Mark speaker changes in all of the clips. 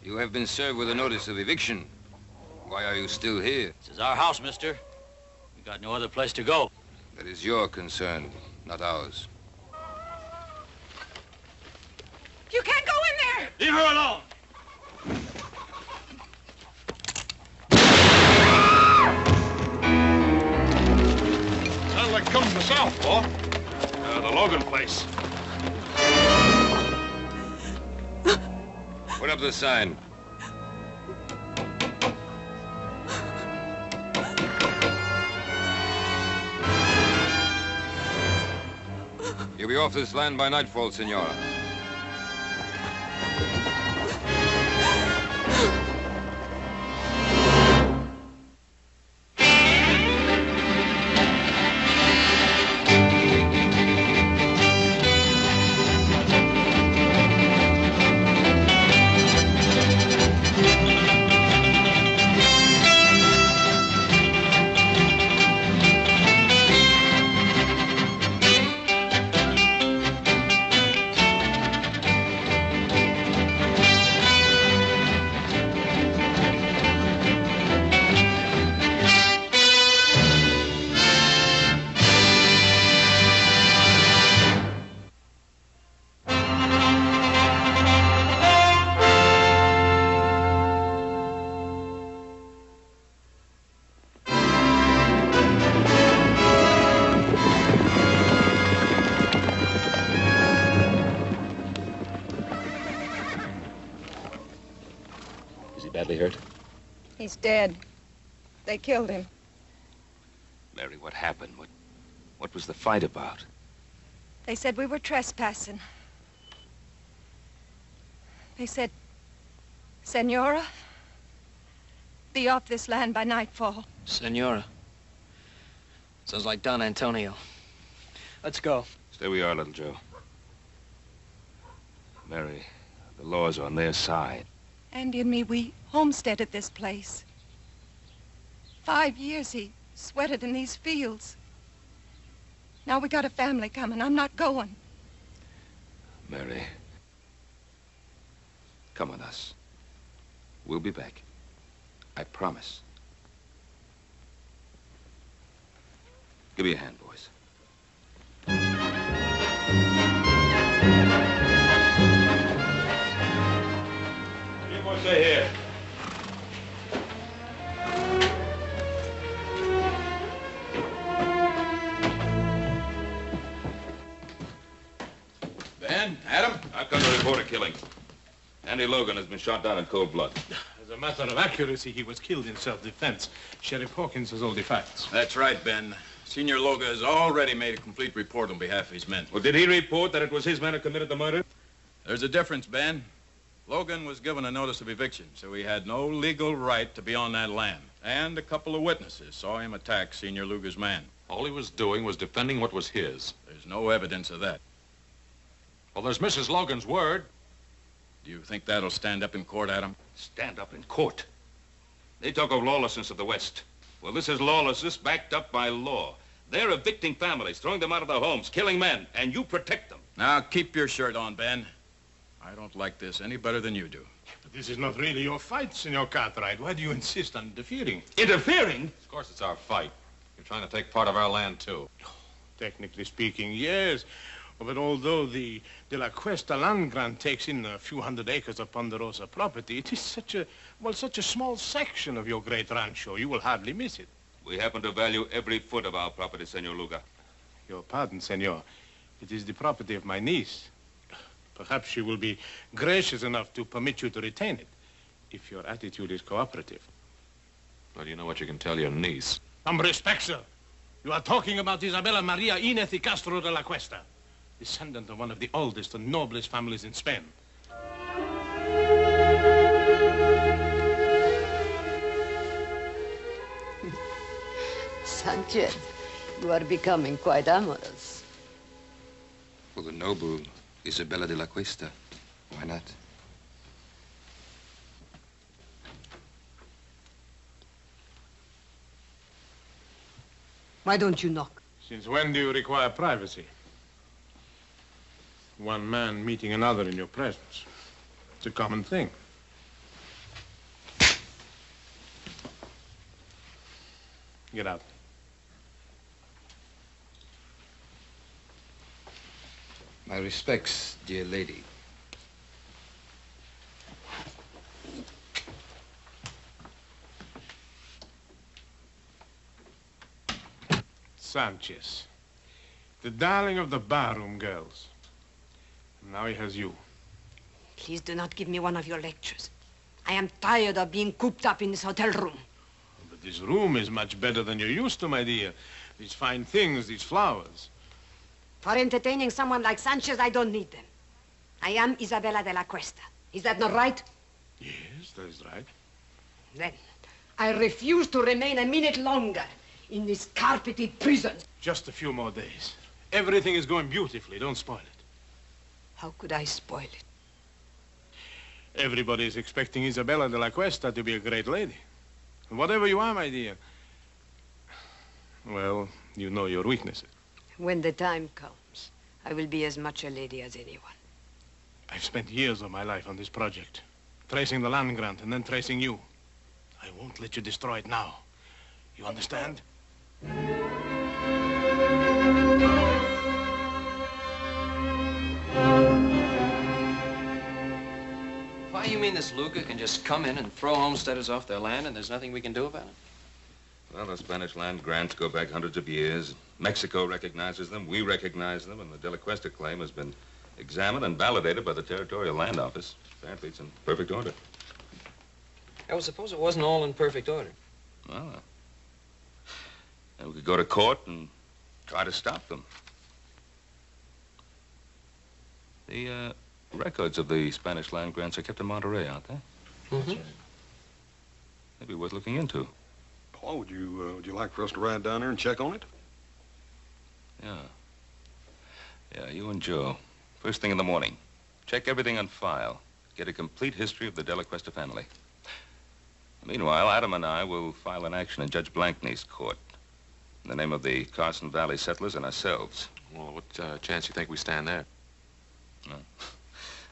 Speaker 1: You have been served with a notice of eviction. Why are you still here?
Speaker 2: This is our house, mister. We got no other place to go.
Speaker 1: That is your concern, not ours.
Speaker 3: You can't go in there!
Speaker 2: Leave her alone!
Speaker 4: Sounds like coming from the south, boy. The Logan place.
Speaker 1: Put up the sign. You'll be off this land by nightfall, Senora.
Speaker 5: Badly hurt?
Speaker 3: He's dead. They killed him.
Speaker 1: Mary, what happened? What was the fight about?
Speaker 3: They said we were trespassing. They said, Senora, be off this land by nightfall.
Speaker 6: Senora. Sounds like Don Antonio. Let's go.
Speaker 1: Stay where you are, little Joe. Mary, the law's on their side.
Speaker 3: Andy and me, we homesteaded this place. 5 years he sweated in these fields. Now we got a family coming. I'm not going.
Speaker 1: Mary, come with us. We'll be back. I promise. Give me a hand, boys.
Speaker 4: Stay here.
Speaker 7: Ben, Adam?
Speaker 4: I've come to report a killing. Andy Logan has been shot down in cold blood.
Speaker 8: As a matter of accuracy, he was killed in self-defense. Sheriff Hawkins has all the facts.
Speaker 7: That's right, Ben. Senior Logan has already made a complete report on behalf of his men.
Speaker 4: Well, did he report that it was his men who committed the murder?
Speaker 7: There's a difference, Ben. Logan was given a notice of eviction, so he had no legal right to be on that land. And a couple of witnesses saw him attack Senior Luger's man.
Speaker 9: All he was doing was defending what was his.
Speaker 7: There's no evidence of that.
Speaker 9: Well, there's Mrs. Logan's word.
Speaker 7: Do you think that'll stand up in court, Adam?
Speaker 4: Stand up in court. They talk of lawlessness of the West. Well, this is lawlessness backed up by law. They're evicting families, throwing them out of their homes, killing men, and you protect them.
Speaker 7: Now, keep your shirt on, Ben. I don't like this any better than you do.
Speaker 8: But this is not really your fight, Senor Cartwright. Why do you insist on interfering?
Speaker 4: Interfering?
Speaker 9: Of course it's our fight. You're trying to take part of our land, too.
Speaker 8: Technically speaking, yes. But although the De La Cuesta land grant takes in a few hundred acres of Ponderosa property, it is such a small section of your great rancho, you will hardly miss it.
Speaker 4: We happen to value every foot of our property, Senor Luga.
Speaker 8: Your pardon, senor. It is the property of my niece. Perhaps she will be gracious enough to permit you to retain it, if your attitude is cooperative.
Speaker 9: Well, you know what you can tell your niece.
Speaker 8: Some respect, sir. You are talking about Isabella Maria Inez y Castro de la Cuesta, descendant of one of the oldest and noblest families in Spain.
Speaker 10: Sanchez, you are becoming quite amorous.
Speaker 1: For the noble Isabella de la Cuesta. Why not?
Speaker 10: Why don't you knock?
Speaker 8: Since when do you require privacy? One man meeting another in your presence. It's a common thing. Get out.
Speaker 1: My respects, dear lady.
Speaker 8: Sanchez, the darling of the barroom girls. Now he has you.
Speaker 5: Please do not give me one of your lectures. I am tired of being cooped up in this hotel room.
Speaker 8: But this room is much better than you're used to, my dear. These fine things, these flowers.
Speaker 5: For entertaining someone like Sanchez, I don't need them. I am Isabella de la Cuesta. Is that not right?
Speaker 8: Yes, that is right.
Speaker 5: Then I refuse to remain a minute longer in this carpeted prison.
Speaker 8: Just a few more days. Everything is going beautifully. Don't spoil it.
Speaker 5: How could I spoil it?
Speaker 8: Everybody is expecting Isabella de la Cuesta to be a great lady. And whatever you are, my dear, well, you know your weaknesses.
Speaker 5: When the time comes, I will be as much a lady as anyone.
Speaker 8: I've spent years of my life on this project, tracing the land grant and then tracing you. I won't let you destroy it now. You understand?
Speaker 6: Why, you mean this Luca can just come in and throw homesteaders off their land and there's nothing we can do about it?
Speaker 4: Well, the Spanish land grants go back hundreds of years. Mexico recognizes them, we recognize them, and the De La Cuesta claim has been examined and validated by the Territorial Land Office. Apparently, it's in perfect order.
Speaker 6: I would suppose it wasn't all in perfect order.
Speaker 4: Well, we could go to court and try to stop them. The records of the Spanish land grants are kept in Monterey, aren't they?
Speaker 6: Mm-hmm.
Speaker 4: Maybe worth looking into.
Speaker 11: Paul, would you like for us to ride down there and check on it?
Speaker 4: Yeah. Yeah, you and Joe. First thing in the morning. Check everything on file. Get a complete history of the De La Cuesta family. Meanwhile, Adam and I will file an action in Judge Blankney's court in the name of the Carson Valley settlers and ourselves.
Speaker 9: Well, what chance do you think we stand there?
Speaker 4: Well,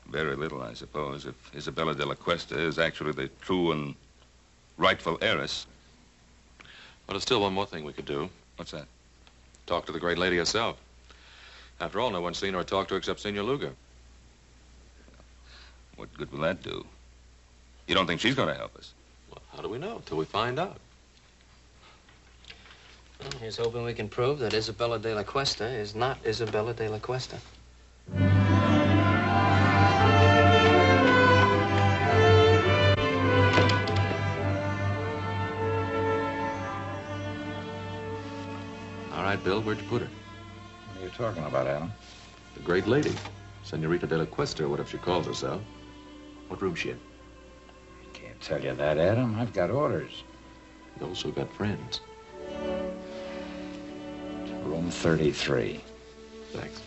Speaker 4: very little, I suppose, if Isabella de la Cuesta is actually the true and rightful heiress.
Speaker 9: Well, there's still one more thing we could do.
Speaker 4: What's that?
Speaker 9: Talk to the great lady herself. After all, no one's seen her or talked to her except Senor Luga.
Speaker 4: What good will that do? You don't think she's going to help us?
Speaker 9: Well, how do we know until we find out?
Speaker 6: Well, here's hoping we can prove that Isabella de la Cuesta is not Isabella de la Cuesta.
Speaker 9: All right, Bill, where'd you put her?
Speaker 12: What are you talking about, Adam?
Speaker 9: The great lady, Senorita de la Cuesta, or whatever she calls herself. What room's she in?
Speaker 12: Can't tell you that, Adam. I've got orders.
Speaker 9: You also got friends.
Speaker 12: Room 33.
Speaker 9: Thanks.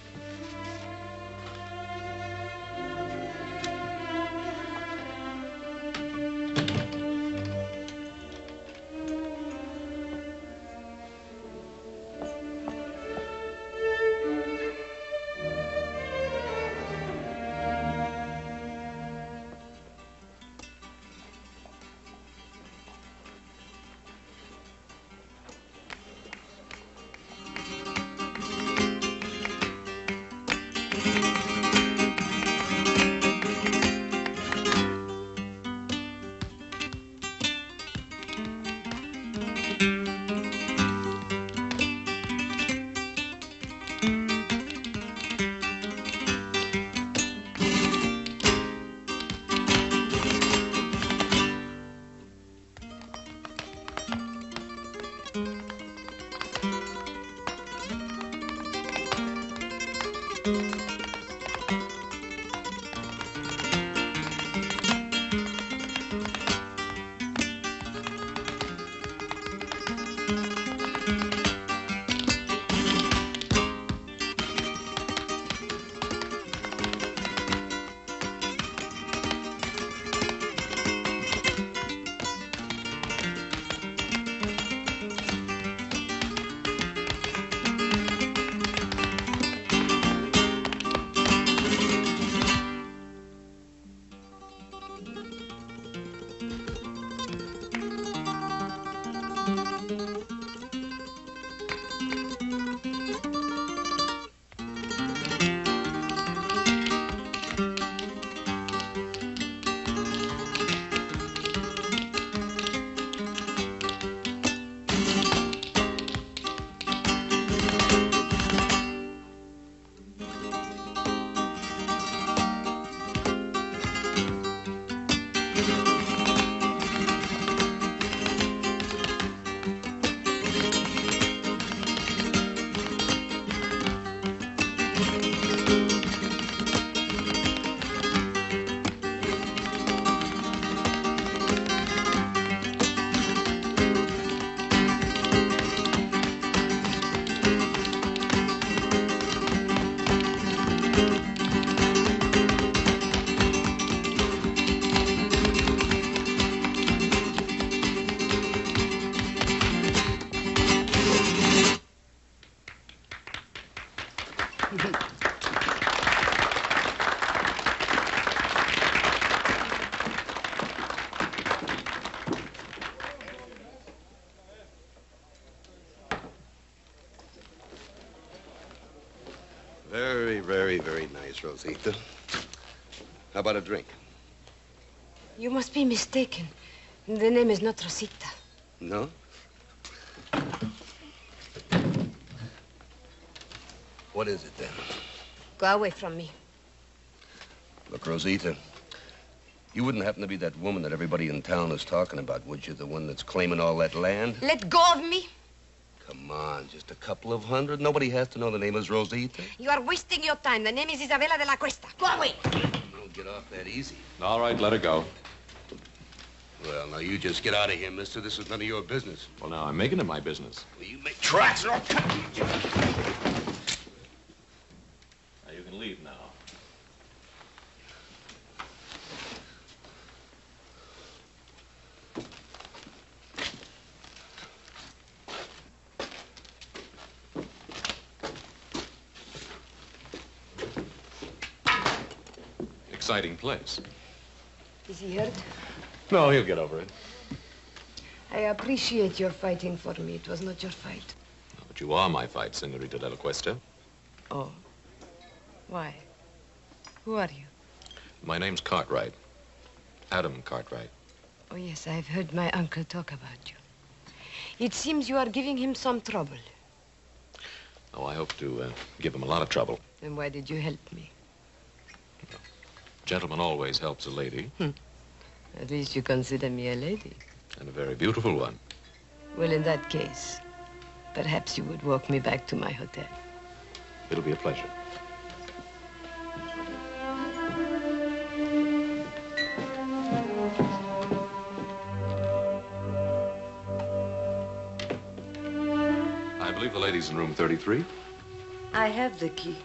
Speaker 13: Very, very, very nice, Rosita. How about a drink?
Speaker 5: You must be mistaken. The name is not Rosita.
Speaker 13: No? What is it, then?
Speaker 5: Go away from me.
Speaker 13: Look, Rosita, you wouldn't happen to be that woman that everybody in town is talking about, would you? The one that's claiming all that land?
Speaker 5: Let go of me.
Speaker 13: Come on, just a couple of hundred. Nobody has to know the name is Rosita.
Speaker 5: You are wasting your time. The name is Isabella de la Cuesta. Go away.
Speaker 13: Don't get off that easy.
Speaker 9: All right, let her go.
Speaker 13: Well, now, you just get out of here, mister. This is none of your business.
Speaker 9: Well, now, I'm making it my business.
Speaker 13: Well, you make tracks or I'll cut you.
Speaker 9: Now, you can leave now. Exciting place.
Speaker 5: Is he hurt?
Speaker 9: No, he'll get over it.
Speaker 5: I appreciate your fighting for me. It was not your fight.
Speaker 9: But you are my fight, Senorita de la Cuesta.
Speaker 5: Oh. Why? Who are you?
Speaker 9: My name's Cartwright. Adam Cartwright.
Speaker 5: Oh, yes, I've heard my uncle talk about you. It seems you are giving him some trouble.
Speaker 9: Oh, I hope to give him a lot of trouble.
Speaker 5: Then why did you help me?
Speaker 9: Gentleman always helps a lady.
Speaker 5: At least you consider me a lady.
Speaker 9: And a very beautiful one.
Speaker 5: Well, in that case, perhaps you would walk me back to my hotel.
Speaker 9: It'll be a pleasure. I believe the lady's in room 33.
Speaker 5: I have the key.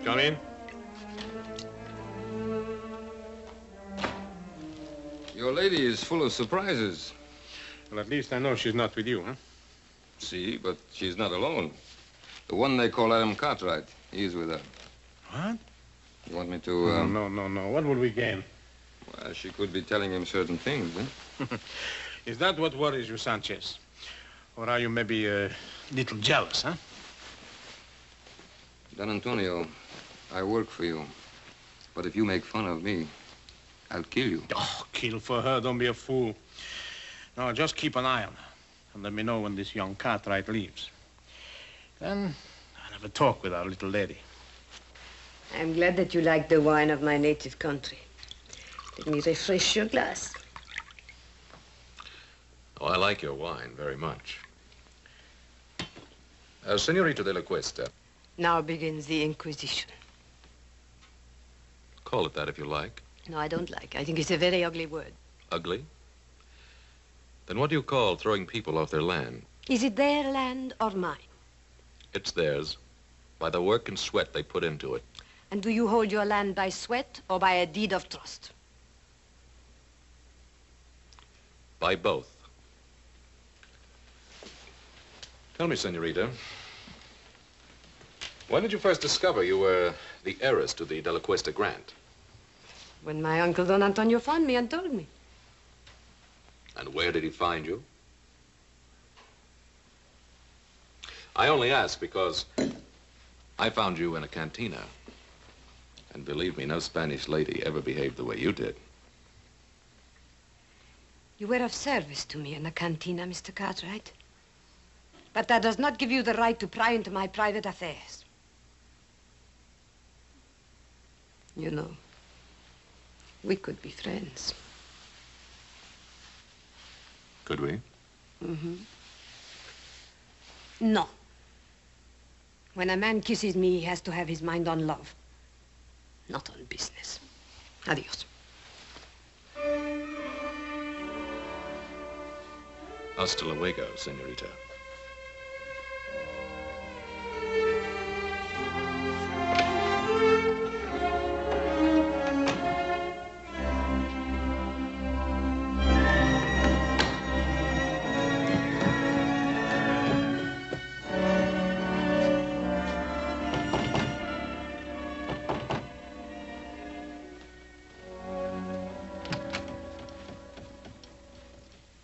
Speaker 8: Come in.
Speaker 1: Your lady is full of surprises.
Speaker 8: Well, at least I know she's not with you, huh?
Speaker 1: See, but she's not alone. The one they call Adam Cartwright, he's with her.
Speaker 8: What?
Speaker 1: You want me to,
Speaker 8: No. What will we gain?
Speaker 1: Well, she could be telling him certain things, eh?
Speaker 8: Is that what worries you, Sanchez? Or are you maybe a little jealous, huh?
Speaker 1: Don Antonio, I work for you. But if you make fun of me, I'll kill you.
Speaker 8: Oh, kill for her. Don't be a fool. No, just keep an eye on her. And let me know when this young Cartwright leaves. Then I'll have a talk with our little lady.
Speaker 5: I'm glad that you like the wine of my native country. Let me refresh your glass.
Speaker 9: Oh, I like your wine very much. Senorita de la Cuesta.
Speaker 5: Now begins the Inquisition.
Speaker 9: Call it that if you like.
Speaker 5: No, I don't like. I think it's a very ugly word.
Speaker 9: Ugly? Then what do you call throwing people off their land?
Speaker 5: Is it their land or mine?
Speaker 9: It's theirs, by the work and sweat they put into it.
Speaker 5: And do you hold your land by sweat or by a deed of trust?
Speaker 9: By both. Tell me, Senorita, when did you first discover you were the heiress to the De La Cuesta grant?
Speaker 5: When my uncle Don Antonio found me and told me.
Speaker 9: And where did he find you? I only ask because I found you in a cantina. And believe me, no Spanish lady ever behaved the way you did.
Speaker 5: You were of service to me in the cantina, Mr. Cartwright. But that does not give you the right to pry into my private affairs. You know, we could be friends.
Speaker 9: Could we?
Speaker 5: Mm-hmm. No. When a man kisses me, he has to have his mind on love, not on business. Adios.
Speaker 9: Hasta luego, senorita.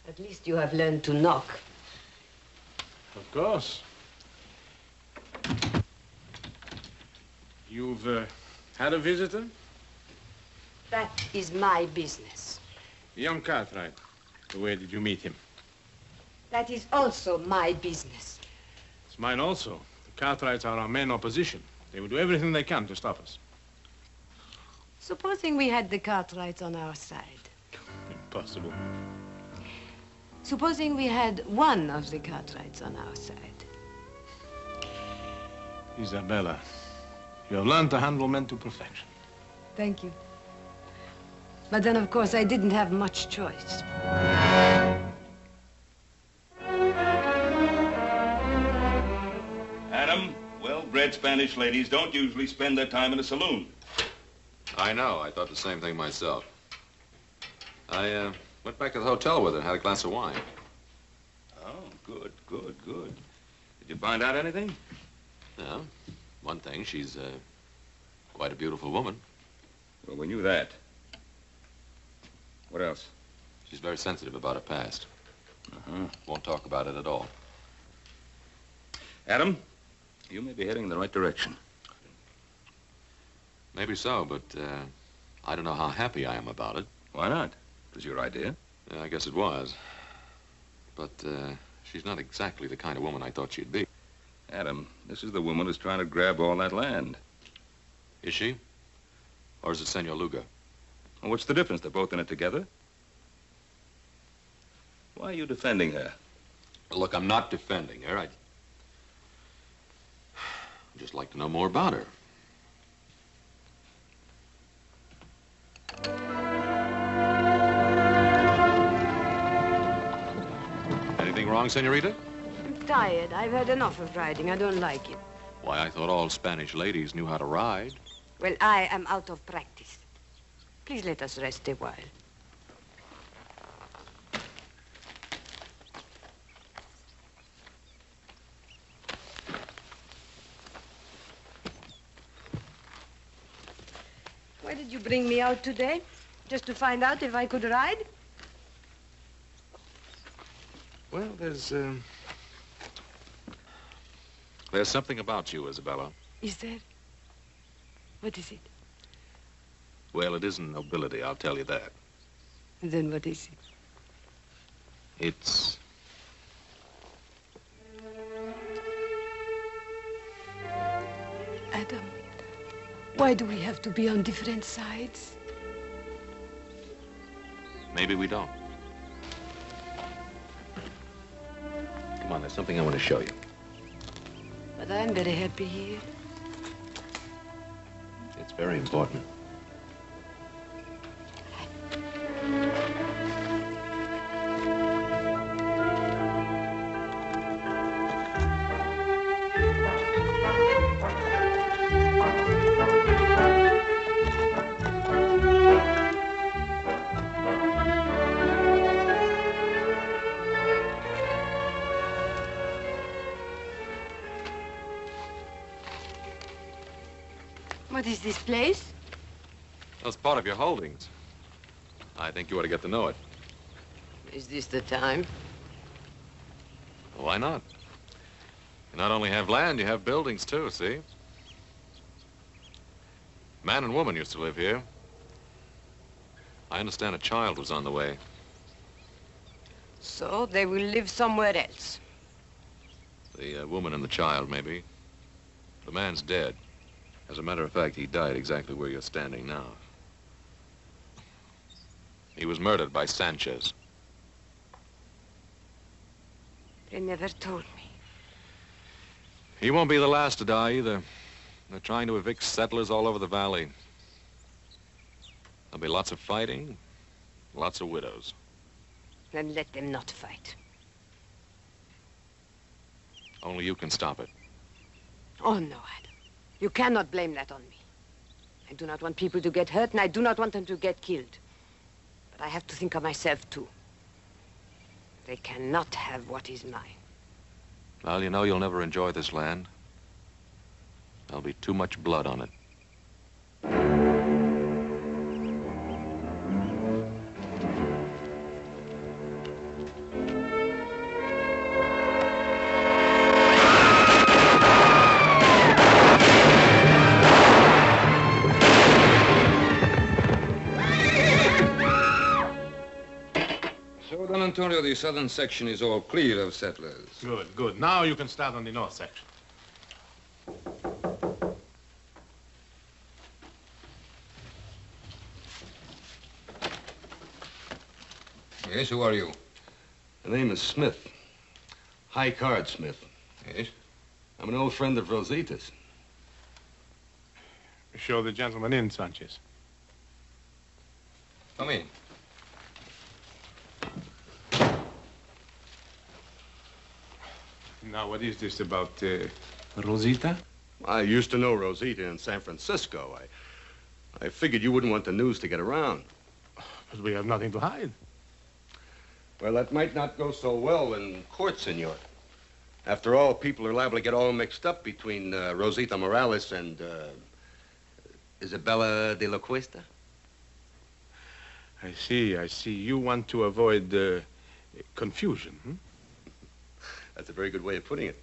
Speaker 5: At least you have learned to knock.
Speaker 8: Of course. You've had a visitor?
Speaker 5: That is my business.
Speaker 8: Young Cartwright. Where did you meet him?
Speaker 5: That is also my business.
Speaker 8: It's mine also. The Cartwrights are our main opposition. They will do everything they can to stop us.
Speaker 5: Supposing we had the Cartwrights on our side.
Speaker 8: Impossible.
Speaker 5: Supposing we had one of the Cartwrights on our side.
Speaker 8: Isabella, you have learned to handle men to perfection.
Speaker 5: Thank you. But then, of course, I didn't have much choice.
Speaker 4: Adam, well-bred Spanish ladies don't usually spend their time in a saloon.
Speaker 9: I know. I thought the same thing myself. I went back to the hotel with her and had a glass of wine.
Speaker 4: Oh, good, good, good. Did you find out anything?
Speaker 9: Yeah. One thing, she's quite a beautiful woman.
Speaker 4: Well, we knew that. What else?
Speaker 9: She's very sensitive about her past.
Speaker 4: Uh-huh.
Speaker 9: Won't talk about it at all.
Speaker 4: Adam, you may be heading in the right direction.
Speaker 9: Maybe so, but I don't know how happy I am about it.
Speaker 4: Why not? It was your idea.
Speaker 9: Yeah, I guess it was. But she's not exactly the kind of woman I thought she'd be.
Speaker 4: Adam, this is the woman who's trying to grab all that land.
Speaker 9: Is she? Or is it Senor Lugo?
Speaker 4: Well, what's the difference? They're both in it together. Why are you defending her?
Speaker 9: Well, look, I'm not defending her. I'd just like to know more about her. Anything wrong, senorita?
Speaker 5: I'm tired. I've had enough of riding. I don't like it.
Speaker 9: Why, I thought all Spanish ladies knew how to ride.
Speaker 5: Well, I am out of practice. Please let us rest a while. Why did you bring me out today? Just to find out if I could ride?
Speaker 9: Well, there's something about you, Isabella.
Speaker 5: Is there? What is it?
Speaker 9: Well, it isn't nobility, I'll tell you that.
Speaker 5: Then what is it?
Speaker 9: It's...
Speaker 5: Adam, why do we have to be on different sides?
Speaker 9: Maybe we don't. Come on, there's something I want to show you.
Speaker 5: But I'm very happy here.
Speaker 9: It's very important.
Speaker 5: What is this place?
Speaker 9: That's part of your holdings. I think you ought to get to know it.
Speaker 5: Is this the time?
Speaker 9: Why not? You not only have land, you have buildings, too, see? Man and woman used to live here. I understand a child was on the way.
Speaker 5: So they will live somewhere else.
Speaker 9: The woman and the child, maybe. The man's dead. As a matter of fact, he died exactly where you're standing now. He was murdered by Sanchez.
Speaker 5: They never told me.
Speaker 9: He won't be the last to die either. They're trying to evict settlers all over the valley. There'll be lots of fighting, lots of widows.
Speaker 5: Then let them not fight.
Speaker 9: Only you can stop it.
Speaker 5: Oh, no, Adam. You cannot blame that on me. I do not want people to get hurt, and I do not want them to get killed. But I have to think of myself, too. They cannot have what is mine.
Speaker 9: Well, you know you'll never enjoy this land. There'll be too much blood on it.
Speaker 1: So, Don Antonio, the southern section is all clear of settlers.
Speaker 8: Good, good. Now you can start on the north section.
Speaker 1: Yes, who are you?
Speaker 13: The name is Smith. High Card Smith.
Speaker 1: Yes?
Speaker 13: I'm an old friend of Rosita's.
Speaker 8: Show the gentleman in, Sanchez.
Speaker 1: Come in.
Speaker 8: Now, what is this about Rosita?
Speaker 13: I used to know Rosita in San Francisco. I figured you wouldn't want the news to get around.
Speaker 8: But we have nothing to hide.
Speaker 13: Well, that might not go so well in court, senor. After all, people are liable to get all mixed up between Rosita Morales and Isabella de la Cuesta.
Speaker 8: I see, I see. You want to avoid confusion, hmm?
Speaker 13: That's a very good way of putting it.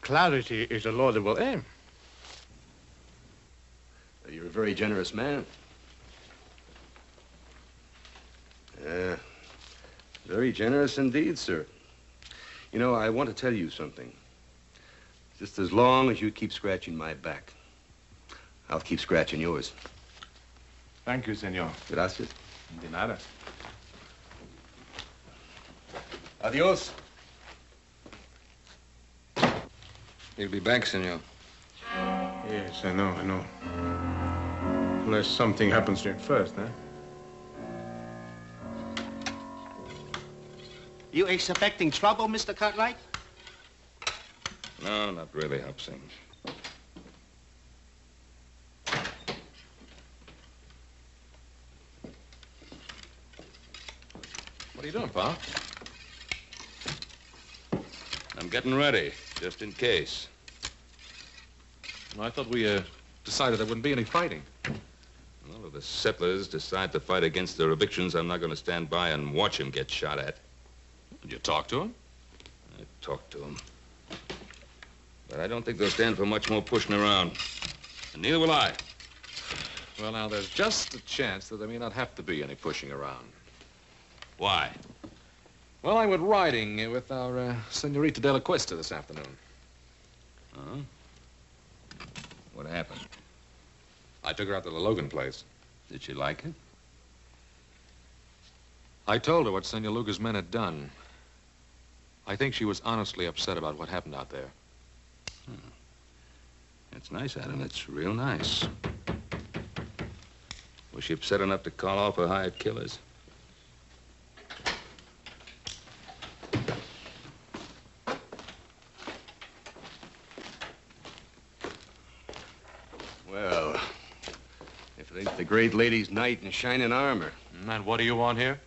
Speaker 8: Clarity is a laudable aim.
Speaker 13: You're a very generous man. Very generous indeed, sir. You know, I want to tell you something. Just as long as you keep scratching my back, I'll keep scratching yours.
Speaker 8: Thank you, senor.
Speaker 13: Gracias.
Speaker 8: De nada.
Speaker 13: Adios.
Speaker 1: He'll be back, senor.
Speaker 8: Yes, I know. Unless something happens to him first, huh?
Speaker 14: You expecting trouble, Mr. Cartwright?
Speaker 4: No, not really, Hobson.
Speaker 9: What are you doing, Pa?
Speaker 4: I'm getting ready, just in case.
Speaker 9: Well, I thought we decided there wouldn't be any fighting.
Speaker 4: Well, if the settlers decide to fight against their evictions, I'm not going to stand by and watch them get shot at.
Speaker 9: Did you talk to him?
Speaker 4: I talked to them. But I don't think they'll stand for much more pushing around. And neither will I.
Speaker 9: Well, now, there's just a chance that there may not have to be any pushing around.
Speaker 4: Why?
Speaker 9: Well, I went riding with our Senorita de la Cuesta this afternoon.
Speaker 4: Huh? What happened?
Speaker 9: I took her out to the Logan place.
Speaker 4: Did she like it?
Speaker 9: I told her what Senor Luga's men had done. I think she was honestly upset about what happened out there.
Speaker 4: That's nice, Adam. That's real nice. Was she upset enough to call off her hired killers?
Speaker 13: Well, if it ain't the great lady's knight in shining armor.
Speaker 9: And what do you want here?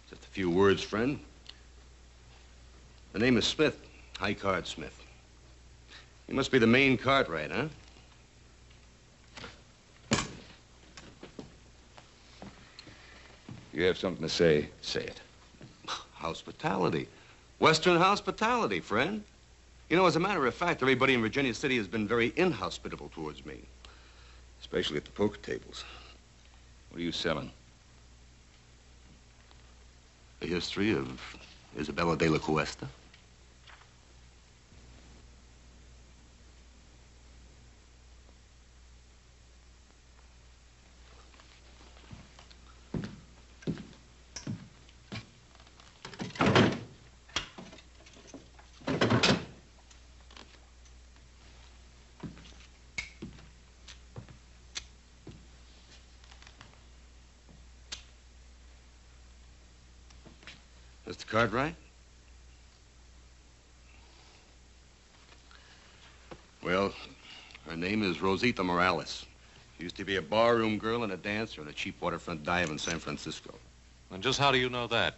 Speaker 13: Just a few words, friend. The name is Smith, High Card Smith. You must be the main Cartwright, huh?
Speaker 4: You have something to say, say it.
Speaker 13: Hospitality. Western hospitality, friend. You know, as a matter of fact, everybody in Virginia City has been very inhospitable towards me. Especially at the poker tables.
Speaker 4: What are you selling?
Speaker 13: history of Isabella de la Cuesta? Mr. Cartwright? Well, her name is Rosita Morales. She used to be a barroom girl and a dancer in a cheap waterfront dive in San Francisco.
Speaker 9: And just how do you know that?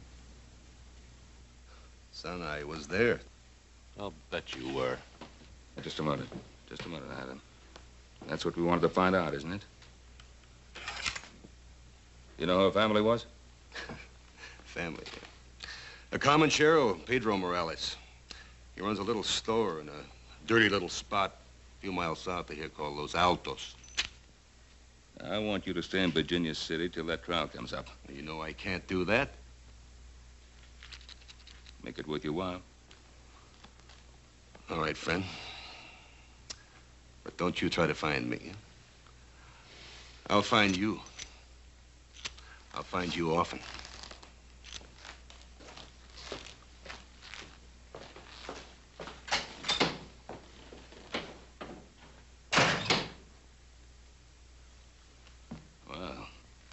Speaker 13: Son, I was there.
Speaker 9: I'll bet you were.
Speaker 1: Just a minute. Just a minute, Adam. That's what we wanted to find out, isn't it? You know who her family was?
Speaker 13: Family. A comanchero, Pedro Morales. He runs a little store in a dirty little spot a few miles south of here called Los Altos.
Speaker 1: I want you to stay in Virginia City till that trial comes up.
Speaker 13: You know I can't do that.
Speaker 1: Make it worth your while.
Speaker 13: All right, friend. But don't you try to find me. I'll find you. I'll find you often.
Speaker 1: Well,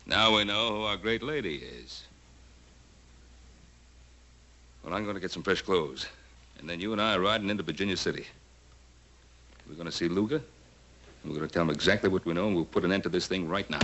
Speaker 1: now we know who our great lady is. Well, I'm going to get some fresh clothes. And then you and I are riding into Virginia City. We're going to see Luga, and we're going to tell him exactly what we know, and we'll put an end to this thing right now.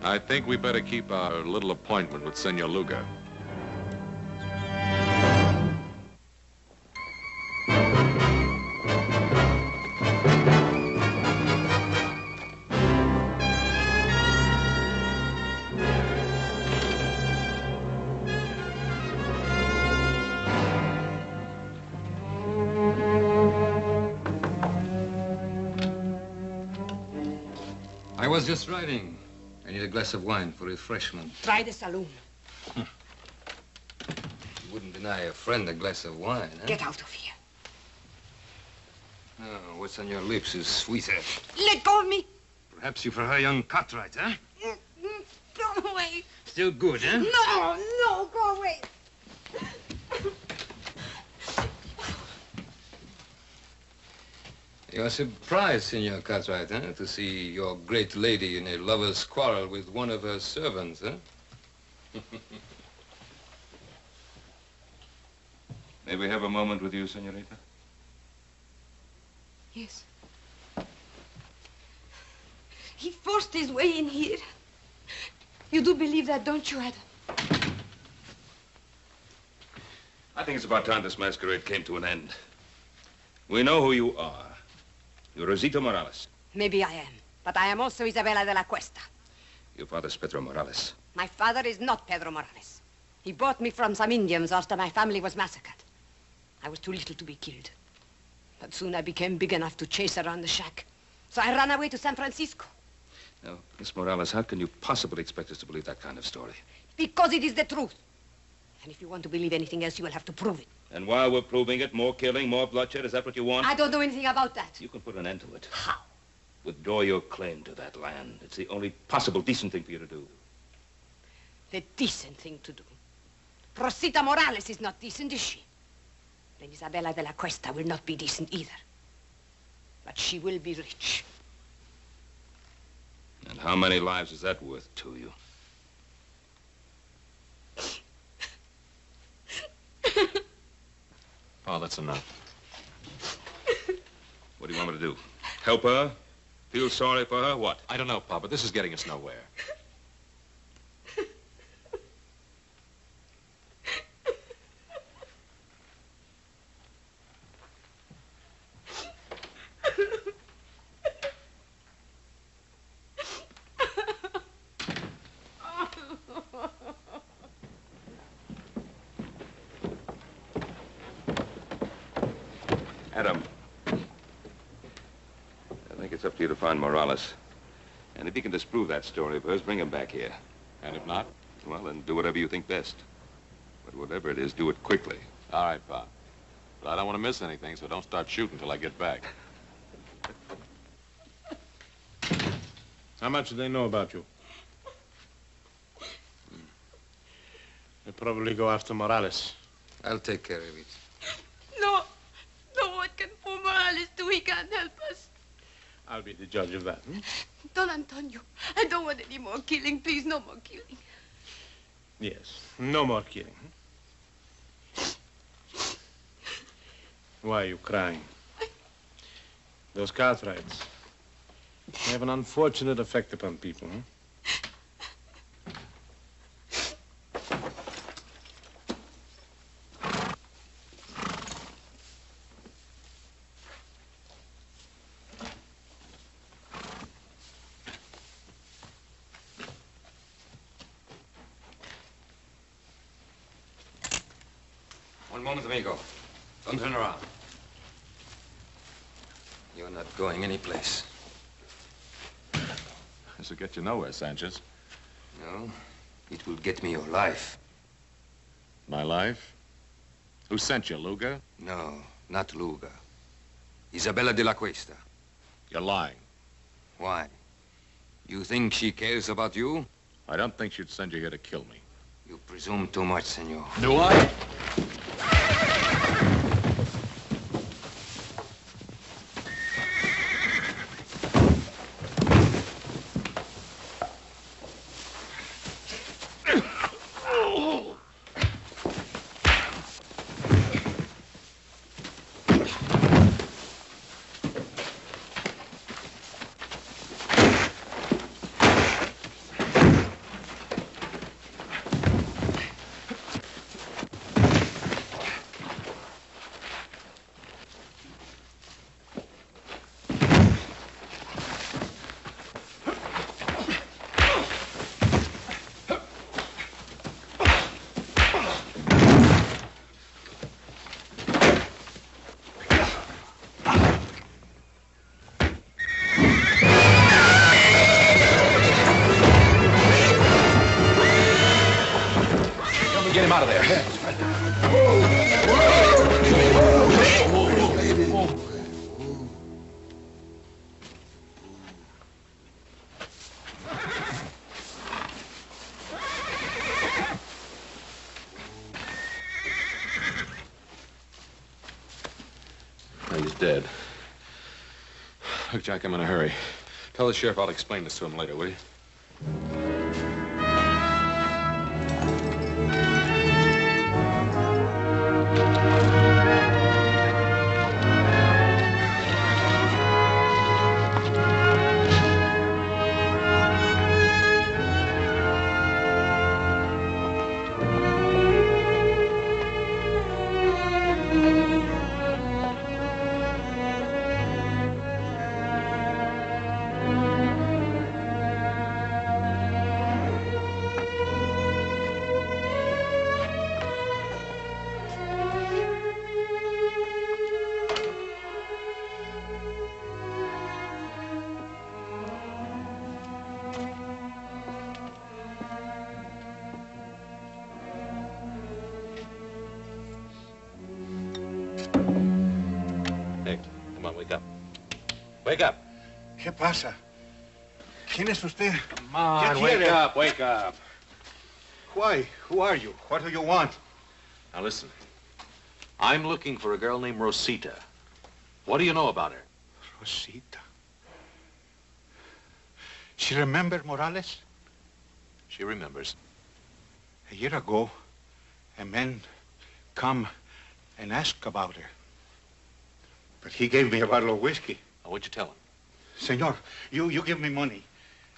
Speaker 9: I think we better keep our little appointment with Senor Luga.
Speaker 1: I was just riding. I need a glass of wine for refreshment.
Speaker 5: Try the saloon.
Speaker 1: You wouldn't deny a friend a glass of wine, huh?
Speaker 5: Get out of here.
Speaker 1: Oh, what's on your lips is sweeter.
Speaker 5: Let go of me.
Speaker 1: Perhaps you prefer young Cartwrights, huh?
Speaker 5: Go away.
Speaker 1: Still good, huh?
Speaker 5: No, go away.
Speaker 1: You're surprised, Senor Cartwright, huh? To see your great lady in a lover's quarrel with one of her servants, huh? May we have a moment with you, senorita?
Speaker 5: Yes. He forced his way in here. You do believe that, don't you, Adam?
Speaker 1: I think it's about time this masquerade came to an end. We know who you are. You're Rosita Morales.
Speaker 5: Maybe I am, but I am also Isabella de la Cuesta.
Speaker 1: Your father's Pedro Morales.
Speaker 5: My father is not Pedro Morales. He bought me from some Indians after my family was massacred. I was too little to be killed. But soon I became big enough to chase around the shack. So I ran away to San Francisco.
Speaker 1: Now, Miss Morales, how can you possibly expect us to believe that kind of story?
Speaker 5: Because it is the truth. And if you want to believe anything else, you will have to prove it.
Speaker 1: And while we're proving it, more killing, more bloodshed, is that what you want?
Speaker 5: I don't know anything about that.
Speaker 1: You can put an end to it.
Speaker 5: How?
Speaker 1: Withdraw your claim to that land. It's the only possible decent thing for you to do.
Speaker 5: The decent thing to do. Rosita Morales is not decent, is she? Then Isabella de la Cuesta will not be decent either. But she will be rich.
Speaker 1: And how many lives is that worth to you?
Speaker 9: Oh, that's enough.
Speaker 1: What do you want me to do? Help her? Feel sorry for her? What?
Speaker 9: I don't know, Papa. This is getting us nowhere.
Speaker 1: it's up to you to find Morales. And if you can disprove that story of hers, bring him back here.
Speaker 9: And if not?
Speaker 1: Well, then do whatever you think best. But whatever it is, do it quickly.
Speaker 9: All right, Pop. But I don't want to miss anything, so don't start shooting till I get back.
Speaker 8: How much do they know about you? They'll probably go after Morales.
Speaker 13: I'll take care of it.
Speaker 10: No. No, what can poor Morales do? He can't help us.
Speaker 8: I'll be the judge of that.
Speaker 10: Don Antonio, I don't want any more killing. Please, no more killing.
Speaker 8: Yes, no more killing. Why are you crying? Those Cartwrights, they have an unfortunate effect upon people, huh?
Speaker 13: One moment, amigo. Don't turn around. You're not going anyplace.
Speaker 9: This will get you nowhere, Sanchez.
Speaker 13: No, it will get me your life.
Speaker 9: My life? Who sent you, Luga?
Speaker 13: No, not Luga. Isabella de la Cuesta.
Speaker 9: You're lying.
Speaker 13: Why? You think she cares about you?
Speaker 9: I don't think she'd send you here to kill me.
Speaker 13: You presume too much, senor.
Speaker 9: Do I?
Speaker 4: Get him out of there.
Speaker 9: He's dead. Look, Jack, I'm in a hurry. Tell the sheriff I'll explain this to him later, will you? Wake up.
Speaker 14: ¿Qué pasa? ¿Quién es usted?
Speaker 9: Come on, wake up, wake up.
Speaker 14: Why? Who are you? What do you want?
Speaker 9: Now listen. I'm looking for a girl named Rosita. What do you know about her?
Speaker 14: Rosita. She remember Morales?
Speaker 9: She remembers.
Speaker 14: A year ago, a man come and ask about her. But he gave me a bottle of whiskey.
Speaker 9: Now, what'd you tell him?
Speaker 14: Senor, you give me money.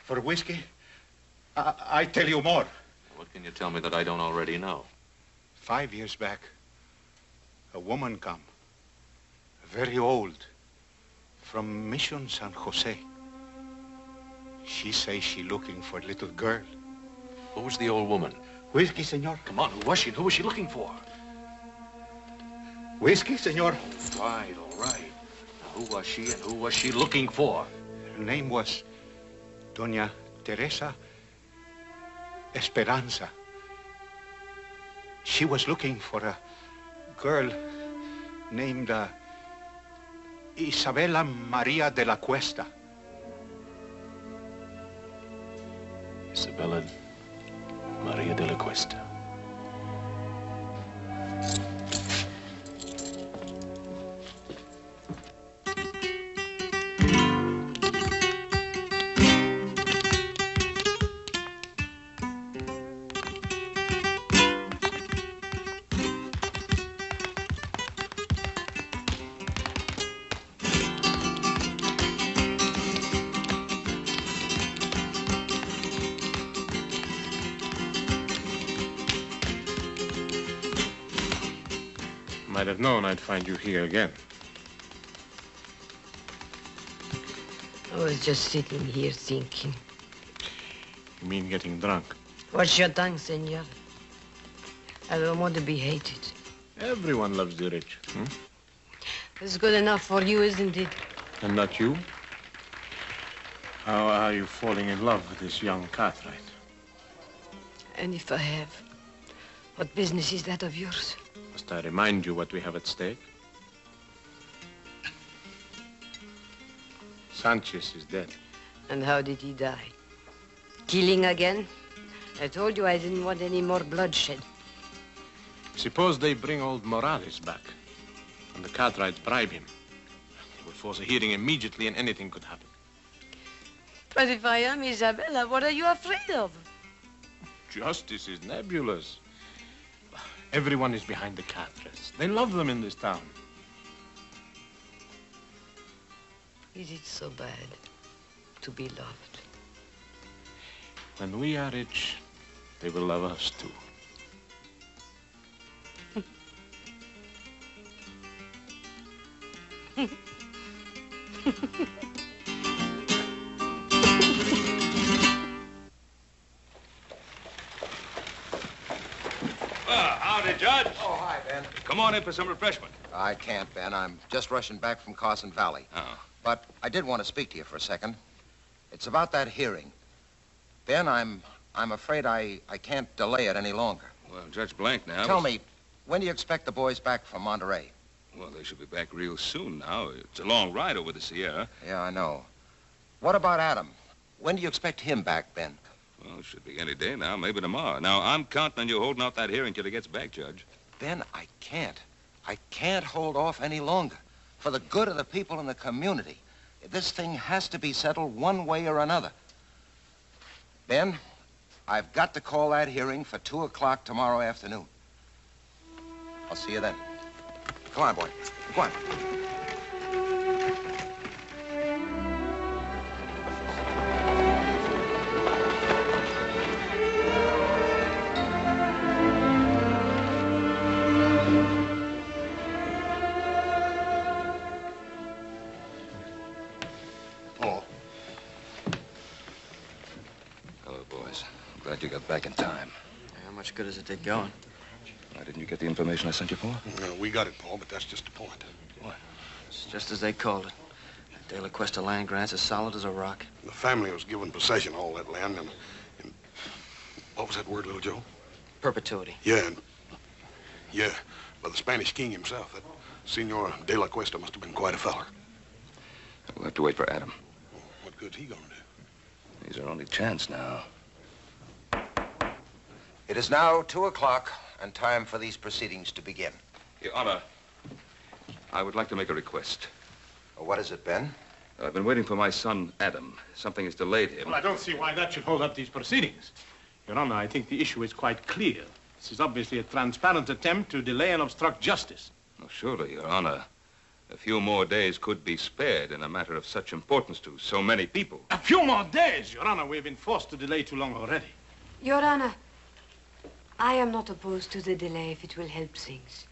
Speaker 14: For whiskey, I tell you more.
Speaker 9: What can you tell me that I don't already know?
Speaker 14: 5 years back, a woman come, very old, from Mission San Jose. She say she looking for a little girl.
Speaker 9: Who was the old woman?
Speaker 14: Whiskey, senor.
Speaker 9: Come on, who was she and who was she looking for?
Speaker 14: Whiskey, senor.
Speaker 9: All right, all right. Now, who was she and who was she looking for?
Speaker 14: Her name was Doña Teresa Esperanza. She was looking for a girl named Isabella Maria de la Cuesta.
Speaker 15: Isabella Maria de la Cuesta.
Speaker 8: Might have known I'd find you here again.
Speaker 5: I was just sitting here thinking.
Speaker 8: You mean getting drunk?
Speaker 5: What's your tongue, senor? I don't want to be hated.
Speaker 8: Everyone loves the rich. Hmm?
Speaker 5: It's good enough for you, isn't it?
Speaker 8: And not you? How are you falling in love with this young Cartwright?
Speaker 5: And if I have, what business is that of yours?
Speaker 8: Must I remind you what we have at stake? Sanchez is dead.
Speaker 5: And how did he die? Killing again? I told you I didn't want any more bloodshed.
Speaker 8: Suppose they bring old Morales back, and the Cartwrights bribe him. They will force a hearing immediately, and anything could happen.
Speaker 5: But if I am Isabella, what are you afraid of?
Speaker 8: Justice is nebulous. Everyone is behind the Cartwrights. They love them in this town.
Speaker 5: Is it so bad to be loved?
Speaker 8: When we are rich, they will love us too.
Speaker 1: Howdy, Judge.
Speaker 16: Oh, hi, Ben.
Speaker 1: Come on in for some refreshment.
Speaker 16: I can't, Ben. I'm just rushing back from Carson Valley.
Speaker 1: Oh.
Speaker 16: But I did want to speak to you for a second. It's about that hearing. Ben, I'm afraid I can't delay it any longer.
Speaker 1: Well, Judge Blank now...
Speaker 16: Tell me, when do you expect the boys back from Monterey?
Speaker 1: Well, they should be back real soon now. It's a long ride over the Sierra.
Speaker 16: Yeah, I know. What about Adam? When do you expect him back, Ben?
Speaker 1: Well, it should be any day now, maybe tomorrow. Now, I'm counting on you holding off that hearing till he gets back, Judge.
Speaker 16: Ben, I can't. I can't hold off any longer. For the good of the people in the community, this thing has to be settled one way or another. Ben, I've got to call that hearing for 2 o'clock tomorrow afternoon. I'll see you then. Come on, boy. Come on.
Speaker 1: Glad you got back in time.
Speaker 6: How much good does it take going?
Speaker 1: Why didn't you get the information I sent you for?
Speaker 11: Well, we got it, Paul, but that's just the point.
Speaker 1: What?
Speaker 6: It's just as they called it. The De La Cuesta land grant's as solid as a rock.
Speaker 11: The family was given possession of all that land, and what was that word, little Joe?
Speaker 6: Perpetuity.
Speaker 11: Yeah, by the Spanish king himself. That Senor De La Cuesta must have been quite a feller.
Speaker 1: We'll have to wait for Adam.
Speaker 11: What good's he gonna do?
Speaker 1: He's our only chance now.
Speaker 16: It is now 2 o'clock and time for these proceedings to begin.
Speaker 1: Your Honor, I would like to make a request.
Speaker 16: What is it, Ben?
Speaker 1: I've been waiting for my son, Adam. Something has delayed him.
Speaker 8: Well, I don't see why that should hold up these proceedings. Your Honor, I think the issue is quite clear. This is obviously a transparent attempt to delay and obstruct justice.
Speaker 1: Oh, surely, Your Honor. A few more days could be spared in a matter of such importance to so many people.
Speaker 8: A few more days, Your Honor. We've been forced to delay too long already.
Speaker 5: Your Honor, I am not opposed to the delay if it will help things.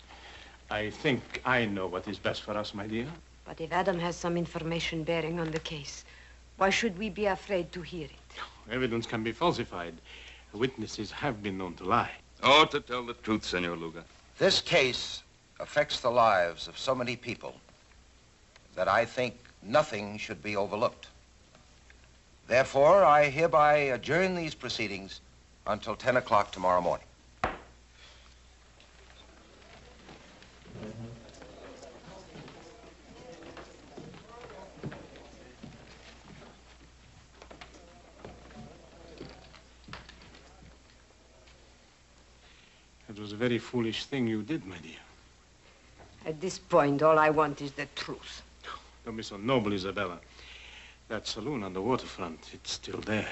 Speaker 8: I think I know what is best for us, my dear.
Speaker 5: But if Adam has some information bearing on the case, why should we be afraid to hear it?
Speaker 8: Evidence can be falsified. Witnesses have been known to lie.
Speaker 1: Oh, to tell the truth, Senor Luga.
Speaker 16: This case affects the lives of so many people that I think nothing should be overlooked. Therefore, I hereby adjourn these proceedings until 10 o'clock tomorrow morning.
Speaker 8: It was a very foolish thing you did, my dear.
Speaker 5: At this point, all I want is the truth.
Speaker 8: Don't be so noble, Isabella. That saloon on the waterfront, it's still there.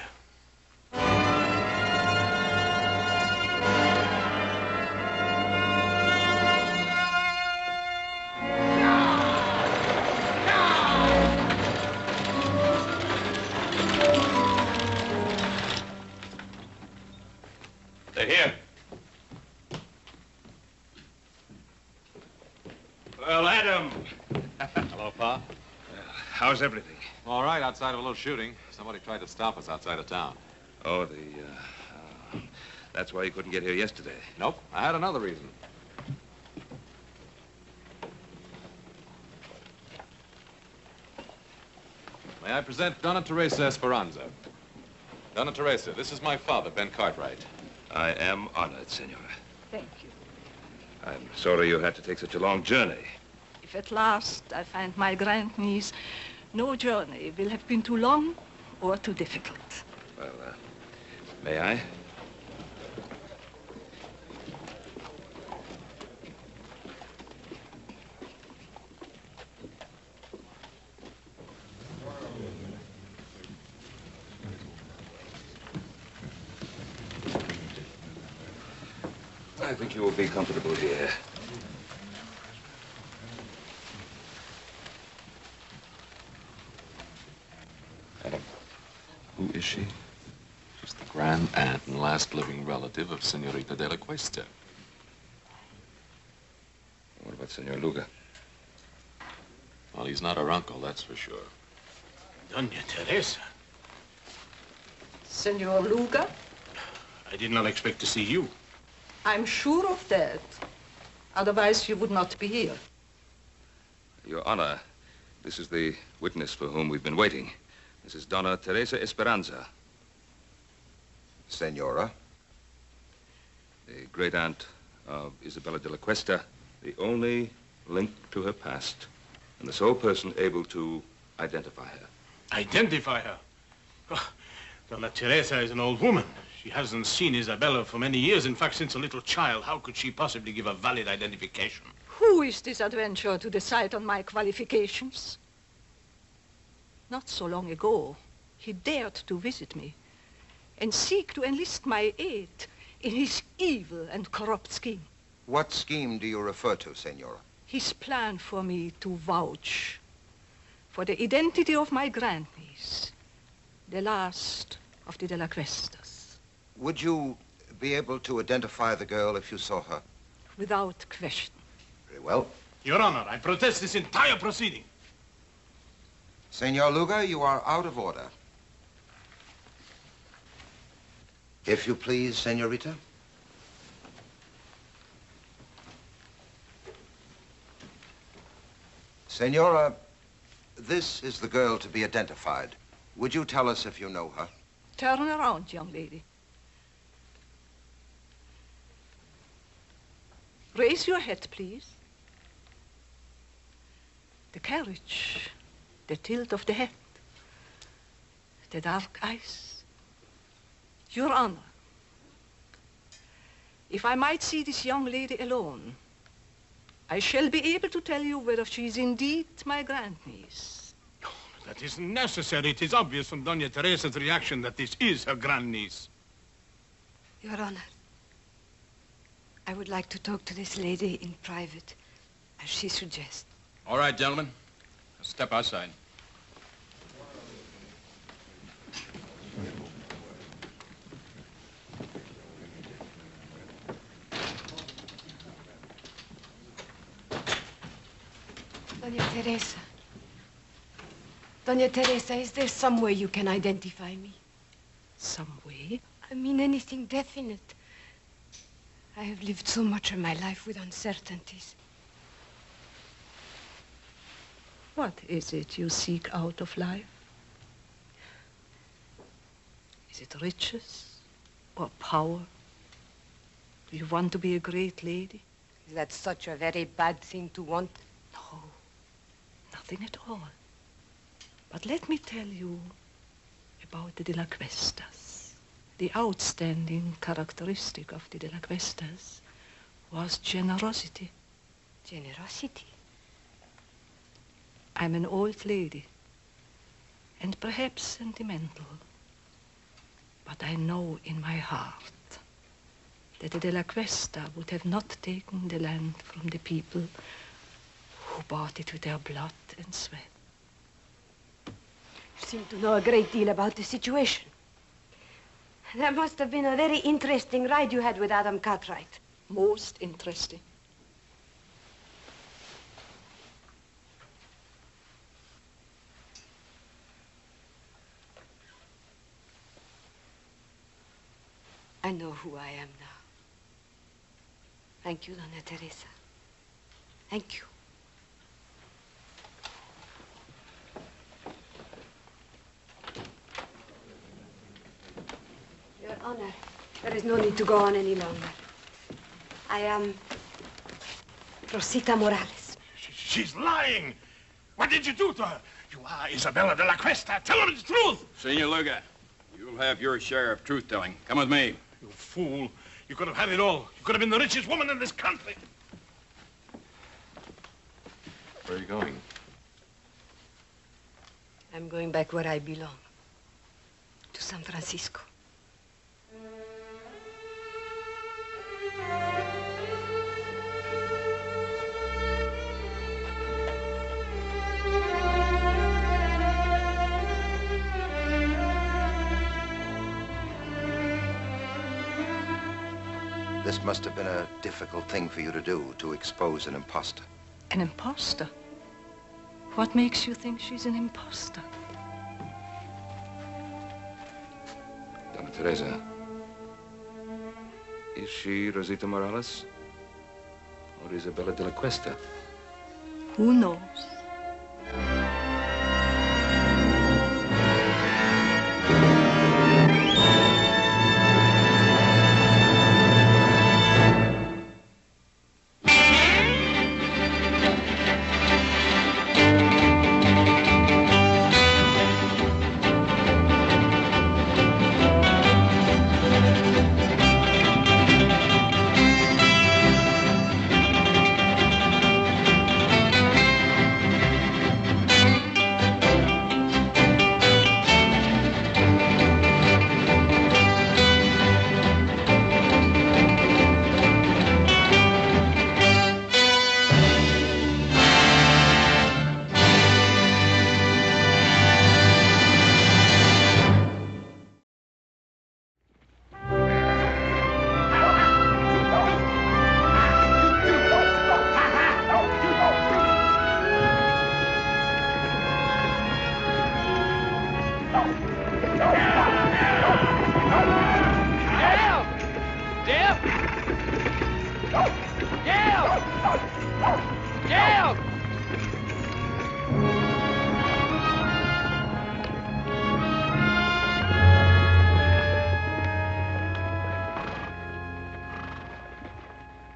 Speaker 1: They're here. Well, Adam.
Speaker 9: Hello, Pa.
Speaker 1: How's everything?
Speaker 9: All right, outside of a little shooting. Somebody tried to stop us outside of town.
Speaker 1: Oh, that's why you couldn't get here yesterday.
Speaker 9: Nope, I had another reason. May I present Donna Teresa Esperanza? Donna Teresa, this is my father, Ben Cartwright.
Speaker 1: I am honored, Senora.
Speaker 17: Thank you.
Speaker 1: I'm sorry you had to take such a long journey.
Speaker 17: If at last I find my grandniece, no journey will have been too long or too difficult.
Speaker 1: Well, may I? I think you will be comfortable here.
Speaker 9: Adam, who is she? She's the grand aunt and last living relative of Senorita de la Cuesta.
Speaker 1: What about Senor Luga?
Speaker 9: Well, he's not her uncle, that's for sure.
Speaker 8: Doña Teresa.
Speaker 17: Senor Luga?
Speaker 8: I did not expect to see you.
Speaker 17: I'm sure of that. Otherwise, you would not be here.
Speaker 1: Your Honor, this is the witness for whom we've been waiting. This is Donna Teresa Esperanza.
Speaker 16: Senora?
Speaker 1: The great aunt of Isabella de la Cuesta, the only link to her past, and the sole person able to identify her.
Speaker 8: Identify her? Oh, Donna Teresa is an old woman. She hasn't seen Isabella for many years. In fact, since a little child. How could she possibly give a valid identification?
Speaker 17: Who is this Avenger to decide on my qualifications? Not so long ago, he dared to visit me and seek to enlist my aid in his evil and corrupt scheme.
Speaker 16: What scheme do you refer to, Senora?
Speaker 17: His plan for me to vouch for the identity of my grandniece, the last of the De La Cuestas.
Speaker 16: Would you be able to identify the girl if you saw her?
Speaker 17: Without question.
Speaker 16: Very well.
Speaker 8: Your Honor, I protest this entire proceeding.
Speaker 16: Senor Luga, you are out of order. If you please, Senorita. Senora, this is the girl to be identified. Would you tell us if you know her?
Speaker 17: Turn around, young lady. Raise your head, please. The carriage, the tilt of the head, the dark eyes. Your Honor, if I might see this young lady alone, I shall be able to tell you whether she is indeed my grandniece.
Speaker 8: Oh, that isn't necessary. It is obvious from Doña Teresa's reaction that this is her grandniece.
Speaker 5: Your Honor, I would like to talk to this lady in private, as she suggests.
Speaker 7: All right, gentlemen. Step outside.
Speaker 5: Doña Teresa. Doña Teresa, is there some way you can identify me?
Speaker 17: Some way?
Speaker 5: I mean anything definite. I have lived so much of my life with uncertainties.
Speaker 17: What is it you seek out of life? Is it riches or power? Do you want to be a great lady?
Speaker 5: Is that such a very bad thing to want?
Speaker 17: No, nothing at all. But let me tell you about the De La Cuestas. The outstanding characteristic of the De La Cuestas was generosity.
Speaker 5: Generosity?
Speaker 17: I'm an old lady, and perhaps sentimental, but I know in my heart that the De La Cuesta would have not taken the land from the people who bought it with their blood and sweat.
Speaker 5: You seem to know a great deal about the situation. That must have been a very interesting ride you had with Adam Cartwright.
Speaker 17: Most interesting.
Speaker 5: I know who I am now. Thank you, Dona Teresa. Thank you. Your Honor, there is no need to go on any longer. I am Rosita Morales.
Speaker 8: She's lying. What did you do to her? You are Isabella de la Cuesta. Tell her the truth.
Speaker 7: Senor Luga, you'll have your share of truth-telling. Come with me.
Speaker 8: You fool. You could have had it all. You could have been the richest woman in this country.
Speaker 9: Where are you going?
Speaker 5: I'm going back where I belong. To San Francisco.
Speaker 16: This must have been a difficult thing for you to do, to expose an imposter.
Speaker 17: An imposter? What makes you think she's an imposter?
Speaker 1: Donna Teresa, is she Rosita Morales or Isabella de la Cuesta?
Speaker 17: Who knows?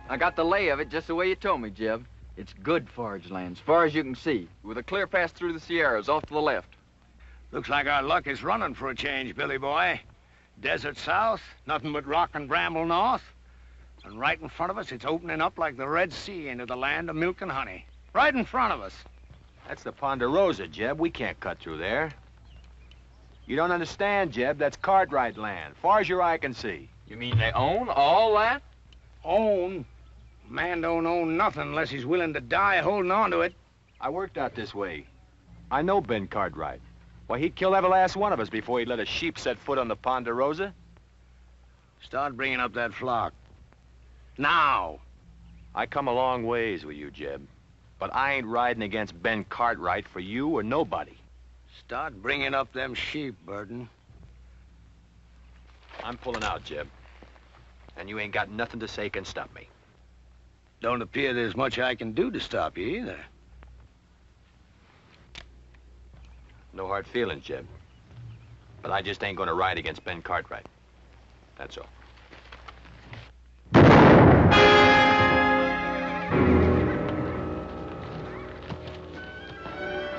Speaker 18: I got the lay of it just the way you told me, Jeb. It's good forage land, as far as you can see, with a clear pass through the Sierras off to the left.
Speaker 12: Looks like our luck is running for a change, Billy boy. Desert south, nothing but rock and bramble north. And right in front of us, it's opening up like the Red Sea into the land of milk and honey. Right in front of us.
Speaker 19: That's the Ponderosa, Jeb. We can't cut through there. You don't understand, Jeb. That's Cartwright land, far as your eye can see.
Speaker 18: You mean they own all that?
Speaker 12: Own? Man don't own nothing unless he's willing to die holding on to it.
Speaker 19: I worked out this way. I know Ben Cartwright. Why, he'd kill every last one of us before he'd let a sheep set foot on the Ponderosa.
Speaker 12: Start bringing up that flock. Now.
Speaker 19: I come a long ways with you, Jeb. But I ain't riding against Ben Cartwright for you or nobody.
Speaker 12: Start bringing up them sheep, Burton.
Speaker 19: I'm pulling out, Jeb. And you ain't got nothing to say can stop me.
Speaker 12: Don't appear there's much I can do to stop you, either.
Speaker 19: No hard feelings, Jeb. But I just ain't gonna ride against Ben Cartwright. That's all.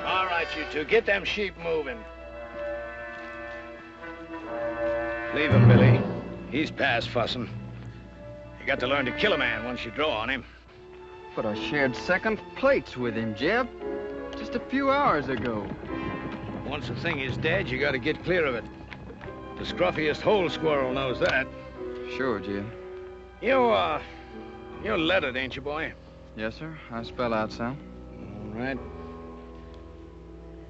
Speaker 12: All right, you two, get them sheep moving. Leave him, Billy. He's past fussing. You got to learn to kill a man once you draw on him.
Speaker 18: But I shared second plates with him, Jeb. Just a few hours ago.
Speaker 12: Once a thing is dead, you got to get clear of it. The scruffiest hole squirrel knows that.
Speaker 18: Sure, Jeb.
Speaker 12: You're lettered, ain't you, boy?
Speaker 18: Yes, sir. I spell out some.
Speaker 12: All right.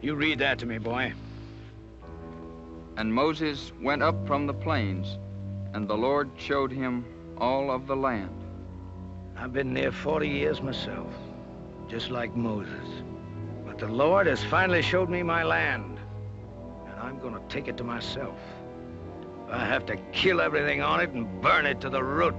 Speaker 12: You read that to me, boy.
Speaker 18: And Moses went up from the plains, and the Lord showed him all of the land.
Speaker 12: I've been there 40 years myself, just like Moses. But the Lord has finally showed me my land, and I'm gonna take it to myself. I have to kill everything on it and burn it to the root.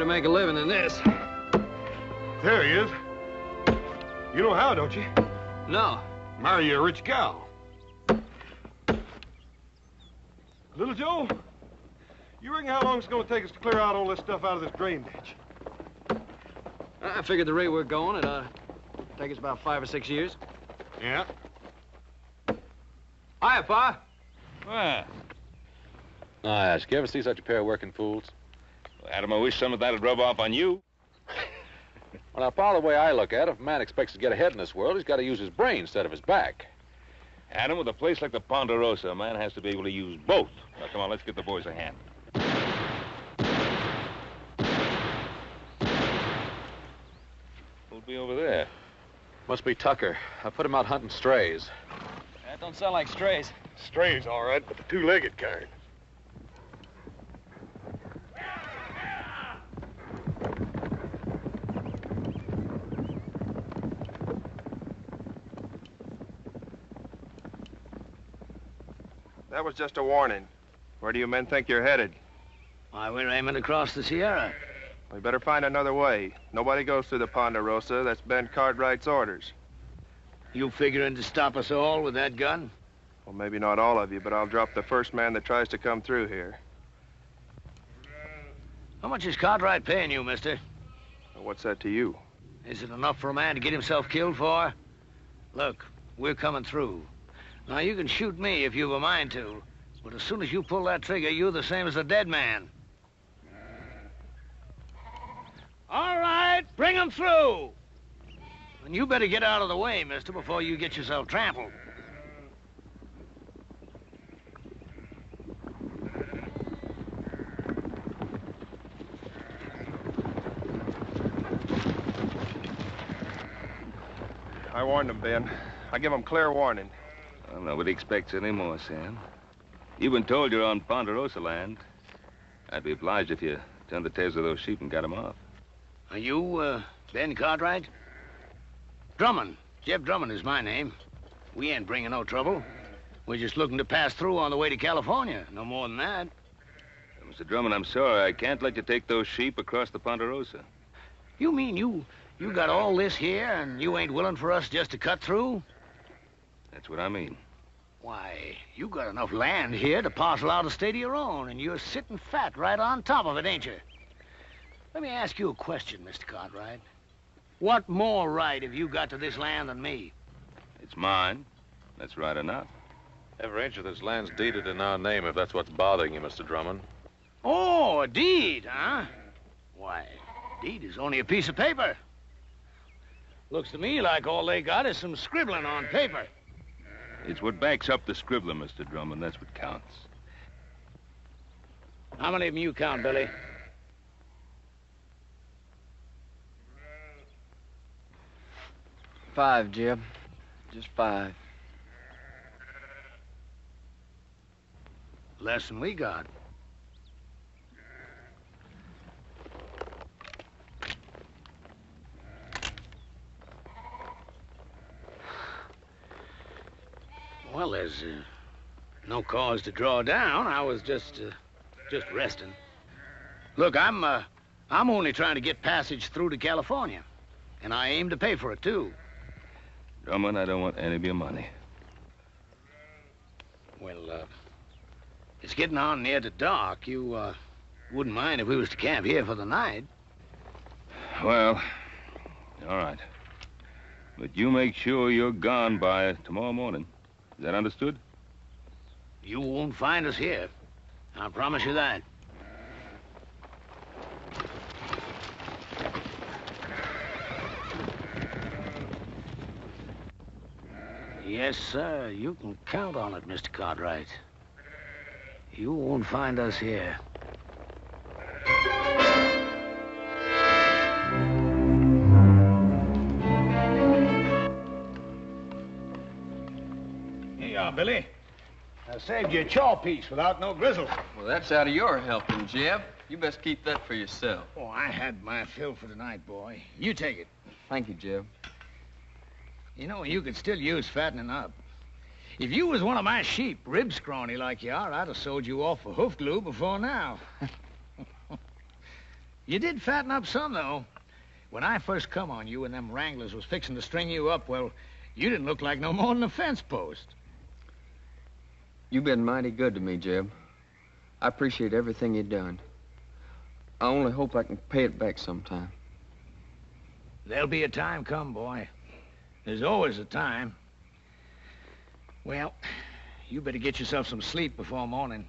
Speaker 6: Make a living in this.
Speaker 8: There he is. You know how, don't you?
Speaker 6: No.
Speaker 8: Marry a rich gal. Little Joe, you reckon how long it's going to take us to clear out all this stuff out of this drain ditch?
Speaker 6: I figured the rate we're going, it'd take us about 5 or 6 years.
Speaker 8: Yeah.
Speaker 6: Hiya, Pa.
Speaker 4: Well.
Speaker 9: I ask, you ever see such a pair of working fools?
Speaker 4: Adam, I wish some of that'd rub off on you.
Speaker 9: Well, now, Pa, the way I look at it, if a man expects to get ahead in this world, he's got to use his brain instead of his back.
Speaker 4: Adam, with a place like the Ponderosa, a man has to be able to use both. Now, come on, let's give the boys a hand. Who'll be over there?
Speaker 9: Must be Tucker. I put him out hunting strays.
Speaker 6: That don't sound like strays.
Speaker 8: Strays, all right, but the two-legged kind.
Speaker 20: That was just a warning. Where do you men think you're headed?
Speaker 12: Why, we're aiming across the Sierra.
Speaker 20: We better find another way. Nobody goes through the Ponderosa. That's Ben Cartwright's orders.
Speaker 12: You figuring to stop us all with that gun?
Speaker 20: Well, maybe not all of you, but I'll drop the first man that tries to come through here.
Speaker 12: How much is Cartwright paying you, mister?
Speaker 20: Well, what's that to you?
Speaker 12: Is it enough for a man to get himself killed for? Look, we're coming through. Now, you can shoot me if you've a mind to, but as soon as you pull that trigger, you're the same as a dead man. All right, bring him through. And you better get out of the way, mister, before you get yourself trampled.
Speaker 20: I warned him, Ben. I give him clear warning.
Speaker 4: Well, nobody expects any more, Sam. You've been told you're on Ponderosa land. I'd be obliged if you turned the tails of those sheep and got them off.
Speaker 12: Are you, Ben Cartwright? Drummond. Jeb Drummond is my name. We ain't bringing no trouble. We're just looking to pass through on the way to California. No more than that.
Speaker 4: Mr. Drummond, I'm sorry. I can't let you take those sheep across the Ponderosa.
Speaker 12: You mean you got all this here and you ain't willing for us just to cut through?
Speaker 4: That's what I mean.
Speaker 12: Why, you got enough land here to parcel out a state of your own, and you're sitting fat right on top of it, ain't you? Let me ask you a question, Mr. Cartwright. What more right have you got to this land than me?
Speaker 4: It's mine. That's right enough.
Speaker 9: Every inch of this land's deeded in our name, if that's what's bothering you, Mr. Drummond.
Speaker 12: Oh, a deed, huh? Why, deed is only a piece of paper. Looks to me like all they got is some scribbling on paper.
Speaker 4: It's what backs up the scribbler, Mr. Drummond. That's what counts.
Speaker 12: How many of them you count, Billy?
Speaker 18: Five, Jeb. Just 5.
Speaker 12: Less than we got. Well, there's no cause to draw down. I was just resting. Look, I'm only trying to get passage through to California, and I aim to pay for it too.
Speaker 4: Drummond, I don't want any of your money.
Speaker 12: Well, it's getting on near to dark. You wouldn't mind if we was to camp here for the night?
Speaker 4: Well, all right. But you make sure you're gone by tomorrow morning. Is that understood?
Speaker 12: You won't find us here. I promise you that. Yes, sir. You can count on it, Mr. Cartwright. You won't find us here. Here you are, Billy. I saved you a chaw piece without no grizzle.
Speaker 18: Well, that's out of your helping, Jeb. You best keep that for yourself.
Speaker 12: Oh, I had my fill for tonight, boy. You take it.
Speaker 18: Thank you, Jeb.
Speaker 12: You know, you could still use fattening up. If you was one of my sheep, rib scrawny like you are, I'd have sold you off for hoof glue before now. You did fatten up some, though. When I first come on you and them wranglers was fixing to string you up, well, you didn't look like no more than a fence post.
Speaker 18: You've been mighty good to me, Jeb. I appreciate everything you've done. I only hope I can pay it back sometime.
Speaker 12: There'll be a time come, boy. There's always a time. Well, you better get yourself some sleep before morning.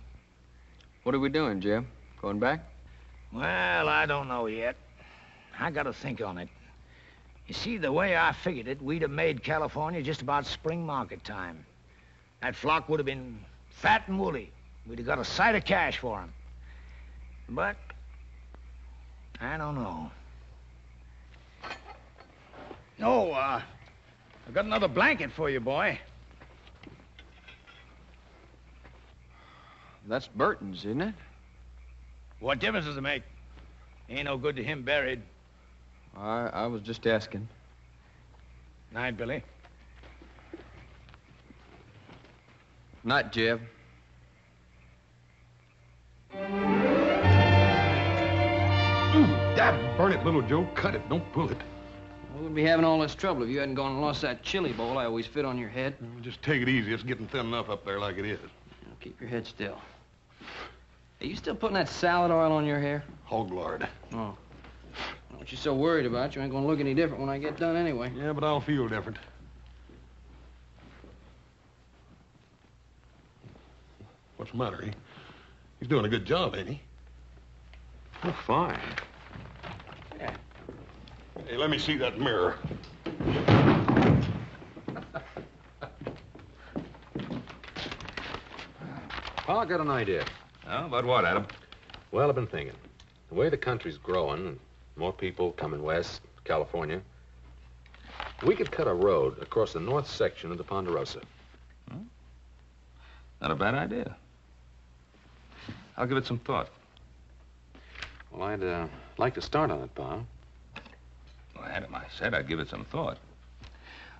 Speaker 18: What are we doing, Jeb? Going back?
Speaker 12: Well, I don't know yet. I gotta think on it. You see, the way I figured it, we'd have made California just about spring market time. That flock would have been fat and woolly. We'd have got a sight of cash for 'em. But I don't know. Oh, I've got another blanket for you, boy.
Speaker 18: That's Burton's, isn't it?
Speaker 12: What difference does it make? Ain't no good to him buried.
Speaker 18: I was just asking.
Speaker 12: Night, Billy.
Speaker 18: Night, Jeb.
Speaker 11: Dad, burn it, little Joe. Cut it. Don't pull it.
Speaker 6: I wouldn't be having all this trouble if you hadn't gone and lost that chili bowl I always fit on your head.
Speaker 11: Just take it easy. It's getting thin enough up there like it is.
Speaker 6: Keep your head still. Are you still putting that salad oil on your hair?
Speaker 11: Hog lard.
Speaker 6: Oh. What you so worried about? You ain't gonna look any different when I get done anyway.
Speaker 11: Yeah, but I'll feel different. What's the matter, He's doing a good job, ain't he?
Speaker 9: Oh, fine.
Speaker 11: Yeah. Hey, let me see that mirror.
Speaker 9: Well, I got an idea.
Speaker 4: Oh, about what, Adam?
Speaker 9: Well, I've been thinking. The way the country's growing, more people coming west, California, we could cut a road across the north section of the Ponderosa.
Speaker 4: Not a bad idea. I'll give it some thought.
Speaker 9: Well, I'd like to start on it, Pa.
Speaker 4: Well, Adam, I said I'd give it some thought.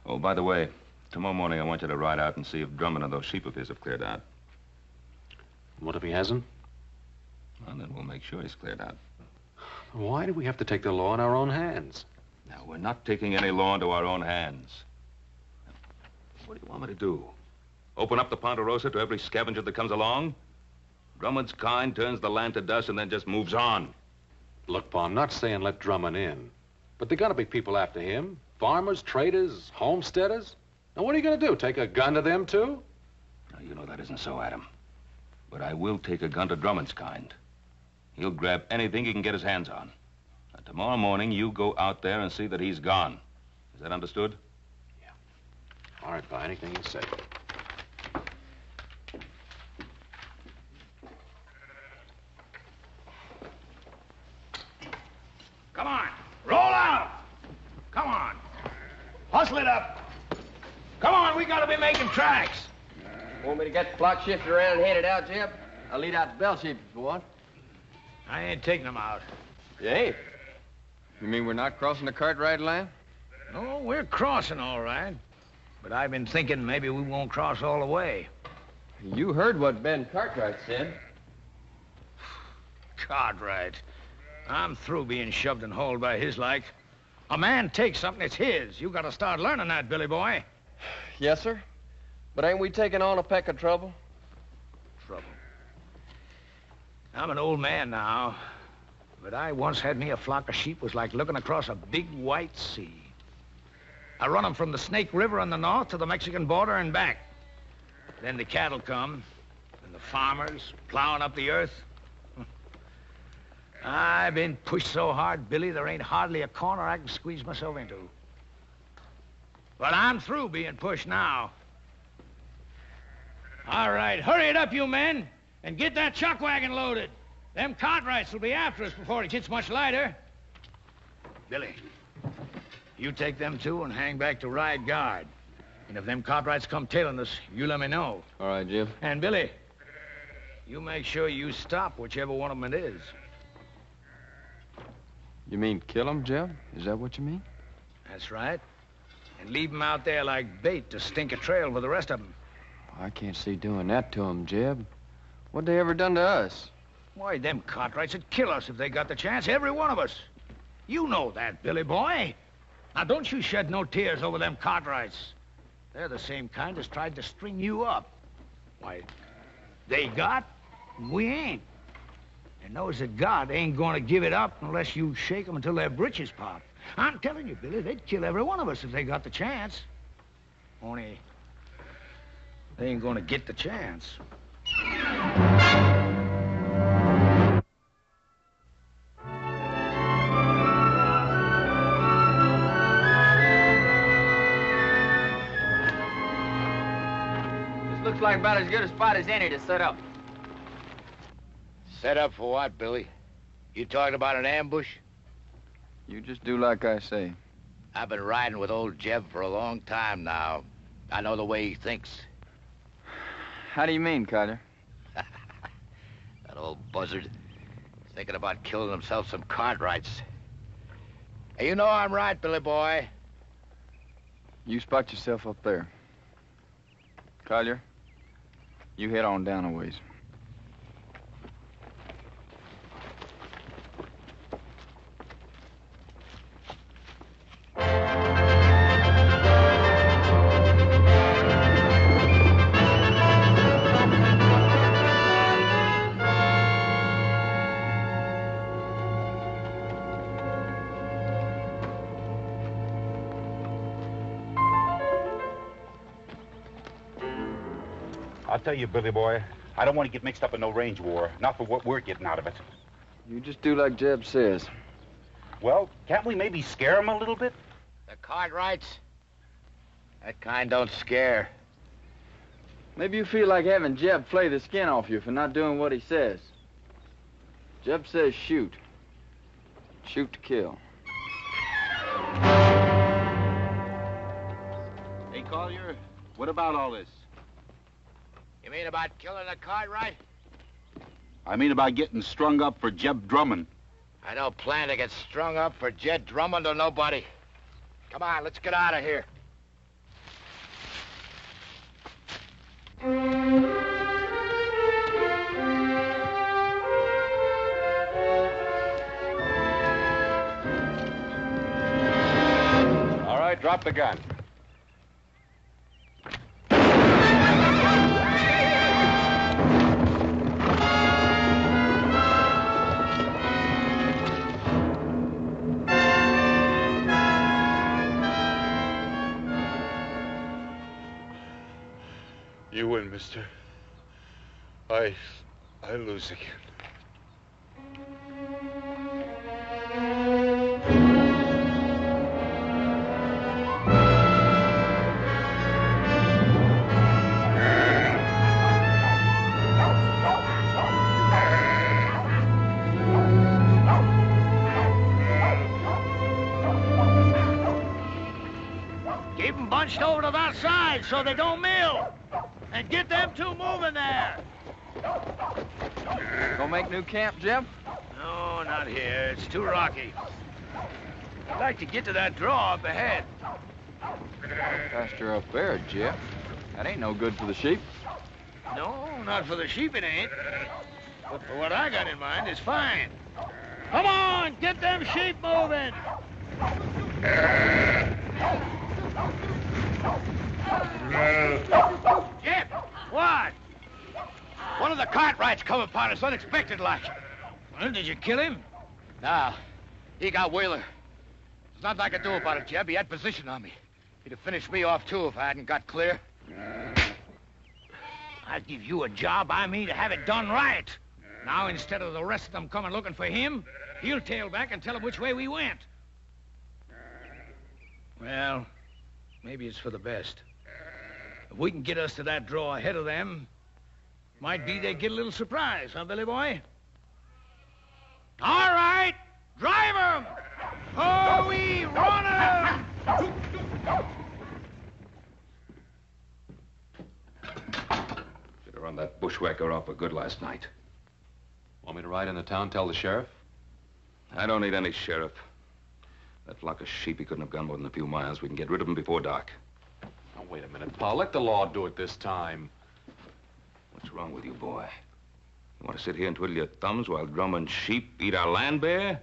Speaker 4: Oh, by the way, tomorrow morning I want you to ride out and see if Drummond and those sheep of his have cleared out.
Speaker 9: What if he hasn't?
Speaker 4: Well, then we'll make sure he's cleared out.
Speaker 9: Why do we have to take the law in our own hands?
Speaker 4: Now, we're not taking any law into our own hands. What do you want me to do? Open up the Ponderosa to every scavenger that comes along? Drummond's kind turns the land to dust and then just moves on.
Speaker 9: Look, Pa, I'm not saying let Drummond in. But there gotta be people after him. Farmers, traders, homesteaders. Now, what are you gonna do? Take a gun to them, too?
Speaker 4: Now, you know that isn't so, Adam. But I will take a gun to Drummond's kind. He'll grab anything he can get his hands on. Now, tomorrow morning, you go out there and see that he's gone. Is that understood?
Speaker 9: All right, Pa, anything you say.
Speaker 12: Come on, roll out! Come on, hustle it up! Come on, we gotta be making tracks!
Speaker 18: Want me to get the flock shifted around and headed out, Jeb? I'll lead out the bell sheep if you want.
Speaker 12: I ain't taking them out.
Speaker 18: You ain't? You mean we're not crossing the Cartwright line?
Speaker 12: No, we're crossing all right. But I've been thinking maybe we won't cross all the way.
Speaker 18: You heard what Ben Cartwright said.
Speaker 12: Cartwright. I'm through being shoved and hauled by his like. A man takes something, it's his. You gotta start learning that, Billy boy.
Speaker 18: Yes, sir. But ain't we taking on a peck of trouble?
Speaker 12: Trouble. I'm an old man now, but I once had me a flock of sheep was like looking across a big white sea. I run them from the Snake River on the north to the Mexican border and back. Then the cattle come, and the farmers plowing up the earth. I've been pushed so hard, Billy, there ain't hardly a corner I can squeeze myself into. But I'm through being pushed now. All right, hurry it up, you men, and get that chuck wagon loaded. Them Cartwrights will be after us before it gets much lighter. Billy, you take them two and hang back to ride guard. And if them Cartwrights come tailing us, you let me know.
Speaker 18: All right, Jim.
Speaker 12: And Billy, you make sure you stop whichever one of them it is.
Speaker 18: You mean kill him, Jeb? Is that what you mean?
Speaker 12: That's right. And leave them out there like bait to stink a trail for the rest of them.
Speaker 18: I can't see doing that to him, Jeb. What'd they ever done to us?
Speaker 12: Why, them Cartwrights would kill us if they got the chance, every one of us. You know that, Billy boy. Now, don't you shed no tears over them Cartwrights. They're the same kind as tried to string you up. Why, they got, we ain't. And knows that God ain't gonna give it up unless you shake them until their britches pop. I'm telling you, Billy, they'd kill every one of us if they got the chance. Only, they ain't gonna get the chance.
Speaker 18: This looks like about as good a spot as any to set up.
Speaker 12: Set up for what, Billy? You talking about an ambush?
Speaker 18: You just do like I say.
Speaker 12: I've been riding with old Jeb for a long time now. I know the way he thinks.
Speaker 18: How do you mean, Carter?
Speaker 12: That old buzzard. He's thinking about killing himself some Cartwrights. Hey, you know I'm right, Billy boy.
Speaker 18: You spot yourself up there. Collier, you head on down a ways.
Speaker 21: I'll tell you, Billy boy, I don't want to get mixed up in no range war. Not for what we're getting out of it.
Speaker 18: You just do like Jeb says.
Speaker 21: Well, can't we maybe scare him a little bit?
Speaker 12: The Cartwrights? That kind don't scare.
Speaker 18: Maybe you feel like having Jeb flay the skin off you for not doing what he says. Jeb says shoot. Shoot to kill.
Speaker 21: Hey, Collier, what about all this?
Speaker 12: You mean about killing the Cartwright?
Speaker 21: I mean about getting strung up for Jeb Drummond.
Speaker 12: I don't plan to get strung up for Jed Drummond or nobody. Come on, let's get out of here.
Speaker 21: All right, drop the gun.
Speaker 11: You win,
Speaker 2: again, mister. I lose again.
Speaker 12: Keep them bunched over to that side so they don't mill. And get them two moving there.
Speaker 18: Gonna make new camp, Jeb?
Speaker 12: No, not here. It's too rocky. I'd like to get to that draw up ahead.
Speaker 18: Pasture up there, Jeb. That ain't no good for the sheep.
Speaker 12: No, not for the sheep it ain't. But for what I got in mind, it's fine. Come on, get them sheep moving.
Speaker 19: Jeb!
Speaker 12: What?
Speaker 19: One of the Cartwrights come upon us unexpected like.
Speaker 12: Well, did you kill him?
Speaker 19: Nah, he got Wheeler. There's nothing I could do about it, Jeb. He had position on me. He'd have finished me off, too, if I hadn't got clear.
Speaker 12: I'll give you a job. I mean to have it done right. Now, instead of the rest of them coming looking for him, he'll tail back and tell them which way we went. Well, maybe it's for the best. If we can get us to that draw ahead of them, might be they get a little surprise, huh, Billy boy? All right, drive 'em! Oh, we run 'em!
Speaker 1: Should have run that bushwhacker off for good last night.
Speaker 9: Want me to ride into town, tell the sheriff?
Speaker 1: I don't need any sheriff. That flock of sheep, he couldn't have gone more than a few miles. We can get rid of them before dark.
Speaker 9: Now, wait a minute, Pa. Let the law do it this time.
Speaker 1: What's wrong with you, boy? You want to sit here and twiddle your thumbs while drumming sheep eat our land bare?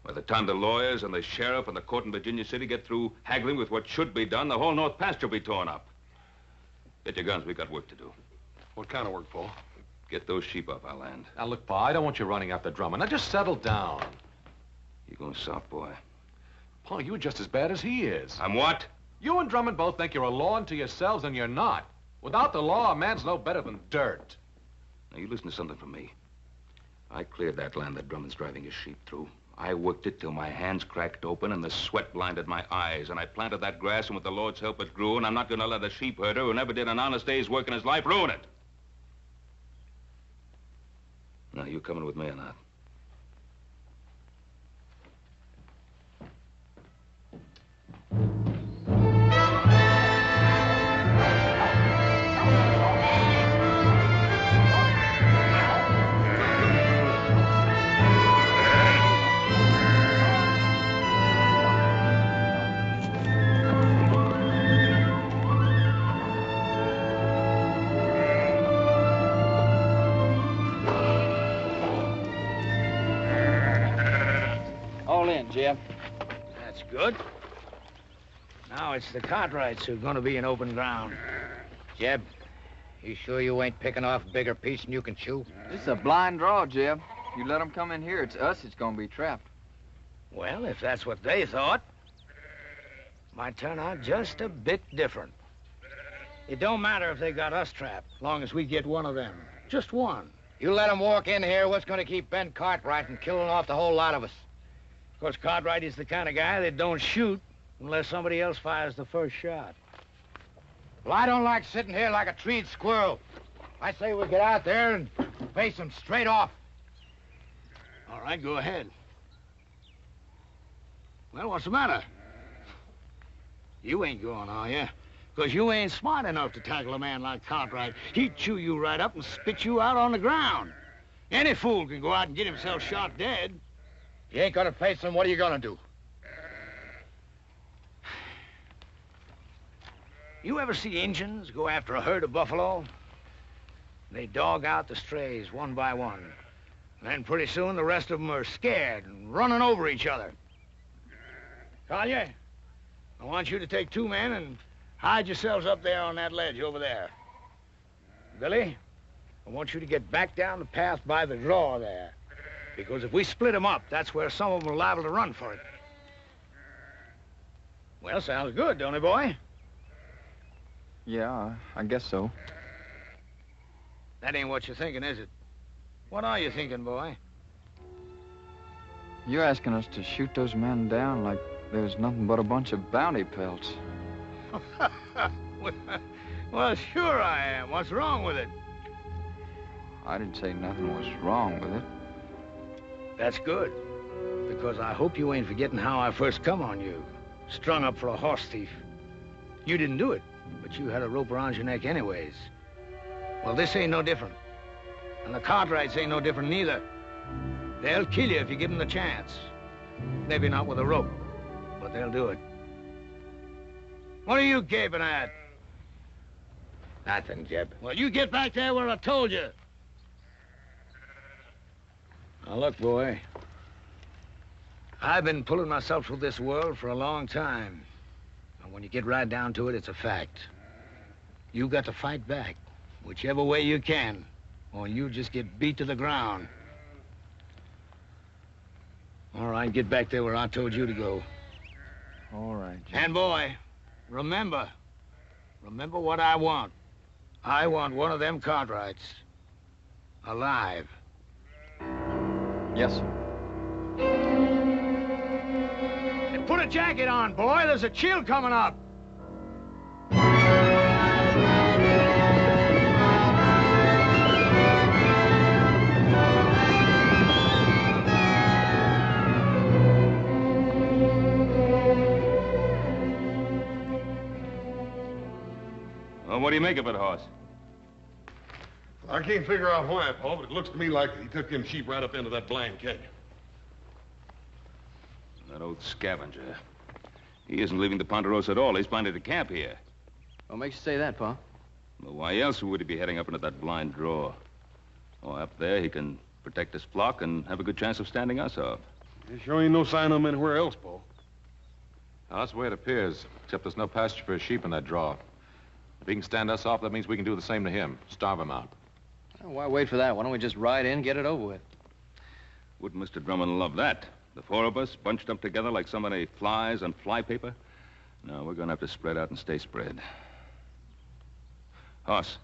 Speaker 1: By the time the lawyers and the sheriff and the court in Virginia City get through haggling with what should be done, the whole North Pasture will be torn up. Get your guns. We got work to do.
Speaker 9: What kind of work, Pa?
Speaker 1: Get those sheep off our land.
Speaker 9: Now, look, Pa, I don't want you running after Drummond. Now, just settle down.
Speaker 1: You're going soft, boy.
Speaker 9: Pa, you're just as bad as he is.
Speaker 1: I'm what?
Speaker 9: You and Drummond both think you're a law unto yourselves, and you're not. Without the law, a man's no better than dirt.
Speaker 1: Now, you listen to something from me. I cleared that land that Drummond's driving his sheep through. I worked it till my hands cracked open and the sweat blinded my eyes. And I planted that grass, and with the Lord's help, it grew. And I'm not going to let a sheep herder who never did an honest day's work in his life ruin it. Now, you coming with me or not?
Speaker 18: Jeb.
Speaker 12: That's good. Now it's the Cartwrights who are going to be in open ground.
Speaker 19: Jeb, you sure you ain't picking off a bigger piece than you can chew?
Speaker 18: This is a blind draw, Jeb. You let them come in here, it's us that's gonna be trapped.
Speaker 12: Well, if that's what they thought, might turn out just a bit different. It don't matter if they got us trapped, as long as we get one of them. Just one.
Speaker 19: You let them walk in here, what's going to keep Ben Cartwright from killing off the whole lot of us?
Speaker 12: Of course, Cartwright is the kind of guy that don't shoot unless somebody else fires the first shot.
Speaker 19: Well, I don't like sitting here like a treed squirrel. I say we get out there and face them straight off.
Speaker 12: All right, go ahead. Well, what's the matter? You ain't going, are you? Because you ain't smart enough to tackle a man like Cartwright. He'd chew you right up and spit you out on the ground. Any fool can go out and get himself shot dead.
Speaker 19: You ain't gonna face him, what are you gonna do?
Speaker 12: You ever see Injuns go after a herd of buffalo? They dog out the strays one by one. And then pretty soon the rest of them are scared and running over each other. Collier, I want you to take 2 men and hide yourselves up there on that ledge over there. Billy, I want you to get back down the path by the draw there. Because if we split them up, that's where some of them are liable to run for it. Well, sounds good, don't it, boy?
Speaker 18: Yeah, I guess so.
Speaker 12: That ain't what you're thinking, is it? What are you thinking, boy?
Speaker 18: You're asking us to shoot those men down like there's nothing but a bunch of bounty pelts.
Speaker 12: Well, sure I am. What's wrong with it?
Speaker 18: I didn't say nothing was wrong with it.
Speaker 12: That's good. Because I hope you ain't forgetting how I first come on you. Strung up for a horse thief. You didn't do it, but you had a rope around your neck anyways. Well, this ain't no different. And the Cartwrights ain't no different neither. They'll kill you if you give them the chance. Maybe not with a rope, but they'll do it. What are you gaping at? Nothing, Jeb. Well, you get back there where I told you. Now, look, boy. I've been pulling myself through this world for a long time. And when you get right down to it, it's a fact. You got to fight back, whichever way you can, or you just get beat to the ground. All right, get back there where I told you to go.
Speaker 18: All right, Jeb.
Speaker 12: And, boy, remember what I want. I want one of them Cartwrights. Alive.
Speaker 18: Yes, sir.
Speaker 12: Hey, put a jacket on, boy. There's a chill coming up.
Speaker 1: Well, what do you make of it, Hoss?
Speaker 11: I can't figure out why, Paul, but it looks to me like he took them sheep right up into that blind canyon.
Speaker 1: That old scavenger. He isn't leaving the Ponderosa at all. He's planted a camp here.
Speaker 6: What makes you say that, Pa?
Speaker 1: Well, why else would he be heading up into that blind draw? Oh, up there he can protect his flock and have a good chance of standing us off.
Speaker 11: There sure ain't no sign of him anywhere else, Paul.
Speaker 9: Now, that's the way it appears, except there's no pasture for his sheep in that draw. If he can stand us off, that means we can do the same to him. Starve him out.
Speaker 6: Well, why wait for that? Why don't we just ride in, get it over with?
Speaker 1: Wouldn't Mr. Drummond love that? The four of us bunched up together like so many flies on flypaper? No, we're going to have to spread out and stay spread. Hoss,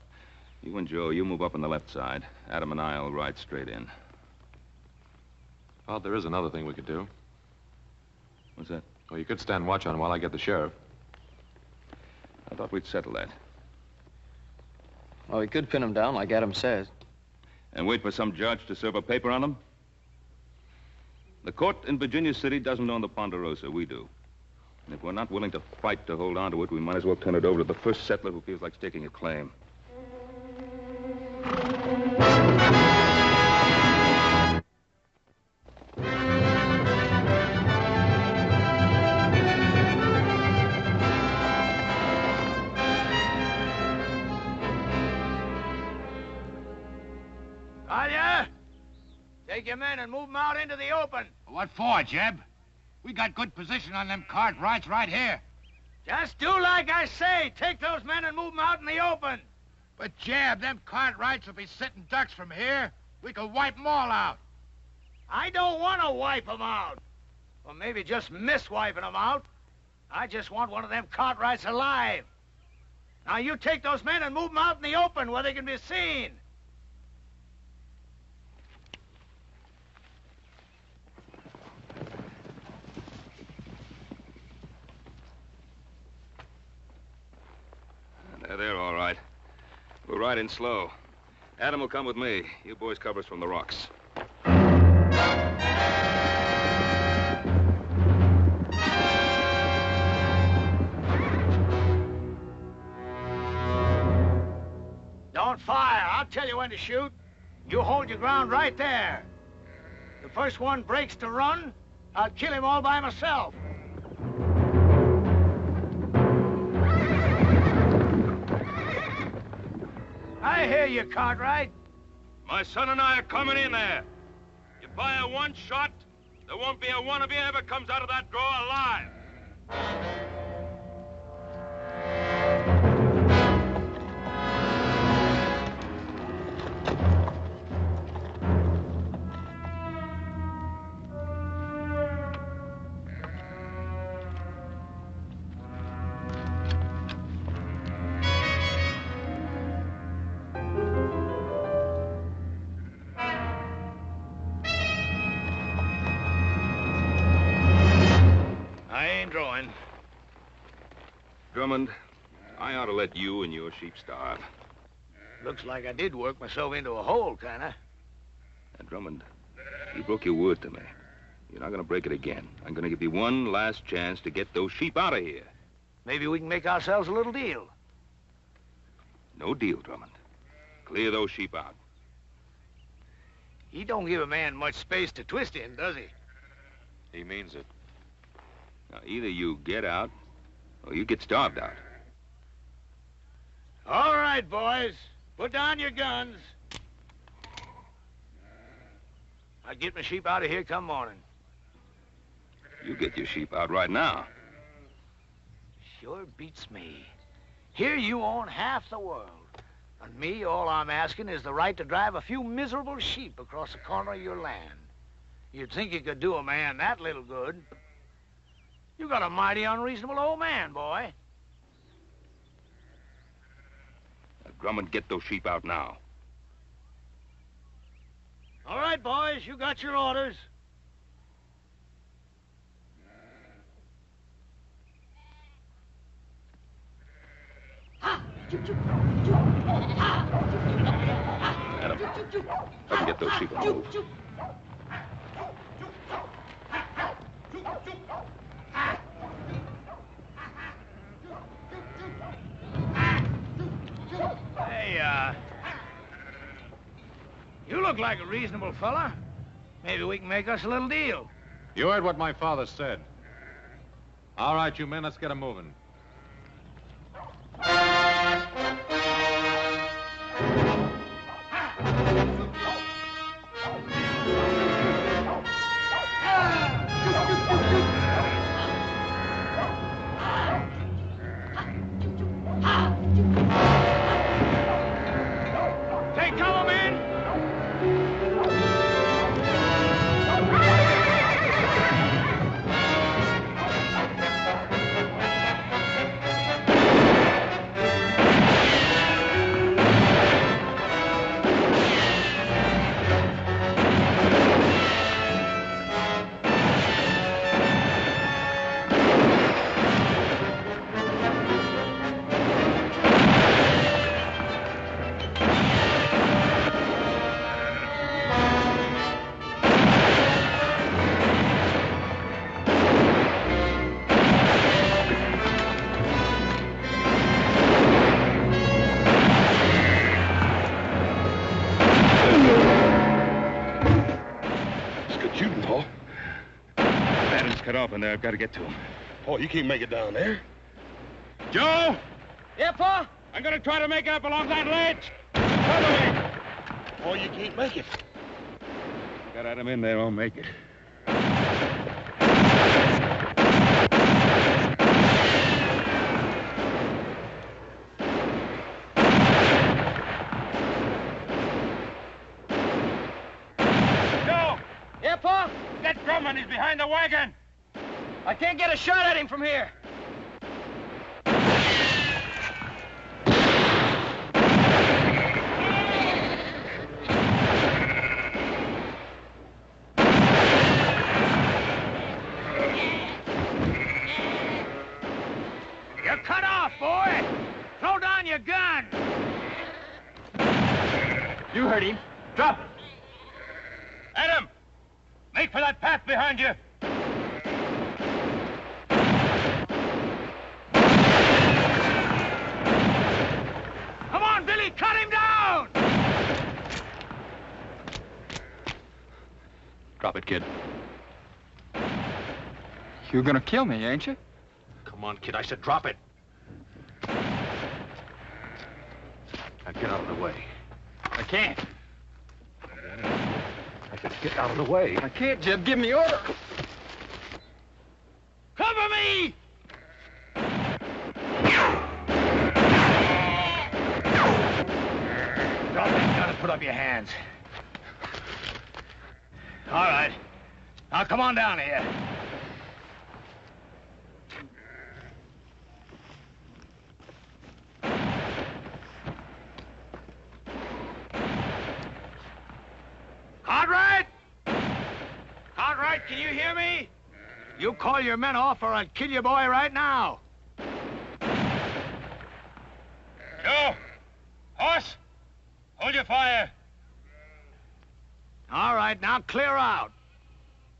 Speaker 1: you and Joe, you move up on the left side. Adam and I'll ride straight in.
Speaker 9: Well, there is another thing we could do.
Speaker 1: What's that?
Speaker 9: Well, you could stand watch on him while I get the sheriff.
Speaker 1: I thought we'd settle that.
Speaker 6: Well, we could pin him down like Adam says.
Speaker 1: And wait for some judge to serve a paper on him? The court in Virginia City doesn't own the Ponderosa. We do. And if we're not willing to fight to hold on to it, we might as well turn it over to the first settler who feels like staking a claim.
Speaker 12: Talia, take your men and move them out into the open. What for, Jeb? We got good position on them Cartwrights right here. Just do like I say. Take those men and move them out in the open. But, Jeb, them Cartwrights will be sitting ducks from here. We could wipe them all out. I don't want to wipe them out. Or maybe just miss wiping them out. I just want one of them Cartwrights alive. Now, you take those men and move them out in the open where they can be seen.
Speaker 1: They're all right. We'll ride in slow. Adam will come with me. You boys cover us from the rocks.
Speaker 12: Don't fire. I'll tell you when to shoot. You hold your ground right there. The first one breaks to run, I'll kill him all by myself. I hear you, Cartwright.
Speaker 1: My son and I are coming in there. You fire one shot, there won't be a one of you ever comes out of that draw alive. Drummond, I ought to let you and your sheep starve.
Speaker 12: Looks like I did work myself into a hole, kinda.
Speaker 1: And Drummond, you broke your word to me. You're not going to break it again. I'm going to give you one last chance to get those sheep out of here.
Speaker 12: Maybe we can make ourselves a little deal.
Speaker 1: No deal, Drummond. Clear those sheep out.
Speaker 12: He don't give a man much space to twist in, does he?
Speaker 9: He means it.
Speaker 1: Now, either you get out, or you get starved out.
Speaker 12: All right, boys. Put down your guns. I'll get my sheep out of here come morning.
Speaker 1: You get your sheep out right now.
Speaker 12: Sure beats me. Here you own half the world. And me, all I'm asking is the right to drive a few miserable sheep across the corner of your land. You'd think you could do a man that little good. You got a mighty unreasonable old man, boy.
Speaker 1: Now, Drummond, get those sheep out now.
Speaker 12: All right, boys, you got your orders.
Speaker 1: Adam, I can get those sheep on the move.
Speaker 12: Hey, you look like a reasonable fella. Maybe we can make us a little deal.
Speaker 21: You heard what my father said. All right, you men, let's get 'em moving.
Speaker 12: Take cover, men!
Speaker 1: Cut off in there. I've got to get to him.
Speaker 11: Oh, you can't make it down there.
Speaker 1: Joe!
Speaker 12: Yeah, Pa?
Speaker 1: I'm going to try to make it up along that ledge. Cover me!
Speaker 11: Oh, you can't make it.
Speaker 1: Got Adam in there, I'll make it.
Speaker 12: Joe! Yeah, Pa? That Drummond is behind the wagon. I can't get a shot at him from here. You're cut off, boy. Throw down your gun.
Speaker 21: You heard him. Drop it.
Speaker 12: Adam, make for that path behind you. Come on, Billy, cut him down!
Speaker 21: Drop it, kid.
Speaker 18: You're gonna kill me, ain't you?
Speaker 21: Come on, kid. I said drop it. Now get out of the way.
Speaker 18: I can't.
Speaker 21: I said get out of the way.
Speaker 18: I can't, Jeb. Give me order.
Speaker 12: Cover me! Drop that gun and put up your hands. All right. Now come on down here. Cartwright! Cartwright, can you hear me? You call your men off or I'll kill your boy right now. fire. All right, now clear out.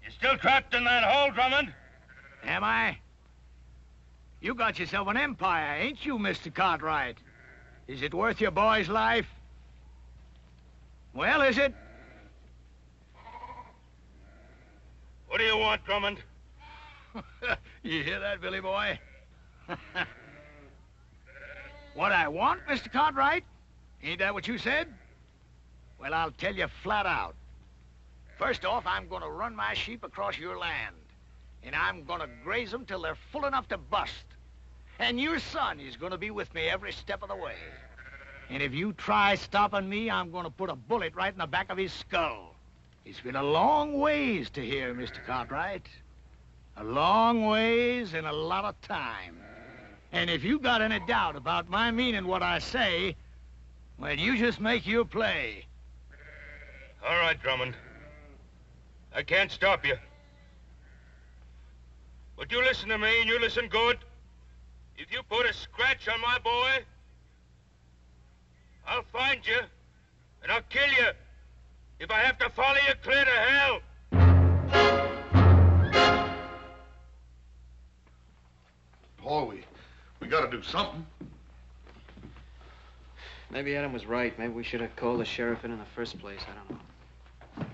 Speaker 1: You're still trapped in that hole, Drummond.
Speaker 12: Am I? You got yourself an empire, ain't you, Mr. Cartwright? Is it worth your boy's life? Well, is it?
Speaker 1: What do you want, Drummond?
Speaker 12: You hear that, Billy boy? What I want, Mr. Cartwright? Ain't that what you said? Well, I'll tell you flat out. First off, I'm gonna run my sheep across your land. And I'm gonna graze them till they're full enough to bust. And your son is gonna be with me every step of the way. And if you try stopping me, I'm gonna put a bullet right in the back of his skull. It's been a long ways to here, Mr. Cartwright. A long ways and a lot of time. And if you got any doubt about my meaning what I say, well, you just make your play.
Speaker 1: All right, Drummond. I can't stop you. But you listen to me, and you listen good. If you put a scratch on my boy, I'll find you, and I'll kill you. If I have to follow you clear to hell.
Speaker 11: Paul, we gotta do something.
Speaker 6: Maybe Adam was right. Maybe we should have called the sheriff in the first place. I don't know.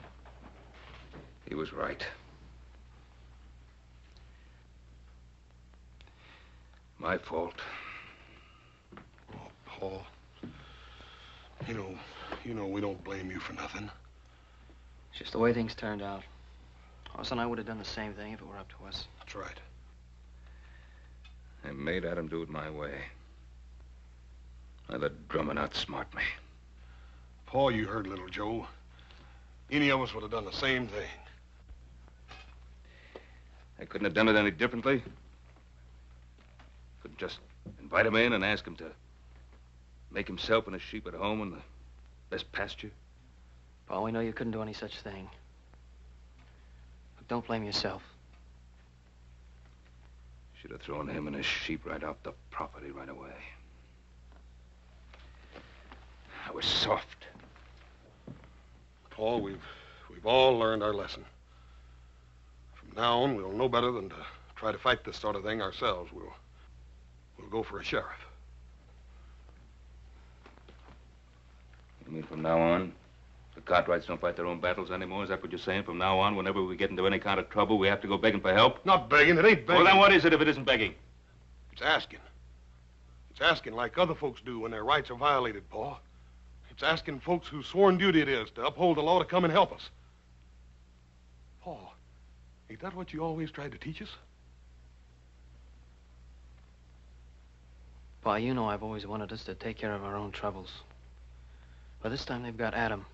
Speaker 1: He was right. My fault.
Speaker 11: Oh, Paul. You know we don't blame you for nothing.
Speaker 6: It's just the way things turned out. Hoss and I would have done the same thing if it were up to us.
Speaker 11: That's right.
Speaker 1: I made Adam do it my way. I let Drummond outsmart me.
Speaker 11: Paul, you heard little Joe. Any of us would have done the same thing.
Speaker 1: I couldn't have done it any differently. Couldn't just invite him in and ask him to make himself and his sheep at home in the best pasture.
Speaker 6: Paul, we know you couldn't do any such thing. But don't blame yourself.
Speaker 1: Should have thrown him and his sheep right off the property right away. I was soft.
Speaker 11: Paul, we've all learned our lesson. From now on, we'll know better than to try to fight this sort of thing ourselves. We'll go for a sheriff.
Speaker 1: You mean from now on, the Cartwrights don't fight their own battles anymore? Is that what you're saying? From now on, whenever we get into any kind of trouble, we have to go begging for help?
Speaker 11: Not begging. It ain't begging.
Speaker 1: Well, then what is it if it isn't begging?
Speaker 11: It's asking. It's asking like other folks do when their rights are violated, Paul. It's asking folks whose sworn duty it is to uphold the law to come and help us. Paul, ain't that what you always tried to teach us?
Speaker 6: Pa, you know I've always wanted us to take care of our own troubles. But this time they've got Adam.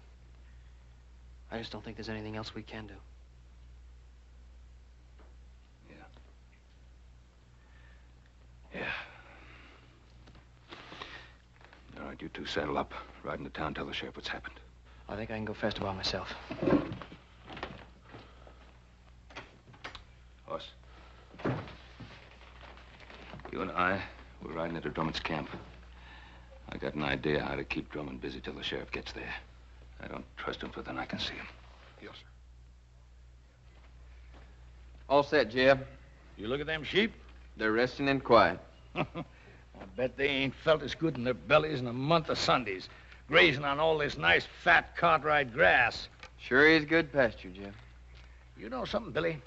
Speaker 6: I just don't think there's anything else we can do.
Speaker 1: Yeah. All right, you two saddle up. Ride into town, tell the sheriff what's happened.
Speaker 6: I think I can go faster by myself.
Speaker 1: Hoss. You and I, we're riding into Drummond's camp. I got an idea how to keep Drummond busy till the sheriff gets there. I don't trust him, but then I can see him.
Speaker 11: Yes, sir.
Speaker 18: All set, Jeb.
Speaker 12: You look at them sheep?
Speaker 18: They're resting and quiet.
Speaker 12: I bet they ain't felt as good in their bellies in a month of Sundays, grazing on all this nice, fat Cartwright grass.
Speaker 18: Sure is good pasture, Jeb.
Speaker 12: You know something, Billy?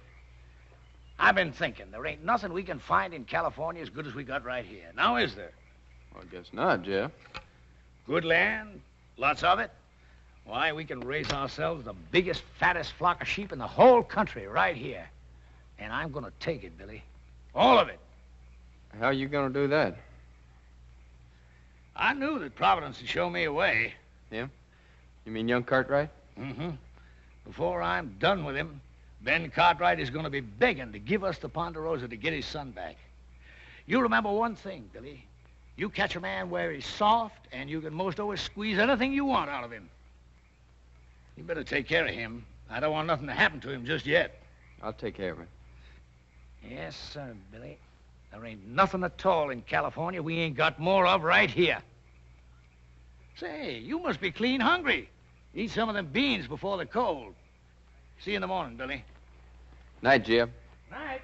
Speaker 12: I've been thinking there ain't nothing we can find in California as good as we got right here. Now, is there?
Speaker 18: Well, I guess not, Jeb.
Speaker 12: Good land, lots of it. Why, we can raise ourselves the biggest, fattest flock of sheep in the whole country right here. And I'm gonna take it, Billy. All of it.
Speaker 18: How are you gonna do that?
Speaker 12: I knew that Providence would show me a way.
Speaker 18: Yeah? You mean young Cartwright?
Speaker 12: Mm-hmm. Before I'm done with him, Ben Cartwright is gonna be begging to give us the Ponderosa to get his son back. You remember one thing, Billy. You catch a man where he's soft, and you can most always squeeze anything you want out of him. You better take care of him. I don't want nothing to happen to him just yet.
Speaker 18: I'll take care of it.
Speaker 12: Yes, sir, Billy. There ain't nothing at all in California we ain't got more of right here. Say, you must be clean hungry. Eat some of them beans before the cold. See you in the morning, Billy.
Speaker 6: Night, Jeb.
Speaker 12: Night.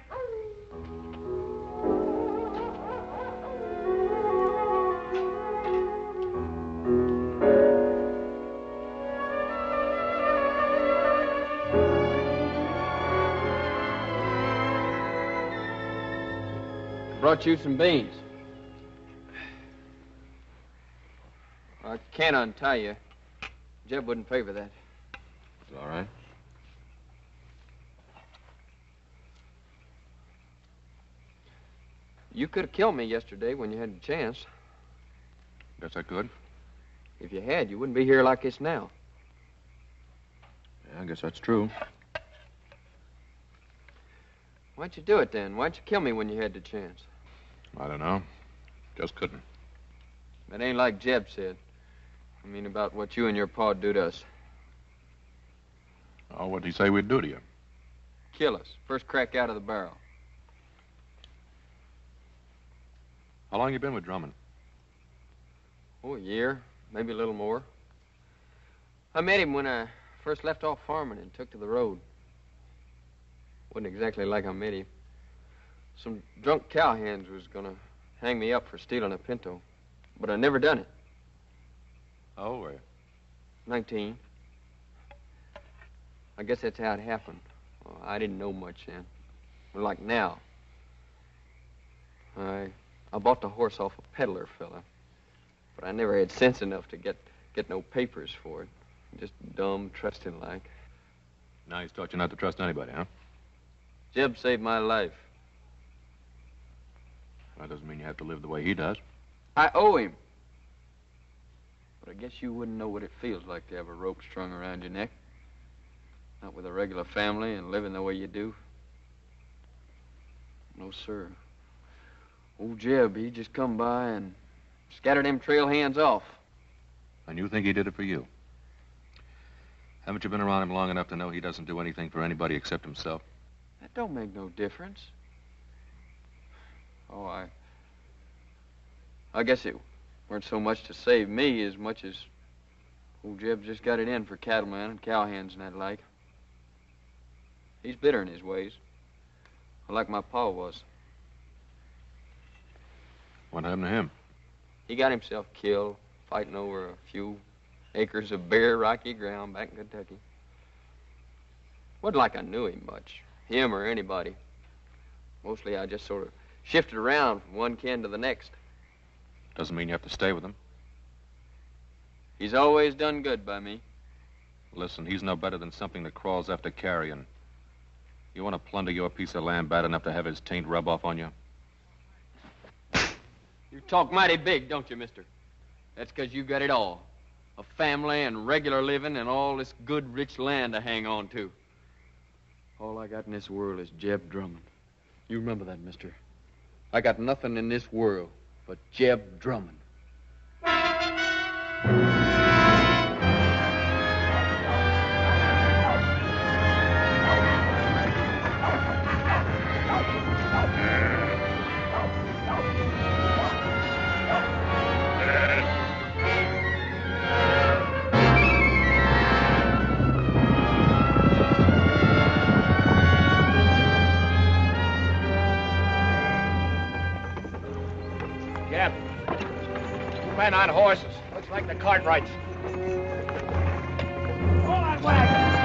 Speaker 6: Brought you some beans. I can't untie you. Jeb wouldn't favor that.
Speaker 9: It's all right.
Speaker 6: You could have killed me yesterday when you had the chance.
Speaker 9: Guess I could.
Speaker 6: If you had, you wouldn't be here like this now.
Speaker 9: Yeah, I guess that's true.
Speaker 6: Why'd you do it then? Why'd you kill me when you had the chance?
Speaker 9: I don't know. Just couldn't.
Speaker 6: That ain't like Jeb said. I mean, about what you and your pa'd do to us.
Speaker 9: Oh, what'd he say we'd do to you?
Speaker 6: Kill us. First crack out of the barrel.
Speaker 9: How long you been with Drummond?
Speaker 6: Oh, a year. Maybe a little more. I met him when I first left off farming and took to the road. Wasn't exactly like I met him. Some drunk cowhands was gonna hang me up for stealing a pinto. But I never done it.
Speaker 9: How old were you?
Speaker 6: 19. I guess that's how it happened. Well, I didn't know much then. But like now. I bought the horse off a peddler fella. But I never had sense enough to get no papers for it. Just dumb, trusting like.
Speaker 9: Now he's taught you not to trust anybody, huh?
Speaker 6: Jeb saved my life.
Speaker 9: That doesn't mean you have to live the way he does.
Speaker 6: I owe him. But I guess you wouldn't know what it feels like to have a rope strung around your neck. Not with a regular family and living the way you do. No, sir. Old Jeb, he just come by and scattered them trail hands off.
Speaker 9: And you think he did it for you? Haven't you been around him long enough to know he doesn't do anything for anybody except himself?
Speaker 6: That don't make no difference. Oh, I guess it weren't so much to save me as much as old Jeb just got it in for cattlemen and cowhands and that like. He's bitter in his ways, like my pa was.
Speaker 9: What happened to him?
Speaker 6: He got himself killed fighting over a few acres of bare, rocky ground back in Kentucky. Wasn't like I knew him much, him or anybody. Mostly I just sort of shifted around from one kin to the next.
Speaker 9: Doesn't mean you have to stay with him.
Speaker 6: He's always done good by me.
Speaker 9: Listen, he's no better than something that crawls after carrion. You want to plunder your piece of land bad enough to have his taint rub off on you?
Speaker 6: You talk mighty big, don't you, mister? That's 'cause you got it all. A family and regular living and all this good, rich land to hang on to. All I got in this world is Jeb Drummond. You remember that, mister. I got nothing in this world but Jeb Drummond.
Speaker 12: Men on horses. Looks like the Cartwrights. Hold on, wagon!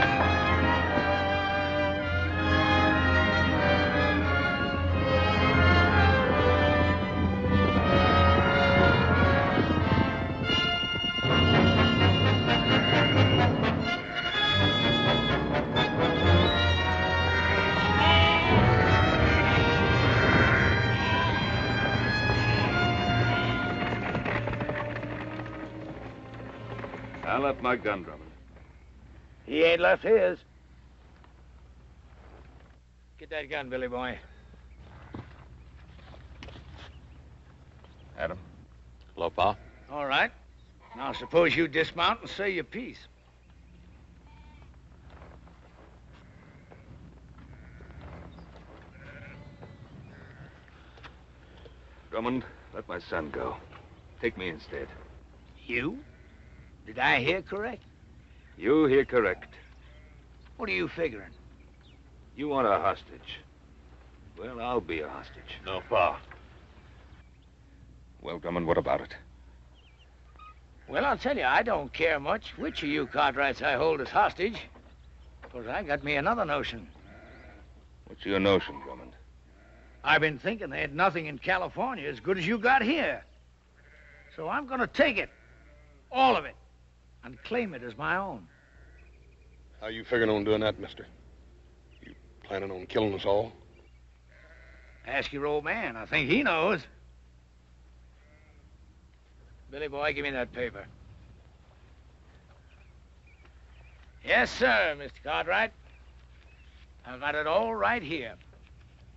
Speaker 1: I left my gun, Drummond.
Speaker 12: He ain't left his. Get that gun, Billy boy.
Speaker 9: Adam. Hello, Pa.
Speaker 12: All right. Now suppose you dismount and say your piece.
Speaker 1: Drummond, let my son go. Take me instead.
Speaker 12: You? Did I hear correct?
Speaker 1: You hear correct.
Speaker 12: What are you figuring?
Speaker 1: You want a hostage. Well, I'll be a hostage.
Speaker 9: No, Pa.
Speaker 1: Well, Drummond, what about it?
Speaker 12: Well, I'll tell you, I don't care much which of you Cartwrights I hold as hostage. Because I got me another notion.
Speaker 1: What's your notion, Drummond?
Speaker 12: I've been thinking they had nothing in California as good as you got here. So I'm going to take it, all of it, and claim it as my own.
Speaker 11: How you figuring on doing that, mister? You planning on killing us all?
Speaker 12: Ask your old man. I think he knows. Billy boy, give me that paper. Yes, sir, Mr. Cartwright. I've got it all right here.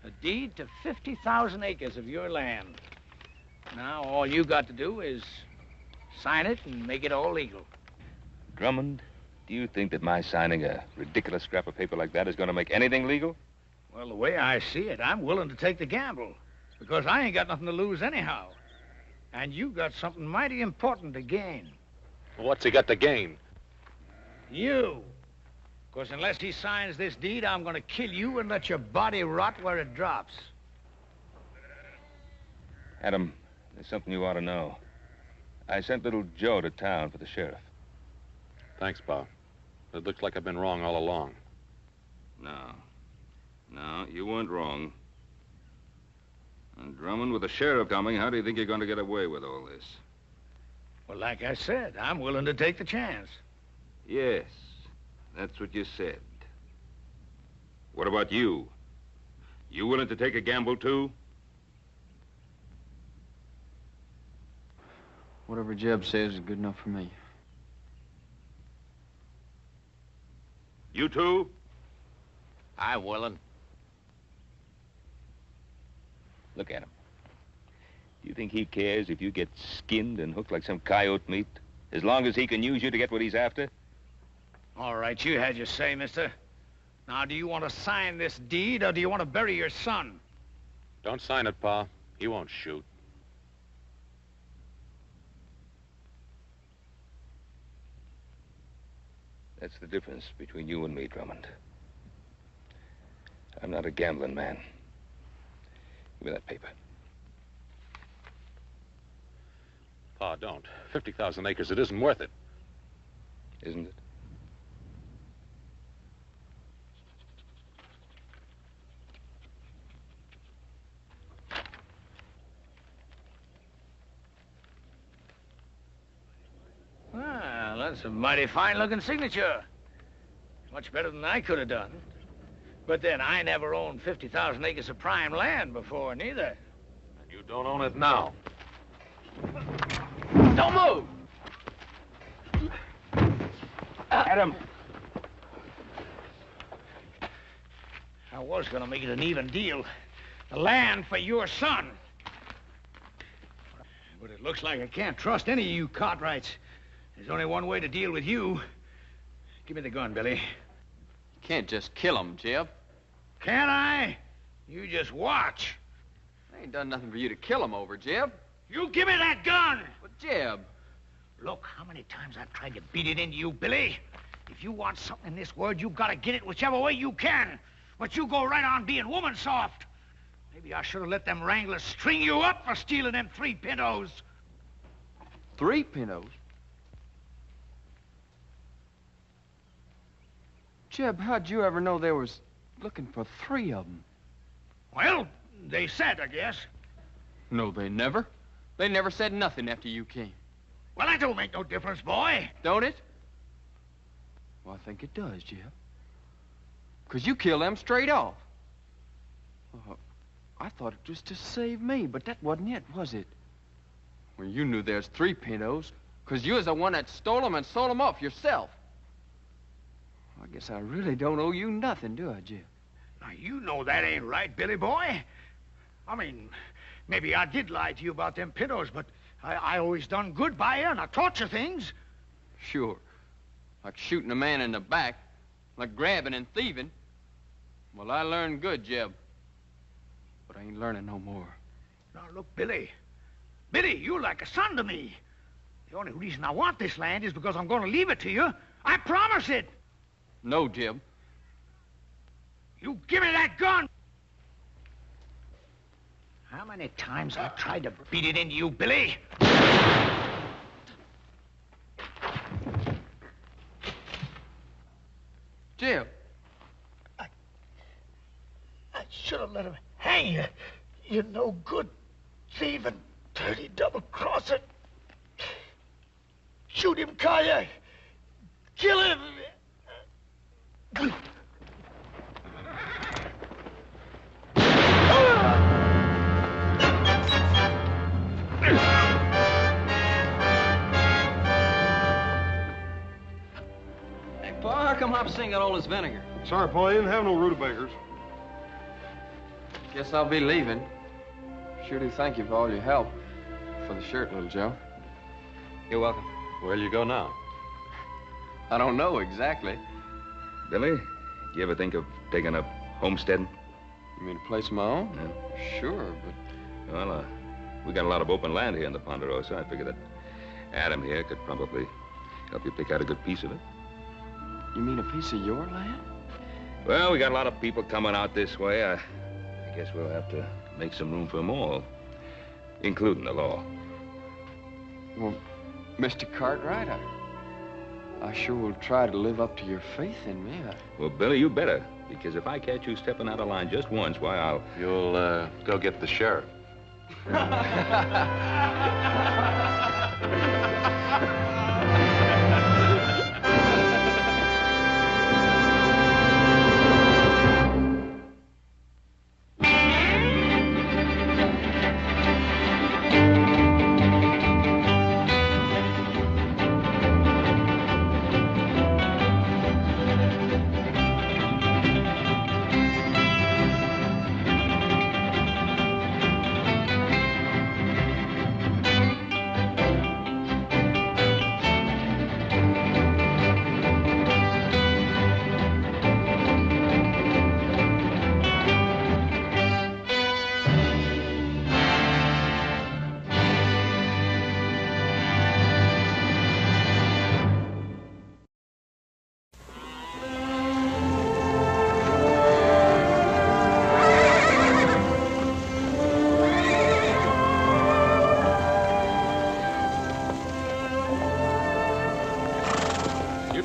Speaker 12: A deed to 50,000 acres of your land. Now, all you got to do is sign it and make it all legal.
Speaker 1: Drummond, do you think that my signing a ridiculous scrap of paper like that is going to make anything legal?
Speaker 12: Well, the way I see it, I'm willing to take the gamble. Because I ain't got nothing to lose anyhow. And you got something mighty important to gain.
Speaker 9: What's he got to gain?
Speaker 12: You. Because unless he signs this deed, I'm going to kill you and let your body rot where it drops.
Speaker 1: Adam, there's something you ought to know. I sent little Joe to town for the sheriff.
Speaker 9: Thanks, Pa. It looks like I've been wrong all along.
Speaker 1: No, you weren't wrong. And Drummond, with the sheriff coming, how do you think you're going to get away with all this?
Speaker 12: Well, like I said, I'm willing to take the chance.
Speaker 1: Yes, that's what you said. What about you? You willing to take a gamble, too?
Speaker 6: Whatever Jeb says is good enough for me.
Speaker 1: You too?
Speaker 12: I'm willing.
Speaker 1: Look at him. Do you think he cares if you get skinned and hooked like some coyote meat, as long as he can use you to get what he's after?
Speaker 12: All right, you had your say, mister. Now, do you want to sign this deed, or do you want to bury your son?
Speaker 9: Don't sign it, Pa. He won't shoot.
Speaker 1: That's the difference between you and me, Drummond. I'm not a gambling man. Give me that paper.
Speaker 9: Pa, don't. 50,000 acres, it isn't worth it.
Speaker 1: Isn't it?
Speaker 12: Well, that's a mighty fine-looking signature. Much better than I could have done. But then, I never owned 50,000 acres of prime land before, neither.
Speaker 9: And you don't own it now.
Speaker 12: Don't move!
Speaker 1: Adam!
Speaker 12: I was gonna make it an even deal. The land for your son. But it looks like I can't trust any of you Cartwrights. There's only one way to deal with you. Give me the gun, Billy.
Speaker 6: You can't just kill him, Jeb.
Speaker 12: Can't I? You just watch.
Speaker 6: I ain't done nothing for you to kill him over, Jeb.
Speaker 12: You give me that gun!
Speaker 6: But, Jeb...
Speaker 12: Look, how many times I've tried to beat it into you, Billy. If you want something in this world, you've got to get it whichever way you can. But you go right on being woman soft. Maybe I should have let them wranglers string you up for stealing them 3 pintos.
Speaker 6: 3 pintos? Jeb, how'd you ever know they was looking for 3 of them?
Speaker 12: Well, they said, I guess.
Speaker 6: No, they never. They never said nothing after you came.
Speaker 12: Well, that don't make no difference, boy.
Speaker 6: Don't it? Well, I think it does, Jeb. Because you killed them straight off. I thought it was to save me, but that wasn't it, was it? Well, you knew there's 3 pintos, because you was the one that stole them and sold them off yourself. I guess I really don't owe you nothing, do I, Jeb?
Speaker 12: Now, you know that ain't right, Billy boy. I mean, maybe I did lie to you about them pintos, but I always done good by you, and I taught you things.
Speaker 6: Sure. Like shooting a man in the back, like grabbing and thieving. Well, I learned good, Jeb. But I ain't learning no more.
Speaker 12: Now, look, Billy. Billy, you're like a son to me. The only reason I want this land is because I'm going to leave it to you. I promise it.
Speaker 6: No, Jeb.
Speaker 12: You give me that gun! How many times I've tried to beat it into you, Billy?
Speaker 6: Jeb.
Speaker 12: I should have let him hang you. You no good thieving, dirty double-crosser. Shoot him, Kaya. Kill him.
Speaker 6: Hey, Pa, how come Hopsing got all this vinegar?
Speaker 11: Sorry, Paul, you didn't have no rutabagas.
Speaker 6: Guess I'll be leaving. Sure do thank you for all your help. For the shirt, little Joe.
Speaker 9: You're welcome. Where'll you go now?
Speaker 6: I don't know exactly.
Speaker 1: Billy, do you ever think of taking up homesteading?
Speaker 6: You mean a place of my own?
Speaker 1: Yeah.
Speaker 6: Sure, but...
Speaker 1: Well, we got a lot of open land here in the Ponderosa. I figure that Adam here could probably help you pick out a good piece of it.
Speaker 6: You mean a piece of your land?
Speaker 1: Well, we got a lot of people coming out this way. I guess we'll have to make some room for them all, including the law.
Speaker 6: Well, Mr. Cartwright, I sure will try to live up to your faith in me.
Speaker 1: Well, Billy, you better, because if I catch you stepping out of line just once, why, I'll...
Speaker 9: You'll, go get the sheriff.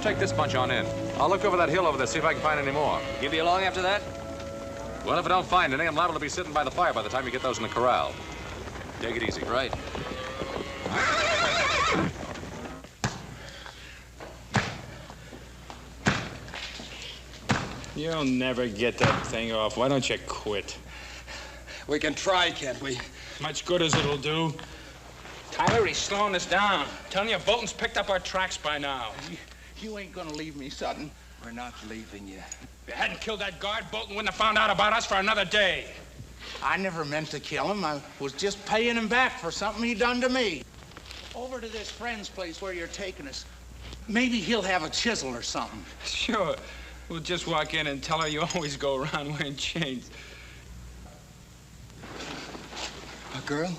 Speaker 9: Take this bunch on in. I'll look over that hill over there, see if I can find any more.
Speaker 18: You be along after that?
Speaker 9: Well, if I don't find any, I'm liable to be sitting by the fire by the time you get those in the corral. Take it easy.
Speaker 18: Right.
Speaker 3: You'll never get that thing off. Why don't you quit?
Speaker 22: We can try, can't we?
Speaker 3: Much good as it'll do. Tyler, he's slowing us down. Telling you, Bolton's picked up our tracks by now.
Speaker 22: You ain't gonna leave me, Sutton. We're not leaving you.
Speaker 3: If you hadn't killed that guard, Bolton wouldn't have found out about us for another day.
Speaker 22: I never meant to kill him. I was just paying him back for something he done to me. Over to this friend's place where you're taking us. Maybe he'll have a chisel or something.
Speaker 3: Sure. We'll just walk in and tell her you always go around wearing chains.
Speaker 22: A girl?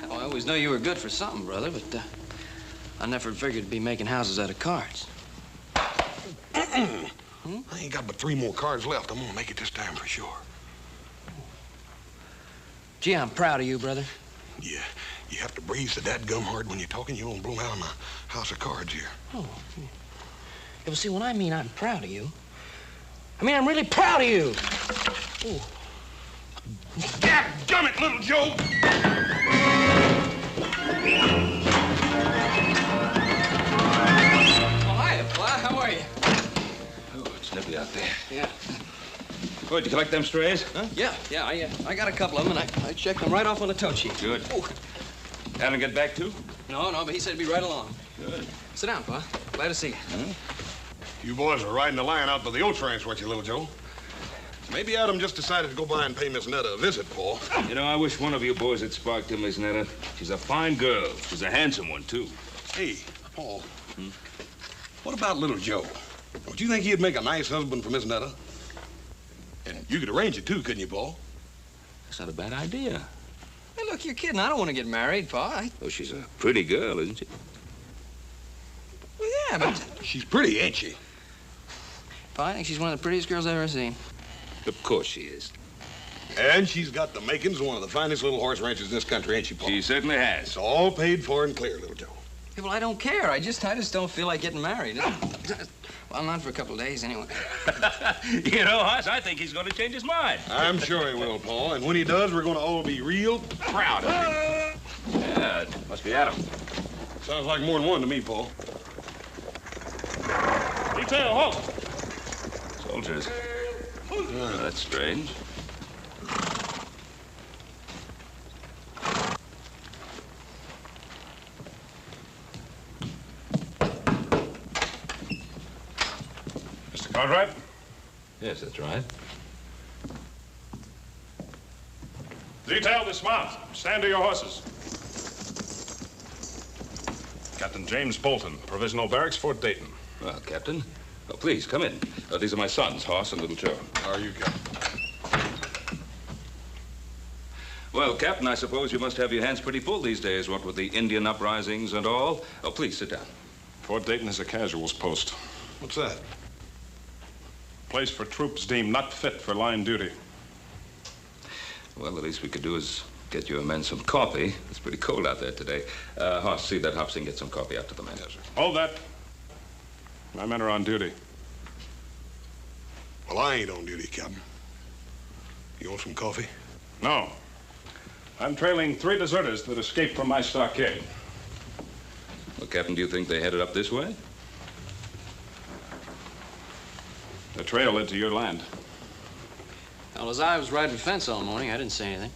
Speaker 18: I always knew you were good for something, brother, but I never figured to be making houses out of cards.
Speaker 11: I ain't got but 3 more cards left. I'm gonna make it this time for sure.
Speaker 10: Gee, I'm proud of you, brother.
Speaker 11: Yeah, you have to breathe so dadgum hard when you're talking. You won't blow out of my house of cards here.
Speaker 10: Oh. Yeah, well, see, when I mean I'm proud of you, I mean I'm really proud of you. Ooh.
Speaker 11: Dadgummit, little Joe!
Speaker 10: How are you?
Speaker 1: Oh, it's nippy out there.
Speaker 10: Yeah.
Speaker 1: Oh, did you collect them strays?
Speaker 10: Huh? Yeah. I got a couple of them, and I checked them right off on the tote sheet.
Speaker 1: Good.
Speaker 10: Ooh.
Speaker 1: Haven't get back too?
Speaker 10: No, but he said he'd be right along.
Speaker 1: Good.
Speaker 10: Sit down, Pa. Glad to see you.
Speaker 11: Huh? You boys are riding the line out to the old ranch, weren't you, little Joe? Maybe Adam just decided to go by and pay Miss Netta a visit, Paul.
Speaker 1: You know, I wish one of you boys had sparked to Miss Netta. She's a fine girl. She's a handsome one, too.
Speaker 11: Hey, Paul. What about little Joe? Don't you think he'd make a nice husband for Miss Netta? And you could arrange it, too, couldn't you, Paul?
Speaker 1: That's not a bad idea.
Speaker 10: Hey, look, you're kidding. I don't want to get married, Pa.
Speaker 1: Oh, she's a pretty girl, isn't she?
Speaker 10: Well, yeah, but...
Speaker 11: She's pretty, ain't she?
Speaker 10: Pa, I think she's one of the prettiest girls I've ever seen.
Speaker 1: Of course she is.
Speaker 11: And she's got the makings of one of the finest little horse ranches in this country, ain't she, Paul?
Speaker 1: She certainly has.
Speaker 11: It's all paid for and clear, little Joe.
Speaker 10: Yeah, well, I don't care. I just don't feel like getting married. Well, not for a couple of days, anyway.
Speaker 1: You know, Hoss, I think he's going to change his mind.
Speaker 11: I'm sure he will, Paul. And when he does, we're going to all be real proud of him.
Speaker 1: Yeah, it must be Adam.
Speaker 11: Sounds like more than one to me, Paul.
Speaker 1: Detail, halt! Soldiers. Oh, that's strange.
Speaker 3: Mr. Cartwright?
Speaker 1: Yes, that's right.
Speaker 3: Detail, dismount. Stand to your horses. Captain James Bolton, Provisional Barracks, Fort Dayton.
Speaker 1: Well, Captain. Oh, please, come in. These are my sons, Hoss and Little Joe.
Speaker 11: How are you, Captain?
Speaker 1: Well, Captain, I suppose you must have your hands pretty full these days, what with the Indian uprisings and all. Oh, please, sit down.
Speaker 3: Fort Dayton is a casuals post.
Speaker 11: What's that?
Speaker 3: Place for troops deemed not fit for line duty.
Speaker 1: Well, the least we could do is get you men some coffee. It's pretty cold out there today. Hoss, see that Hobson get some coffee out to the men.
Speaker 11: Yes, sir.
Speaker 3: Hold that. My men are on duty.
Speaker 11: Well, I ain't on duty, Captain. You want some coffee?
Speaker 3: No. I'm trailing 3 deserters that escaped from my stockade.
Speaker 1: Well, Captain, do you think they headed up this way?
Speaker 3: The trail led to your land.
Speaker 10: Well, as I was riding the fence all morning, I didn't see anything.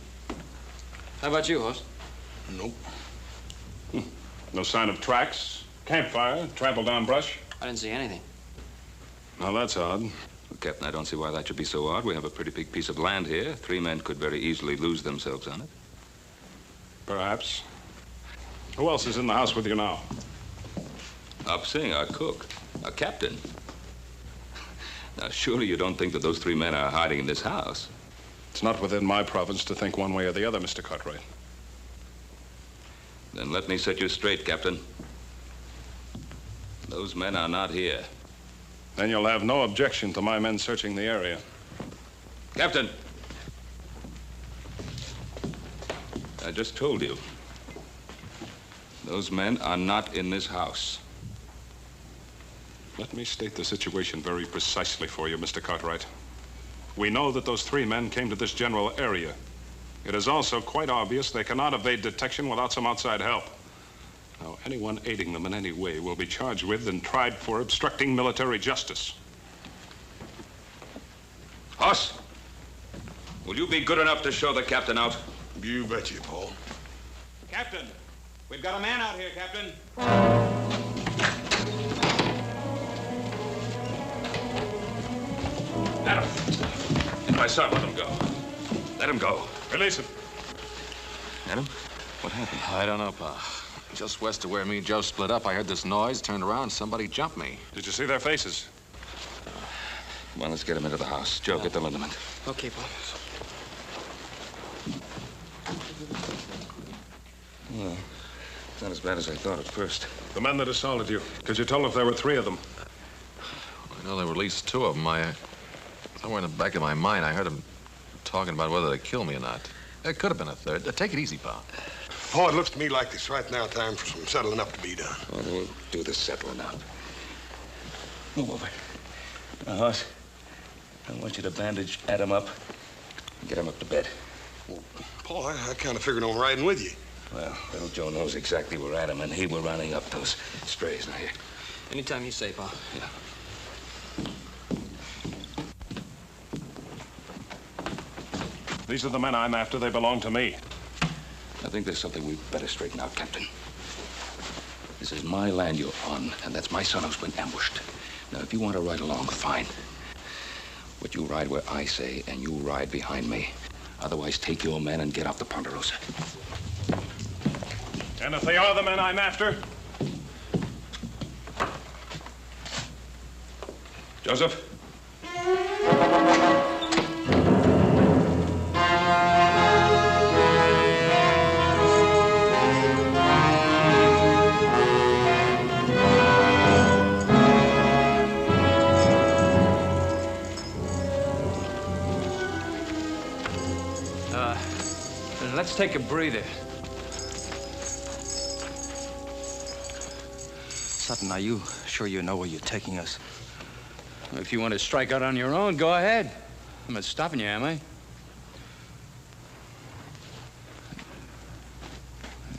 Speaker 10: How about you, Hoss?
Speaker 11: Nope.
Speaker 3: No sign of tracks, campfire, trampled down brush?
Speaker 10: I didn't see anything.
Speaker 3: Now, that's odd.
Speaker 1: Well, Captain, I don't see why that should be so odd. We have a pretty big piece of land here. 3 men could very easily lose themselves on it.
Speaker 3: Perhaps. Who else is in the house with you now?
Speaker 1: Up Sing, our cook. Our captain. Now, surely you don't think that those 3 men are hiding in this house?
Speaker 3: It's not within my province to think one way or the other, Mr. Cartwright.
Speaker 1: Then let me set you straight, Captain. Those men are not here.
Speaker 3: Then you'll have no objection to my men searching the area.
Speaker 1: Captain! I just told you. Those men are not in this house.
Speaker 3: Let me state the situation very precisely for you, Mr. Cartwright. We know that those 3 men came to this general area. It is also quite obvious they cannot evade detection without some outside help. Now, anyone aiding them in any way will be charged with and tried for obstructing military justice.
Speaker 1: Hoss, will you be good enough to show the captain out?
Speaker 11: You betcha, Paul.
Speaker 7: Captain, we've got a man out here, Captain.
Speaker 1: Adam, it's my son. Let him go. Let him go.
Speaker 3: Release him.
Speaker 1: Adam, what happened?
Speaker 9: I don't know, Pa. Just west of where me and Joe split up, I heard this noise, turned around, somebody jumped me.
Speaker 3: Did you see their faces?
Speaker 1: Come on, let's get him into the house. Joe, get the liniment.
Speaker 10: Okay, Pa.
Speaker 1: Well, it's not as bad as I thought at first.
Speaker 3: The men that assaulted you, could you tell if there were 3 of them?
Speaker 9: Well, there were at least two of them. Somewhere in the back of my mind, I heard them talking about whether to kill me or not. There could have been a third. Take it easy, pal.
Speaker 11: Oh, it looks to me like it's right now time for some settling up to be done.
Speaker 1: Well, we'll do the settling up. Move over. Now, Hoss, I want you to bandage Adam up and get him up to bed.
Speaker 11: Well, Paul, I kind of figured on riding with you.
Speaker 1: Well, little Joe knows exactly where Adam and he were rounding up those strays. Now, here.
Speaker 10: Anytime you say, Pa.
Speaker 1: Yeah.
Speaker 3: These are the men I'm after. They belong to me.
Speaker 1: I think there's something we'd better straighten out, Captain. This is my land you're on, and that's my son who's been ambushed. Now, if you want to ride along, fine. But you ride where I say, and you ride behind me. Otherwise, take your men and get off the Ponderosa.
Speaker 3: And if they are the men I'm after? Joseph?
Speaker 10: Let's take a breather. Sutton, are you sure you know where you're taking us?
Speaker 13: If you want to strike out on your own, go ahead. I'm not stopping you, am I?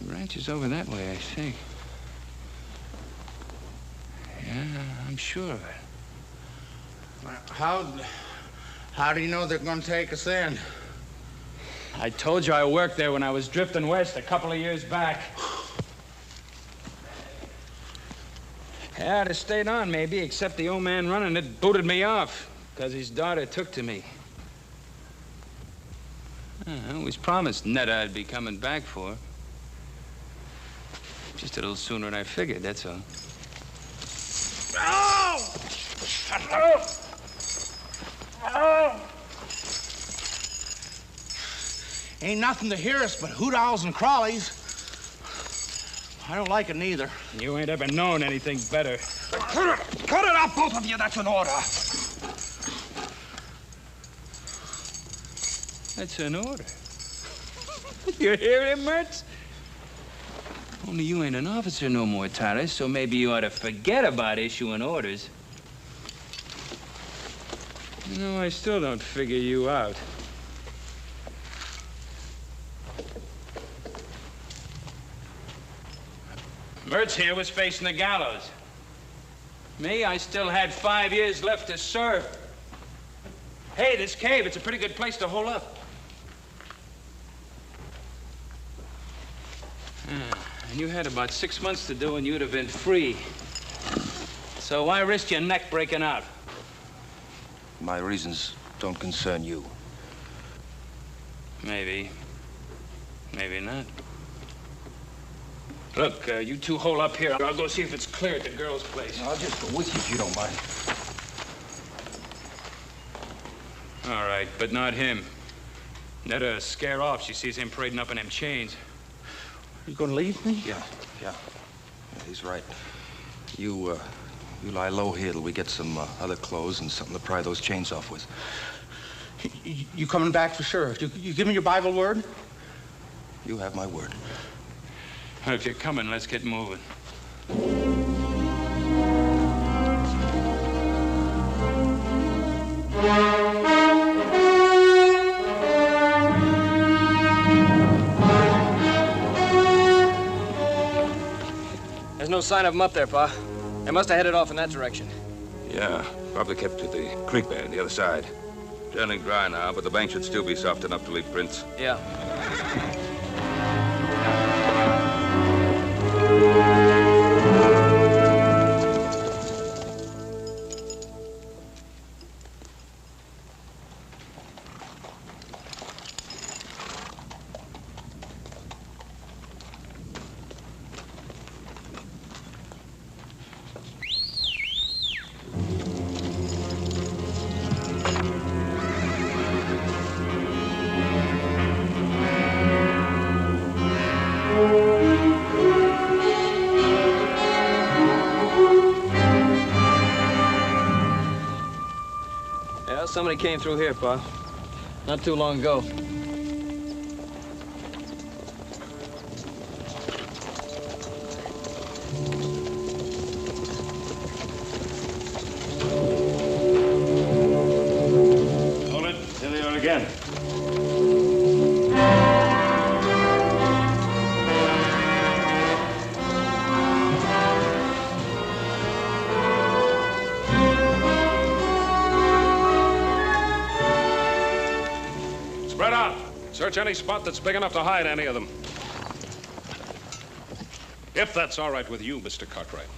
Speaker 13: The ranch is over that way, I think. Yeah, I'm sure of it.
Speaker 22: How do you know they're going to take us in?
Speaker 13: I told you I worked there when I was drifting west a couple of years back. Yeah, I'd have stayed on, maybe, except the old man running it booted me off because his daughter took to me. I always promised Netta I'd be coming back for her. Just a little sooner than I figured, that's all.
Speaker 22: Oh! Oh! Oh! Ain't nothing to hear us but hoot owls and crawlies. I don't like it neither.
Speaker 13: You ain't ever known anything better.
Speaker 22: Cut it up, both of you. That's an order.
Speaker 13: That's an order. You hear him, Mertz? Only you ain't an officer no more, Tyler, so maybe you ought to forget about issuing orders. You know, I still don't figure you out. Mertz here was facing the gallows. Me, I still had 5 years left to serve. Hey, this cave, it's a pretty good place to hole up. And you had about 6 months to do and you'd have been free. So why risk your neck breaking out?
Speaker 16: My reasons don't concern you.
Speaker 13: Maybe. Maybe not. Look, you two hole up here. I'll go see if it's clear at the girl's place.
Speaker 16: I'll just go with you if you don't mind.
Speaker 13: All right, but not him. Netta'll scare off. She sees him parading up in them chains.
Speaker 22: You gonna leave me?
Speaker 16: Yeah, he's right. You lie low here till we get some other clothes and something to pry those chains off with.
Speaker 22: You coming back for sure? You give me your Bible word?
Speaker 16: You have my word.
Speaker 13: If you're coming, let's get moving.
Speaker 10: There's no sign of them up there, Pa. They must have headed off in that direction.
Speaker 1: Yeah, probably kept to the creek bed on the other side. Turning dry now, but the bank should still be soft enough to leave prints.
Speaker 10: Yeah.
Speaker 6: Somebody came through here, Pa. Not too long ago.
Speaker 3: Hold it. Here they are again. Spread out. Search any spot that's big enough to hide any of them. If that's all right with you, Mr. Cartwright.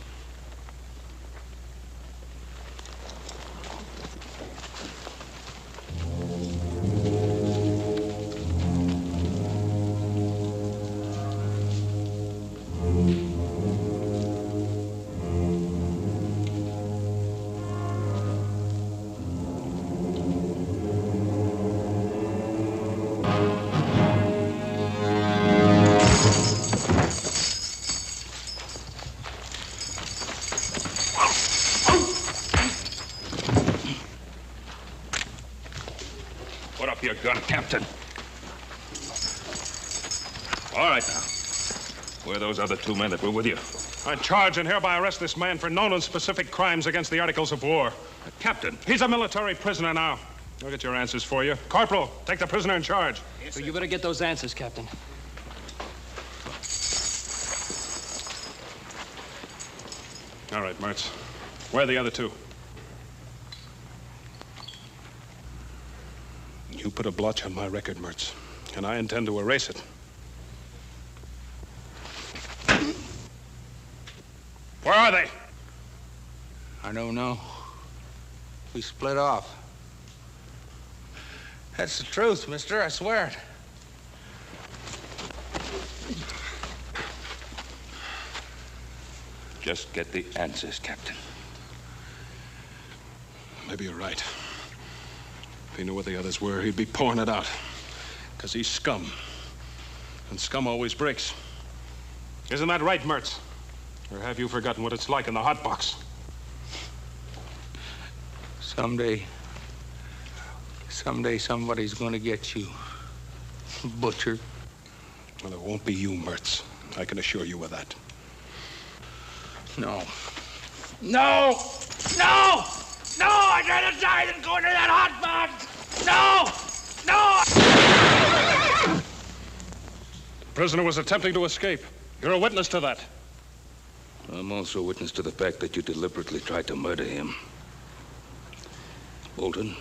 Speaker 3: Put up your gun, Captain. All right, now. Where are those other two men that were with you? I charge and hereby arrest this man for known and specific crimes against the Articles of War. Captain, he's a military prisoner now. I'll get your answers for you. Corporal, take the prisoner in charge.
Speaker 6: Yes, well, you better get those answers, Captain.
Speaker 3: All right, Mertz. Where are the other two? You put a blotch on my record, Mertz, and I intend to erase it. Where are they?
Speaker 13: I don't know. We split off. That's the truth, mister. I swear it.
Speaker 4: Just get the answers, Captain.
Speaker 3: Maybe you're right. If he knew where the others were, he'd be pouring it out. Because he's scum. And scum always breaks. Isn't that right, Mertz? Or have you forgotten what it's like in the hot box?
Speaker 13: Someday somebody's gonna get you, butcher.
Speaker 3: Well, it won't be you, Mertz. I can assure you of that.
Speaker 13: No. No! No! No! I'd rather die than go into that hot box! No! No!
Speaker 3: The prisoner was attempting to escape. You're a witness to that.
Speaker 1: I'm also a witness to the fact that you deliberately tried to murder him. Bolton,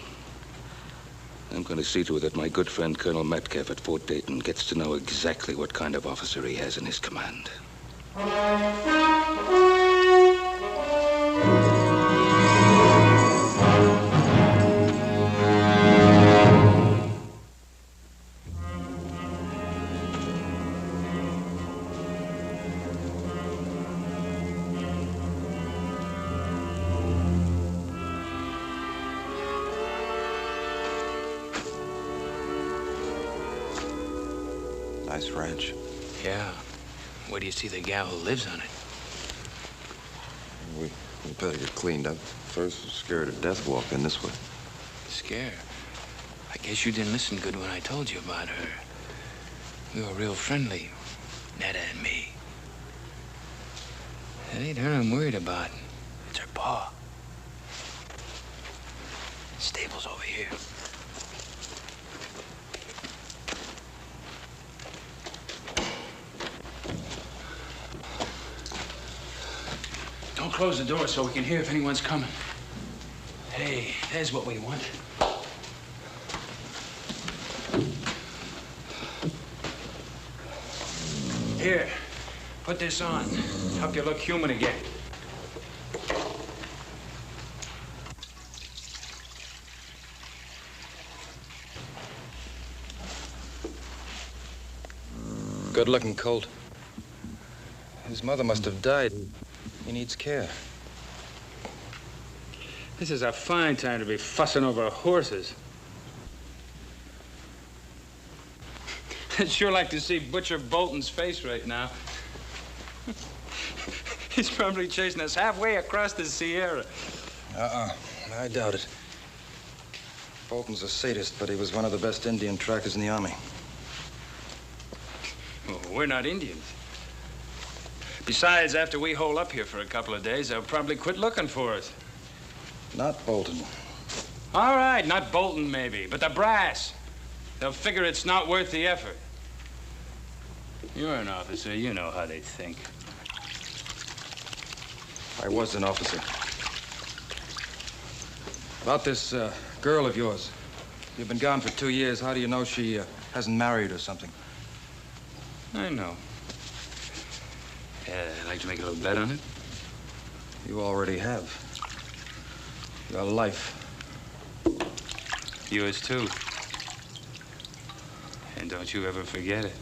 Speaker 1: I'm going to see to it that my good friend Colonel Metcalf at Fort Dayton gets to know exactly what kind of officer he has in his command.
Speaker 14: Nice ranch.
Speaker 10: Yeah. Where do you see the gal who lives on it?
Speaker 14: We better get cleaned up. First, we're scared to death walking this way.
Speaker 10: Scared? I guess you didn't listen good when I told you about her. We were real friendly, Netta and me. It ain't her I'm worried about. It's her pa. Stable's over here. Don't close the door so we can hear if anyone's coming. Hey, there's what we want. Here, put this on. Help you look human again.
Speaker 14: Good-looking colt. His mother must have died. He needs care.
Speaker 13: This is a fine time to be fussing over horses. I'd sure like to see Butcher Bolton's face right now. He's probably chasing us halfway across the Sierra.
Speaker 14: I doubt it. Bolton's a sadist, but he was one of the best Indian trackers in the Army.
Speaker 13: Well, we're not Indians. Besides, after we hole up here for a couple of days, they'll probably quit looking for us.
Speaker 14: Not Bolton.
Speaker 13: All right, not Bolton, maybe, but the brass. They'll figure it's not worth the effort. You're an officer. You know how they think.
Speaker 14: I was an officer. About this girl of yours. You've been gone for 2 years. How do you know she hasn't married or something?
Speaker 13: I know. I'd like to make a little bet on it.
Speaker 14: You already have. Your life.
Speaker 13: Yours, too. And don't you ever forget it.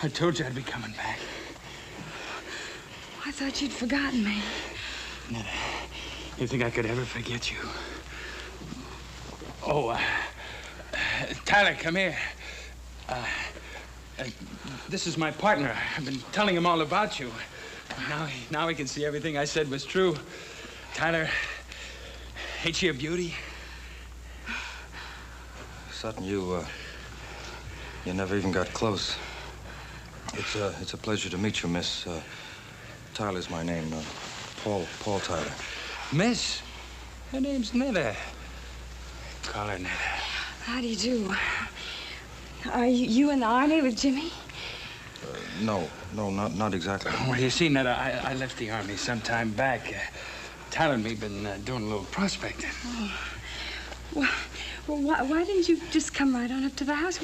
Speaker 13: I told you I'd be coming back.
Speaker 5: I thought you'd forgotten me.
Speaker 13: Never. You think I could ever forget you? Oh, Tyler, come here. This is my partner. I've been telling him all about you. Now he can see everything I said was true. Tyler, ain't she a beauty?
Speaker 14: Sutton, you never even got close. It's a pleasure to meet you, Miss. Tyler's my name. Paul Tyler.
Speaker 13: Miss? Her name's Netta. Call her Netta.
Speaker 5: How do you do? Are you in the Army with Jimmy?
Speaker 14: No, not exactly.
Speaker 13: Well, you see, Netta, I left the Army some time back. Tyler and me been doing a little prospecting.
Speaker 5: Oh. Well, why didn't you just come right on up to the house?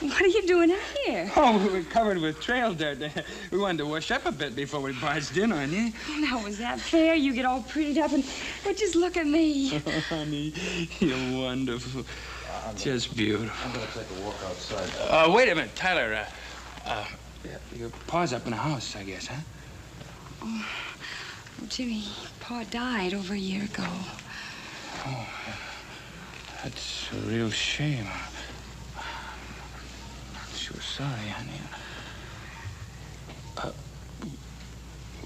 Speaker 5: What are you doing out here?
Speaker 13: Oh, we were covered with trail dirt. We wanted to wash up a bit before we barged in on you.
Speaker 5: Oh, now, was that fair? You get all prettied up and... Well, just look at me.
Speaker 13: Oh, honey, you're wonderful. Just beautiful.
Speaker 14: I'm going to take a walk outside.
Speaker 13: Wait a minute, Tyler. Your pa's up in the house, I guess, huh?
Speaker 5: Oh, well, Jimmy, Pa died over a year ago.
Speaker 13: Oh, that's a real shame. I'm sure sorry, honey.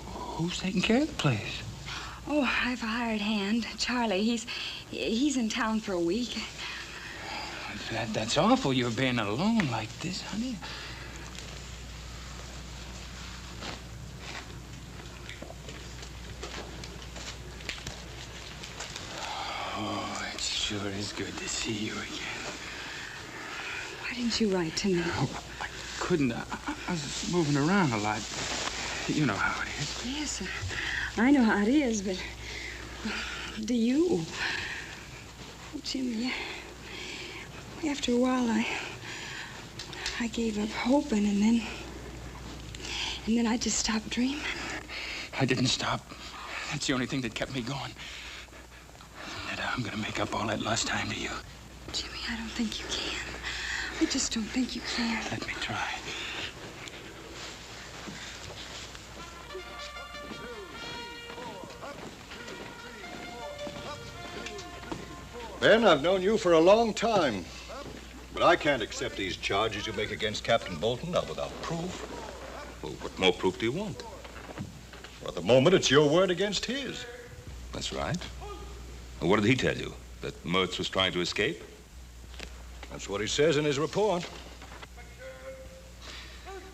Speaker 13: Who's taking care of the place?
Speaker 5: Oh, I've a hired hand, Charlie. He's in town for a week.
Speaker 13: That's awful, you're being alone like this, honey. Oh, it sure is good to see you again.
Speaker 5: Why didn't you write to me?
Speaker 13: Oh, I couldn't. I was moving around a lot. You know how it is.
Speaker 5: Yes, I know how it is, but do you? Oh, Jimmy, after a while, I gave up hoping, and then I just stopped dreaming.
Speaker 13: I didn't stop. That's the only thing that kept me going. Netta, I'm gonna make up all that lost time to you.
Speaker 5: Jimmy, I don't think you can. I just don't think you can.
Speaker 13: Let me try.
Speaker 15: Ben, I've known you for a long time. But I can't accept these charges you make against Captain Bolton, not without proof.
Speaker 1: Well, what more proof do you want?
Speaker 15: For the moment, it's your word against his.
Speaker 1: That's right. Well, what did he tell you? That Mertz was trying to escape?
Speaker 15: That's what he says in his report.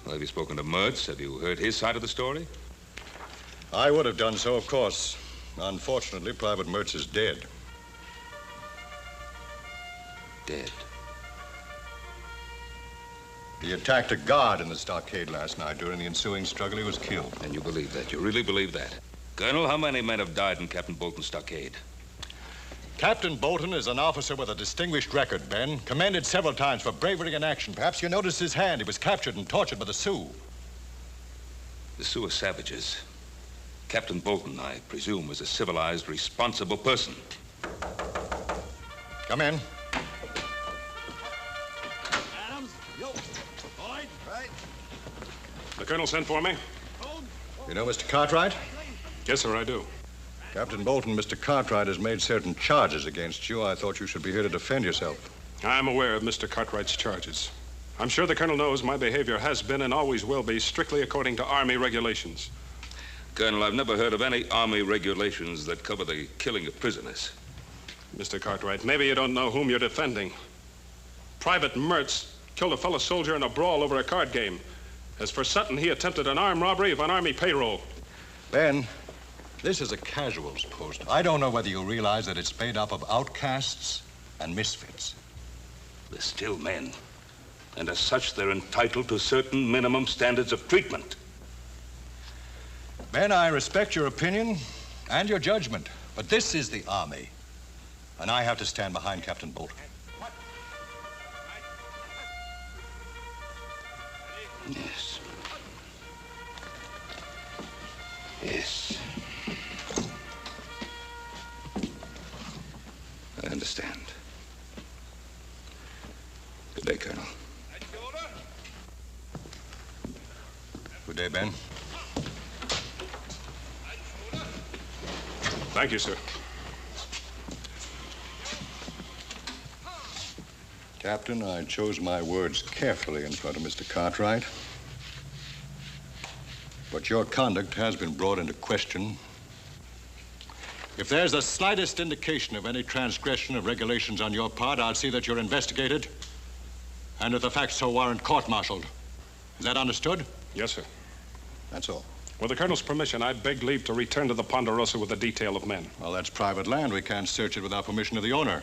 Speaker 1: Well, have you spoken to Mertz? Have you heard his side of the story?
Speaker 15: I would have done so, of course. Unfortunately, Private Mertz is dead.
Speaker 1: Dead?
Speaker 15: He attacked a guard in the stockade last night. During the ensuing struggle, he was killed.
Speaker 1: And you believe that? You really believe that?
Speaker 4: Colonel, how many men have died in Captain Bolton's stockade?
Speaker 15: Captain Bolton is an officer with a distinguished record, Ben. Commended several times for bravery in action. Perhaps you noticed his hand. He was captured and tortured by the Sioux.
Speaker 4: The Sioux are savages. Captain Bolton, I presume, was a civilized, responsible person.
Speaker 15: Come in.
Speaker 3: Adams, yo, Boyd, right? The colonel sent for me.
Speaker 15: You know Mr. Cartwright?
Speaker 3: Yes, sir, I do.
Speaker 15: Captain Bolton, Mr. Cartwright has made certain charges against you. I thought you should be here to defend yourself.
Speaker 3: I'm aware of Mr. Cartwright's charges. I'm sure the colonel knows my behavior has been and always will be strictly according to Army regulations.
Speaker 4: Colonel, I've never heard of any Army regulations that cover the killing of prisoners.
Speaker 3: Mr. Cartwright, maybe you don't know whom you're defending. Private Mertz killed a fellow soldier in a brawl over a card game. As for Sutton, he attempted an armed robbery of an Army payroll.
Speaker 15: Ben, this is a casuals post. I don't know whether you realize that it's made up of outcasts and misfits.
Speaker 4: They're still men. And as such, they're entitled to certain minimum standards of treatment.
Speaker 15: Ben, I respect your opinion and your judgment, but this is the Army, and I have to stand behind Captain Bolton.
Speaker 4: Yes. Yes. I understand. Good day, Colonel.
Speaker 15: Good day, Ben.
Speaker 3: Thank you, sir.
Speaker 15: Captain, I chose my words carefully in front of Mr. Cartwright. But your conduct has been brought into question. If there's the slightest indication of any transgression of regulations on your part, I'll see that you're investigated. And if the facts so warrant, court-martialed. Is that understood?
Speaker 3: Yes, sir.
Speaker 15: That's all.
Speaker 3: With the colonel's permission, I beg leave to return to the Ponderosa with a detail of men.
Speaker 15: Well, that's private land. We can't search it without permission of the owner.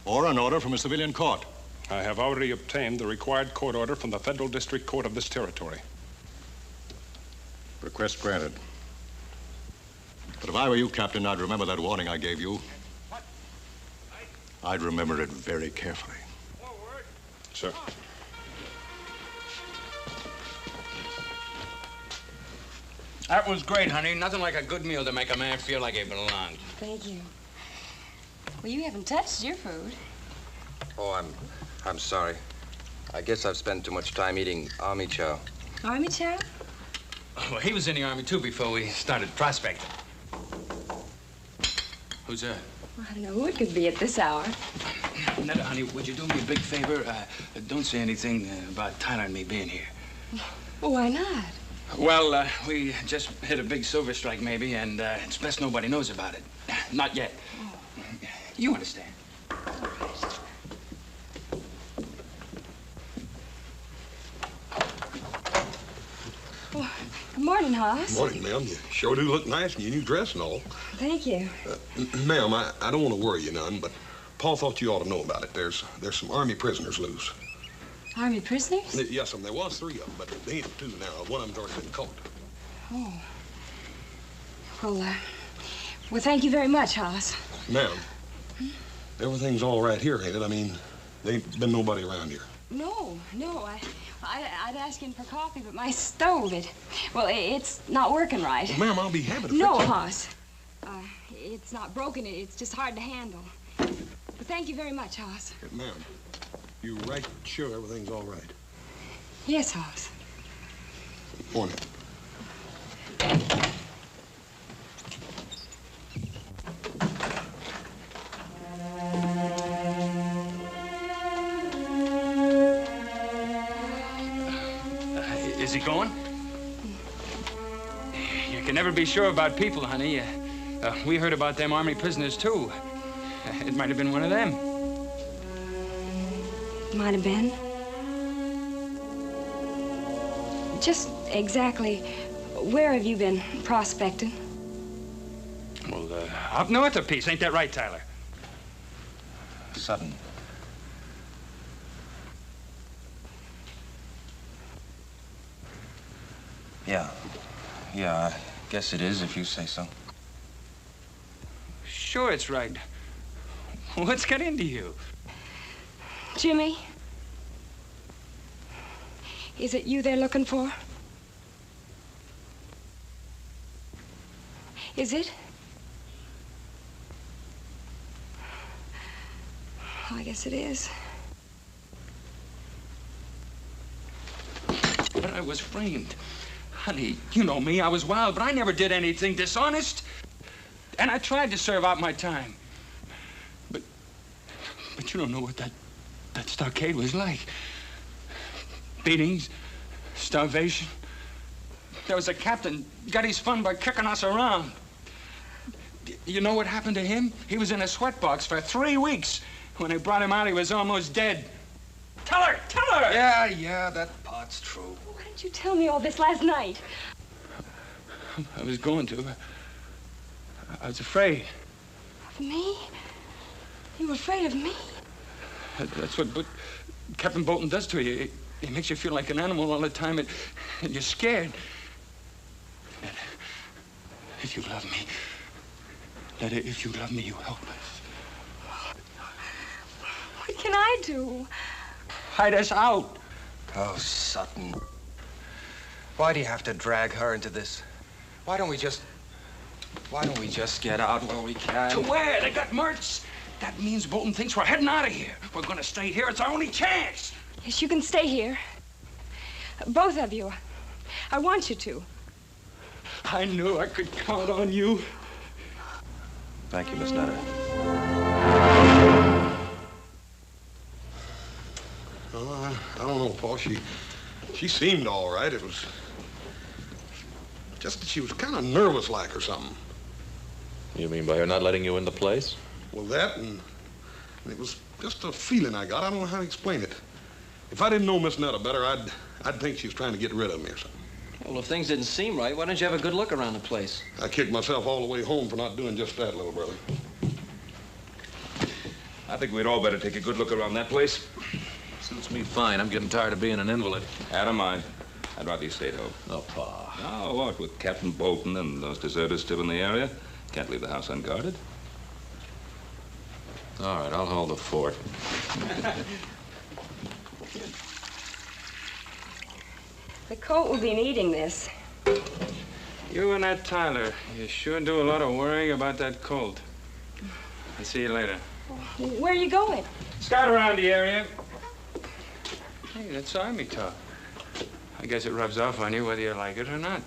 Speaker 15: Or an order from a civilian court.
Speaker 3: I have already obtained the required court order from the Federal District Court of this territory.
Speaker 15: Request granted. But if I were you, Captain, I'd remember that warning I gave you. I'd remember it very carefully.
Speaker 3: Sir.
Speaker 13: That was great, honey. Nothing like a good meal to make a man feel like he belongs.
Speaker 5: Thank you. Well, you haven't touched your food.
Speaker 14: Oh, I'm sorry. I guess I've spent too much time eating army chow.
Speaker 5: Army chow?
Speaker 13: Well, he was in the Army, too, before we started prospecting. Who's that?
Speaker 5: Well, I don't know who it could be at this hour.
Speaker 13: Netta, honey, would you do me a big favor? Don't say anything about Tyler and me being here.
Speaker 5: Well, why not?
Speaker 13: Well, we just hit a big silver strike, maybe, and it's best nobody knows about it. Not yet. Oh. You understand.
Speaker 5: Well, good morning, Hoss.
Speaker 11: Morning, ma'am. You sure do look nice in your new dress and all.
Speaker 5: Thank you.
Speaker 11: Ma'am, I don't want to worry you none, but Paul thought you ought to know about it. There's some Army prisoners loose.
Speaker 5: Army prisoners?
Speaker 11: Yes, there was 3 of them, but they ain't 2 now. One of them's already been caught.
Speaker 5: Oh. Well, thank you very much, Hoss.
Speaker 11: Ma'am, everything's all right here, ain't it? I mean, there ain't been nobody around here.
Speaker 5: No. I'd ask him for coffee, but my stove, it's not working right.
Speaker 11: Well, ma'am, I'll be happy to
Speaker 5: No,
Speaker 11: fix it.
Speaker 5: Hoss. It's not broken. It's just hard to handle. But thank you very much, Hoss.
Speaker 11: Ma'am, you right sure everything's all right?
Speaker 5: Yes, Hoss.
Speaker 11: Morning.
Speaker 13: Is he going? You can never be sure about people, honey. We heard about them Army prisoners, too. It might have been one of them.
Speaker 5: Might have been. Just exactly where have you been prospecting?
Speaker 13: Well, up north a piece. Ain't that right, Tyler?
Speaker 14: Sutton. Yeah. Guess it is, if you say so.
Speaker 13: Sure, it's right. What's got into you?
Speaker 5: Jimmy? Is it you they're looking for? Is it? I guess it is.
Speaker 13: But I was framed. Honey, you know me, I was wild, but I never did anything dishonest. And I tried to serve out my time. But you don't know what that stockade was like. Beatings, starvation. There was a captain, got his fun by kicking us around. You know what happened to him? He was in a sweatbox for 3 weeks. When they brought him out, he was almost dead. Tell her! Tell her!
Speaker 14: Yeah, that part's true.
Speaker 5: Why didn't you tell me all this last night?
Speaker 13: I was going to. I was afraid.
Speaker 5: Of me? You were afraid of me?
Speaker 13: That's what Captain Bolton does to you. He makes you feel like an animal all the time, and you're scared. If you love me, if you love me, you help us.
Speaker 5: What can I do?
Speaker 13: Hide us out.
Speaker 14: Oh, Sutton. Why do you have to drag her into this? Why don't we just get out while we can?
Speaker 13: To where? They got mercs. That means Bolton thinks we're heading out of here. We're going to stay here. It's our only chance.
Speaker 5: Yes, you can stay here. Both of you. I want you to.
Speaker 13: I knew I could count on you.
Speaker 14: Thank you, Miss Nutter.
Speaker 11: Well, I don't know, Paul. She seemed all right. It was just that she was kind of nervous like or something.
Speaker 9: You mean by her not letting you in the place?
Speaker 11: Well, that and it was just a feeling I got. I don't know how to explain it. If I didn't know Miss Nutter better, I'd think she was trying to get rid of me or something.
Speaker 8: Well, if things didn't seem right, why don't you have a good look around the place?
Speaker 11: I kicked myself all the way home for not doing just that, little brother.
Speaker 1: I think we'd all better take a good look around that place.
Speaker 9: Suits me fine. I'm getting tired of being an invalid.
Speaker 1: I don't mind. I'd rather you stayed home.
Speaker 9: Oh, Pa.
Speaker 1: Oh, what, with Captain Bolton and those deserters still in the area? Can't leave the house unguarded.
Speaker 9: All right, I'll hold the fort.
Speaker 5: The coat will be needing this.
Speaker 13: You and that Tyler, you sure do a lot of worrying about that colt. I'll see you later.
Speaker 5: Where are you going?
Speaker 13: Scout around the area. Hey, that's Army talk. I guess it rubs off on you whether you like it or not.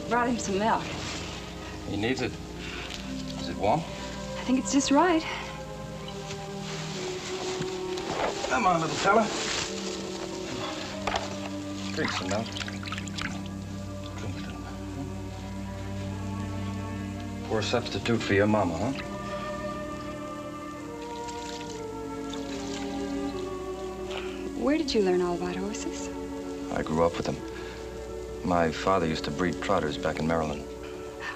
Speaker 5: Brought him some milk.
Speaker 14: He needs it. Is it warm?
Speaker 5: I think it's just right.
Speaker 14: Come on, little fella. Drink some milk. Drink it. Poor substitute for your mama, huh?
Speaker 5: Where did you learn all about horses?
Speaker 14: I grew up with them. My father used to breed trotters back in Maryland.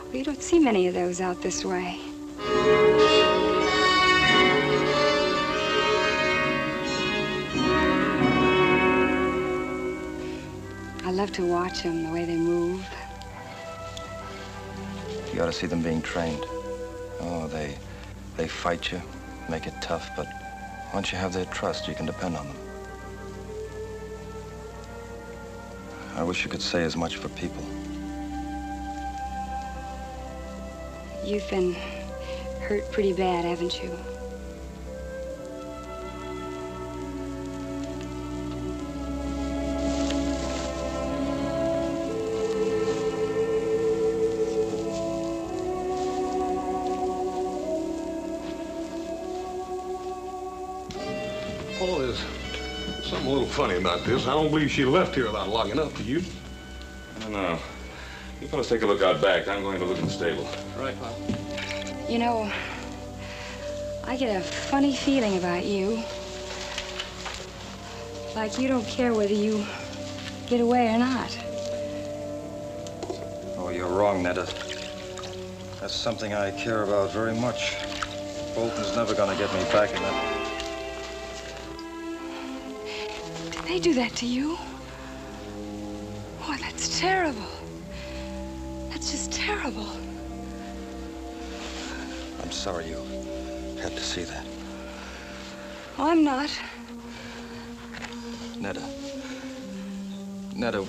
Speaker 5: Well, you don't see many of those out this way. I love to watch them, the way they move.
Speaker 14: You ought to see them being trained. Oh, they fight you, make it tough, but once you have their trust, you can depend on them. I wish you could say as much for people.
Speaker 5: You've been hurt pretty bad, haven't you?
Speaker 11: Paul, there's something a little funny about this. I don't believe she left here without locking up, do you?
Speaker 1: I don't know. You fellas take a look out back. I'm going to look in the stable.
Speaker 8: Right, Pop.
Speaker 5: You know, I get a funny feeling about you. Like you don't care whether you get away or not.
Speaker 14: Oh, you're wrong, Netta. That's something I care about very much. Bolton's never gonna get me back in that.
Speaker 5: Did they do that to you? Oh, that's terrible. That's just terrible.
Speaker 14: I'm sorry you had to see that.
Speaker 5: Oh, I'm not.
Speaker 14: Netta. Netta,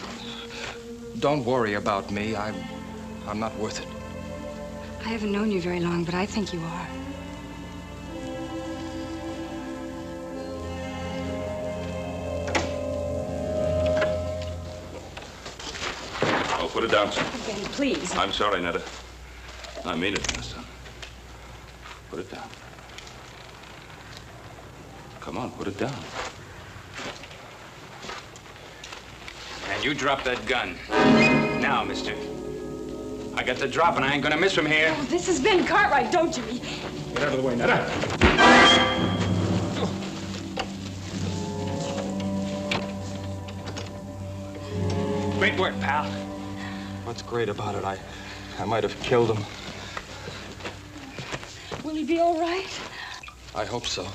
Speaker 14: don't worry about me. I'm not worth it.
Speaker 5: I haven't known you very long, but I think you are.
Speaker 1: Oh, put it down, son.
Speaker 5: Ben, please.
Speaker 1: I'm sorry, Netta. I mean it, my son. Put it down. Come on, put it down.
Speaker 13: And you drop that gun. Now, mister. I got the drop and I ain't gonna miss from here.
Speaker 5: Oh, this is Ben Cartwright, don't you?
Speaker 13: Get out of the way, Netta. Great work, pal.
Speaker 14: What's great about it? I might have killed him.
Speaker 5: Will he be all right?
Speaker 14: I hope so.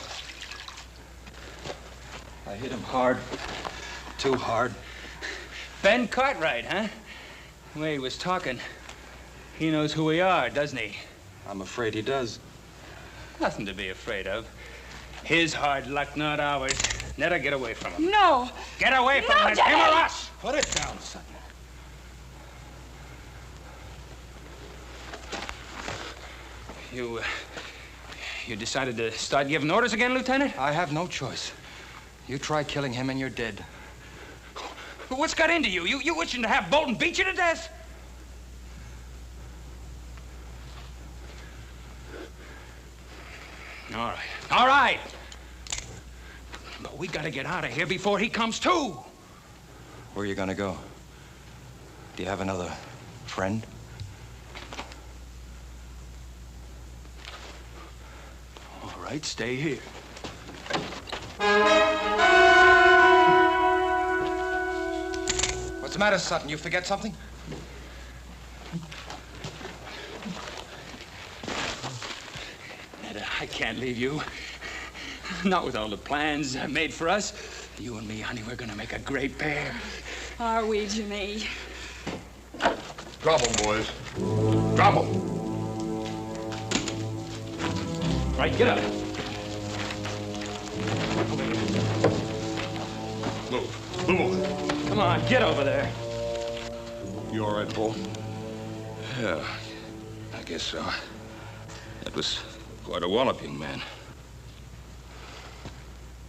Speaker 14: I hit him hard. Too hard.
Speaker 13: Ben Cartwright, huh? The way he was talking, he knows who we are, doesn't he?
Speaker 14: I'm afraid he does.
Speaker 13: Nothing to be afraid of. His hard luck, not ours. Netta, get away from him.
Speaker 5: No.
Speaker 13: Get away from him. It's him or us.
Speaker 14: Put it down, son.
Speaker 13: You decided to start giving orders again, Lieutenant?
Speaker 14: I have no choice. You try killing him and you're dead.
Speaker 13: What's got into you? You wishing to have Bolton beat you to death? All right. All right. But we gotta get out of here before he comes to.
Speaker 14: Where are you gonna go? Do you have another friend?
Speaker 13: All right, stay here.
Speaker 14: What's the matter, Sutton? You forget something?
Speaker 13: Netta, I can't leave you. Not with all the plans made for us. You and me, honey, we're gonna make a great pair.
Speaker 5: Are we, Jimmy?
Speaker 11: Drop 'em, boys.
Speaker 13: Drop 'em. Right, get up.
Speaker 11: Move. Move on.
Speaker 13: Come on, get over there.
Speaker 11: You all right, Paul?
Speaker 1: Yeah, I guess so. That was quite a walloping, man.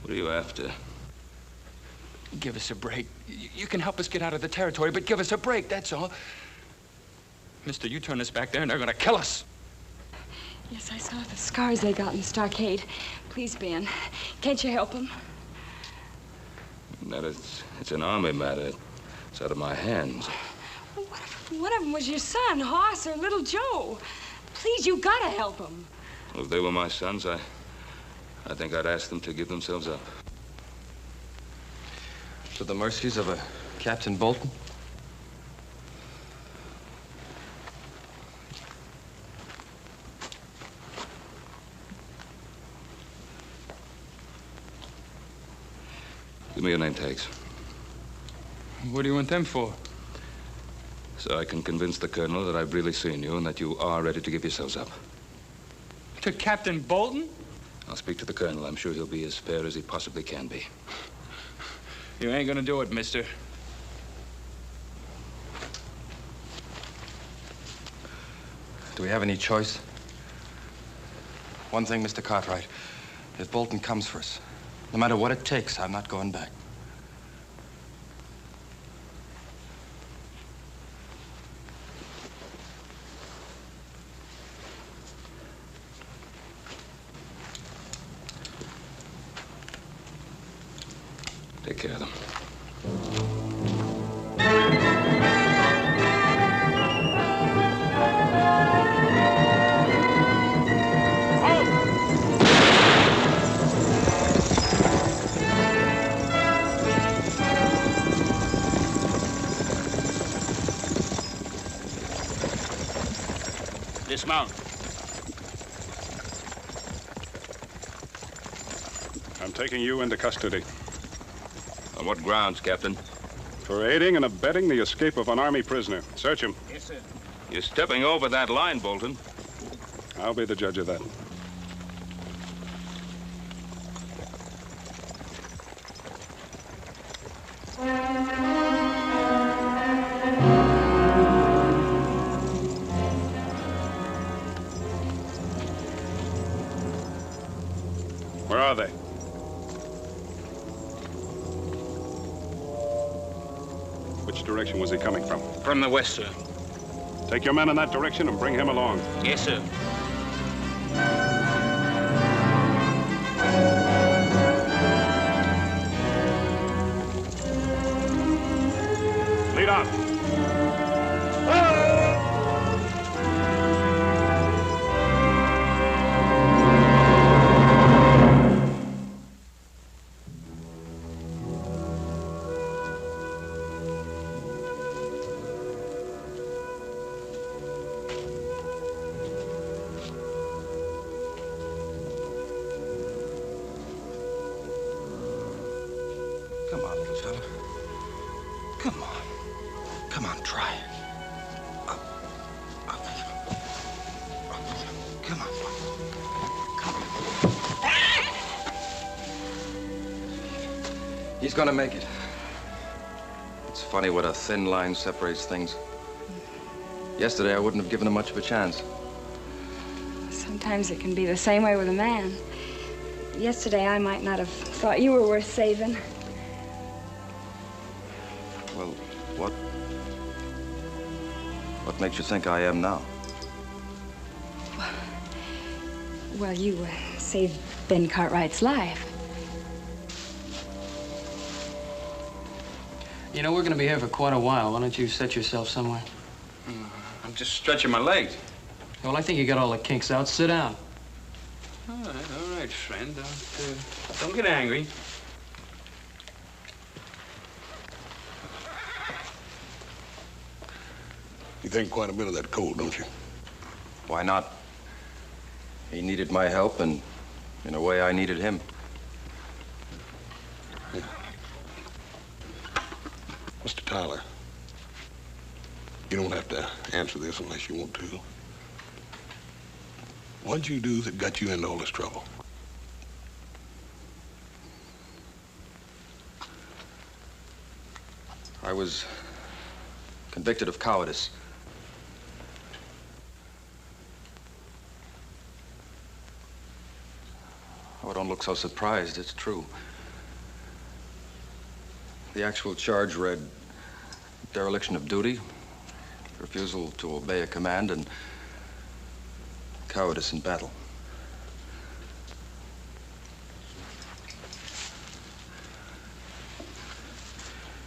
Speaker 1: What are you after?
Speaker 13: Give us a break. You can help us get out of the territory, but give us a break, that's all. Mister, you turn us back there and they're gonna kill us.
Speaker 5: Yes, I saw the scars they got in the stockade. Please, Ben, can't you help them?
Speaker 1: That it's an army matter. It's out of my hands.
Speaker 5: Well, what if one of them was your son, Hoss, or little Joe? Please, you gotta help them.
Speaker 1: Well, if they were my sons, I think I'd ask them to give themselves up.
Speaker 14: To the mercies of a Captain Bolton?
Speaker 1: Give me your name tags.
Speaker 13: What do you want them for?
Speaker 1: So I can convince the colonel that I've really seen you and that you are ready to give yourselves up.
Speaker 13: To Captain Bolton?
Speaker 1: I'll speak to the colonel. I'm sure he'll be as fair as he possibly can be.
Speaker 13: You ain't gonna do it, mister.
Speaker 14: Do we have any choice? One thing, Mr. Cartwright. If Bolton comes for us, no matter what it takes, I'm not going back.
Speaker 1: Take care of them.
Speaker 21: Dismount.
Speaker 3: I'm taking you into custody.
Speaker 1: On what grounds, Captain?
Speaker 3: For aiding and abetting the escape of an Army prisoner. Search him.
Speaker 21: Yes, sir.
Speaker 1: You're stepping over that line, Bolton.
Speaker 3: I'll be the judge of that. Where are they? Which direction was he coming from?
Speaker 21: From the west, sir.
Speaker 3: Take your men in that direction and bring him along.
Speaker 21: Yes, sir.
Speaker 3: Lead on.
Speaker 14: Come on, little fella. Come on. Come on, try. Up. Come on. Come on. He's gonna make it. It's funny what a thin line separates things. Yesterday, I wouldn't have given him much of a chance.
Speaker 5: Sometimes it can be the same way with a man. Yesterday, I might not have thought you were worth saving.
Speaker 14: Well, what makes you think I am now?
Speaker 5: Well, you saved Ben Cartwright's life.
Speaker 8: You know, we're going to be here for quite a while. Why don't you set yourself somewhere?
Speaker 13: I'm just stretching my legs.
Speaker 8: Well, I think you got all the kinks out. Sit down.
Speaker 13: All right, friend. Don't get angry.
Speaker 11: You think quite a bit of that coal, don't you?
Speaker 14: Why not? He needed my help, and in a way, I needed him.
Speaker 11: Yeah. Mr. Tyler, you don't have to answer this unless you want to. What'd you do that got you into all this trouble?
Speaker 14: I was convicted of cowardice. Oh, don't look so surprised. It's true. The actual charge read dereliction of duty, refusal to obey a command, and cowardice in battle.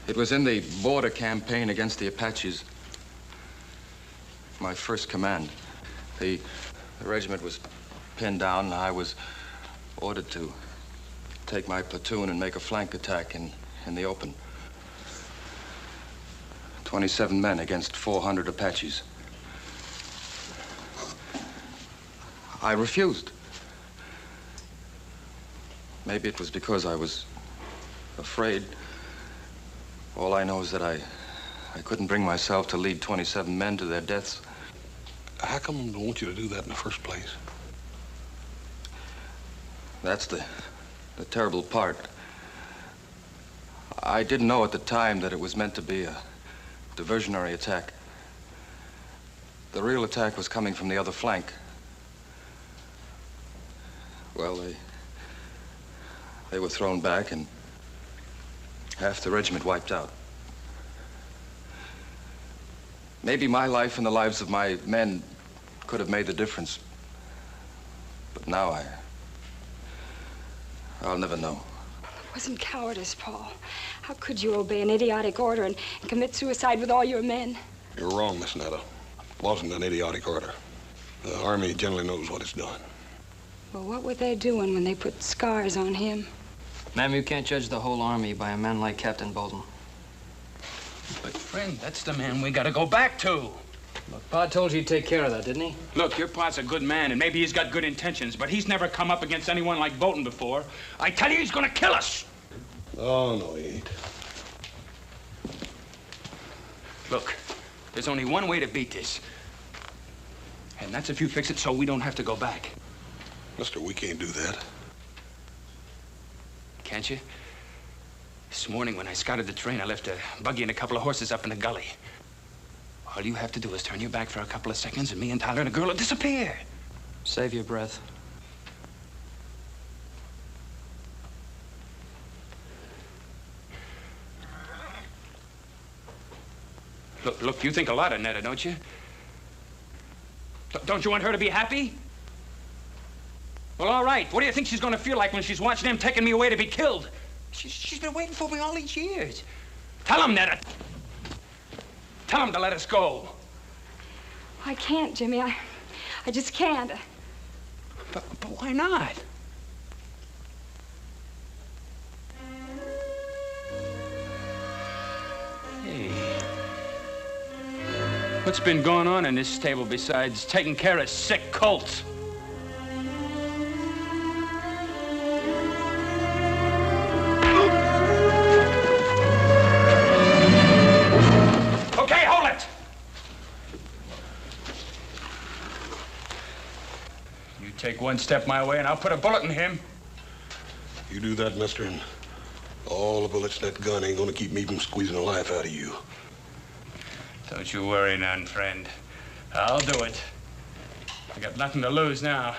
Speaker 14: It was in the border campaign against the Apaches. My first command. The regiment was pinned down, and I was ordered to take my platoon and make a flank attack in the open. 27 men against 400 Apaches. I refused. Maybe it was because I was afraid. All I know is that I couldn't bring myself to lead 27 men to their deaths.
Speaker 11: How come they want you to do that in the first place?
Speaker 14: That's the terrible part. I didn't know at the time that it was meant to be a diversionary attack. The real attack was coming from the other flank. Well, they were thrown back and half the regiment wiped out. Maybe my life and the lives of my men could have made the difference. But now I'll never know.
Speaker 5: It wasn't cowardice, Paul. How could you obey an idiotic order and commit suicide with all your men?
Speaker 11: You're wrong, Miss Netta. It wasn't an idiotic order. The Army generally knows what it's doing.
Speaker 5: Well, what were they doing when they put scars on him?
Speaker 8: Ma'am, you can't judge the whole Army by a man like Captain Bolton.
Speaker 22: But, friend, that's the man we gotta go back to.
Speaker 8: Look, Pa told you he'd take care of that, didn't he?
Speaker 13: Look, your pa's a good man, and maybe he's got good intentions, but he's never come up against anyone like Bolton before. I tell you, he's gonna kill us.
Speaker 11: Oh, no, he ain't.
Speaker 13: Look, there's only one way to beat this. And that's if you fix it so we don't have to go back.
Speaker 11: Mister, we can't do that.
Speaker 13: Can't you? This morning when I scouted the train, I left a buggy and a couple of horses up in the gully. All you have to do is turn your back for a couple of seconds and me and Tyler and the girl will disappear.
Speaker 8: Save your breath.
Speaker 13: Look, you think a lot of Netta, don't you? Don't you want her to be happy? Well, all right. What do you think she's going to feel like when she's watching them taking me away to be killed? She's been waiting for me all these years. Tell him, Netta. Tell him to let us go.
Speaker 5: I can't, Jimmy. I just can't.
Speaker 13: But why not? Hey. What's been going on in this stable besides taking care of sick colts? Okay, hold it! You take one step my way and I'll put a bullet in him.
Speaker 11: You do that, mister, and all the bullets in that gun ain't gonna keep me from squeezing the life out of you.
Speaker 13: Don't you worry none, friend. I'll do it. I got nothing to lose now.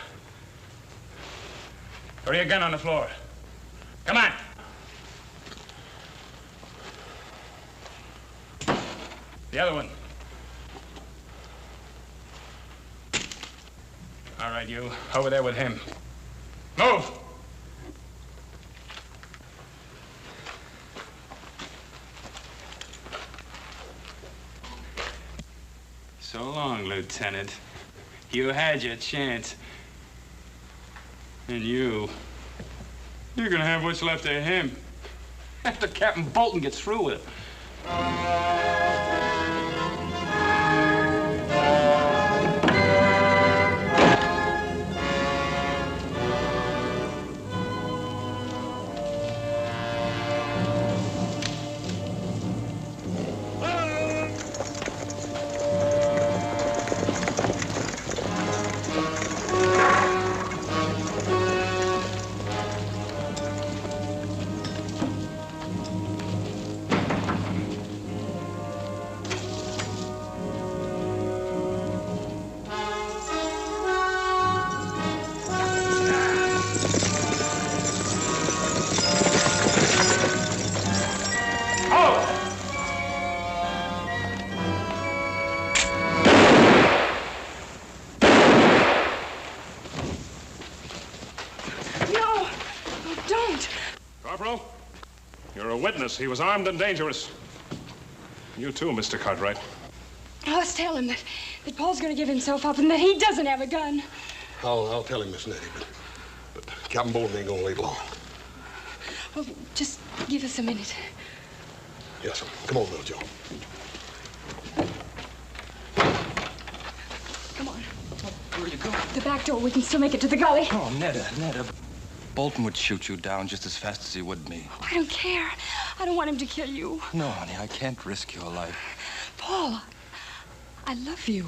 Speaker 13: Throw your gun on the floor. Come on. The other one. All right, you. Over there with him. Move! So long, Lieutenant. You had your chance. And you're gonna have what's left of him after Captain Bolton gets through with him.
Speaker 3: Witness. He was armed and dangerous. You too, Mr. Cartwright.
Speaker 5: Oh, let's tell him that Paul's going to give himself up and that he doesn't have a gun.
Speaker 11: I'll tell him, Miss Nettie, but Captain Bolton ain't gonna wait long.
Speaker 5: Well, just give us a minute.
Speaker 11: Yes, sir. Come on, little Joe.
Speaker 5: Come on.
Speaker 8: Where are you going?
Speaker 5: The back door. We can still make it to the gully.
Speaker 14: Oh, Netta. Bolton would shoot you down just as fast as he would me.
Speaker 5: Oh, I don't care. I don't want him to kill you.
Speaker 14: No, honey, I can't risk your life.
Speaker 5: Paul, I love you.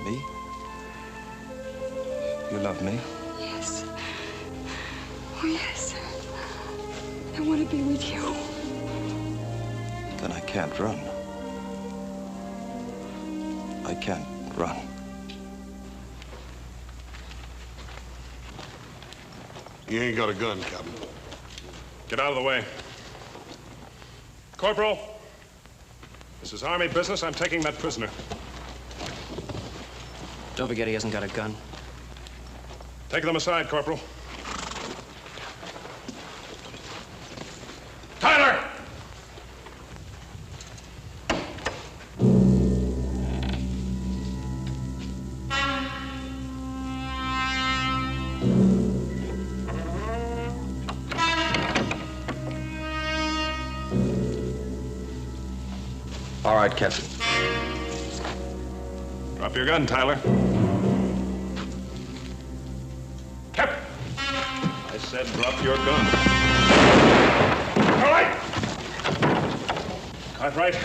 Speaker 14: Me? You love me?
Speaker 5: Yes. Oh, yes. I want to be with you.
Speaker 14: Then I can't run. I can't run.
Speaker 11: You ain't got a gun, Captain.
Speaker 3: Get out of the way. Corporal, this is Army business. I'm taking that prisoner.
Speaker 8: Don't forget he hasn't got a gun.
Speaker 3: Take them aside, Corporal. Tyler!
Speaker 14: All right, Captain.
Speaker 3: Drop your gun, Tyler. Captain! I said drop your gun. All right! Cartwright,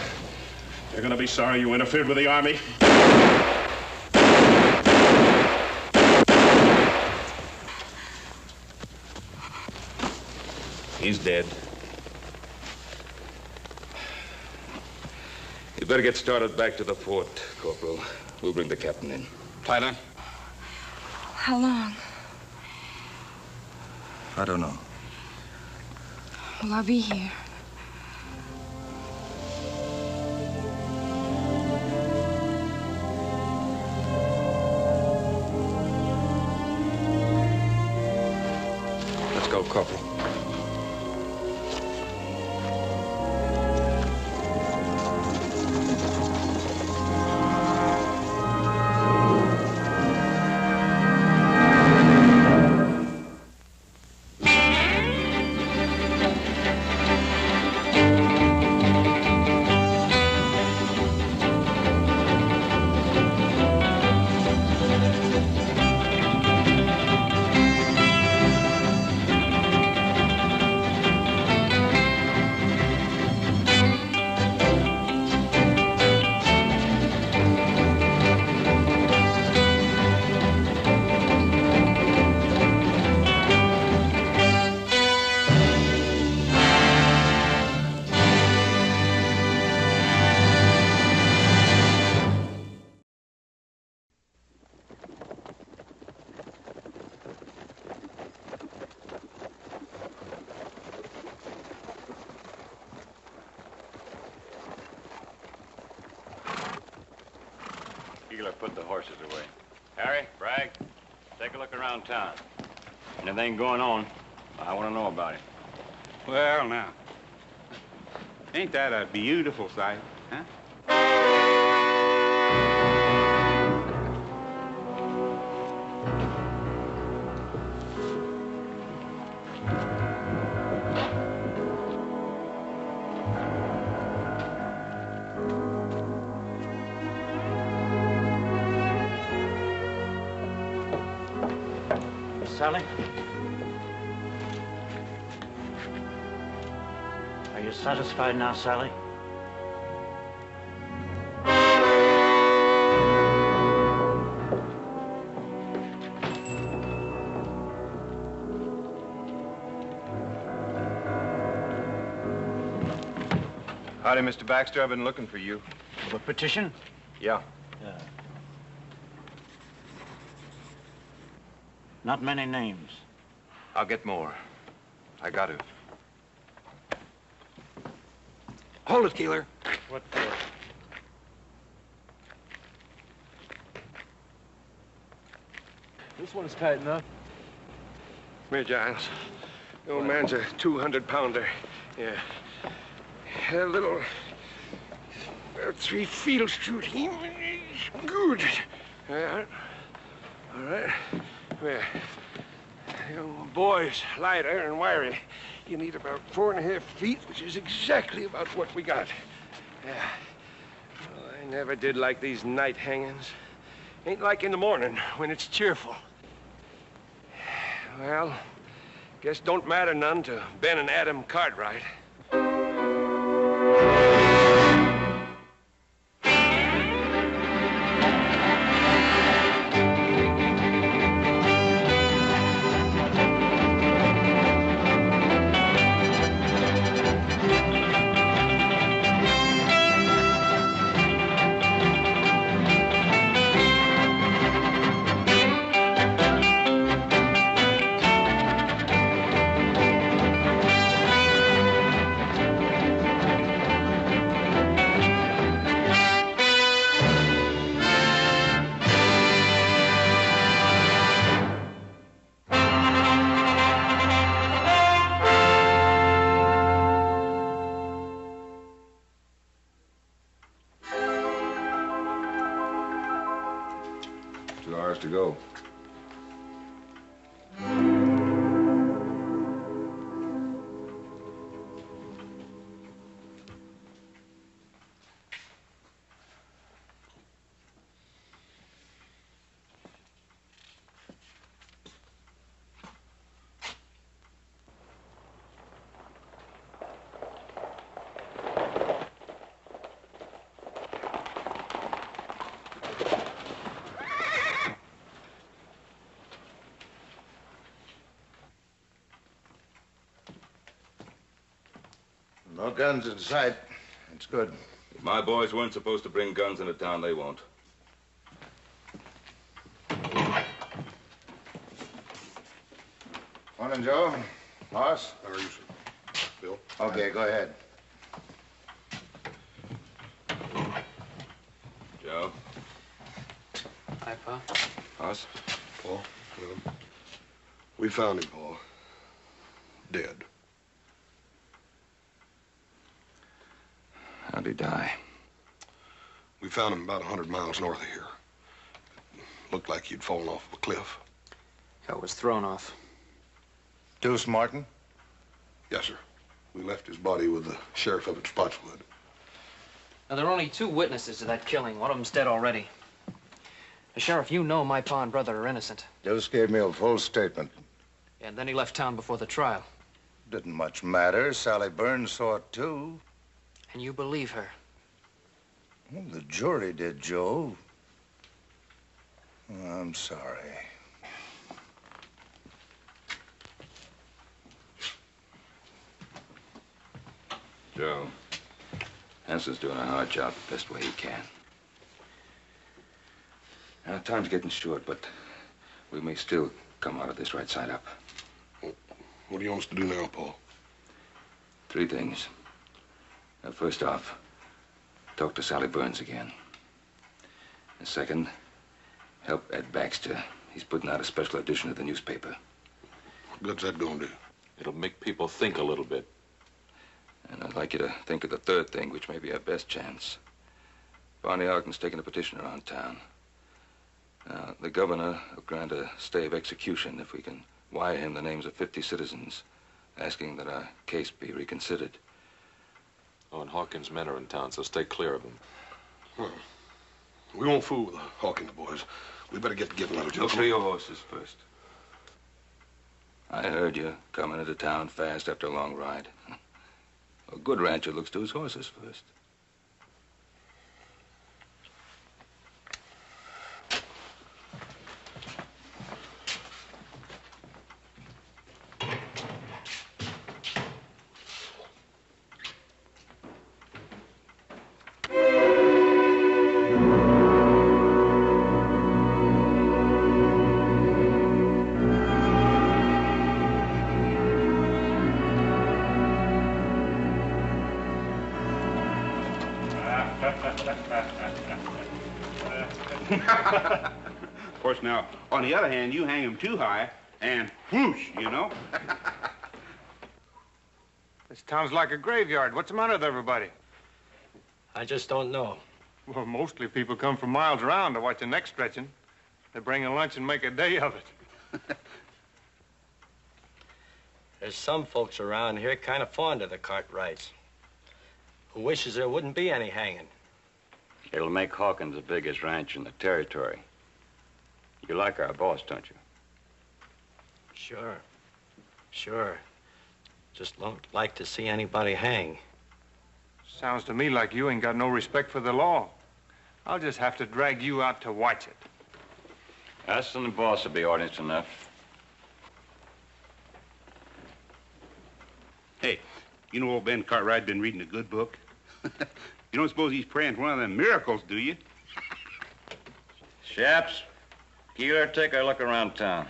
Speaker 3: you're gonna be sorry you interfered with the Army.
Speaker 1: He's dead. You better get started back to the fort, Corporal. We'll bring the captain in.
Speaker 3: Tyler?
Speaker 5: How long?
Speaker 14: I don't know.
Speaker 5: Well, I'll be here.
Speaker 14: Let's go, Corporal.
Speaker 21: Put the horses away. Harry, Bragg, take a look around town. Anything going on, I want to know about it. Well, now, ain't that a beautiful sight, huh?
Speaker 17: Sally? Are you satisfied now, Sally?
Speaker 21: Howdy, Mr. Baxter. I've been looking for you.
Speaker 17: For the petition?
Speaker 21: Yeah.
Speaker 17: Not many names.
Speaker 21: I'll get more. I got to.
Speaker 19: Hold it, Keeler.
Speaker 17: What
Speaker 19: This one's tight enough.
Speaker 11: Come here, Giles. The old man's a 200-pounder. Yeah. A little... About 3 field shoot him. Good. Yeah. All right. Well, your boy's lighter and wiry. You need about 4.5 feet, which is exactly about what we got. Yeah. Well, I never did like these night hangings. Ain't like in the morning when it's cheerful. Well, guess don't matter none to Ben and Adam Cartwright.
Speaker 1: To go.
Speaker 2: No guns in sight. That's good.
Speaker 4: If my boys weren't supposed to bring guns into town, they won't.
Speaker 2: Morning, Joe. Boss?
Speaker 11: How are you, sir? Bill?
Speaker 2: Okay, go ahead.
Speaker 4: Joe?
Speaker 6: Hi, Pa.
Speaker 4: Boss?
Speaker 11: Paul, we found him, Paul. Dead.
Speaker 4: How'd he die?
Speaker 11: We found him about 100 miles north of here. Looked like he'd fallen off a cliff.
Speaker 6: Yeah, was thrown off.
Speaker 2: Deuce Martin?
Speaker 11: Yes, sir. We left his body with the sheriff up at Spotswood.
Speaker 20: Now, there are only 2 witnesses to that killing. One of them's dead already. Sheriff, you know my pa and brother are innocent.
Speaker 2: Deuce gave me a full statement.
Speaker 20: And then he left town before the trial.
Speaker 2: Didn't much matter. Sally Burns saw it, too.
Speaker 20: And you believe her?
Speaker 2: Well, the jury did, Joe. I'm sorry.
Speaker 4: Joe, Hanson's doing a hard job the best way he can. Now, time's getting short, but we may still come out of this right side up.
Speaker 11: What do you want us to do now, Paul?
Speaker 4: 3 things. Now, first off, talk to Sally Burns again. And second, help Ed Baxter. He's putting out a special edition of the newspaper.
Speaker 11: What good's that gonna do?
Speaker 9: It'll make people think a little bit.
Speaker 4: And I'd like you to think of the 3rd thing, which may be our best chance. Barney Ogden's taking a petition around town. The governor will grant a stay of execution if we can wire him the names of 50 citizens asking that our case be reconsidered.
Speaker 9: Oh, and Hawkins' men are in town, so stay clear of them.
Speaker 11: Well, we won't fool with the Hawkins boys. We better get together another job.
Speaker 4: Look for your horses first. I heard you coming into town fast after a long ride. A good rancher looks to his horses first.
Speaker 23: Of course, now, on the other hand, you hang him too high, and whoosh, you know?
Speaker 24: This town's like a graveyard. What's the matter with everybody?
Speaker 25: I just don't know.
Speaker 24: Well, mostly people come from miles around to watch the neck stretching. They bring a lunch and make a day of it.
Speaker 25: There's some folks around here kind of fond of the Cartwrights, who wishes there wouldn't be any hanging.
Speaker 21: It'll make Hawkins the biggest ranch in the territory. You like our boss, don't you?
Speaker 25: Sure. Sure. Just don't like to see anybody hang.
Speaker 24: Sounds to me like you ain't got no respect for the law. I'll just have to drag you out to watch it.
Speaker 21: Us and the boss will be audience enough.
Speaker 23: Hey, you know old Ben Cartwright been reading a good book? You don't suppose he's praying for one of them miracles, do you?
Speaker 21: Chaps, Keeler, take a look around town.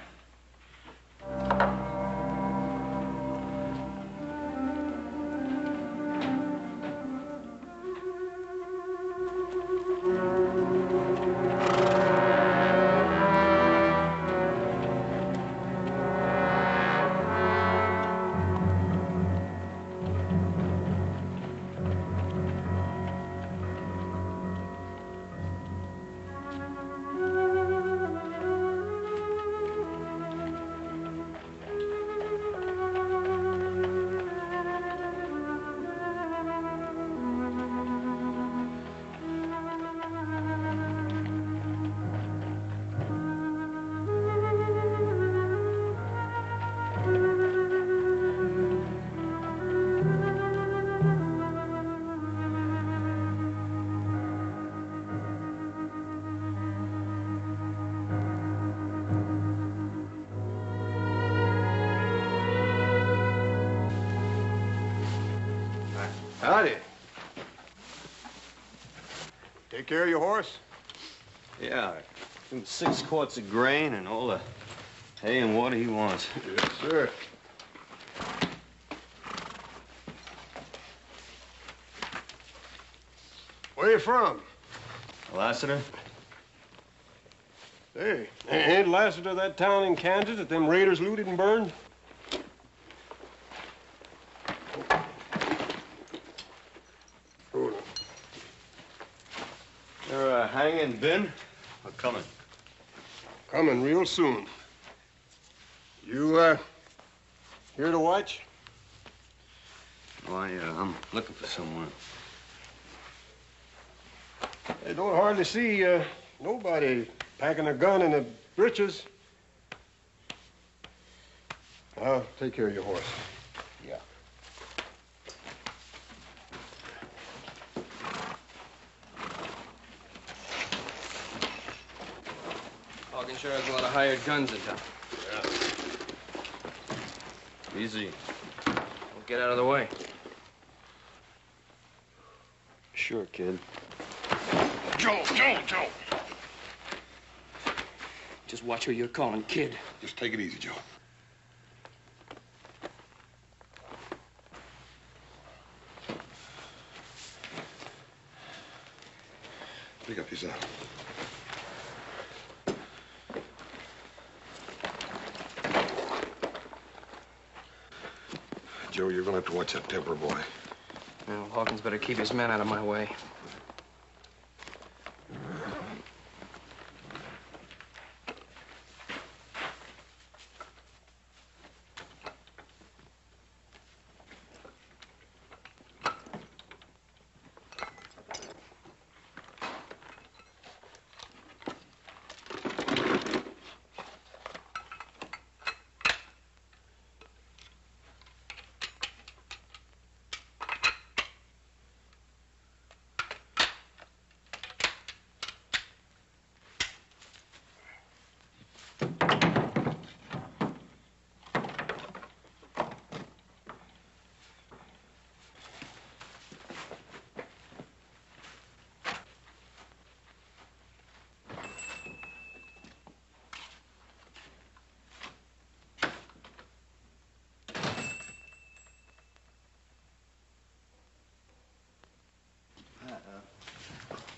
Speaker 7: Howdy. Take care of your horse?
Speaker 25: Yeah, give him 6 quarts of grain and all the hay and water he wants.
Speaker 7: Yes, sir. Where you from?
Speaker 25: Lassiter?
Speaker 7: Hey, ain't Lassiter that town in Kansas that them raiders looted and burned?
Speaker 25: They're hanging Ben or coming?
Speaker 7: Coming real soon. You, here to watch?
Speaker 25: Why, I'm looking for someone.
Speaker 7: I don't hardly see, nobody packing a gun in the breeches. I'll take care of your horse. Yeah.
Speaker 6: Hawkins sure has a lot of hired guns in town.
Speaker 25: Yeah. Easy.
Speaker 6: Don't get out of the way.
Speaker 25: Sure, kid.
Speaker 11: Joe!
Speaker 6: Just watch who you're calling kid.
Speaker 11: Just take it easy, Joe. Pick up yourself. Joe, you're gonna have to watch that temper, boy.
Speaker 6: Well, Hawkins better keep his men out of my way.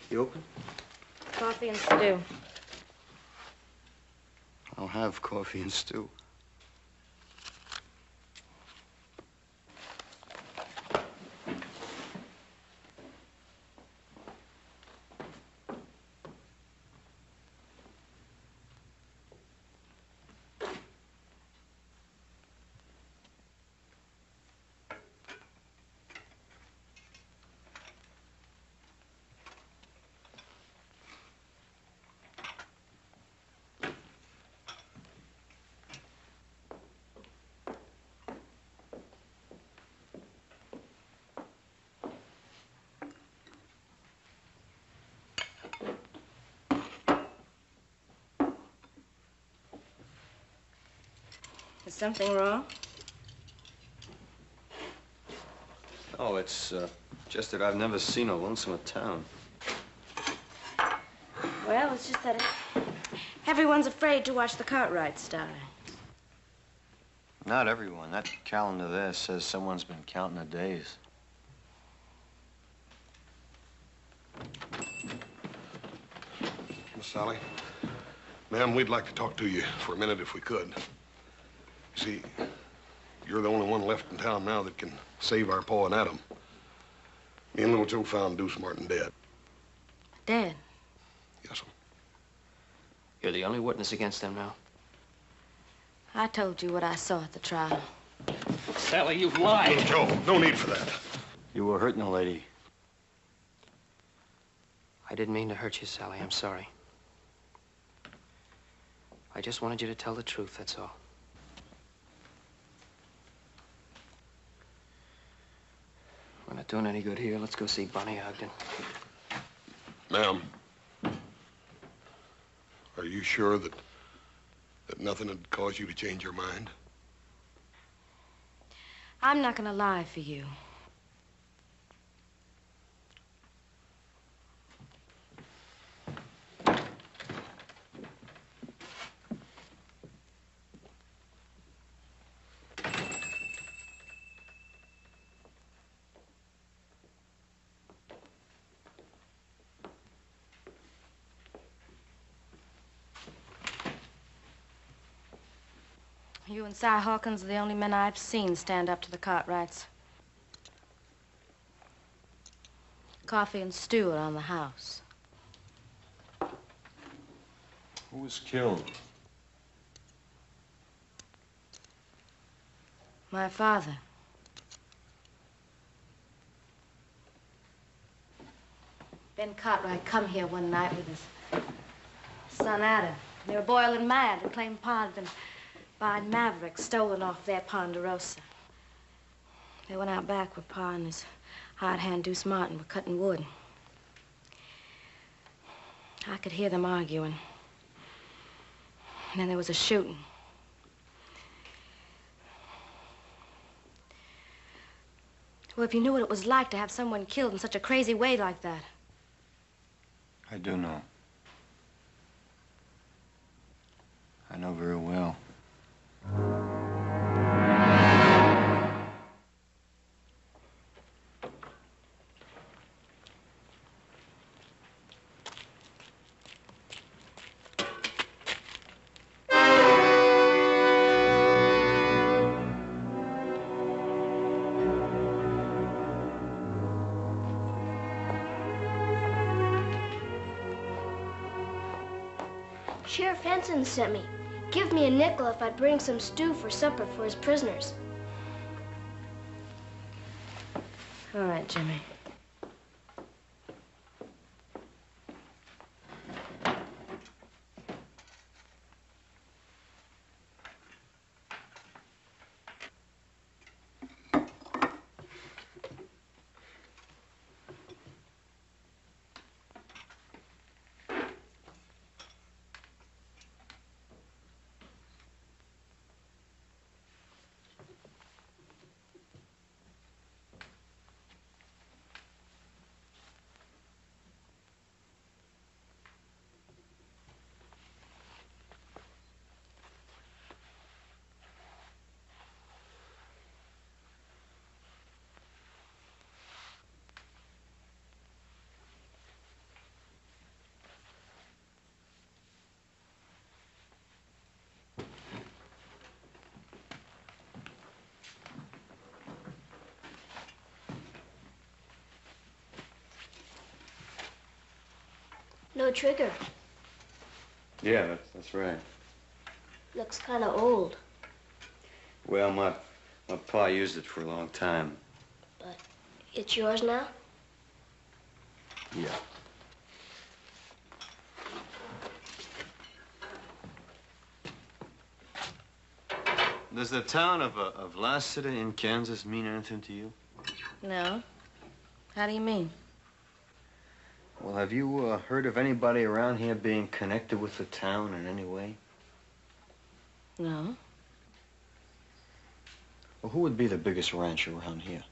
Speaker 25: You open?
Speaker 10: Coffee and stew.
Speaker 25: I'll have coffee and stew.
Speaker 10: Is something wrong?
Speaker 25: Oh, it's just that I've never seen a lonesomer town.
Speaker 10: Well, it's just that everyone's afraid to watch the Cartwrights die.
Speaker 25: Not everyone. That calendar there says someone's been counting the days.
Speaker 11: Miss Sally, ma'am, we'd like to talk to you for a minute if we could. See, you're the only one left in town now that can save our Pa and Adam. Me and little Joe found Deuce Martin dead.
Speaker 10: Dead?
Speaker 11: Yes, sir.
Speaker 6: You're the only witness against them now.
Speaker 10: I told you what I saw at the trial.
Speaker 6: Sally, you've lied.
Speaker 11: Little Joe, no need for that.
Speaker 25: You were hurting a lady.
Speaker 6: I didn't mean to hurt you, Sally. I'm sorry. I just wanted you to tell the truth, that's all. We're not doing any good here. Let's go see Bonnie Ogden.
Speaker 11: Ma'am, are you sure that nothing had caused you to change your mind?
Speaker 10: I'm not gonna lie for you. You and Si Hawkins are the only men I've seen stand up to the Cartwrights. Coffee and stew around the house.
Speaker 12: Who was killed?
Speaker 10: My father. Ben Cartwright come here one night with his son Adam. They were boiling mad and claimed Pa had been buying Mavericks stolen off their Ponderosa. They went out back where Pa and his hired hand Deuce Martin were cutting wood. I could hear them arguing. And then there was a shooting. Well, if you knew what it was like to have someone killed in such a crazy way like that.
Speaker 12: I do know. I know very well.
Speaker 15: Sheriff Henson sent me. Give me a nickel if I'd bring some stew for supper for his prisoners.
Speaker 10: All right, Jimmy.
Speaker 15: No trigger.
Speaker 12: Yeah, that's right.
Speaker 15: Looks kind of old.
Speaker 12: Well, my pa used it for a long time.
Speaker 15: But it's yours now?
Speaker 12: Yeah. Does the town of Lassiter in Kansas mean anything to you?
Speaker 10: No. How do you mean?
Speaker 12: Well, have you heard of anybody around here being connected with the town in any way?
Speaker 10: No.
Speaker 12: Well, who would be the biggest rancher around here?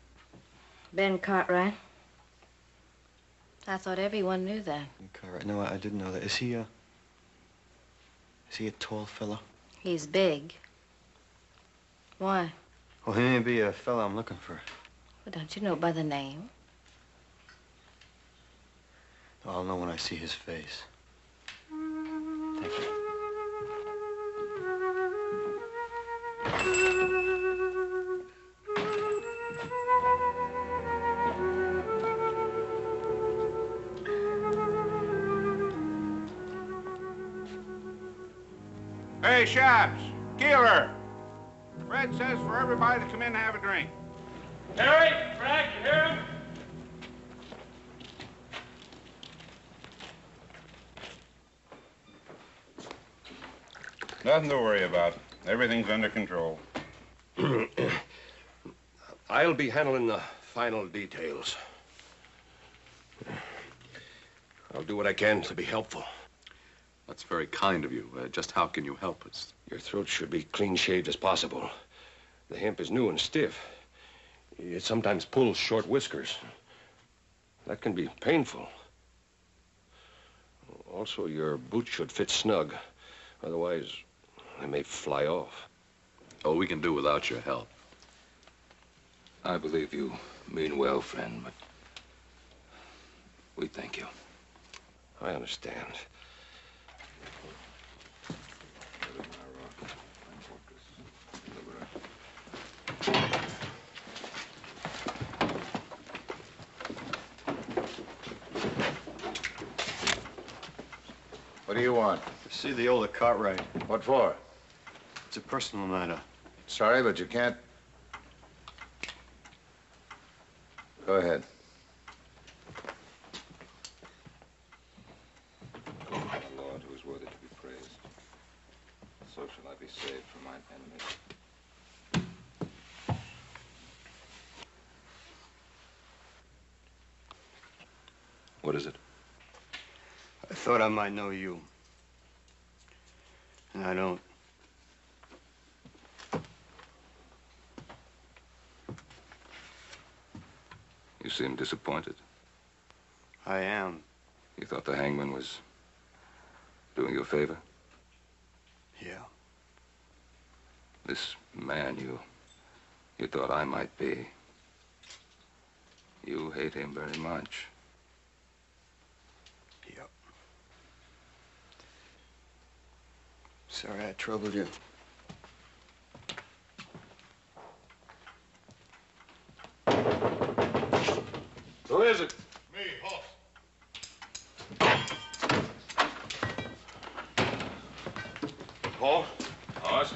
Speaker 10: Ben Cartwright. I thought everyone knew that.
Speaker 12: Cartwright. No, I didn't know that. Is he a tall fella?
Speaker 10: He's big. Why?
Speaker 12: Well, he may be a fella I'm looking for.
Speaker 10: Well, don't you know by the name?
Speaker 12: I'll know when I see his face. Thank you.
Speaker 23: Hey, Shops, Keeler. Fred says for everybody to come in and have a drink.
Speaker 13: Harry, Frank, you hear him?
Speaker 23: Nothing to worry about. Everything's under control.
Speaker 16: I'll be handling the final details. I'll do what I can to be helpful.
Speaker 18: That's very kind of you. Just how can you help us?
Speaker 16: Your throat should be clean-shaved as possible. The hemp is new and stiff. It sometimes pulls short whiskers. That can be painful. Also, your boots should fit snug. Otherwise, they may fly off.
Speaker 18: Oh, we can do without your help.
Speaker 16: I believe you mean well, friend, but we thank you. I understand.
Speaker 2: do you want?
Speaker 12: To see the older Cartwright.
Speaker 2: What for?
Speaker 12: It's a personal matter.
Speaker 2: Sorry, but you can't. Go ahead.
Speaker 1: O my Lord, who is worthy to be praised. So shall I be saved from mine enemies.
Speaker 18: What is it?
Speaker 12: I thought I might know you. And I don't.
Speaker 1: You seem disappointed.
Speaker 12: I am.
Speaker 1: You thought the hangman was doing you a favor?
Speaker 12: Yeah.
Speaker 1: This man you thought I might be. You hate him very much.
Speaker 12: Yep. Sorry I troubled you.
Speaker 11: Who is it? Me, Hoss. Paul?
Speaker 1: Hoss?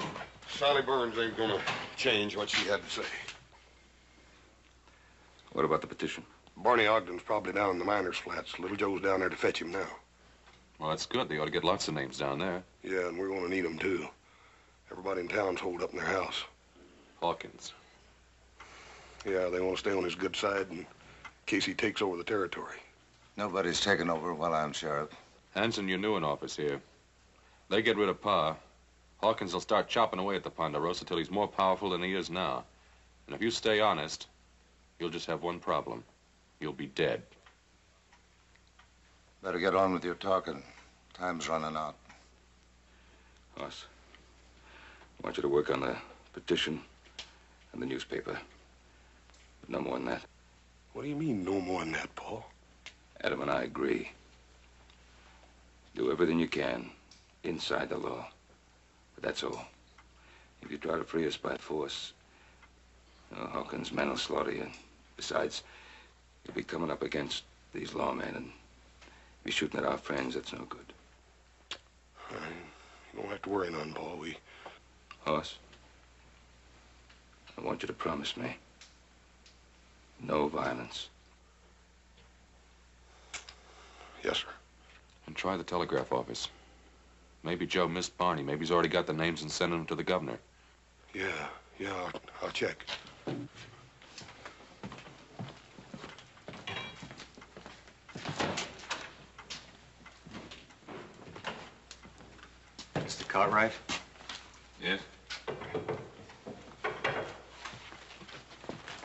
Speaker 11: Sally Burns ain't gonna change what she had to say.
Speaker 1: What about the petition?
Speaker 11: Barney Ogden's probably down in the miners' flats. Little Joe's down there to fetch him now.
Speaker 18: Well, that's good. They ought to get lots of names down there.
Speaker 11: Yeah, and we're gonna need them, too. Everybody in town's holed up in their house.
Speaker 18: Hawkins.
Speaker 11: Yeah, they want to stay on his good side in case he takes over the territory.
Speaker 2: Nobody's taken over while I'm sheriff.
Speaker 18: Hanson, you're new in office here. They get rid of Pa. Hawkins will start chopping away at the Ponderosa till he's more powerful than he is now. And if you stay honest, you'll just have one problem. You'll be dead.
Speaker 2: Better get on with your talking. Time's running out.
Speaker 1: Hoss, I want you to work on the petition and the newspaper. But no more than that.
Speaker 11: What do you mean, no more than that, Paul?
Speaker 1: Adam and I agree. Do everything you can inside the law. But that's all. If you try to free us by force, Hawkins' men will slaughter you. Besides, you'll be coming up against these lawmen and be shooting at our friends. That's no good.
Speaker 11: You don't have to worry none, Paul.
Speaker 1: Hoss, I want you to promise me no violence.
Speaker 11: Yes, sir.
Speaker 18: And try the telegraph office. Maybe Joe missed Barney. Maybe he's already got the names and sending them to the governor.
Speaker 11: Yeah, I'll check.
Speaker 12: Mr. Cartwright?
Speaker 1: Yes?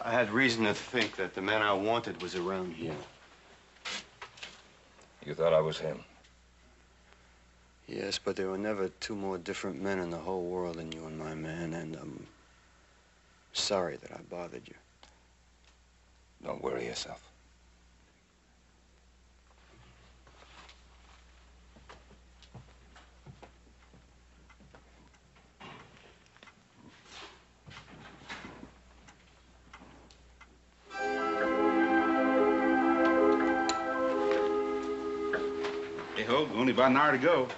Speaker 12: I had reason to think that the man I wanted was around here.
Speaker 1: You thought I was him?
Speaker 12: Yes, but there were never two more different men in the whole world than you and my man, and I'm sorry that I bothered you.
Speaker 1: Don't worry yourself.
Speaker 23: Hey, Hogue, only about an hour to go.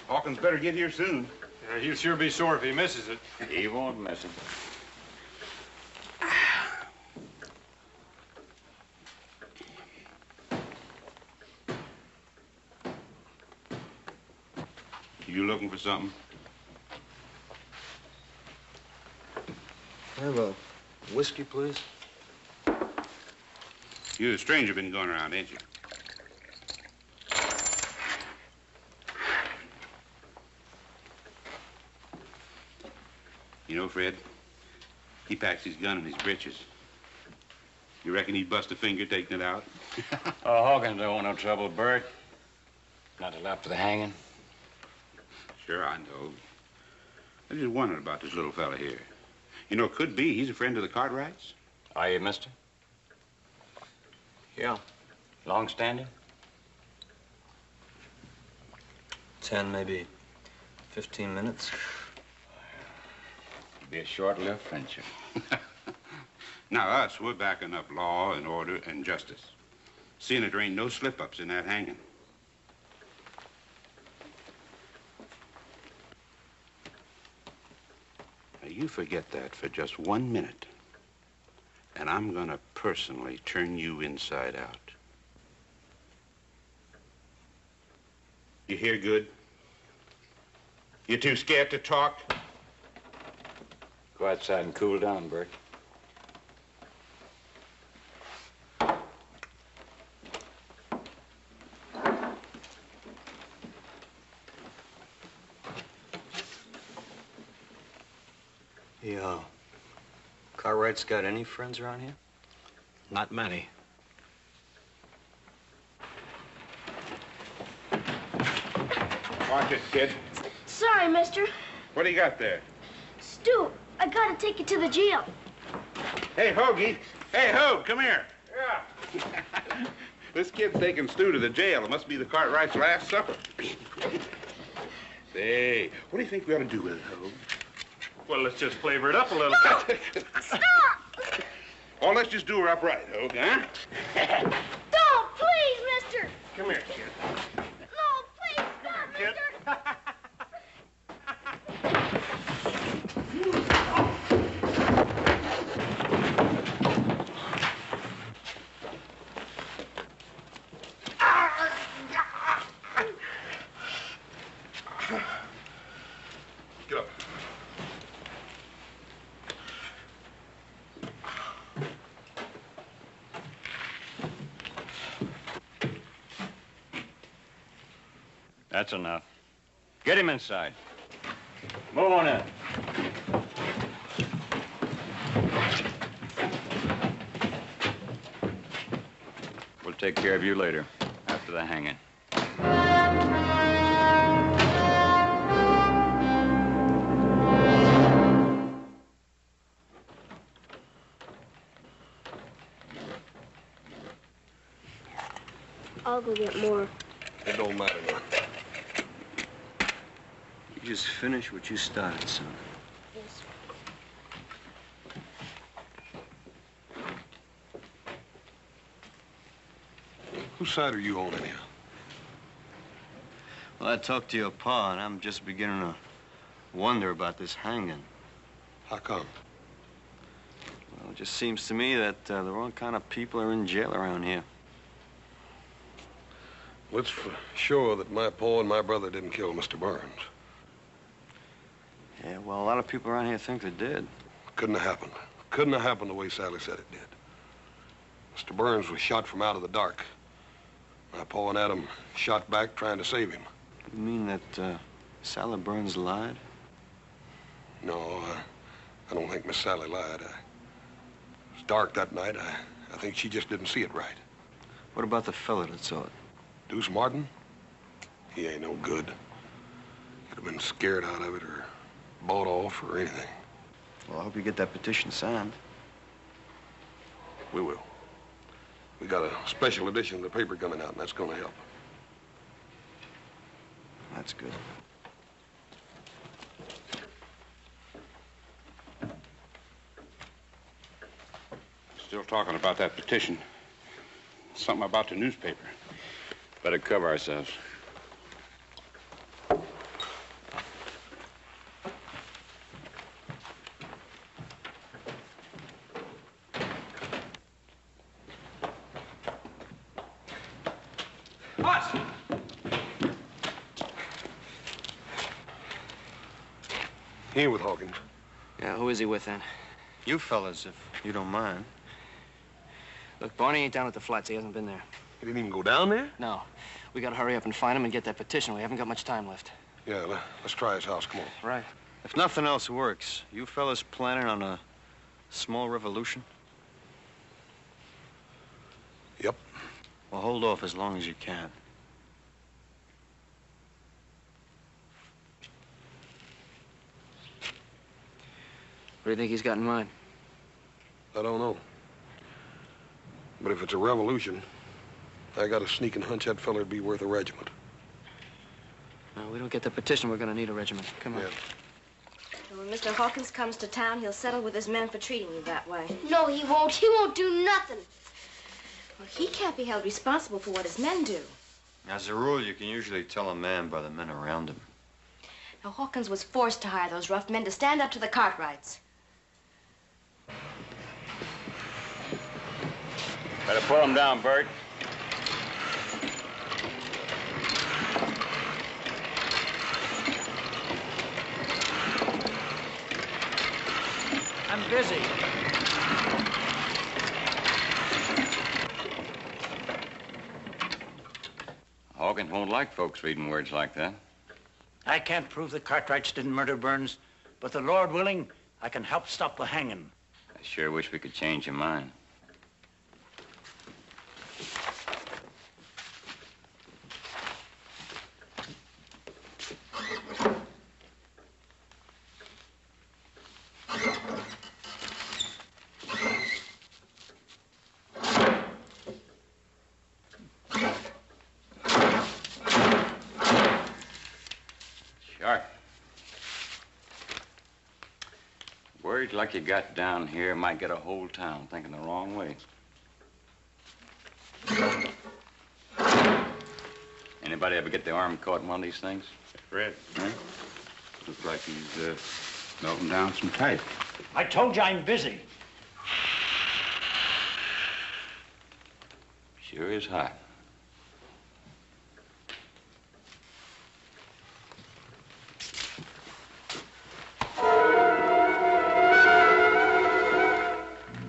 Speaker 23: Hawkins better get here soon.
Speaker 24: Yeah, he'll sure be sore if he misses it.
Speaker 21: He won't miss it. You looking for something?
Speaker 12: I have a whiskey, please.
Speaker 23: You're a stranger been going around, ain't you? You know, Fred, he packs his gun in his breeches. You reckon he'd bust a finger taking it out?
Speaker 21: Oh, Hawkins don't want no trouble, Bert. Not till after the hanging.
Speaker 23: Sure, I know. I just wondered about this little fella here. You know, it could be he's a friend of the Cartwrights.
Speaker 21: Are you, mister?
Speaker 12: Yeah.
Speaker 21: Long standing?
Speaker 12: 10, maybe 15 minutes.
Speaker 21: Be a short-lived friendship.
Speaker 23: Now, us, we're backing up law and order and justice. Seeing that there ain't no slip-ups in that hanging. you forget that for just 1 minute, and I'm gonna personally turn you inside out. You hear good? You too scared to talk?
Speaker 21: Go outside and cool down, Bert.
Speaker 12: Yeah. Cartwrights got any friends around here?
Speaker 17: Not many.
Speaker 23: Watch it, kid.
Speaker 15: Sorry, mister.
Speaker 23: What do you got there?
Speaker 15: Stu, I gotta take you to the jail.
Speaker 23: Hey, Hoagie. Hey, Hoag, come here. Yeah. This kid's taking Stu to the jail. It must be the Cartwrights' last supper. Say, what do you think we ought to do with it, Hoag?
Speaker 21: Well, let's just flavor it up a little.
Speaker 15: No! Stop!
Speaker 23: Oh, let's just do her upright, Hoag, huh?
Speaker 15: Don't, please, mister!
Speaker 23: Come here, kid.
Speaker 15: No, please, stop, mister!
Speaker 23: Get up.
Speaker 21: That's enough. Get him inside. Move on in. We'll take care of you later, after the hanging.
Speaker 15: I'll go get more.
Speaker 7: It don't matter none.
Speaker 12: You just finish what you started, son.
Speaker 15: Yes.
Speaker 7: Whose side are you on anyhow?
Speaker 12: Well, I talked to your pa, and I'm just beginning to wonder about this hanging.
Speaker 7: How come?
Speaker 12: Well, it just seems to me that the wrong kind of people are in jail around here.
Speaker 7: Well, it's for sure that my pa and my brother didn't kill Mr. Burns.
Speaker 12: Yeah, well, a lot of people around here think they did.
Speaker 7: Couldn't have happened. Couldn't have happened the way Sally said it did. Mr. Burns was shot from out of the dark. My pa and Adam shot back trying to save him.
Speaker 12: You mean that Sally Burns lied?
Speaker 7: No, I don't think Miss Sally lied. It was dark that night. I think she just didn't see it right.
Speaker 12: What about the fella that saw it?
Speaker 7: Deuce Martin? He ain't no good. Could have been scared out of it or bought off or anything.
Speaker 12: Well, I hope you get that petition signed.
Speaker 7: We will. We got a special edition of the paper coming out, and that's going to help.
Speaker 12: That's good.
Speaker 23: Still talking about that petition. Something about the newspaper.
Speaker 21: Better cover ourselves.
Speaker 24: Boss!
Speaker 7: He ain't with Hawkins.
Speaker 20: Yeah, who is he with then?
Speaker 12: You fellas, if you don't mind.
Speaker 20: Look, Barney ain't down at the flats. He hasn't been there.
Speaker 7: He didn't even go down there?
Speaker 20: No. We gotta hurry up and find him and get that petition. We haven't got much time left.
Speaker 7: Yeah, let's try his house. Come on.
Speaker 20: Right.
Speaker 12: If nothing else works, you fellas planning on a small revolution?
Speaker 7: Yep.
Speaker 12: Well, hold off as long as you can.
Speaker 20: What do you think he's got in mind?
Speaker 7: I don't know. But if it's a revolution, I got a sneaking hunch that feller'd be worth a regiment.
Speaker 20: No, we don't get the petition, we're gonna need a regiment. Come on.
Speaker 7: Yeah.
Speaker 10: When Mr. Hawkins comes to town, he'll settle with his men for treating you that way.
Speaker 15: No, he won't. He won't do nothing.
Speaker 10: Well, he can't be held responsible for what his men do.
Speaker 12: As a rule, you can usually tell a man by the men around him.
Speaker 10: Now, Hawkins was forced to hire those rough men to stand up to the Cartwrights.
Speaker 21: Better pull him down, Bert.
Speaker 17: I'm busy.
Speaker 21: Hawkins won't like folks reading words like that.
Speaker 17: I can't prove the Cartwrights didn't murder Burns, but the Lord willing, I can help stop the hanging.
Speaker 21: I sure wish we could change your mind. Words like you got down here might get a whole town thinking the wrong way. Anybody ever get the arm caught in one of these things?
Speaker 23: Red.
Speaker 21: Huh?
Speaker 23: Looks like he's melting down some type.
Speaker 17: I told you I'm busy.
Speaker 21: Sure is hot.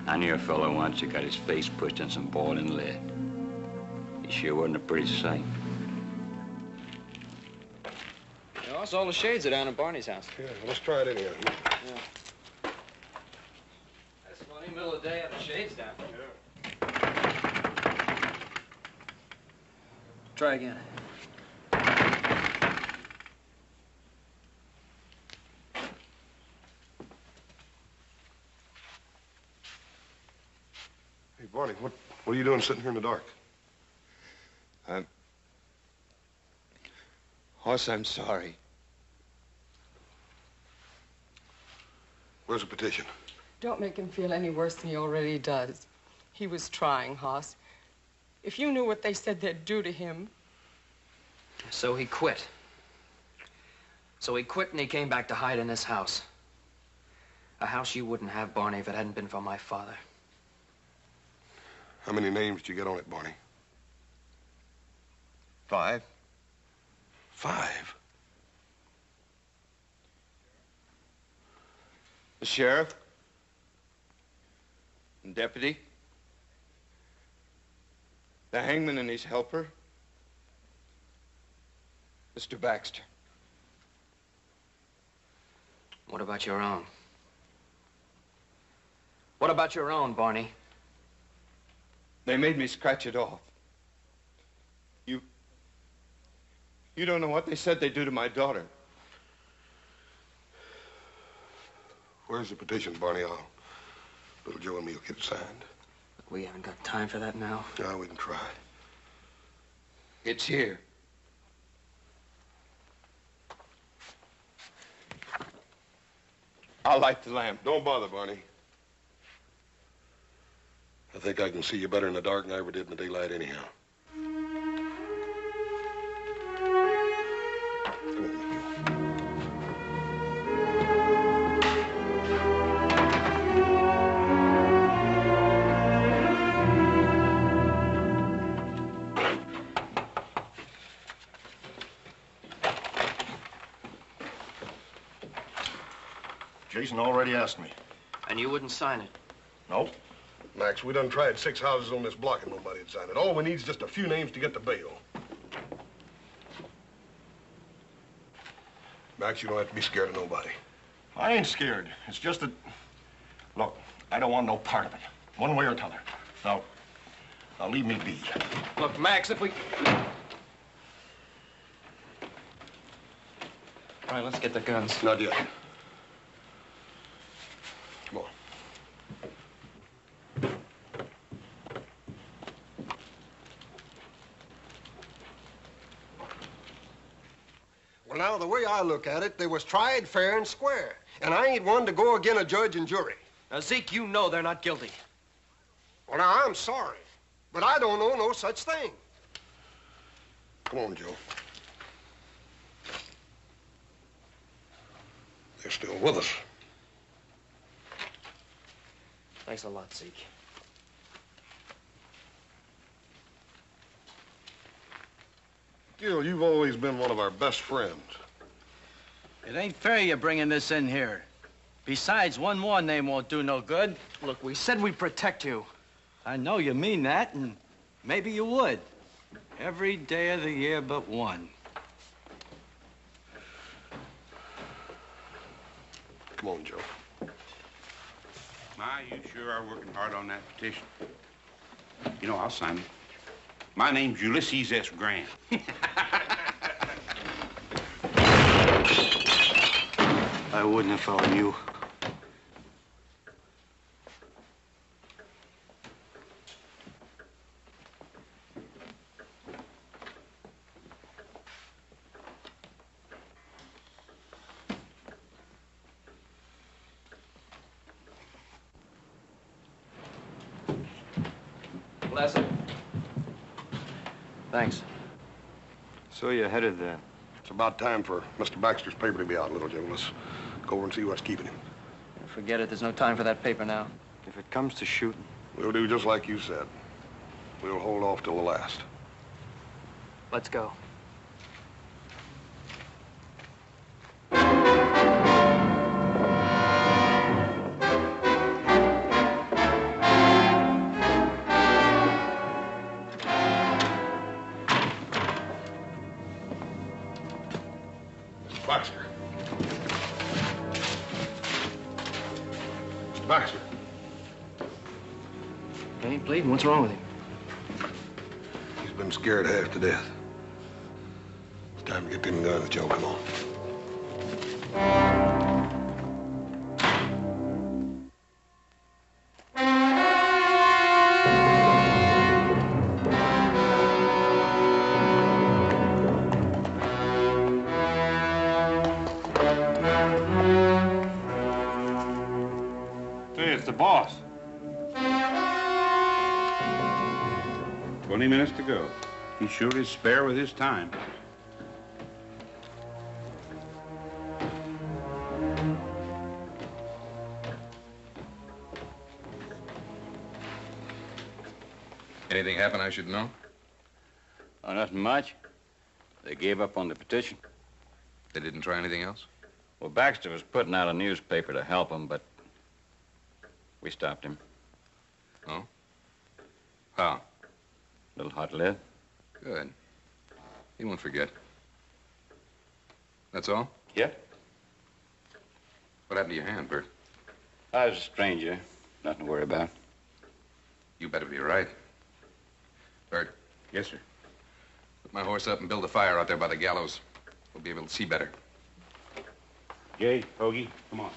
Speaker 21: I knew a fellow once who got his face pushed in some boiling lead. He sure wasn't a pretty sight.
Speaker 6: You know, all the shades are down in Barney's house.
Speaker 7: Yeah, let's try it anyhow.
Speaker 6: Yeah. That's funny, middle of the day, have the shades down.
Speaker 23: Yeah.
Speaker 6: Try again.
Speaker 7: Hey, Barney, what are you doing sitting here in the dark?
Speaker 12: Hoss, I'm sorry.
Speaker 7: Where's the petition?
Speaker 3: Don't make him feel any worse than he already does. He was trying, Hoss. If you knew what they said they'd do to him.
Speaker 20: So he quit. So he quit and he came back to hide in this house. A house you wouldn't have, Barney, if it hadn't been for my father.
Speaker 7: How many names did you get on it, Barney?
Speaker 12: 5.
Speaker 7: 5?
Speaker 12: The sheriff. And deputy. The hangman and his helper. Mr. Baxter.
Speaker 20: What about your own? What about your own, Barney?
Speaker 12: They made me scratch it off. You don't know what they said they'd do to my daughter.
Speaker 7: Where's the petition, Barney? Little Joe and me'll get it signed.
Speaker 20: We haven't got time for that now.
Speaker 7: No, we can try.
Speaker 12: It's here. I'll light the lamp.
Speaker 7: Don't bother, Barney. I think I can see you better in the dark than I ever did in the daylight anyhow.
Speaker 11: Jason already asked me.
Speaker 20: And you wouldn't sign it?
Speaker 11: Nope.
Speaker 7: Max, we done tried 6 houses on this block and nobody'd sign it. All we need is just a few names to get the bail. Max, you don't have to be scared of nobody.
Speaker 11: I ain't scared. It's just that... Look, I don't want no part of it. One way or t'other. Now leave me be.
Speaker 20: Look, Max, if we... All right, let's get the guns.
Speaker 7: Not yet. Come on.
Speaker 5: Well, now, the way I look at it, they was tried fair and square. And I ain't one to go again a judge and jury.
Speaker 20: Now, Zeke, you know they're not guilty.
Speaker 5: Well, now, I'm sorry, but I don't know no such thing.
Speaker 7: Come on, Joe. They're still with us.
Speaker 20: Thanks a lot, Zeke.
Speaker 7: Gil, you've always been one of our best friends.
Speaker 8: It ain't fair you're bringing this in here. Besides, one more name won't do no good.
Speaker 20: Look, we said we'd protect you.
Speaker 8: I know you mean that, and maybe you would. Every day of the year but one.
Speaker 7: Come on, Joe.
Speaker 23: My, you sure are working hard on that petition. You know, I'll sign it. My name's Ulysses S. Grant.
Speaker 12: I wouldn't if I were you.
Speaker 20: Bless it. Thanks.
Speaker 12: So you're headed there.
Speaker 7: It's about time for Mr. Baxter's paper to be out, little Joe. Let's go over and see what's keeping him.
Speaker 20: Forget it. There's no time for that paper now.
Speaker 12: If it comes to shooting.
Speaker 7: We'll do just like you said. We'll hold off till the last.
Speaker 20: Let's go.
Speaker 7: Baxter. Mr. Baxter.
Speaker 20: He ain't bleeding. What's wrong with him?
Speaker 7: He's been scared half to death. It's time to get them guns, Joe. Come on.
Speaker 23: Hey, it's the boss. 20 minutes to go. He sure is spare with his time.
Speaker 1: Anything happen I should know?
Speaker 21: Oh, nothing much. They gave up on the petition.
Speaker 1: They didn't try anything else?
Speaker 21: Well, Baxter was putting out a newspaper to help him, but we stopped him.
Speaker 1: Oh? How?
Speaker 21: Little hot lead.
Speaker 1: Good. He won't forget. That's all?
Speaker 21: Yep.
Speaker 1: What happened to your hand, Bert?
Speaker 21: I was a stranger. Nothing to worry about.
Speaker 1: You better be right. Bert.
Speaker 21: Yes, sir.
Speaker 1: Put my horse up and build a fire out there by the gallows. We'll be able to see better.
Speaker 23: Jay, Hoagie, come on.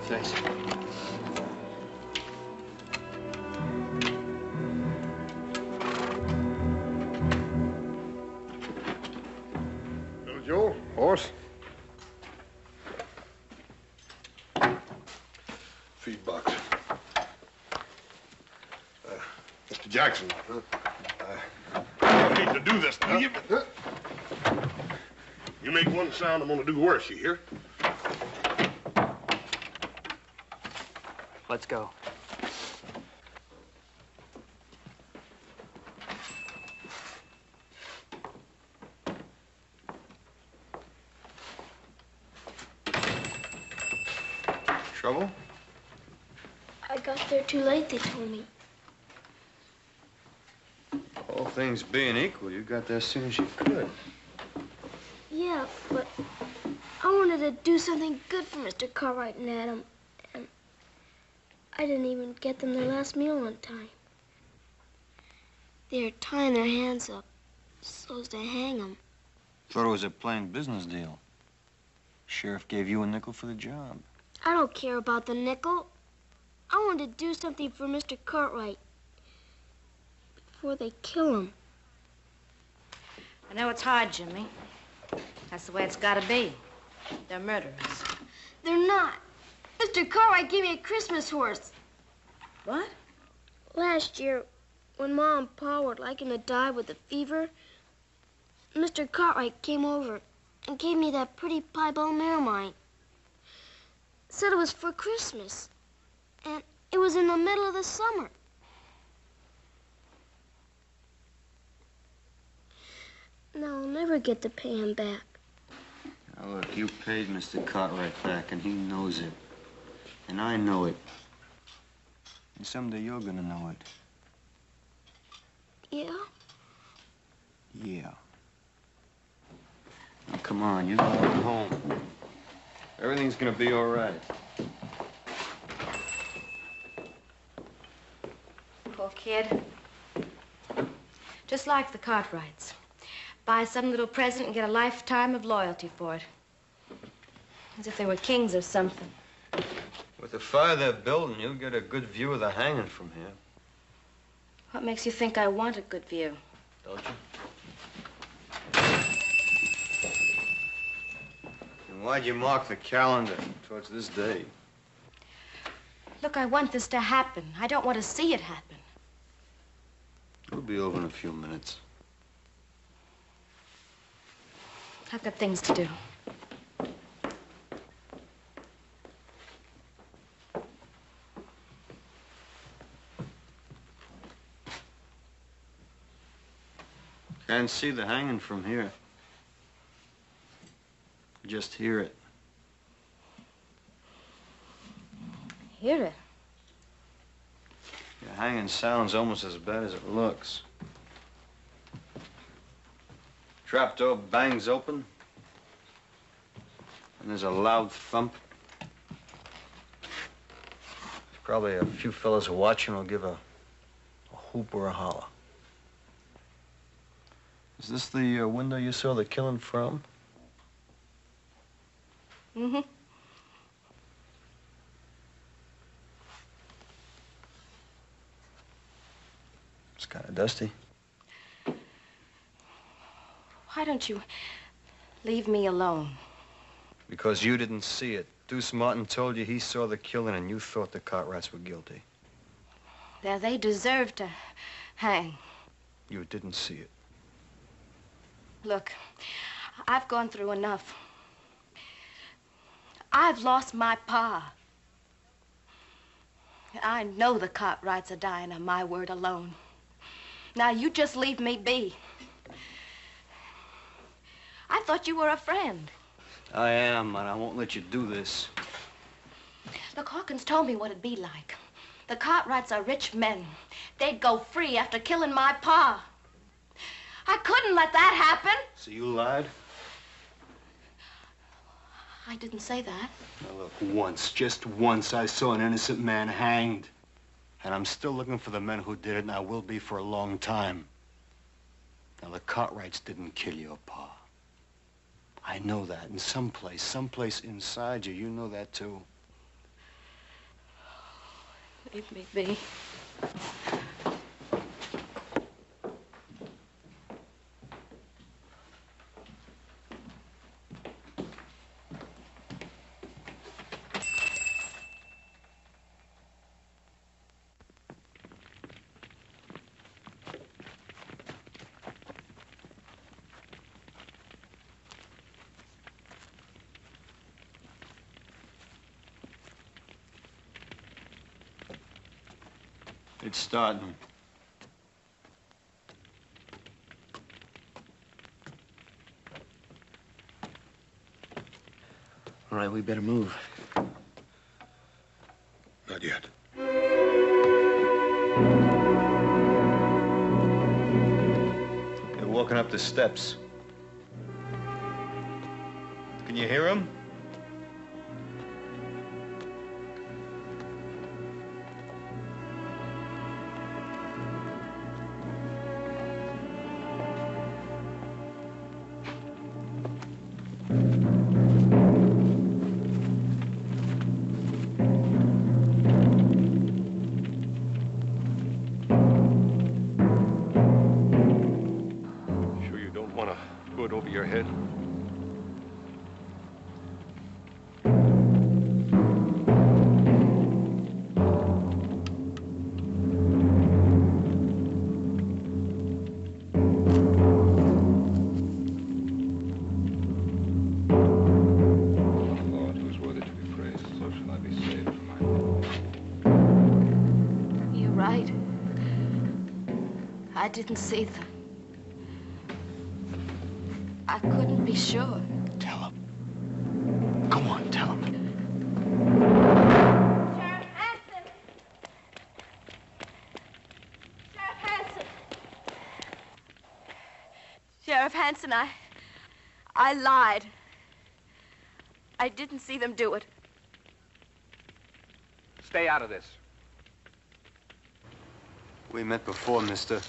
Speaker 20: Thanks.
Speaker 7: Little Joe, horse. Feed box. Mr. Jackson, I hate to do this to you, but you make one sound, I'm gonna do worse, you hear?
Speaker 20: Let's go.
Speaker 7: Trouble?
Speaker 15: I got there too late, they told me.
Speaker 12: All things being equal, you got there as soon as you could.
Speaker 15: Yeah, but I wanted to do something good for Mr. Cartwright and Adam, and I didn't even get them their last meal on time. They're tying their hands up so as to hang them.
Speaker 12: Thought it was a plain business deal. Sheriff gave you a nickel for the job.
Speaker 15: I don't care about the nickel. I want to do something for Mr. Cartwright before they kill him.
Speaker 10: I know it's hard, Jimmy. That's the way it's got to be. They're murderers.
Speaker 15: They're not. Mr. Cartwright gave me a Christmas horse.
Speaker 10: What?
Speaker 15: Last year, when Mom and Pa were liking to die with the fever, Mr. Cartwright came over and gave me that pretty piebald mare of mine. Said it was for Christmas. And it was in the middle of the summer. Now I'll never get to pay him back.
Speaker 12: Now look, you paid Mr. Cartwright back, and he knows it. And I know it. And someday you're gonna know it.
Speaker 15: Yeah?
Speaker 12: Yeah. Now, come on, you go on home. Everything's gonna be all right.
Speaker 10: Poor kid. Just like the Cartwrights. Buy some little present and get a lifetime of loyalty for it. As if they were kings or something.
Speaker 12: With the fire they're building, you'll get a good view of the hanging from here.
Speaker 10: What makes you think I want a good view?
Speaker 12: Don't you? And why'd you mark the calendar towards this day?
Speaker 10: Look, I want this to happen. I don't want to see it happen.
Speaker 12: It'll be over in a few minutes.
Speaker 10: I've got things to do.
Speaker 12: Can't see the hanging from here. Just hear it.
Speaker 10: Hear it?
Speaker 12: The hanging sounds almost as bad as it looks. Trapdoor bangs open, and there's a loud thump. There's probably a few fellas watching will give a whoop or a holler. Is this the window you saw the killing from?
Speaker 10: Mm-hmm.
Speaker 12: It's kind of dusty.
Speaker 10: Why don't you leave me alone?
Speaker 12: Because you didn't see it. Deuce Martin told you he saw the killing and you thought the Cartwrights were guilty.
Speaker 10: There, they deserve to hang.
Speaker 12: You didn't see it.
Speaker 10: Look, I've gone through enough. I've lost my pa. I know the Cartwrights are dying on my word alone. Now, you just leave me be. I thought you were a friend.
Speaker 12: I am, and I won't let you do this.
Speaker 10: Look, Hawkins told me what it'd be like. The Cartwrights are rich men. They'd go free after killing my pa. I couldn't let that happen.
Speaker 12: So you lied?
Speaker 10: I didn't say that.
Speaker 12: Now look, once, just once, I saw an innocent man hanged. And I'm still looking for the men who did it, and I will be for a long time. Now, the Cartwrights didn't kill your pa. I know that. And someplace inside you, you know that too.
Speaker 10: Leave me be.
Speaker 12: It's starting.
Speaker 20: All right, we better move.
Speaker 7: Not yet.
Speaker 12: They're walking up the steps. Can you hear them?
Speaker 7: Over your head.
Speaker 10: I didn't see them. I couldn't be sure.
Speaker 12: Tell him. Go on, tell him.
Speaker 15: Sheriff Hanson! Sheriff Hanson! Sheriff Hanson, I lied. I didn't see them do it.
Speaker 21: Stay out of this.
Speaker 12: We met before, mister.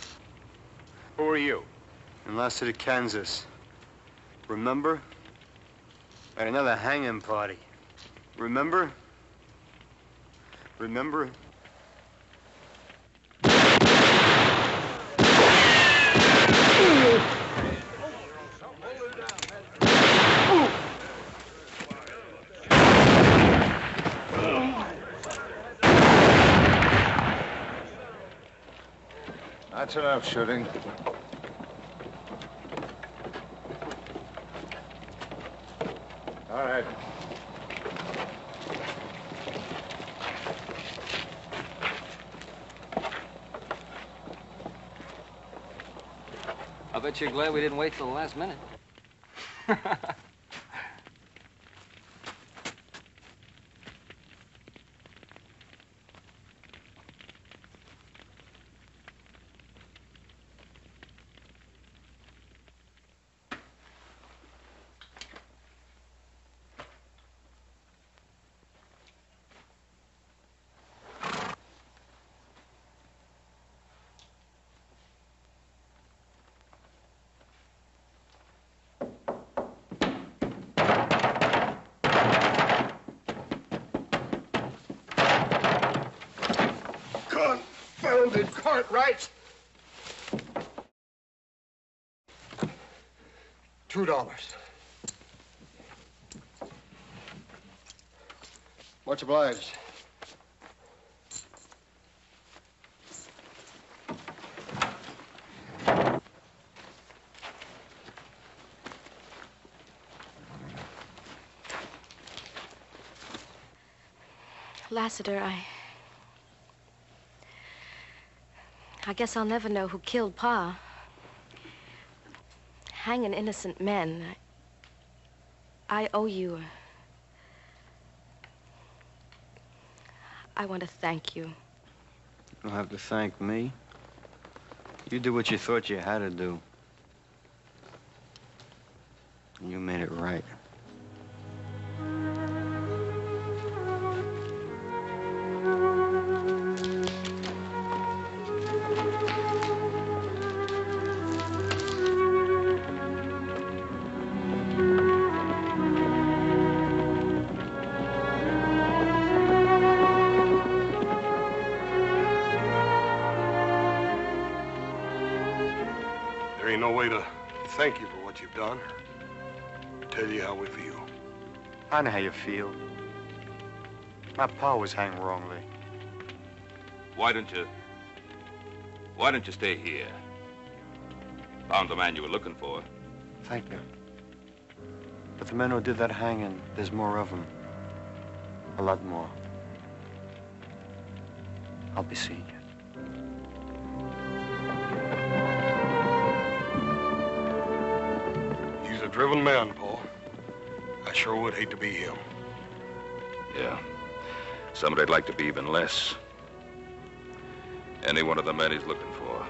Speaker 21: Who are you?
Speaker 12: In Last City, Kansas. Remember? At another hanging party. Remember? Remember?
Speaker 2: That's enough shooting. All right.
Speaker 20: I bet you're glad we didn't wait till the last minute.
Speaker 5: Confounded Cartwrights! $2. Much obliged.
Speaker 10: Lassiter, I guess I'll never know who killed Pa. Hanging innocent men. I owe you. I want to thank you.
Speaker 12: You don't have to thank me. You did what you thought you had to do. And you made it right.
Speaker 7: There ain't no way to thank you for what you've done. Tell you how we feel.
Speaker 12: I know how you feel. My pa was hanged wrongly.
Speaker 1: Why don't you stay here? Found the man you were looking for.
Speaker 12: Thank you. But the men who did that hanging, there's more of them. A lot more. I'll be seeing you.
Speaker 7: He's a driven man, Paul. I sure would hate to be him.
Speaker 1: Yeah. Somebody'd like to be even less. Any one of the men he's looking for.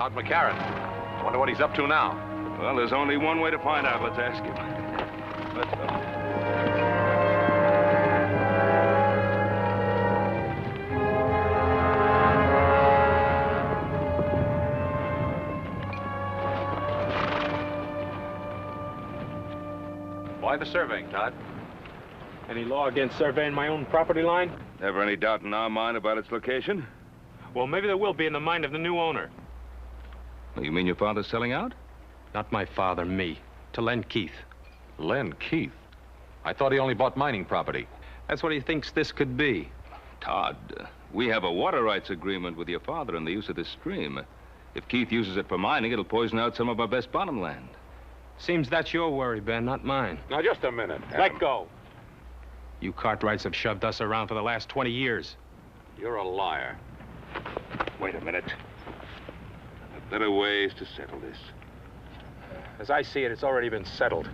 Speaker 18: Todd McCarran. Wonder what he's up to now.
Speaker 1: Well, there's only one way to find out. Let's ask him. Let's go.
Speaker 18: Why the surveying, Todd?
Speaker 4: Any law against surveying my own property line?
Speaker 1: Never any doubt in our mind about its location?
Speaker 4: Well, maybe there will be in the mind of the new owner.
Speaker 1: You mean your father's selling out?
Speaker 4: Not my father, me. To Len Keith.
Speaker 18: Len Keith? I thought he only bought mining property.
Speaker 4: That's what he thinks this could be.
Speaker 1: Todd, we have a water rights agreement with your father on the use of this stream. If Keith uses it for mining, it'll poison out some of our best bottom land.
Speaker 4: Seems that's your worry, Ben, not mine.
Speaker 18: Now, just a minute.
Speaker 4: Let go. You Cartwrights have shoved us around for the last 20 years.
Speaker 18: You're a liar.
Speaker 1: Wait a minute. There are better ways to settle this.
Speaker 4: As I see it, it's already been settled.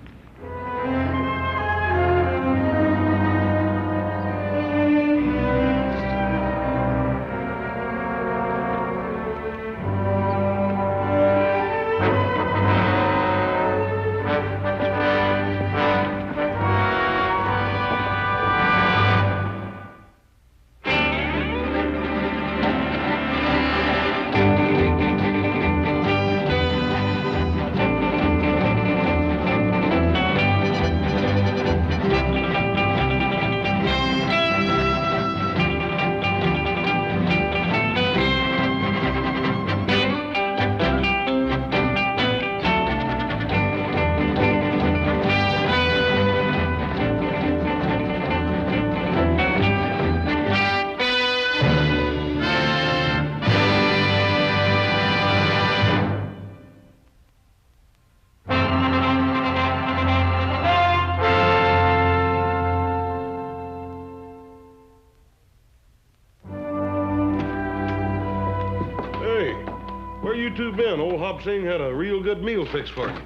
Speaker 11: Ben, old Hop Sing had a real good meal fixed for you.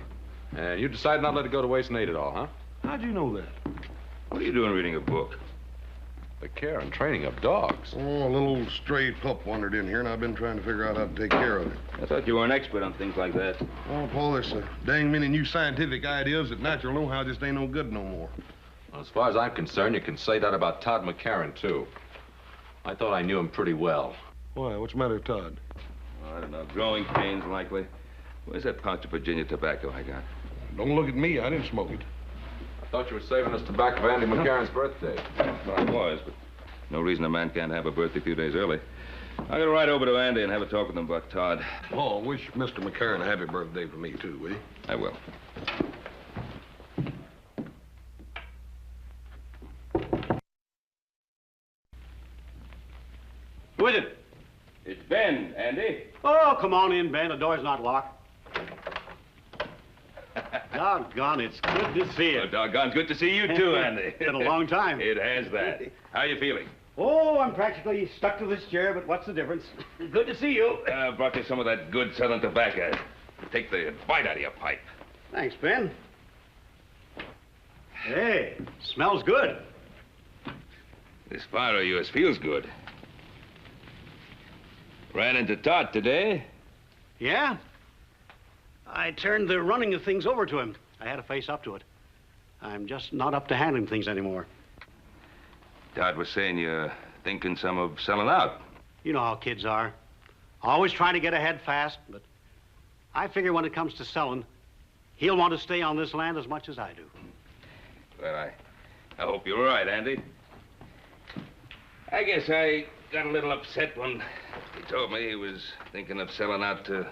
Speaker 18: And you decided not to let it go to waste and ate it all, huh?
Speaker 11: How'd you know that?
Speaker 1: What are you doing reading a book?
Speaker 18: The care and training of dogs.
Speaker 11: Oh, a little old stray pup wandered in here, and I've been trying to figure out how to take care of it.
Speaker 1: I thought you were an expert on things like that.
Speaker 11: Oh, Paul, there's so dang many new scientific ideas that natural know-how just ain't no good no more.
Speaker 18: Well, as far as I'm concerned, you can say that about Todd McCarran, too. I thought I knew him pretty well.
Speaker 11: Why? What's the matter with Todd?
Speaker 1: I don't know. Growing pains, likely. Where's that pouch of Virginia tobacco I got?
Speaker 11: Don't look at me. I didn't smoke it.
Speaker 18: I thought you were saving us tobacco for Andy McCarran's birthday.
Speaker 1: Well, I was, but no reason a man can't have a birthday a few days early. I'm going to ride over to Andy and have a talk with him about Todd.
Speaker 11: Oh, wish Mr. McCarran a happy birthday for me, too, will you?
Speaker 1: I will.
Speaker 9: Who is it?
Speaker 1: It's Ben, Andy.
Speaker 9: Oh, come on in, Ben. The door's not locked. Doggone, it's good to see you.
Speaker 1: Well, doggone, good to see you too, Andy.
Speaker 9: It's been a long time.
Speaker 1: It has that. How you feeling?
Speaker 9: Oh, I'm practically stuck to this chair, but what's the difference? Good to see you.
Speaker 1: Brought you some of that good southern tobacco. Take the bite out of your pipe.
Speaker 9: Thanks, Ben. Hey, smells good.
Speaker 1: This fire of yours feels good. Ran into Todd today.
Speaker 9: Yeah? I turned the running of things over to him. I had to face up to it. I'm just not up to handling things anymore.
Speaker 1: Todd was saying you're thinking some of selling out.
Speaker 9: You know how kids are. Always trying to get ahead fast, but I figure when it comes to selling, he'll want to stay on this land as much as I do.
Speaker 1: Well, I hope you're right, Andy. I guess I got a little upset when he told me he was thinking of selling out to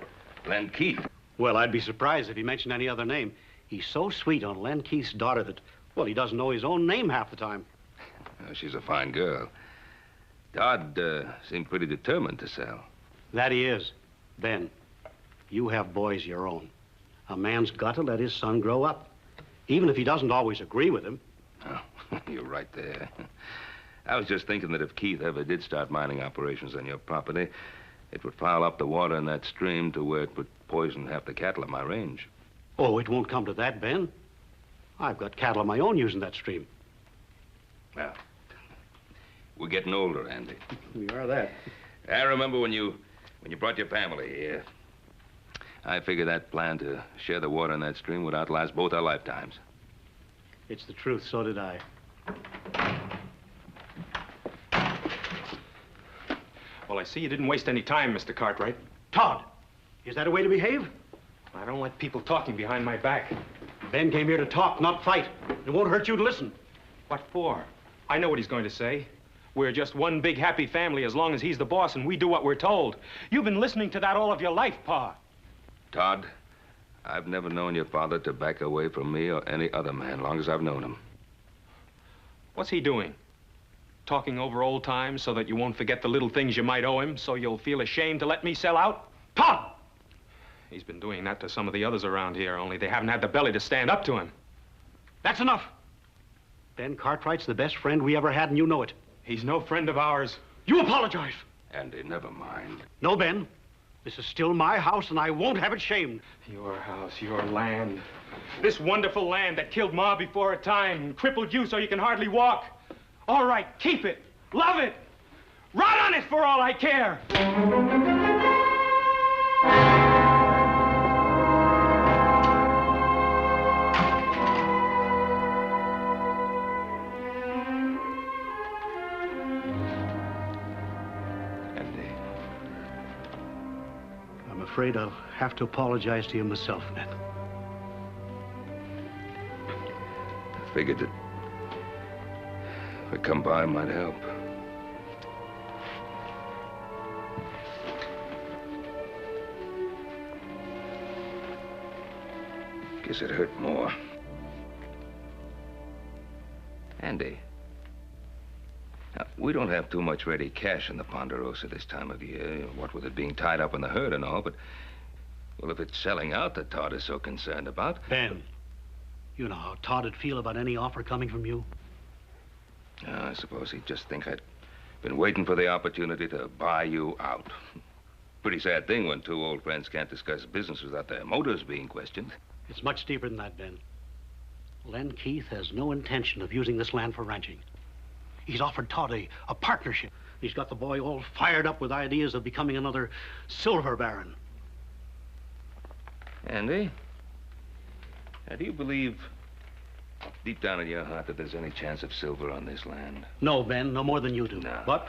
Speaker 1: Len Keith.
Speaker 9: Well, I'd be surprised if he mentioned any other name. He's so sweet on Len Keith's daughter that, well, he doesn't know his own name half the time.
Speaker 1: She's a fine girl. Todd seemed pretty determined to sell.
Speaker 9: That he is. Ben, you have boys your own. A man's got to let his son grow up, even if he doesn't always agree with him.
Speaker 1: Oh, you're right there. I was just thinking that if Keith ever did start mining operations on your property, it would foul up the water in that stream to where it would poison half the cattle on my range.
Speaker 9: Oh, it won't come to that, Ben. I've got cattle of my own using that stream.
Speaker 1: Well, we're getting older, Andy.
Speaker 9: We are that.
Speaker 1: I remember when you brought your family here. I figure that plan to share the water in that stream would outlast both our lifetimes.
Speaker 9: It's the truth, so did I.
Speaker 4: Well, I see you didn't waste any time, Mr. Cartwright.
Speaker 9: Todd, is that a way to behave?
Speaker 4: I don't like people talking behind my back.
Speaker 9: Ben came here to talk, not fight. It won't hurt you to listen.
Speaker 4: What for? I know what he's going to say. We're just one big happy family as long as he's the boss and we do what we're told. You've been listening to that all of your life, Pa.
Speaker 1: Todd, I've never known your father to back away from me or any other man, long as I've known him.
Speaker 4: What's he doing? Talking over old times so that you won't forget the little things you might owe him, so you'll feel ashamed to let me sell out?
Speaker 9: Todd!
Speaker 4: He's been doing that to some of the others around here, only they haven't had the belly to stand up to him.
Speaker 9: That's enough. Ben Cartwright's the best friend we ever had, and you know it.
Speaker 4: He's no friend of ours.
Speaker 9: You apologize.
Speaker 1: Andy, never mind.
Speaker 9: No, Ben. This is still my house, and I won't have it shamed.
Speaker 4: Your house, your land. This wonderful land that killed Ma before her time and crippled you so you can hardly walk. All right, keep it. Love it. Run on it for all I care.
Speaker 9: I'm afraid I'll have to apologize to you myself, Ben.
Speaker 1: I figured that if I come by, it might help. Guess it hurt more. Andy. Now, we don't have too much ready cash in the Ponderosa this time of year, what with it being tied up in the herd and all, but, well, if it's selling out that Todd is so concerned about...
Speaker 9: Ben, you know how Todd would feel about any offer coming from you.
Speaker 1: I suppose he'd just think I'd been waiting for the opportunity to buy you out. Pretty sad thing when two old friends can't discuss business without their motives being questioned.
Speaker 9: It's much deeper than that, Ben. Len Keith has no intention of using this land for ranching. He's offered Todd a partnership. He's got the boy all fired up with ideas of becoming another silver baron.
Speaker 1: Andy, now, do you believe deep down in your heart that there's any chance of silver on this land?
Speaker 9: No, Ben, no more than you do.
Speaker 1: No.
Speaker 9: But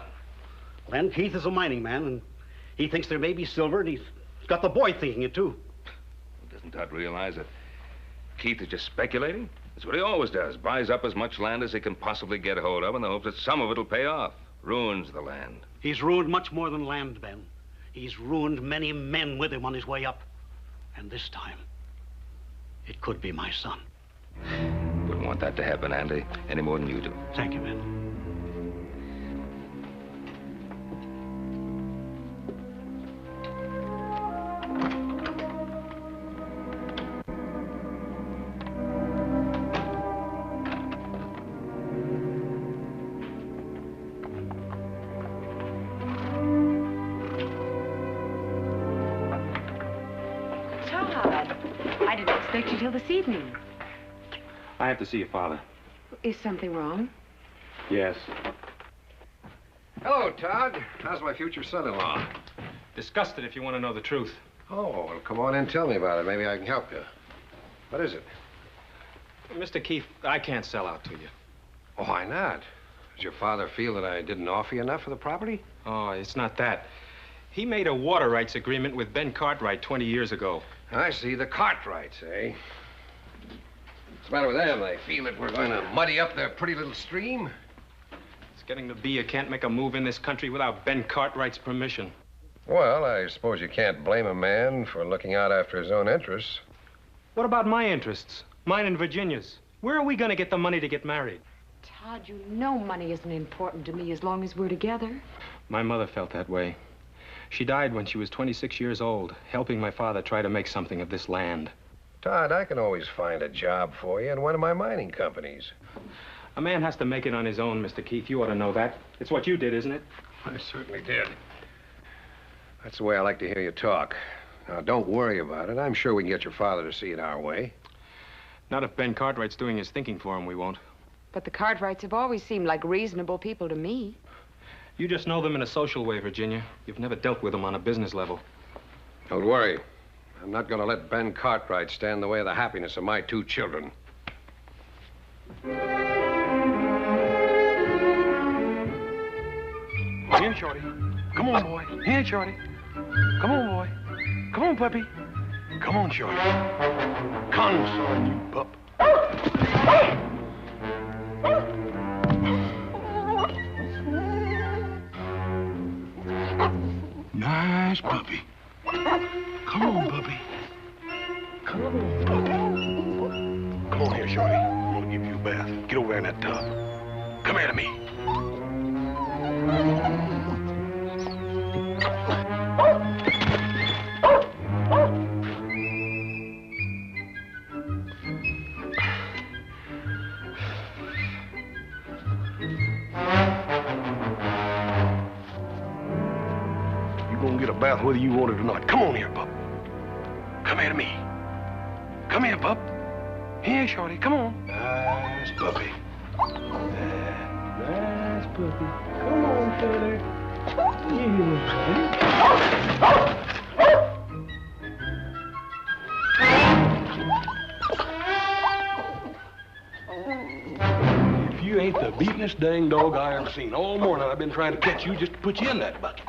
Speaker 9: Len Keith is a mining man, and he thinks there may be silver, and he's got the boy thinking it, too.
Speaker 1: Doesn't Todd realize that Keith is just speculating? That's what he always does. Buys up as much land as he can possibly get hold of in the hopes that some of it'll pay off. Ruins the land.
Speaker 9: He's ruined much more than land, Ben. He's ruined many men with him on his way up. And this time, it could be my son.
Speaker 1: Wouldn't want that to happen, Andy, any more than you do.
Speaker 9: Thank you, Ben.
Speaker 13: I didn't expect you till this evening.
Speaker 4: I have to see your father.
Speaker 13: Is something wrong?
Speaker 4: Yes.
Speaker 5: Hello, Todd. How's my future son-in-law?
Speaker 4: Disgusted if you want to know the truth.
Speaker 5: Oh, well, come on in and tell me about it. Maybe I can help you. What is it?
Speaker 4: Mr. Keefe, I can't sell out to you.
Speaker 5: Oh, why not? Does your father feel that I didn't offer you enough for the property?
Speaker 4: Oh, it's not that. He made a water rights agreement with Ben Cartwright 20 years ago.
Speaker 5: I see. The Cartwrights, eh? What's the matter with them? They feel that we're going to muddy up their pretty little stream?
Speaker 4: It's getting to be you can't make a move in this country without Ben Cartwright's permission.
Speaker 5: Well, I suppose you can't blame a man for looking out after his own interests.
Speaker 4: What about my interests? Mine and Virginia's. Where are we going to get the money to get married?
Speaker 13: Todd, you know money isn't important to me as long as we're together.
Speaker 4: My mother felt that way. She died when she was 26 years old, helping my father try to make something of this land.
Speaker 5: Todd, I can always find a job for you in one of my mining companies.
Speaker 4: A man has to make it on his own, Mr. Keefe. You ought to know that. It's what you did, isn't it?
Speaker 5: I certainly did. That's the way I like to hear you talk. Now, don't worry about it. I'm sure we can get your father to see it our way.
Speaker 4: Not if Ben Cartwright's doing his thinking for him, we won't.
Speaker 13: But the Cartwrights have always seemed like reasonable people to me.
Speaker 4: You just know them in a social way, Virginia. You've never dealt with them on a business level.
Speaker 5: Don't worry. I'm not going to let Ben Cartwright stand in the way of the happiness of my 2 children.
Speaker 11: Here, Shorty. Come on, boy. Here, Shorty. Come on, boy. Come on, puppy. Come on, Shorty. Console, you pup. Nice puppy. Come on, puppy. Come on. Come on here, Shorty. I'm gonna give you a bath. Get over there in that tub. Come here to me. Bath whether you want it or not. Come on here, pup. Come here to me. Come here, pup. Here, Shorty. Come on. Nice puppy. Nice puppy. Come on, Shorty. If you ain't the beatin'est dang dog I ever seen. All morning I've been trying to catch you just to put you in that bucket.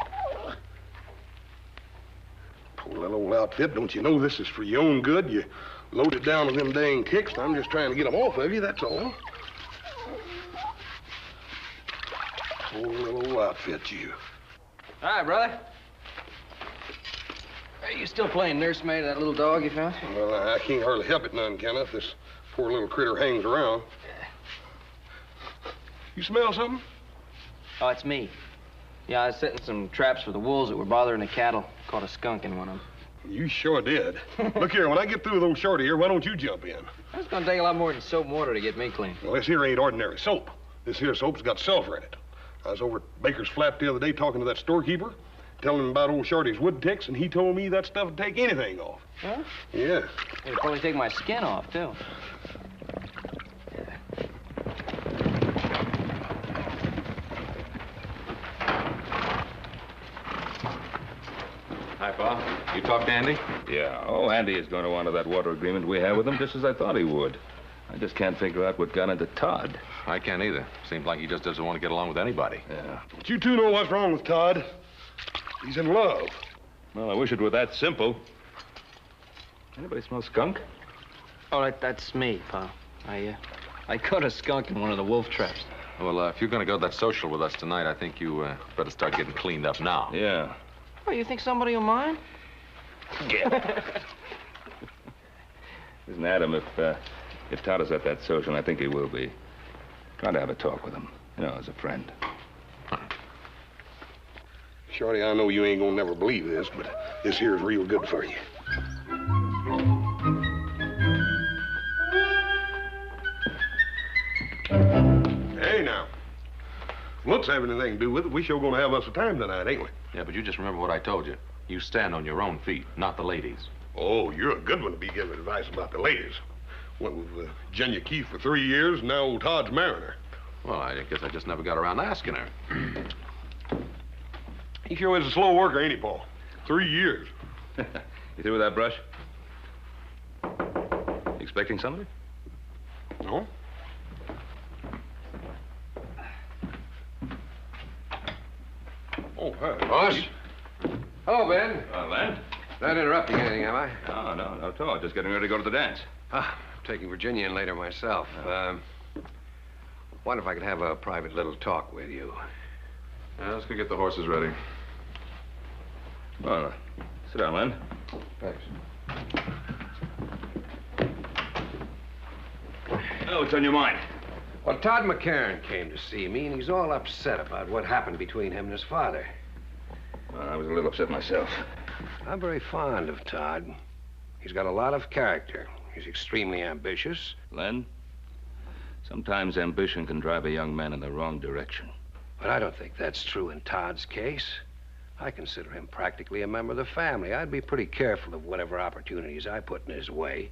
Speaker 11: Little old outfit, don't you know this is for your own good? You loaded down with them dang kicks, and I'm just trying to get them off of you, that's all. Poor little old outfit, you.
Speaker 20: Hi, brother. Are you still playing nursemaid to that little dog you found?
Speaker 11: Well, I can't hardly help it none, can I, if this poor little critter hangs around. You smell something?
Speaker 20: Oh, it's me. Yeah, I was setting some traps for the wolves that were bothering the cattle. Caught a skunk in one of them.
Speaker 11: You sure did. Look here, when I get through with old Shorty here, why don't you jump in?
Speaker 20: It's gonna take a lot more than soap and water to get me clean.
Speaker 11: Well, this here ain't ordinary soap. This here soap's got sulfur in it. I was over at Baker's Flat the other day talking to that storekeeper, telling him about old Shorty's wood ticks, and he told me that stuff would take anything off.
Speaker 20: Huh?
Speaker 11: Yeah.
Speaker 20: It'll probably take my skin off, too.
Speaker 18: Hi, Pa. You talked to Andy?
Speaker 1: Yeah. Oh, Andy is going to honor that water agreement we have with him, just as I thought he would. I just can't figure out what got into Todd.
Speaker 18: I can't either. Seems like he just doesn't want to get along with anybody.
Speaker 1: Yeah.
Speaker 11: But you two know what's wrong with Todd. He's in love.
Speaker 1: Well, I wish it were that simple. Anybody smell skunk?
Speaker 20: Oh, that's me, Pa. I caught a skunk in one of the wolf traps.
Speaker 18: Well, if you're going to go to that social with us tonight, I think you better start getting cleaned up now.
Speaker 1: Yeah.
Speaker 20: Oh, you think somebody will mind?
Speaker 1: Yeah. Listen, Adam, if Todd is at that social, and I think he will be, try to have a talk with him, as a friend.
Speaker 11: Shorty, I know you ain't gonna never believe this, but this here's real good for you. Hey, now. Looks have anything to do with it. We sure gonna have us a time tonight, ain't we?
Speaker 18: Yeah, but you just remember what I told you. You stand on your own feet, not the ladies.
Speaker 11: Oh, you're a good one to be giving advice about the ladies. Went with Jenya Keith for 3 years, now old Todd's marrying her.
Speaker 18: Well, I guess I just never got around to asking her.
Speaker 11: He sure is a slow worker, ain't he, Paul? 3 years.
Speaker 1: You through with that brush? Expecting somebody?
Speaker 11: No. Oh, hi.
Speaker 5: Boss? Hello, Ben.
Speaker 1: Len?
Speaker 5: Not interrupting anything, am I?
Speaker 1: No, not at all. Just getting ready to go to the dance.
Speaker 5: I'm taking Virginia in later myself. Wonder if I could have a private little talk with you.
Speaker 18: Let's go get the horses ready.
Speaker 1: Well, sit down, Len.
Speaker 5: Thanks.
Speaker 1: Oh, what's on your mind?
Speaker 5: Well, Todd McCarran came to see me, and he's all upset about what happened between him and his father.
Speaker 1: Well, I was a little upset myself.
Speaker 5: I'm very fond of Todd. He's got a lot of character. He's extremely ambitious.
Speaker 1: Len, sometimes ambition can drive a young man in the wrong direction.
Speaker 5: But I don't think that's true in Todd's case. I consider him practically a member of the family. I'd be pretty careful of whatever opportunities I put in his way.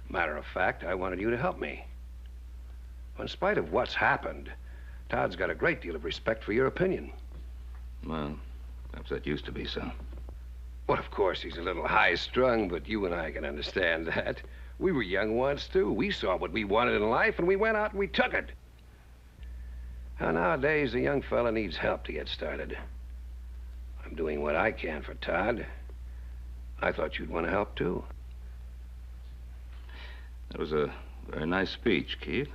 Speaker 5: Matter of fact, I wanted you to help me. In spite of what's happened, Todd's got a great deal of respect for your opinion.
Speaker 1: Well, perhaps that used to be so.
Speaker 5: Well, of course, he's a little high-strung, but you and I can understand that. We were young once, too. We saw what we wanted in life, and we went out and we took it. Now, nowadays, a young fella needs help to get started. I'm doing what I can for Todd. I thought you'd want to help, too.
Speaker 1: That was a very nice speech, Keith.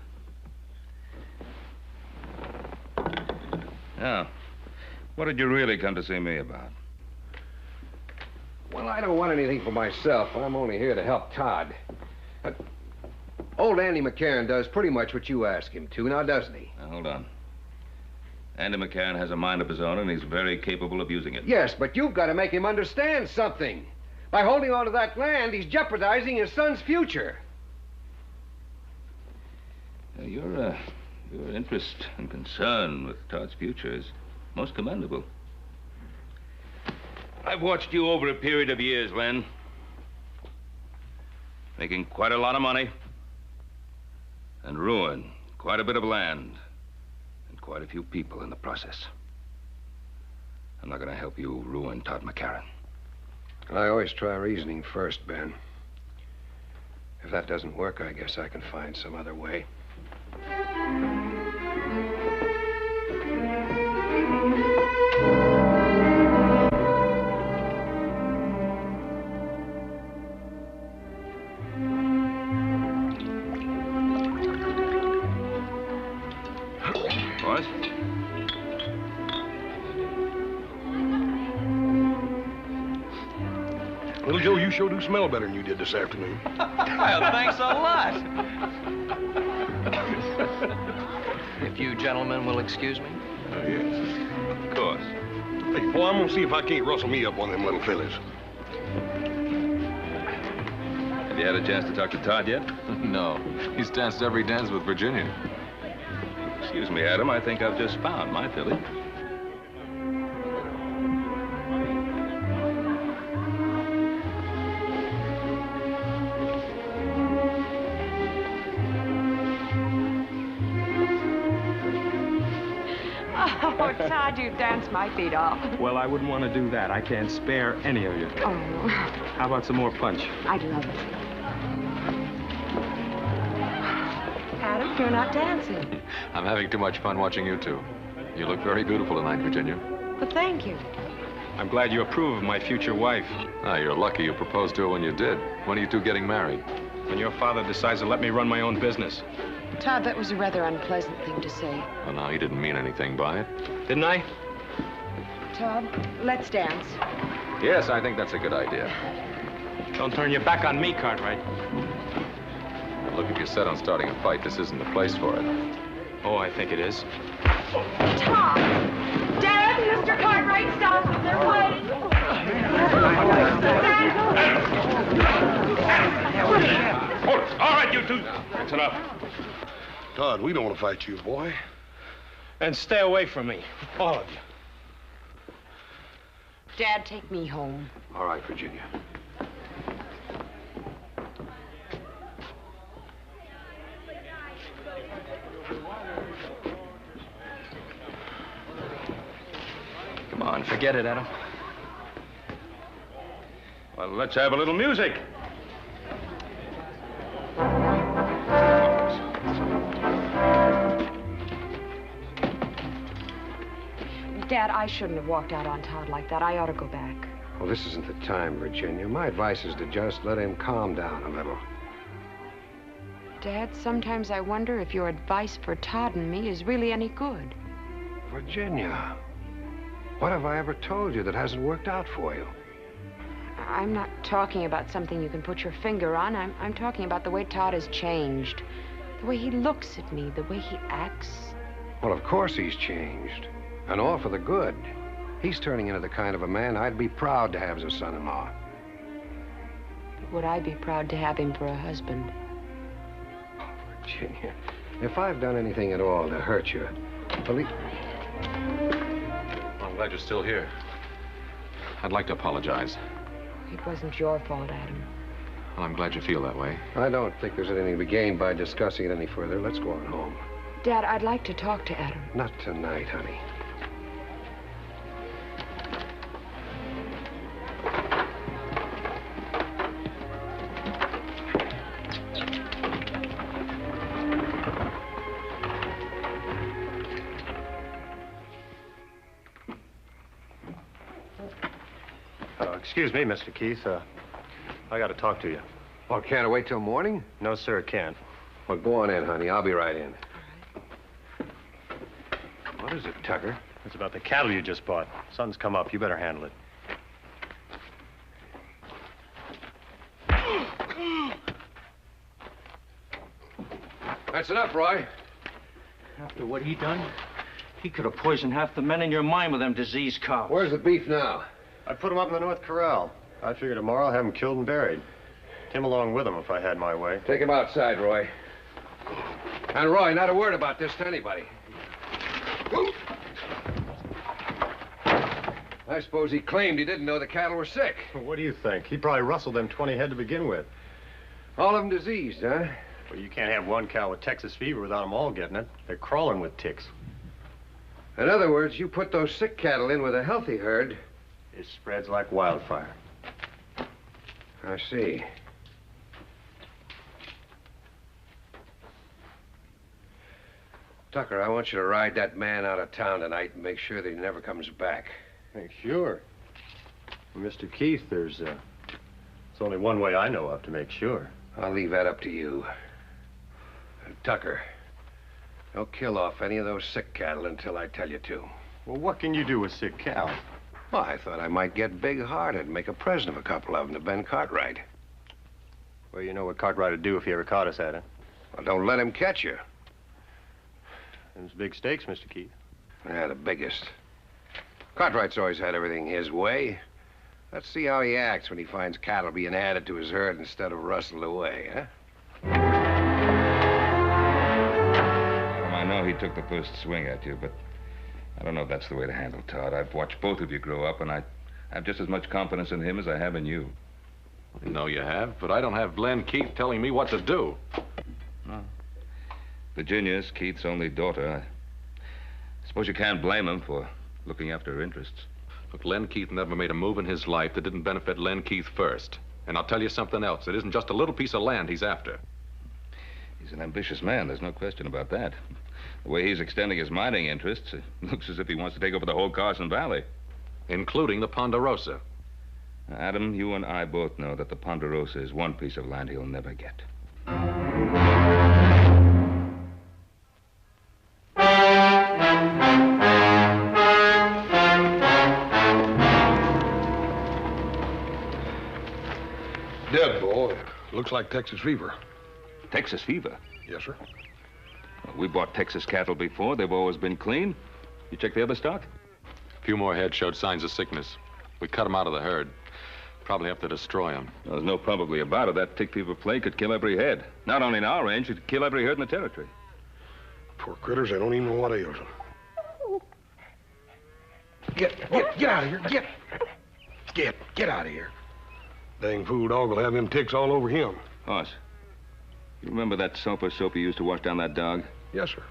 Speaker 1: Now, what did you really come to see me about?
Speaker 5: Well, I don't want anything for myself. I'm only here to help Todd. Old Andy McCarran does pretty much what you ask him to, now doesn't he?
Speaker 1: Now, hold on. Andy McCarran has a mind of his own, and he's very capable of using it.
Speaker 5: Yes, but you've got to make him understand something. By holding on to that land, he's jeopardizing his son's future.
Speaker 1: Your interest and concern with Todd's future is most commendable. I've watched you over a period of years, Len. Making quite a lot of money. And ruin quite a bit of land. And quite a few people in the process. I'm not going to help you ruin Todd McCarran.
Speaker 5: I always try reasoning first, Ben. If that doesn't work, I guess I can find some other way.
Speaker 1: Boys?
Speaker 11: Little Joe, you sure do smell better than you did this afternoon.
Speaker 14: Well, thanks a lot. If you gentlemen will excuse me.
Speaker 11: Oh, yes.
Speaker 1: Of course.
Speaker 11: Hey, boy, I'm gonna see if I can't rustle me up one of them little fillies.
Speaker 1: Have you had a chance to talk to Todd yet?
Speaker 18: No. He's danced every dance with Virginia.
Speaker 1: Excuse me, Adam. I think I've just found my filly.
Speaker 13: Oh, Todd, you danced my feet off.
Speaker 4: Well, I wouldn't want to do that. I can't spare any of you.
Speaker 13: Oh.
Speaker 4: How about some more punch?
Speaker 13: I'd love it. Adam, you're not dancing.
Speaker 18: I'm having too much fun watching you two. You look very beautiful tonight, Virginia.
Speaker 13: Well, thank you.
Speaker 4: I'm glad you approve of my future wife.
Speaker 18: Ah, you're lucky you proposed to her when you did. When are you two getting married?
Speaker 4: When your father decides to let me run my own business.
Speaker 13: Todd, that was a rather unpleasant thing to say.
Speaker 18: Well, now, he didn't mean anything by it.
Speaker 4: Didn't I?
Speaker 13: Todd, let's dance.
Speaker 18: Yes, I think that's a good idea.
Speaker 4: Don't turn your back on me, Cartwright.
Speaker 18: Now, look, if you're set on starting a fight, this isn't the place for it.
Speaker 4: Oh, I think it is.
Speaker 13: Todd! Dad, Mr. Cartwright, stop. They're waiting.
Speaker 1: Hold it. All right, you two. That's enough.
Speaker 11: Todd, we don't want to fight you, boy.
Speaker 4: And stay away from me, all of you.
Speaker 13: Dad, take me home.
Speaker 5: All right, Virginia.
Speaker 1: Come on,
Speaker 14: Forget it, Adam.
Speaker 1: Well, let's have a little music.
Speaker 13: Dad, I shouldn't have walked out on Todd like that. I ought to go back.
Speaker 5: Well, this isn't the time, Virginia. My advice is to just let him calm down a little.
Speaker 13: Dad, sometimes I wonder if your advice for Todd and me is really any good.
Speaker 5: Virginia, what have I ever told you that hasn't worked out for you?
Speaker 13: I'm not talking about something you can put your finger on. I'm talking about the way Todd has changed. The way he looks at me, the way he acts.
Speaker 5: Well, of course he's changed. And all for the good. He's turning into the kind of a man I'd be proud to have as a son-in-law.
Speaker 13: Would I be proud to have him for a husband?
Speaker 5: Oh, Virginia, if I've done anything at all to hurt you, believe...
Speaker 18: Well, I'm glad you're still here. I'd like to apologize.
Speaker 13: It wasn't your fault, Adam.
Speaker 18: Well, I'm glad you feel that way.
Speaker 5: I don't think there's anything to be gained by discussing it any further. Let's go on home.
Speaker 13: Dad, I'd like to talk to Adam.
Speaker 5: Not tonight, honey.
Speaker 16: Excuse me, Mr. Keith. I got to talk to you.
Speaker 5: Well, can't I wait till morning?
Speaker 16: No, sir, can't.
Speaker 5: Well, go on in, honey. I'll be right in. What is it, Tucker?
Speaker 16: It's about the cattle you just bought. Sun's come up. You better handle it.
Speaker 5: That's enough, Roy.
Speaker 17: After what he done, he could have poisoned half the men in your mine with them diseased cows.
Speaker 5: Where's the beef now?
Speaker 16: I put him up in the North Corral. I figure tomorrow I'll have him killed and buried. Him along with him if I had my way.
Speaker 5: Take him outside, Roy. And Roy, not a word about this to anybody. I suppose he claimed he didn't know the cattle were sick.
Speaker 16: Well, what do you think? He probably rustled them 20 head to begin with.
Speaker 5: All of them diseased, huh?
Speaker 16: Well, you can't have one cow with Texas fever without them all getting it. They're crawling with ticks.
Speaker 5: In other words, you put those sick cattle in with a healthy herd.
Speaker 16: It spreads like wildfire.
Speaker 5: I see. Tucker, I want you to ride that man out of town tonight and make sure that he never comes back.
Speaker 16: Hey, sure. Well, Mr. Keith, there's only one way I know of to make sure.
Speaker 5: I'll leave that up to you. Tucker, don't kill off any of those sick cattle until I tell you to.
Speaker 16: Well, what can you do with sick cows?
Speaker 5: Well, I thought I might get big-hearted and make a present of a couple of them to Ben Cartwright.
Speaker 16: Well, you know what Cartwright would do if he ever caught us at it.
Speaker 5: Well, don't let him catch you.
Speaker 16: Them's big stakes, Mr. Keith.
Speaker 5: Yeah, the biggest. Cartwright's always had everything his way. Let's see how he acts when he finds cattle being added to his herd instead of rustled away, huh?
Speaker 1: I know he took the first swing at you, but I don't know if that's the way to handle Todd. I've watched both of you grow up, and I have just as much confidence in him as I have in you.
Speaker 18: I know you have, but I don't have Len Keith telling me what to do.
Speaker 1: No. Virginia's Keith's only daughter. I suppose you can't blame him for looking after her interests.
Speaker 18: Look, Len Keith never made a move in his life that didn't benefit Len Keith first. And I'll tell you something else. It isn't just a little piece of land he's after.
Speaker 1: He's an ambitious man. There's no question about that. The way he's extending his mining interests, it looks as if he wants to take over the whole Carson Valley.
Speaker 18: Including the Ponderosa.
Speaker 1: Now, Adam, you and I both know that the Ponderosa is one piece of land he'll never get.
Speaker 11: Dead, boy. Looks like Texas fever.
Speaker 1: Texas fever?
Speaker 11: Yes, sir.
Speaker 1: Well, we bought Texas cattle before. They've always been clean. You check the other stock?
Speaker 18: A few more heads showed signs of sickness. We cut them out of the herd. Probably have to destroy them.
Speaker 1: Well, there's no probably about it. That tick fever plague could kill every head. Not only in our range, it could kill every herd in the territory.
Speaker 11: Poor critters, they don't even know what ails them. Get out of here. Get out of here. Dang fool dog will have them ticks all over him.
Speaker 1: Hoss, you remember that soap you used to wash down that dog?
Speaker 11: Yes, sir.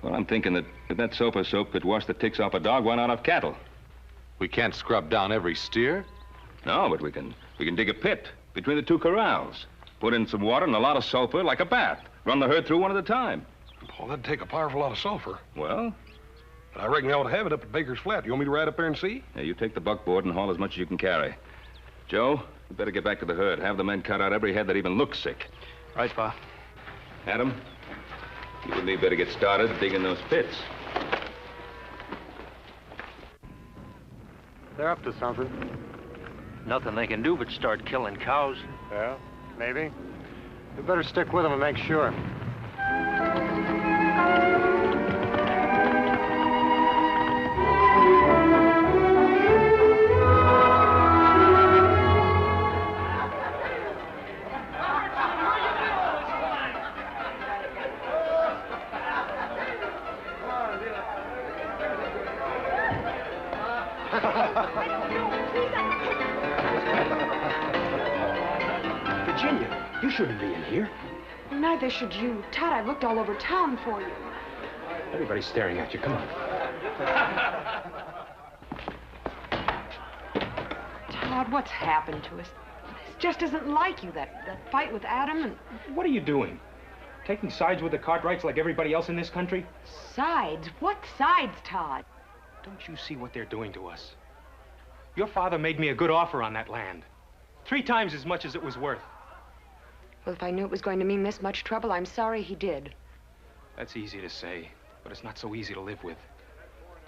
Speaker 1: Well, I'm thinking that if that soap could wash the ticks off a dog, why not off cattle?
Speaker 18: We can't scrub down every steer.
Speaker 1: No, but we can dig a pit between the two corrals. Put in some water and a lot of sulfur, like a bath. Run the herd through one at a time.
Speaker 11: Well, that'd take a powerful lot of sulfur.
Speaker 1: Well?
Speaker 11: I reckon they ought to have it up at Baker's Flat. You want me to ride up there and see?
Speaker 1: Yeah, you take the buckboard and haul as much as you can carry. Joe, you better get back to the herd. Have the men cut out every head that even looks sick.
Speaker 16: Right, Pa.
Speaker 1: Adam, you and me better get started digging those pits.
Speaker 16: They're up to something.
Speaker 17: Nothing they can do but start killing cows.
Speaker 16: Well, maybe. We better stick with them and make sure.
Speaker 17: Virginia, you shouldn't be in here.
Speaker 13: Neither should you. Todd, I've looked all over town for you.
Speaker 16: Everybody's staring at you. Come on.
Speaker 13: Todd, what's happened to us? This just isn't like you, that fight with Adam and...
Speaker 4: What are you doing? Taking sides with the Cartwrights like everybody else in this country?
Speaker 13: Sides? What sides, Todd?
Speaker 4: Don't you see what they're doing to us? Your father made me a good offer on that land. 3 times as much as it was worth.
Speaker 13: Well, if I knew it was going to mean this much trouble, I'm sorry he did.
Speaker 4: That's easy to say, but it's not so easy to live with.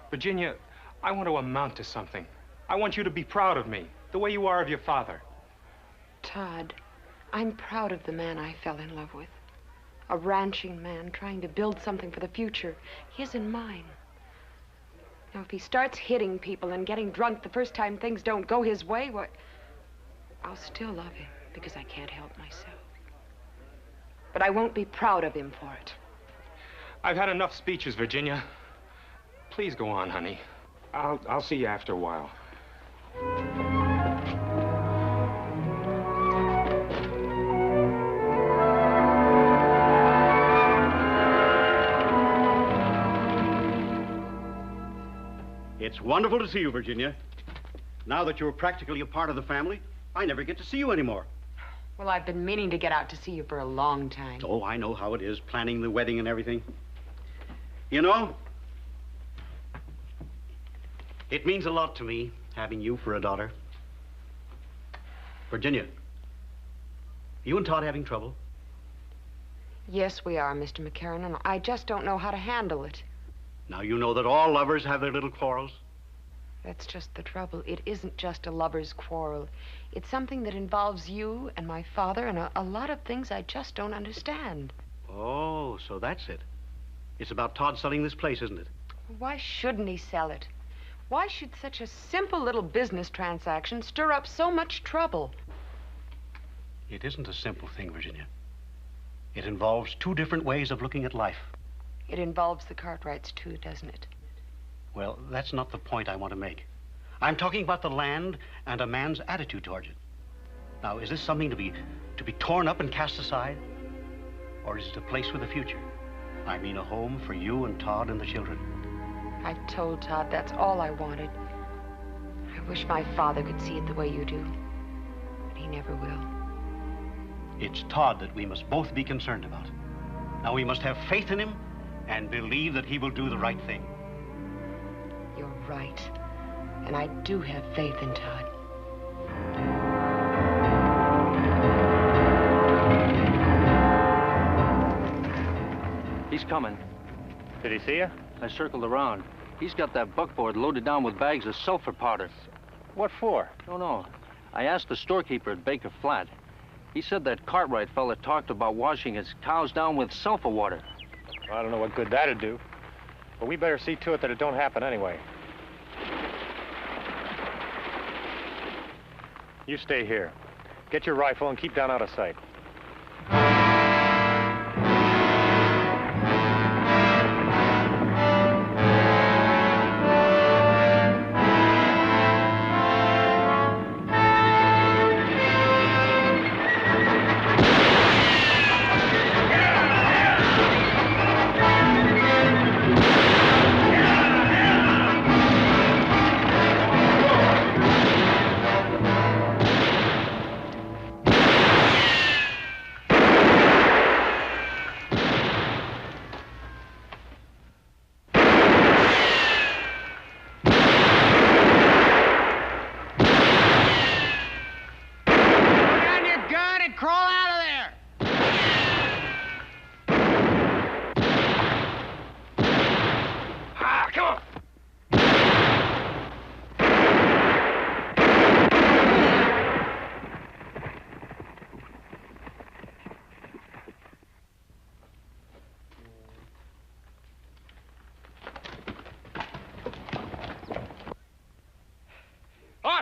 Speaker 4: Virginia, I want to amount to something. I want you to be proud of me, the way you are of your father.
Speaker 13: Todd, I'm proud of the man I fell in love with. A ranching man trying to build something for the future, his and mine. Now, if he starts hitting people and getting drunk the first time things don't go his way, well, I'll still love him because I can't help myself. But I won't be proud of him for it.
Speaker 4: I've had enough speeches, Virginia. Please go on, honey. I'll see you after a while.
Speaker 9: It's wonderful to see you, Virginia. Now that you're practically a part of the family, I never get to see you anymore.
Speaker 13: Well, I've been meaning to get out to see you for a long time.
Speaker 9: Oh, I know how it is, planning the wedding and everything. You know, it means a lot to me, having you for a daughter. Virginia, you and Todd having trouble?
Speaker 13: Yes, we are, Mr. McCarran, and I just don't know how to handle it.
Speaker 9: Now you know that all lovers have their little quarrels.
Speaker 13: That's just the trouble. It isn't just a lover's quarrel. It's something that involves you and my father and a lot of things I just don't understand.
Speaker 9: Oh, so that's it. It's about Todd selling this place, isn't it?
Speaker 13: Why shouldn't he sell it? Why should such a simple little business transaction stir up so much trouble?
Speaker 9: It isn't a simple thing, Virginia. It involves 2 different ways of looking at life.
Speaker 13: It involves the Cartwrights, too, doesn't it?
Speaker 9: Well, that's not the point I want to make. I'm talking about the land and a man's attitude towards it. Now, is this something to be torn up and cast aside? Or is it a place with a future? I mean, a home for you and Todd and the children.
Speaker 13: I've told Todd that's all I wanted. I wish my father could see it the way you do, but he never will.
Speaker 9: It's Todd that we must both be concerned about. Now, we must have faith in him and believe that he will do the right thing.
Speaker 13: You're right. And I do have faith in Todd.
Speaker 14: He's coming. Did he see you? I circled around. He's got that buckboard loaded down with bags of sulfur powder. What for? Don't know. I asked the storekeeper at Baker Flat. He said that Cartwright fella talked about washing his cows down with sulfur water.
Speaker 6: Well, I don't know what good that'd do. But we better see to it that it don't happen anyway. You stay here. Get your rifle and keep down out of sight.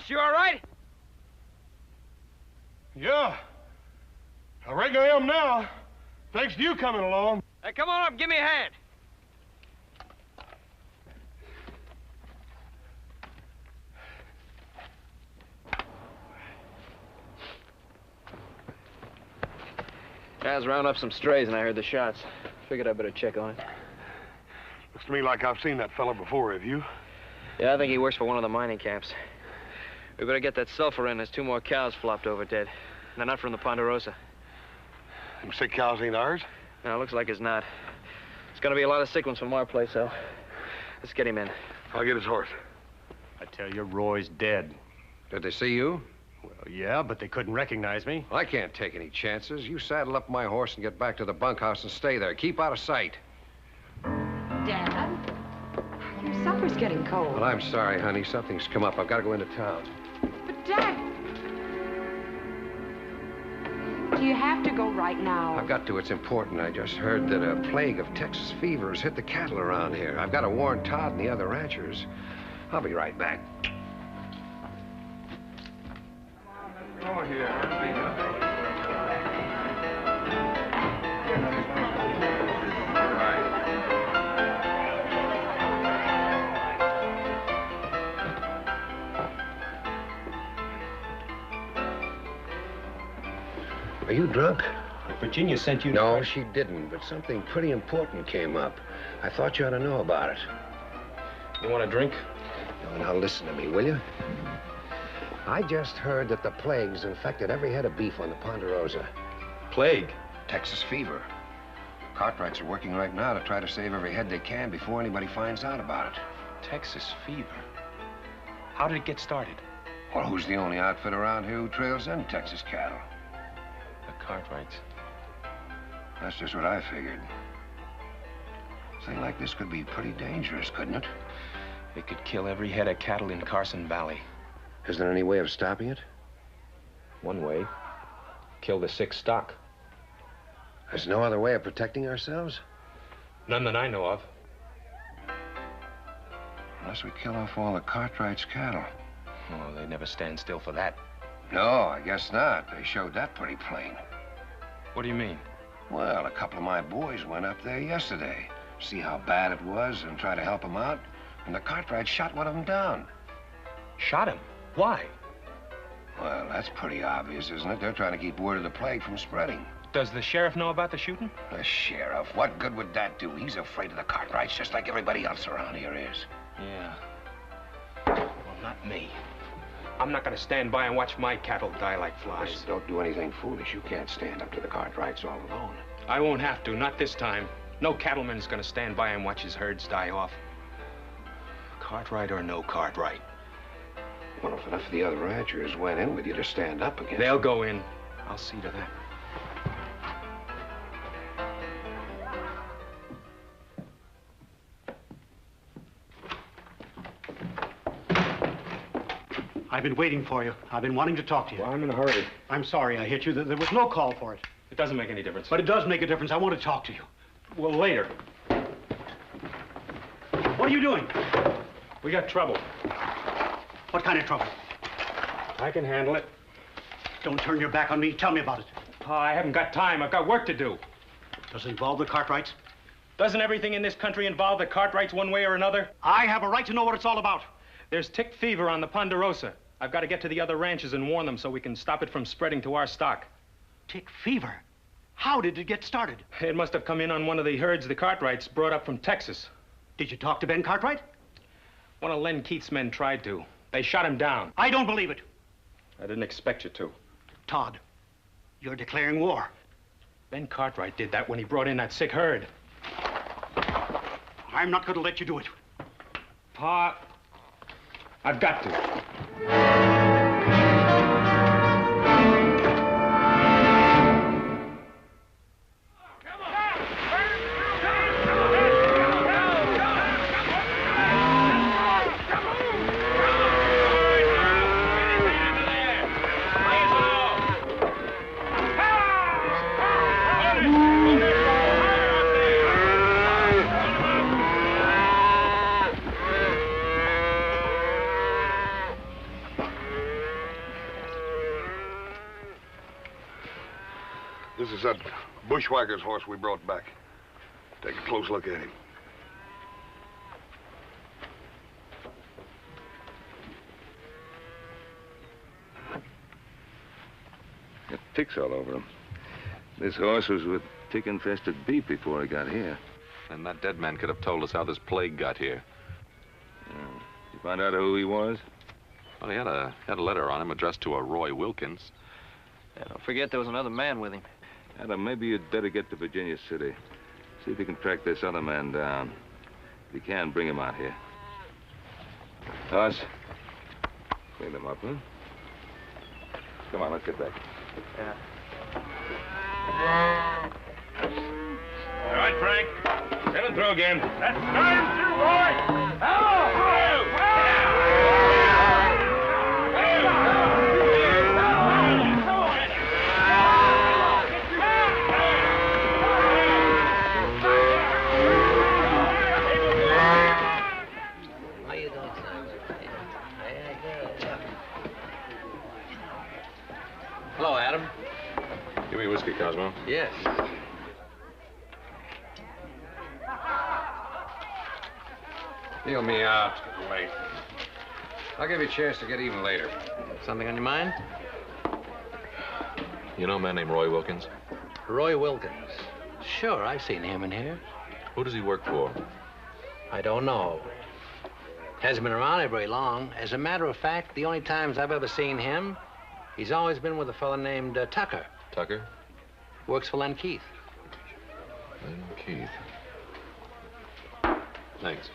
Speaker 4: You all right?
Speaker 11: Yeah. I reckon I am now. Thanks to you coming along.
Speaker 4: Hey, come on up, give me a hand.
Speaker 20: Guys round up some strays and I heard the shots. Figured I better check on it.
Speaker 11: Looks to me like I've seen that fella before, have you?
Speaker 20: Yeah, I think he works for one of the mining camps. We better get that sulfur in. There's 2 more cows flopped over dead. They're not from the Ponderosa.
Speaker 11: Them sick cows ain't ours?
Speaker 20: No, looks like it's not. It's gonna be a lot of sick ones from our place, though. Let's get him in.
Speaker 11: I'll get his horse.
Speaker 6: I tell you, Roy's dead.
Speaker 5: Did they see you?
Speaker 6: Well, yeah, but they couldn't recognize me.
Speaker 5: I can't take any chances. You saddle up my horse and get back to the bunkhouse and stay there. Keep out of sight.
Speaker 13: Dad, your supper's getting cold.
Speaker 5: Well, I'm sorry, honey. Something's come up. I've got to go into town.
Speaker 13: But, Dad, do you have to go right now?
Speaker 5: I've got to. It's important. I just heard that a plague of Texas fever has hit the cattle around here. I've got to warn Todd and the other ranchers. I'll be right back.
Speaker 1: Oh, here.
Speaker 5: Are you drunk?
Speaker 4: Virginia sent you...
Speaker 5: No, she didn't, but something pretty important came up. I thought you ought to know about it.
Speaker 4: You want a drink?
Speaker 5: No, now listen to me, will you? I just heard that the plague's infected every head of beef on the Ponderosa.
Speaker 4: Plague?
Speaker 5: Texas fever. Cartwrights are working right now to try to save every head they can before anybody finds out about it.
Speaker 4: Texas fever? How did it get started?
Speaker 5: Well, who's the only outfit around here who trails in Texas cattle?
Speaker 4: The Cartwrights.
Speaker 5: That's just what I figured. A thing like this could be pretty dangerous, couldn't it?
Speaker 4: It could kill every head of cattle in Carson Valley.
Speaker 5: Is there any way of stopping it?
Speaker 4: One way. Kill the sick stock.
Speaker 5: There's no other way of protecting ourselves?
Speaker 4: None that I know of.
Speaker 5: Unless we kill off all the Cartwrights' cattle.
Speaker 4: Oh, they never stand still for that.
Speaker 5: No, I guess not. They showed that pretty plain.
Speaker 4: What do you mean?
Speaker 5: Well, a couple of my boys went up there yesterday. See how bad it was and try to help them out. And the Cartwrights shot one of them down.
Speaker 4: Shot him? Why?
Speaker 5: Well, that's pretty obvious, isn't it? They're trying to keep word of the plague from spreading.
Speaker 4: Does the sheriff know about the shooting?
Speaker 5: The sheriff? What good would that do? He's afraid of the Cartwrights just like everybody else around here is.
Speaker 4: Yeah. Well, not me. I'm not going to stand by and watch my cattle die like flies.
Speaker 5: Listen, don't do anything foolish. You can't stand up to the Cartwrights all alone.
Speaker 4: I won't have to, not this time. No cattleman's going to stand by and watch his herds die off. Cartwright or no Cartwright.
Speaker 5: Well, if enough of the other ranchers went in with you to stand up again...
Speaker 4: They'll go in. I'll see to that.
Speaker 9: I've been waiting for you. I've been wanting to talk to you.
Speaker 4: Well, I'm in a hurry.
Speaker 9: I'm sorry I hit you. There was no call for it.
Speaker 4: It doesn't make any difference.
Speaker 9: But it does make a difference. I want to talk to you.
Speaker 4: Well, later.
Speaker 9: What are you doing?
Speaker 4: We got trouble.
Speaker 9: What kind of trouble?
Speaker 4: I can handle it.
Speaker 9: Don't turn your back on me. Tell me about it.
Speaker 4: Oh, I haven't got time. I've got work to do.
Speaker 9: Does it involve the Cartwrights?
Speaker 4: Doesn't everything in this country involve the Cartwrights one way or another?
Speaker 9: I have a right to know what it's all about.
Speaker 4: There's tick fever on the Ponderosa. I've got to get to the other ranches and warn them so we can stop it from spreading to our stock.
Speaker 9: Tick fever? How did it get started?
Speaker 4: It must have come in on one of the herds the Cartwrights brought up from Texas.
Speaker 9: Did you talk to Ben Cartwright?
Speaker 4: One of Len Keith's men tried to. They shot him down.
Speaker 9: I don't believe it.
Speaker 4: I didn't expect you to.
Speaker 9: Todd, you're declaring war.
Speaker 4: Ben Cartwright did that when he brought in that sick herd.
Speaker 9: I'm not going to let you do it.
Speaker 4: Pa, I've got to.
Speaker 7: This is that bushwhacker's horse we brought back. Take a close look at him.
Speaker 1: Got ticks all over him. This horse was with tick-infested beef before he got here.
Speaker 18: And that dead man could have told us how this plague got here.
Speaker 1: You find out who he was?
Speaker 18: Well, he had a letter on him addressed to a Roy Wilkins.
Speaker 20: Yeah, don't forget there was another man with him.
Speaker 1: Adam, maybe you'd better get to Virginia City. See if you can track this other man down. If you can, bring him out here. Toss. Clean him up, huh? Come on, let's get back.
Speaker 4: Yeah.
Speaker 1: All right, Frank. Send him through again.
Speaker 4: That's time through, boy!
Speaker 20: Hello, Adam.
Speaker 18: Give me whiskey, Cosmo.
Speaker 20: Yes.
Speaker 5: Deal me out. It's getting late. I'll give you a chance to get even later.
Speaker 20: Something on your mind?
Speaker 18: You know a man named Roy Wilkins?
Speaker 20: Roy Wilkins. Sure, I've seen him in here.
Speaker 18: Who does he work for?
Speaker 20: I don't know. Hasn't been around here very long. As a matter of fact, the only times I've ever seen him, he's always been with a fellow named Tucker.
Speaker 18: Tucker?
Speaker 20: Works for Len Keith.
Speaker 18: Len Keith. Thanks.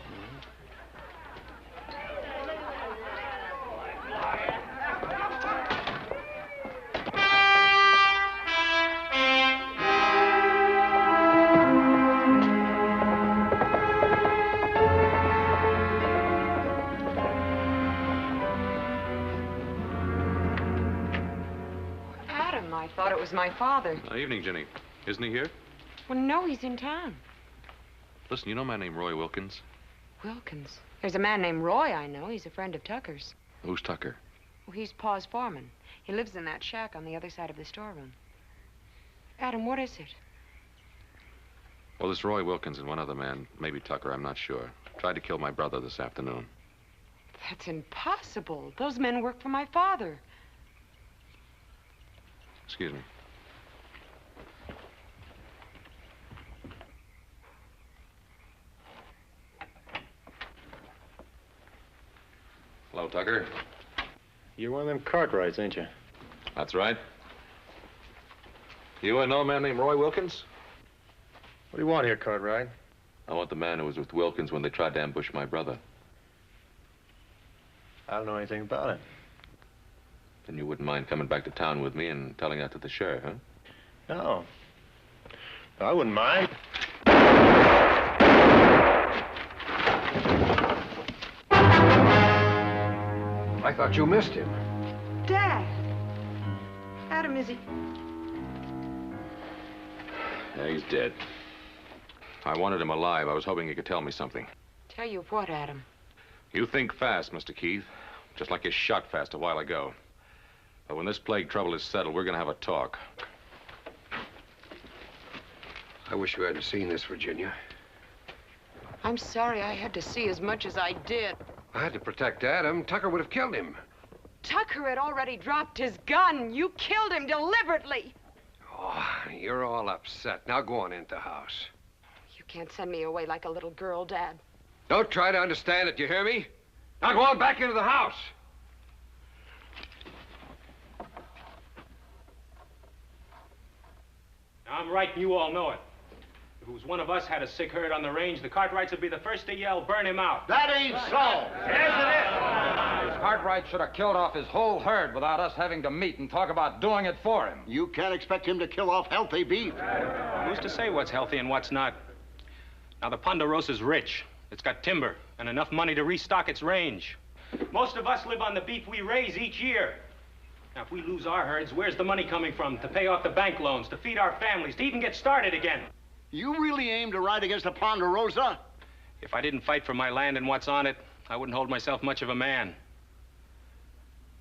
Speaker 13: Adam, I thought it was my father.
Speaker 18: Evening, Jenny. Isn't he here?
Speaker 13: Well, no, he's in town.
Speaker 18: Listen, you know a man named Roy Wilkins?
Speaker 13: Wilkins. There's a man named Roy I know. He's a friend of Tucker's.
Speaker 18: Who's Tucker?
Speaker 13: Well, he's Pa's foreman. He lives in that shack on the other side of the storeroom. Adam, what is it?
Speaker 18: Well, this Roy Wilkins and one other man, maybe Tucker, I'm not sure, tried to kill my brother this afternoon.
Speaker 13: That's impossible. Those men work for my father.
Speaker 18: Excuse me. Hello, Tucker.
Speaker 16: You're one of them Cartwrights, ain't you?
Speaker 18: That's right. You know a man named Roy Wilkins?
Speaker 16: What do you want here, Cartwright?
Speaker 18: I want the man who was with Wilkins when they tried to ambush my brother.
Speaker 16: I don't know anything about it.
Speaker 18: Then you wouldn't mind coming back to town with me and telling that to the sheriff, huh?
Speaker 16: No. I wouldn't mind.
Speaker 5: I thought you missed him.
Speaker 13: Dad. Adam, is he?
Speaker 18: Yeah, he's dead. I wanted him alive. I was hoping he could tell me something.
Speaker 13: Tell you what, Adam?
Speaker 18: You think fast, Mr. Keith. Just like you shot fast a while ago. But when this plague trouble is settled, we're gonna have a talk.
Speaker 5: I wish you hadn't seen this, Virginia.
Speaker 13: I'm sorry I had to see as much as I did.
Speaker 5: I had to protect Adam. Tucker would have killed him.
Speaker 13: Tucker had already dropped his gun. You killed him deliberately.
Speaker 5: Oh, you're all upset. Now go on into the house.
Speaker 13: You can't send me away like a little girl, Dad.
Speaker 5: Don't try to understand it, you hear me? Now go on back into the house.
Speaker 4: I'm right, and you all know it. If it was one of us had a sick herd on the range, the Cartwrights would be the first to yell, burn him out.
Speaker 3: That ain't so.
Speaker 19: Yes, it is. Cartwright should have killed off his whole herd without us having to meet and talk about doing it for him.
Speaker 3: You can't expect him to kill off healthy beef.
Speaker 4: Who's to say what's healthy and what's not? Now, the Ponderosa's rich. It's got timber and enough money to restock its range. Most of us live on the beef we raise each year. Now, if we lose our herds, where's the money coming from to pay off the bank loans, to feed our families, to even get started again?
Speaker 3: You really aim to ride against the Ponderosa?
Speaker 4: If I didn't fight for my land and what's on it, I wouldn't hold myself much of a man.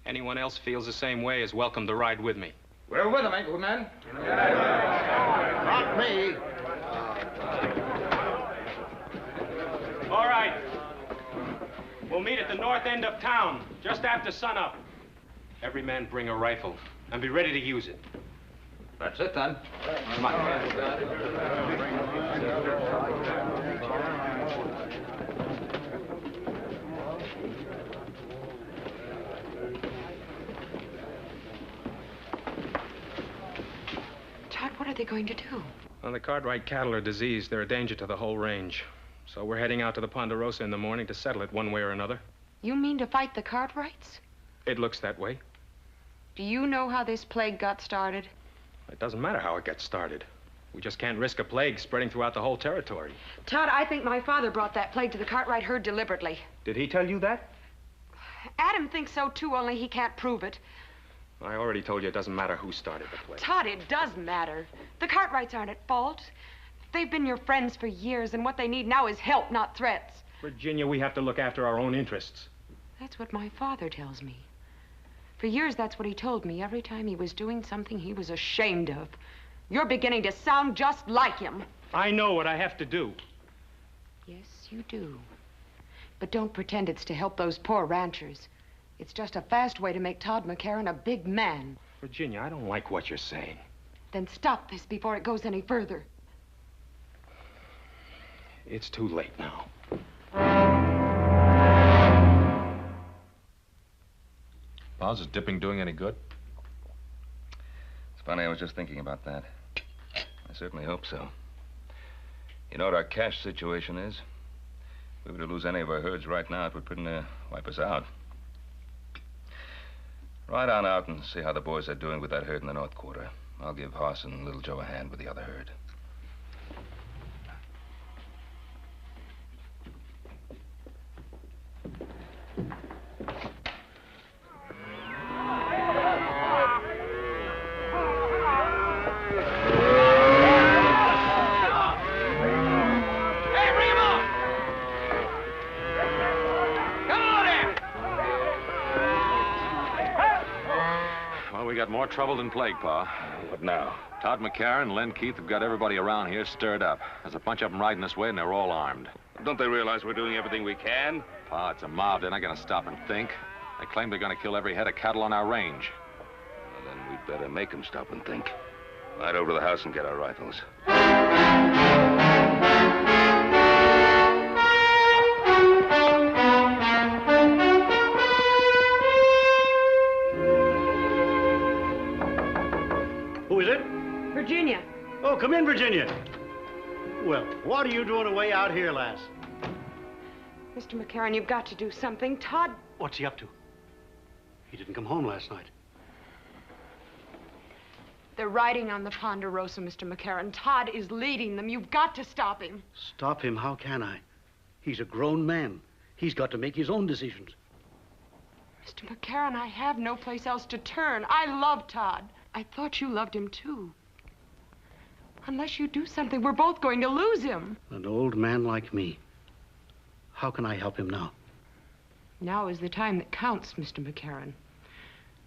Speaker 4: Anyone else feels the same way is welcome to ride with me.
Speaker 19: We're with him, ain't we, men?
Speaker 3: Not me.
Speaker 4: All right. We'll meet at the north end of town, just after sunup. Every man bring a rifle and be ready to use it.
Speaker 19: That's it, then. Come on.
Speaker 13: Todd, what are they going to do?
Speaker 4: Well, the Cartwright cattle are diseased. They're a danger to the whole range. So we're heading out to the Ponderosa in the morning to settle it one way or another.
Speaker 13: You mean to fight the Cartwrights?
Speaker 4: It looks that way.
Speaker 13: Do you know how this plague got started?
Speaker 4: It doesn't matter how it gets started. We just can't risk a plague spreading throughout the whole territory.
Speaker 13: Todd, I think my father brought that plague to the Cartwright herd deliberately.
Speaker 4: Did he tell you that?
Speaker 13: Adam thinks so, too, only he can't prove it.
Speaker 4: I already told you it doesn't matter who started the plague.
Speaker 13: Todd, it does matter. The Cartwrights aren't at fault. They've been your friends for years, and what they need now is help, not threats.
Speaker 4: Virginia, we have to look after our own interests.
Speaker 13: That's what my father tells me. For years, that's what he told me every time he was doing something he was ashamed of. You're beginning to sound just like him.
Speaker 4: I know what I have to do.
Speaker 13: Yes, you do. But don't pretend it's to help those poor ranchers. It's just a fast way to make Todd McCarran a big man.
Speaker 4: Virginia, I don't like what you're saying.
Speaker 13: Then stop this before it goes any further.
Speaker 4: It's too late now.
Speaker 18: Pa's, is dipping doing any good?
Speaker 1: It's funny, I was just thinking about that. I certainly hope so. You know what our cash situation is? If we were to lose any of our herds right now, it would pretty near wipe us out. Ride on out and see how the boys are doing with that herd in the North Quarter. I'll give Hoss and Little Joe a hand with the other herd.
Speaker 18: More trouble than plague, Pa.
Speaker 1: What now?
Speaker 18: Todd McCarran and Len Keith have got everybody around here stirred up. There's a bunch of them riding this way, and they're all armed.
Speaker 1: Don't they realize we're doing everything we can?
Speaker 18: Pa, it's a mob. They're not going to stop and think. They claim they're going to kill every head of cattle on our range.
Speaker 1: Well, then we'd better make them stop and think. Ride over to the house and get our rifles.
Speaker 9: Who is it?
Speaker 13: Virginia.
Speaker 9: Oh, come in, Virginia. Well, what are you doing away out here, lass?
Speaker 13: Mr. McCarran, you've got to do something. Todd...
Speaker 9: What's he up to? He didn't come home last night.
Speaker 13: They're riding on the Ponderosa, Mr. McCarran. Todd is leading them. You've got to stop him.
Speaker 9: Stop him? How can I? He's a grown man. He's got to make his own decisions.
Speaker 13: Mr. McCarran, I have no place else to turn. I love Todd. I thought you loved him, too. Unless you do something, we're both going to lose him.
Speaker 9: An old man like me. How can I help him now?
Speaker 13: Now is the time that counts, Mr. McCarran.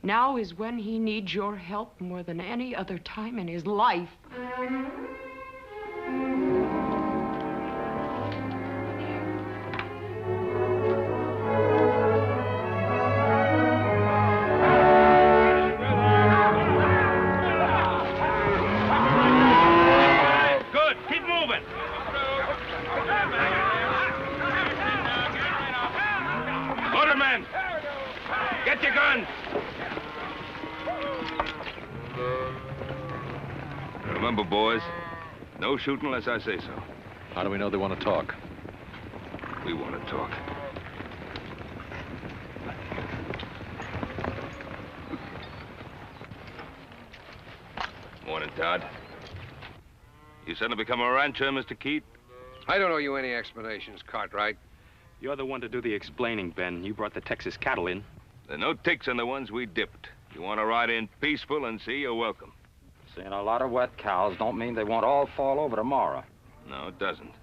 Speaker 13: Now is when he needs your help more than any other time in his life.
Speaker 1: Good. Keep moving. Motormen, get your guns. Remember, boys, no shooting unless I say so.
Speaker 18: How do we know they want to talk?
Speaker 1: We want to talk. Morning, Todd. You suddenly become a rancher, Mr. Keith?
Speaker 5: I don't owe you any explanations, Cartwright.
Speaker 4: You're the one to do the explaining, Ben. You brought the Texas cattle in.
Speaker 1: There are no ticks on the ones we dipped. You want to ride in peaceful and see, you're welcome.
Speaker 19: Seeing a lot of wet cows don't mean they won't all fall over tomorrow.
Speaker 1: No, it doesn't.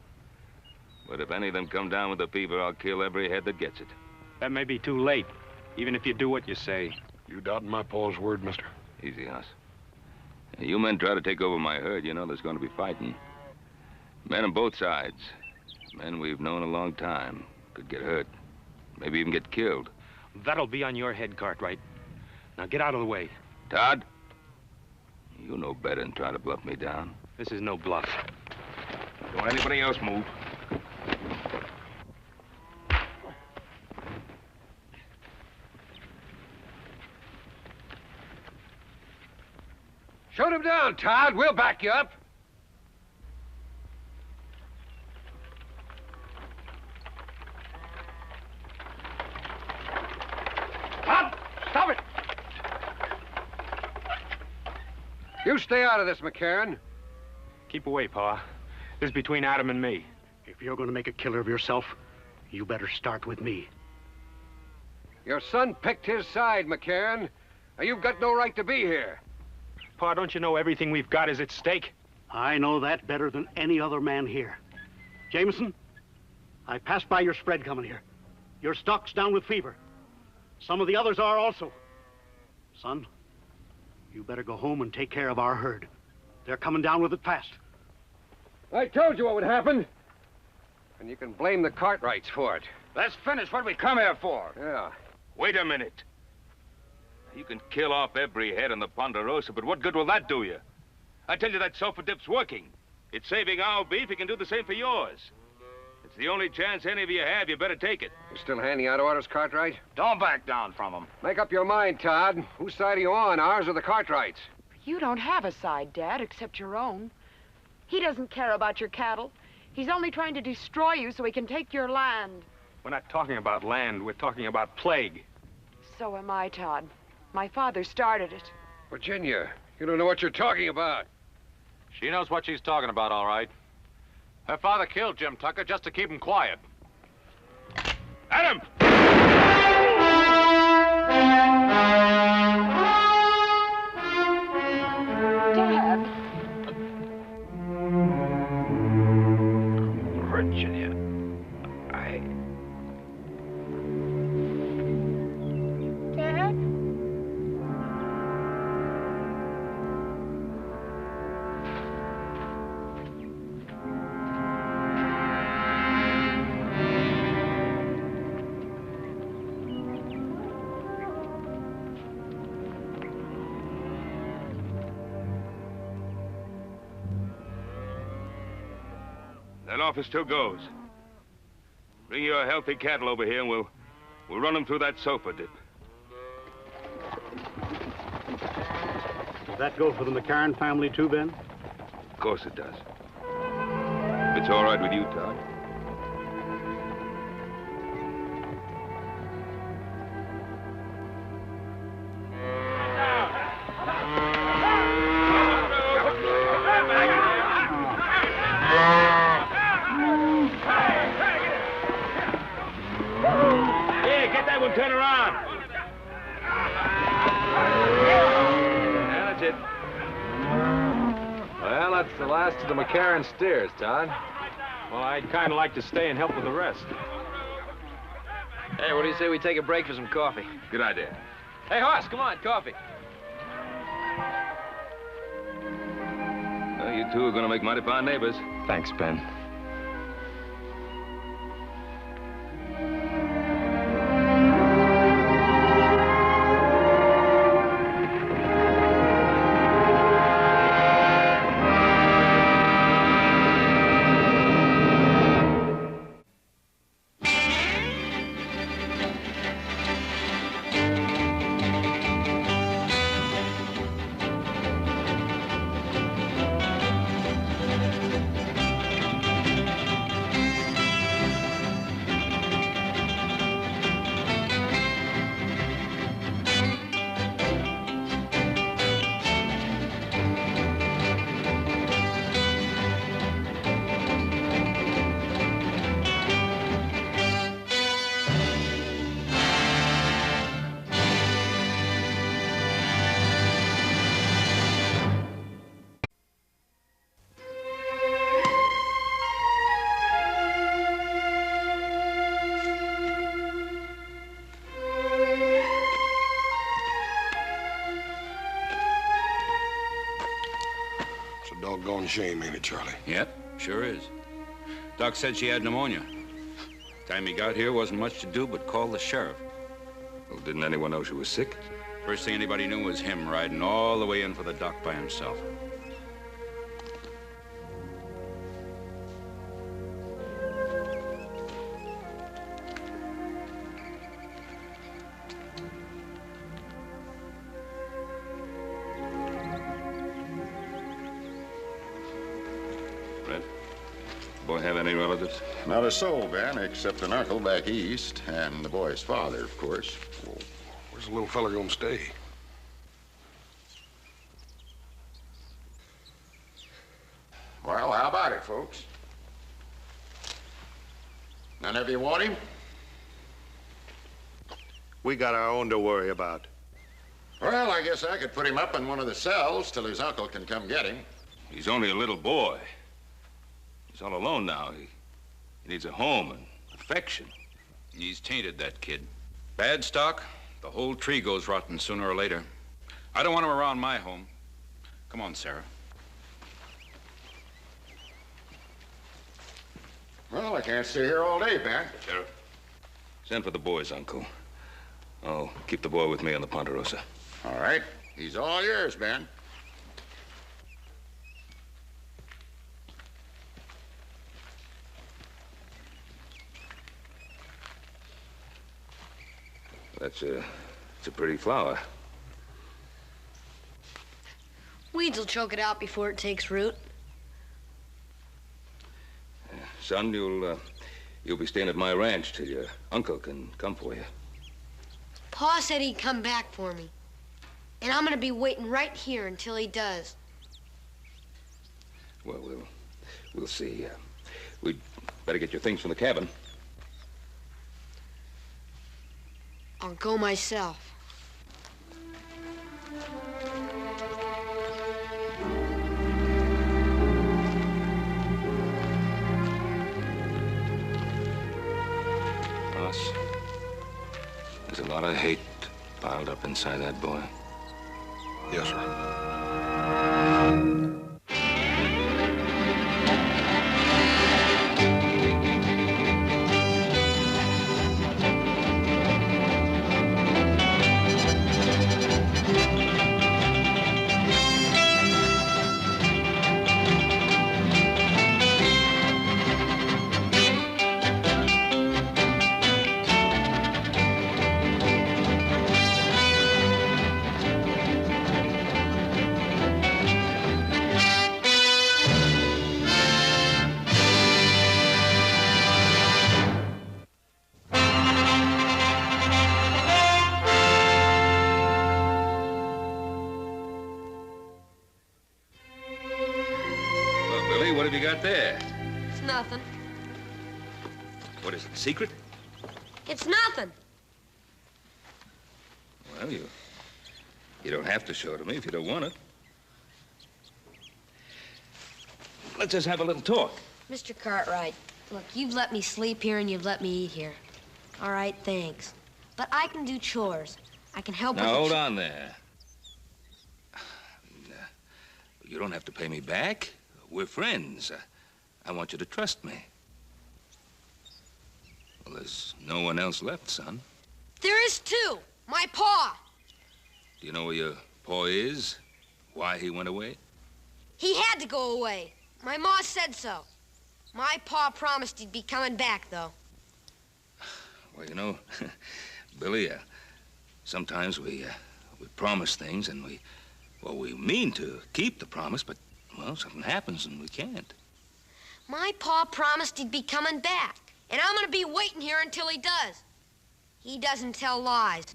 Speaker 1: But if any of them come down with the fever, I'll kill every head that gets it.
Speaker 4: That may be too late, even if you do what you say.
Speaker 11: You doubting my Paul's word, mister?
Speaker 1: Easy, Hoss. You men try to take over my herd, you know there's going to be fighting. Men on both sides. Men we've known a long time. Could get hurt. Maybe even get killed.
Speaker 4: That'll be on your head, Cartwright. Now get out of the way.
Speaker 1: Todd? You know better than trying to bluff me down.
Speaker 4: This is no bluff.
Speaker 1: Don't let anybody else move.
Speaker 5: Shoot him down, Todd. We'll back you up.
Speaker 11: Todd, stop it!
Speaker 5: You stay out of this, McCarran.
Speaker 4: Keep away, Pa. This is between Adam and me.
Speaker 9: If you're going to make a killer of yourself, you better start with me.
Speaker 5: Your son picked his side, McCarran. And you've got no right to be here.
Speaker 4: Pa, don't you know everything we've got is at stake?
Speaker 9: I know that better than any other man here. Jameson, I passed by your spread coming here. Your stock's down with fever. Some of the others are also. Son, you better go home and take care of our herd. They're coming down with it fast.
Speaker 5: I told you what would happen. And you can blame the Cartwrights for it.
Speaker 21: Let's finish what we come here for.
Speaker 5: Yeah.
Speaker 1: Wait a minute. You can kill off every head on the Ponderosa, but what good will that do you? I tell you that sulfur dip's working. It's saving our beef. It can do the same for yours. It's the only chance any of you have. You better take it.
Speaker 5: You still handing out orders, Cartwright?
Speaker 21: Don't back down from them.
Speaker 5: Make up your mind, Todd. Whose side are you on, ours or the Cartwrights?
Speaker 13: You don't have a side, Dad, except your own. He doesn't care about your cattle. He's only trying to destroy you so he can take your land.
Speaker 4: We're not talking about land. We're talking about plague.
Speaker 13: So am I, Todd. My father started it.
Speaker 5: Virginia, you don't know what you're talking about.
Speaker 21: She knows what she's talking about, all right. Her father killed Jim Tucker just to keep him quiet.
Speaker 1: Adam!
Speaker 13: Dad!
Speaker 5: Virginia,
Speaker 13: Dad?
Speaker 1: That offer still goes. Bring your healthy cattle over here and we'll run them through that sulfur dip.
Speaker 9: Does that go for the McCarran family too, Ben?
Speaker 1: Of course it does. It's all right with you, Todd. Turn around.
Speaker 18: Yeah, that's it. Well, that's the last of the McCarran steers, Todd.
Speaker 4: Well, I'd kind of like to stay and help with the rest.
Speaker 20: Hey, what do you say we take a break for some coffee?
Speaker 1: Good idea.
Speaker 20: Hey, Hoss, come on, coffee.
Speaker 1: Well, you two are going to make mighty fine neighbors.
Speaker 4: Thanks, Ben.
Speaker 11: Doggone shame, ain't it, Charlie?
Speaker 21: Yep, sure is. Doc said she had pneumonia. Time he got here, wasn't much to do but call the sheriff.
Speaker 1: Well, didn't anyone know she was sick?
Speaker 21: First thing anybody knew was him riding all the way in for the doc by himself.
Speaker 1: Boy have any relatives?
Speaker 8: Not a soul, Ben, except an uncle back east, and the boy's father, of course.
Speaker 11: Well, where's the little fella gonna stay?
Speaker 8: Well, how about it, folks? None of you want him?
Speaker 11: We got our own to worry about.
Speaker 8: Well, I guess I could put him up in one of the cells till his uncle can come get him.
Speaker 1: He's only a little boy. He's all alone now. He needs a home and affection.
Speaker 21: He's tainted, that kid. Bad stock, the whole tree goes rotten sooner or later. I don't want him around my home. Come on, Sarah.
Speaker 8: Well, I can't stay here all day, Ben.
Speaker 1: Sheriff, send for the boys, Uncle. I'll keep the boy with me on the Ponderosa.
Speaker 8: All right. He's all yours, Ben.
Speaker 1: It's a pretty flower.
Speaker 15: Weeds will choke it out before it takes root.
Speaker 1: Son, you'll be staying at my ranch till your uncle can come for you.
Speaker 15: Pa said he'd come back for me. And I'm gonna be waiting right here until he does.
Speaker 1: Well, we'll see. We'd better get your things from the cabin.
Speaker 15: I'll go myself.
Speaker 1: Boss, there's a lot of hate piled up inside that boy.
Speaker 11: Yes, sir.
Speaker 1: What have you got there?
Speaker 15: It's nothing.
Speaker 1: What is it, a secret?
Speaker 15: It's nothing.
Speaker 1: Well, you don't have to show it to me if you don't want it. Let's just have a little talk.
Speaker 15: Mr. Cartwright, look, you've let me sleep here and you've let me eat here. All right, thanks. But I can do chores. I can help
Speaker 1: Now, hold on there. You don't have to pay me back. We're friends. I want you to trust me. Well, there's no one else left, son.
Speaker 15: There is too. My pa.
Speaker 1: Do you know where your pa is? Why he went away?
Speaker 15: He had to go away. My ma said so. My pa promised he'd be coming back, though.
Speaker 1: Well, you know, Billy, sometimes we promise things and we mean to keep the promise, but, well, something happens and we can't.
Speaker 15: My pa promised he'd be coming back, and I'm gonna be waiting here until he does. He doesn't tell lies.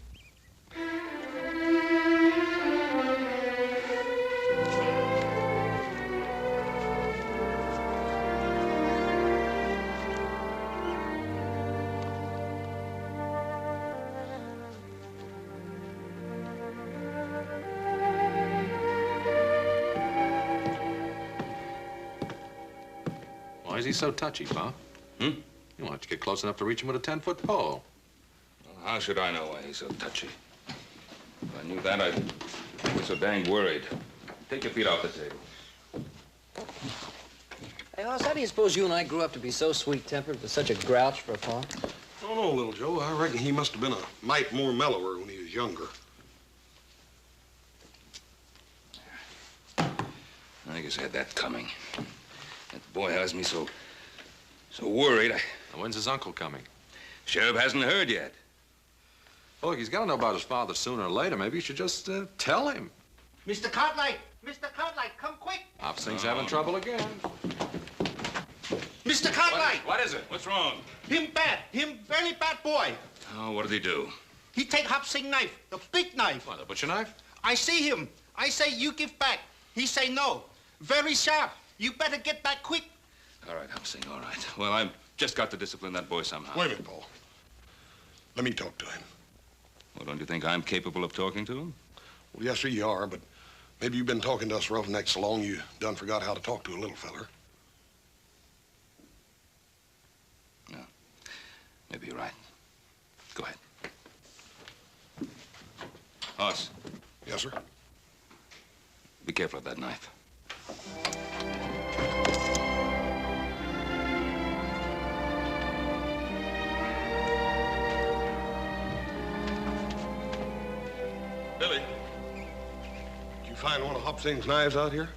Speaker 18: Why is he so touchy, Pa? You want to get close enough to reach him with a 10-foot pole.
Speaker 1: Well, how should I know why he's so touchy? If I knew that, I'd be so dang worried. Take your feet off the table.
Speaker 20: Hey, Hoss, how do you suppose you and I grew up to be so sweet-tempered with such a grouch for a pa?
Speaker 11: I don't know, little Joe. I reckon he must have been a mite more mellower when he was younger.
Speaker 1: I guess I had that coming. That boy has me so worried.
Speaker 18: When's his uncle coming?
Speaker 1: Sheriff hasn't heard yet.
Speaker 18: Well, look, he's got to know about his father sooner or later. Maybe you should just tell him.
Speaker 17: Mr. Cartwright! Mr. Cartwright, come quick!
Speaker 18: Hobson's having trouble again.
Speaker 17: Mr. Cartwright!
Speaker 1: What is it? What's wrong?
Speaker 17: Him bad. Him very bad boy.
Speaker 1: Oh, what did he do?
Speaker 17: He take Hobson knife, the big knife.
Speaker 18: What, the butcher knife?
Speaker 17: I see him. I say, you give back. He say no. Very sharp.
Speaker 2: You better get back quick.
Speaker 1: All right, Hopsing, all right. Well, I've just got to discipline that boy somehow.
Speaker 11: Wait a minute, Paul. Let me talk to him.
Speaker 1: Well, don't you think I'm capable of talking to him?
Speaker 11: Well, yes, sir, you are, but maybe you've been talking to us roughnecks so long you done forgot how to talk to a little feller.
Speaker 1: No. Maybe you're right. Go ahead. Hoss.
Speaker 11: Yes, sir?
Speaker 1: Be careful of that knife.
Speaker 11: Billy, did you find one of Hopsing's knives out here?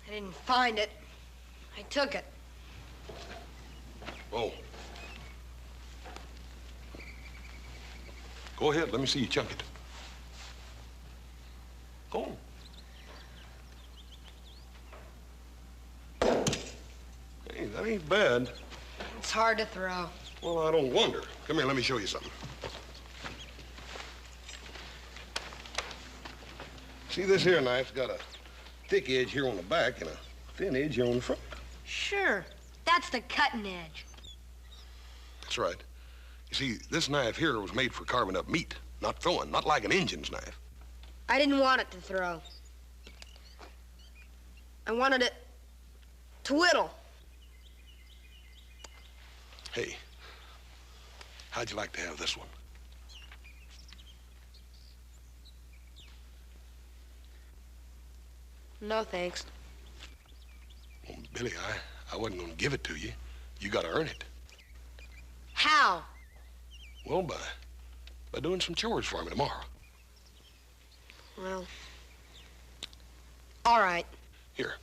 Speaker 15: I didn't find it. I took it.
Speaker 11: Oh. Go ahead, let me see you chunk it. Go on. Hey, that ain't bad.
Speaker 15: It's hard to throw.
Speaker 11: Well, I don't wonder. Come here, let me show you something. See, this here knife's got a thick edge here on the back and a thin edge here on the front.
Speaker 15: Sure. That's the cutting edge.
Speaker 11: That's right. You see, this knife here was made for carving up meat, not throwing, not like an Injun's knife.
Speaker 15: I didn't want it to throw. I wanted it to whittle.
Speaker 11: Hey, how'd you like to have this one?
Speaker 15: No, thanks.
Speaker 11: Well, Billy, I wasn't gonna give it to you. You gotta earn it.
Speaker 15: How?
Speaker 11: Well, by doing some chores for me tomorrow.
Speaker 15: Well, all right.
Speaker 11: Here,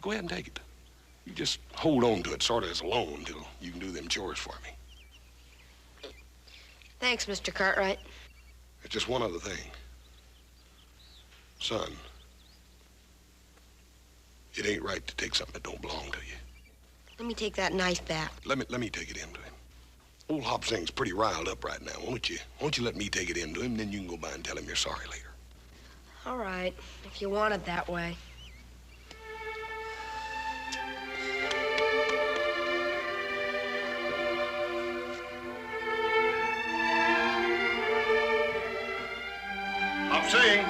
Speaker 11: go ahead and take it. You just hold on to it sort of as a loan till you can do them chores for me.
Speaker 15: Thanks, Mr. Cartwright.
Speaker 11: There's just one other thing. Son, it ain't right to take something that don't belong to you.
Speaker 15: Let me take that knife back.
Speaker 11: Let me take it in to him. Old Hopsing's pretty riled up right now. Won't you let me take it in to him, then you can go by and tell him you're sorry later.
Speaker 15: All right, if you want it that way.
Speaker 11: Hopsing!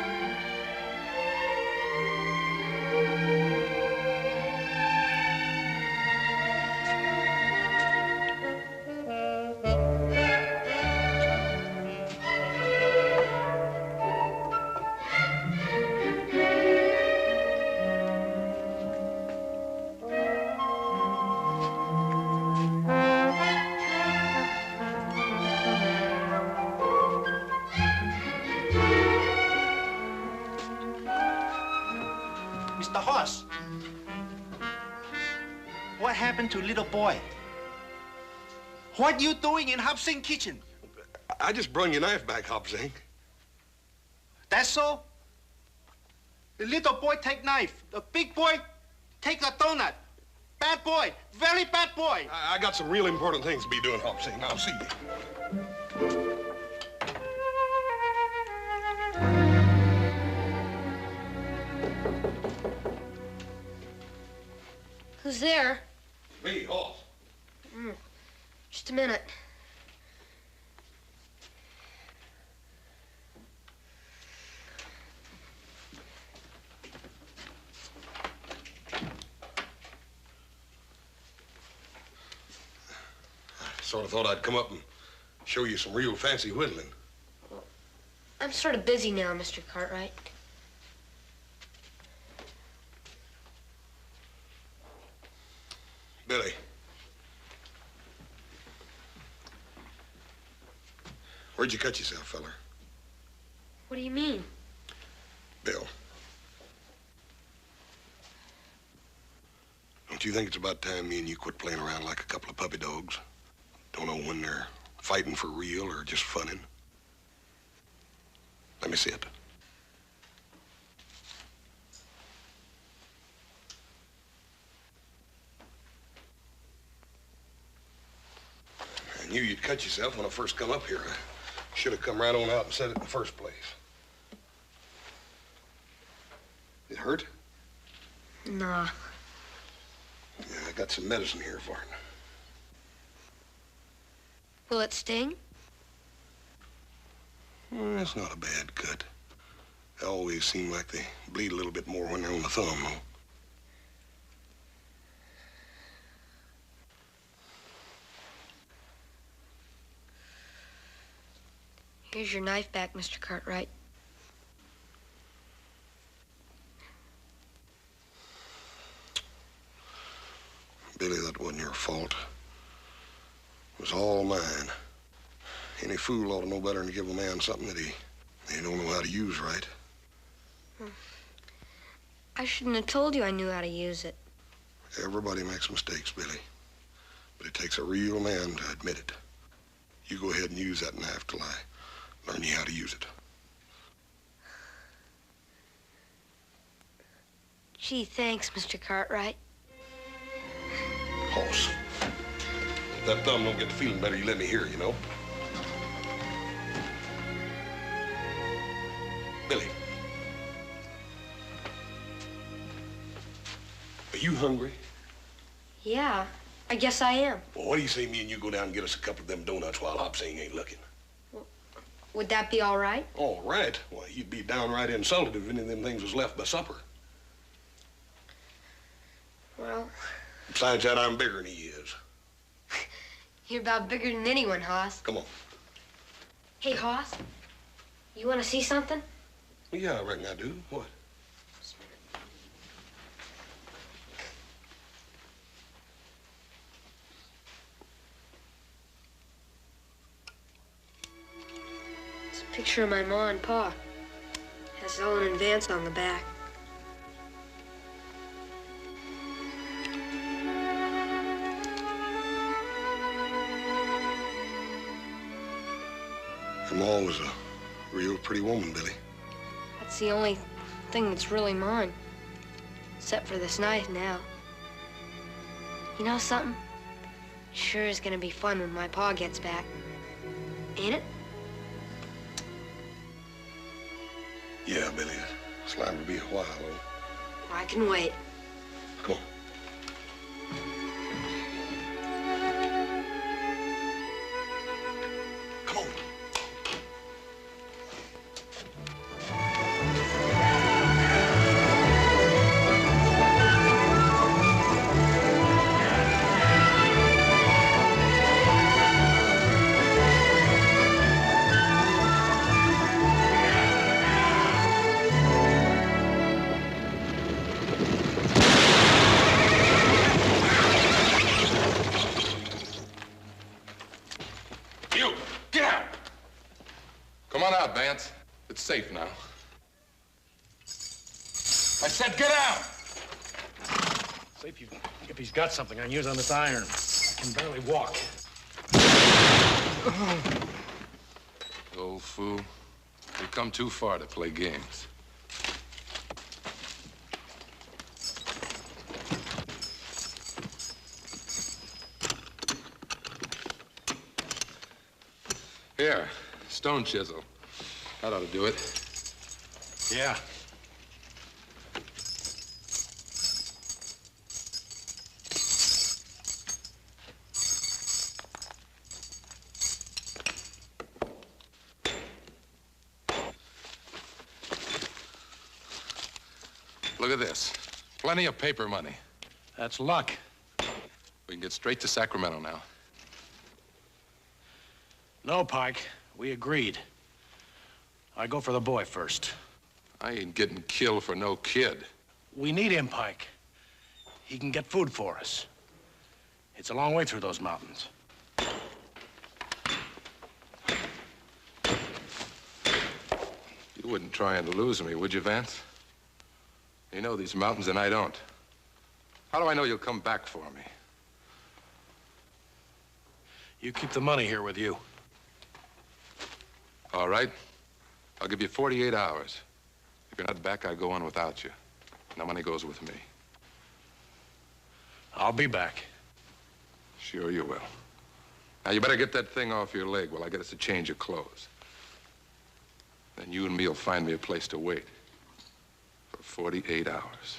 Speaker 2: Mr. Hoss. What happened to little boy? What you doing in Hopsing kitchen?
Speaker 11: I just brung your knife back, Hopsing.
Speaker 2: That's so? The little boy take knife. The big boy take a donut. Bad boy. Very bad boy.
Speaker 11: I got some real important things to be doing, Hopsing. I'll see you.
Speaker 15: Who's there?
Speaker 11: Me, Hoss.
Speaker 15: Just a minute.
Speaker 11: Sort of thought I'd come up and show you some real fancy whittling.
Speaker 15: I'm sort of busy now, Mr. Cartwright.
Speaker 11: Billy. Where'd you cut yourself, feller?
Speaker 15: What do you mean?
Speaker 11: Bill. Don't you think it's about time me and you quit playing around like a couple of puppy dogs? Don't know when they're fighting for real or just funning. Let me see it. I knew you'd cut yourself when I first come up here. I should have come right on out and said it in the first place. It hurt?
Speaker 15: Nah,
Speaker 7: I got some medicine here for it.
Speaker 15: Will it sting?
Speaker 7: It's not a bad cut. They always seem like they bleed a little bit more when they're on the thumb, though.
Speaker 15: Here's your knife back, Mr. Cartwright.
Speaker 7: Billy, that wasn't your fault. It was all mine. Any fool ought to know better than to give a man something that he don't know how to use right.
Speaker 15: I shouldn't have told you I knew how to use it.
Speaker 7: Everybody makes mistakes, Billy. But it takes a real man to admit it. You go ahead and use that knife till I learn you how to use it.
Speaker 15: Gee, thanks, Mr. Cartwright.
Speaker 7: Hoss. If that thumb don't get to feeling better, you let me hear, you know? Billy. Are you hungry?
Speaker 15: Yeah, I guess I am.
Speaker 7: Well, what do you say me and you go down and get us a couple of them donuts while Hopsing ain't looking?
Speaker 15: Would that be all right?
Speaker 7: All right. Why, you'd be downright insulted if any of them things was left by supper.
Speaker 15: Well,
Speaker 7: Besides that, I'm bigger than he is.
Speaker 15: you're about bigger than anyone, Hoss.
Speaker 7: Come on.
Speaker 15: Hey, Hoss, you want to see something?
Speaker 7: Well, yeah, I reckon I do. What?
Speaker 15: It's a picture of my ma and pa. Has Ellen and Vance on the back.
Speaker 7: Your ma was a real pretty woman, Billy.
Speaker 15: That's the only thing that's really mine. Except for this knife now. You know something? It sure is gonna be fun when my pa gets back. Ain't it?
Speaker 7: Yeah, Billy. It's liable to be a while, though.
Speaker 15: I can wait.
Speaker 7: Come on. Come on.
Speaker 18: You, get out! Come on out, Vance. It's safe now. I said get out!
Speaker 9: See if he's got something I can use on this iron. I can barely walk.
Speaker 18: You old fool. You've come too far to play games. Here, stone chisel. That ought to do it.
Speaker 9: Yeah.
Speaker 18: Look at this. Plenty of paper money.
Speaker 9: That's luck.
Speaker 18: We can get straight to Sacramento now.
Speaker 9: No, Pike. We agreed. I go for the boy first.
Speaker 18: I ain't getting killed for no kid.
Speaker 9: We need him, Pike. He can get food for us. It's a long way through those mountains.
Speaker 18: You wouldn't try and lose me, would you, Vance? You know these mountains and I don't. How do I know you'll come back for me?
Speaker 9: You keep the money here with you.
Speaker 18: All right. I'll give you 48 hours. If you're not back, I go on without you. No money goes with me.
Speaker 9: I'll be back.
Speaker 18: Sure you will. Now, you better get that thing off your leg while I get us a change of clothes. Then you and me will find me a place to wait for 48 hours.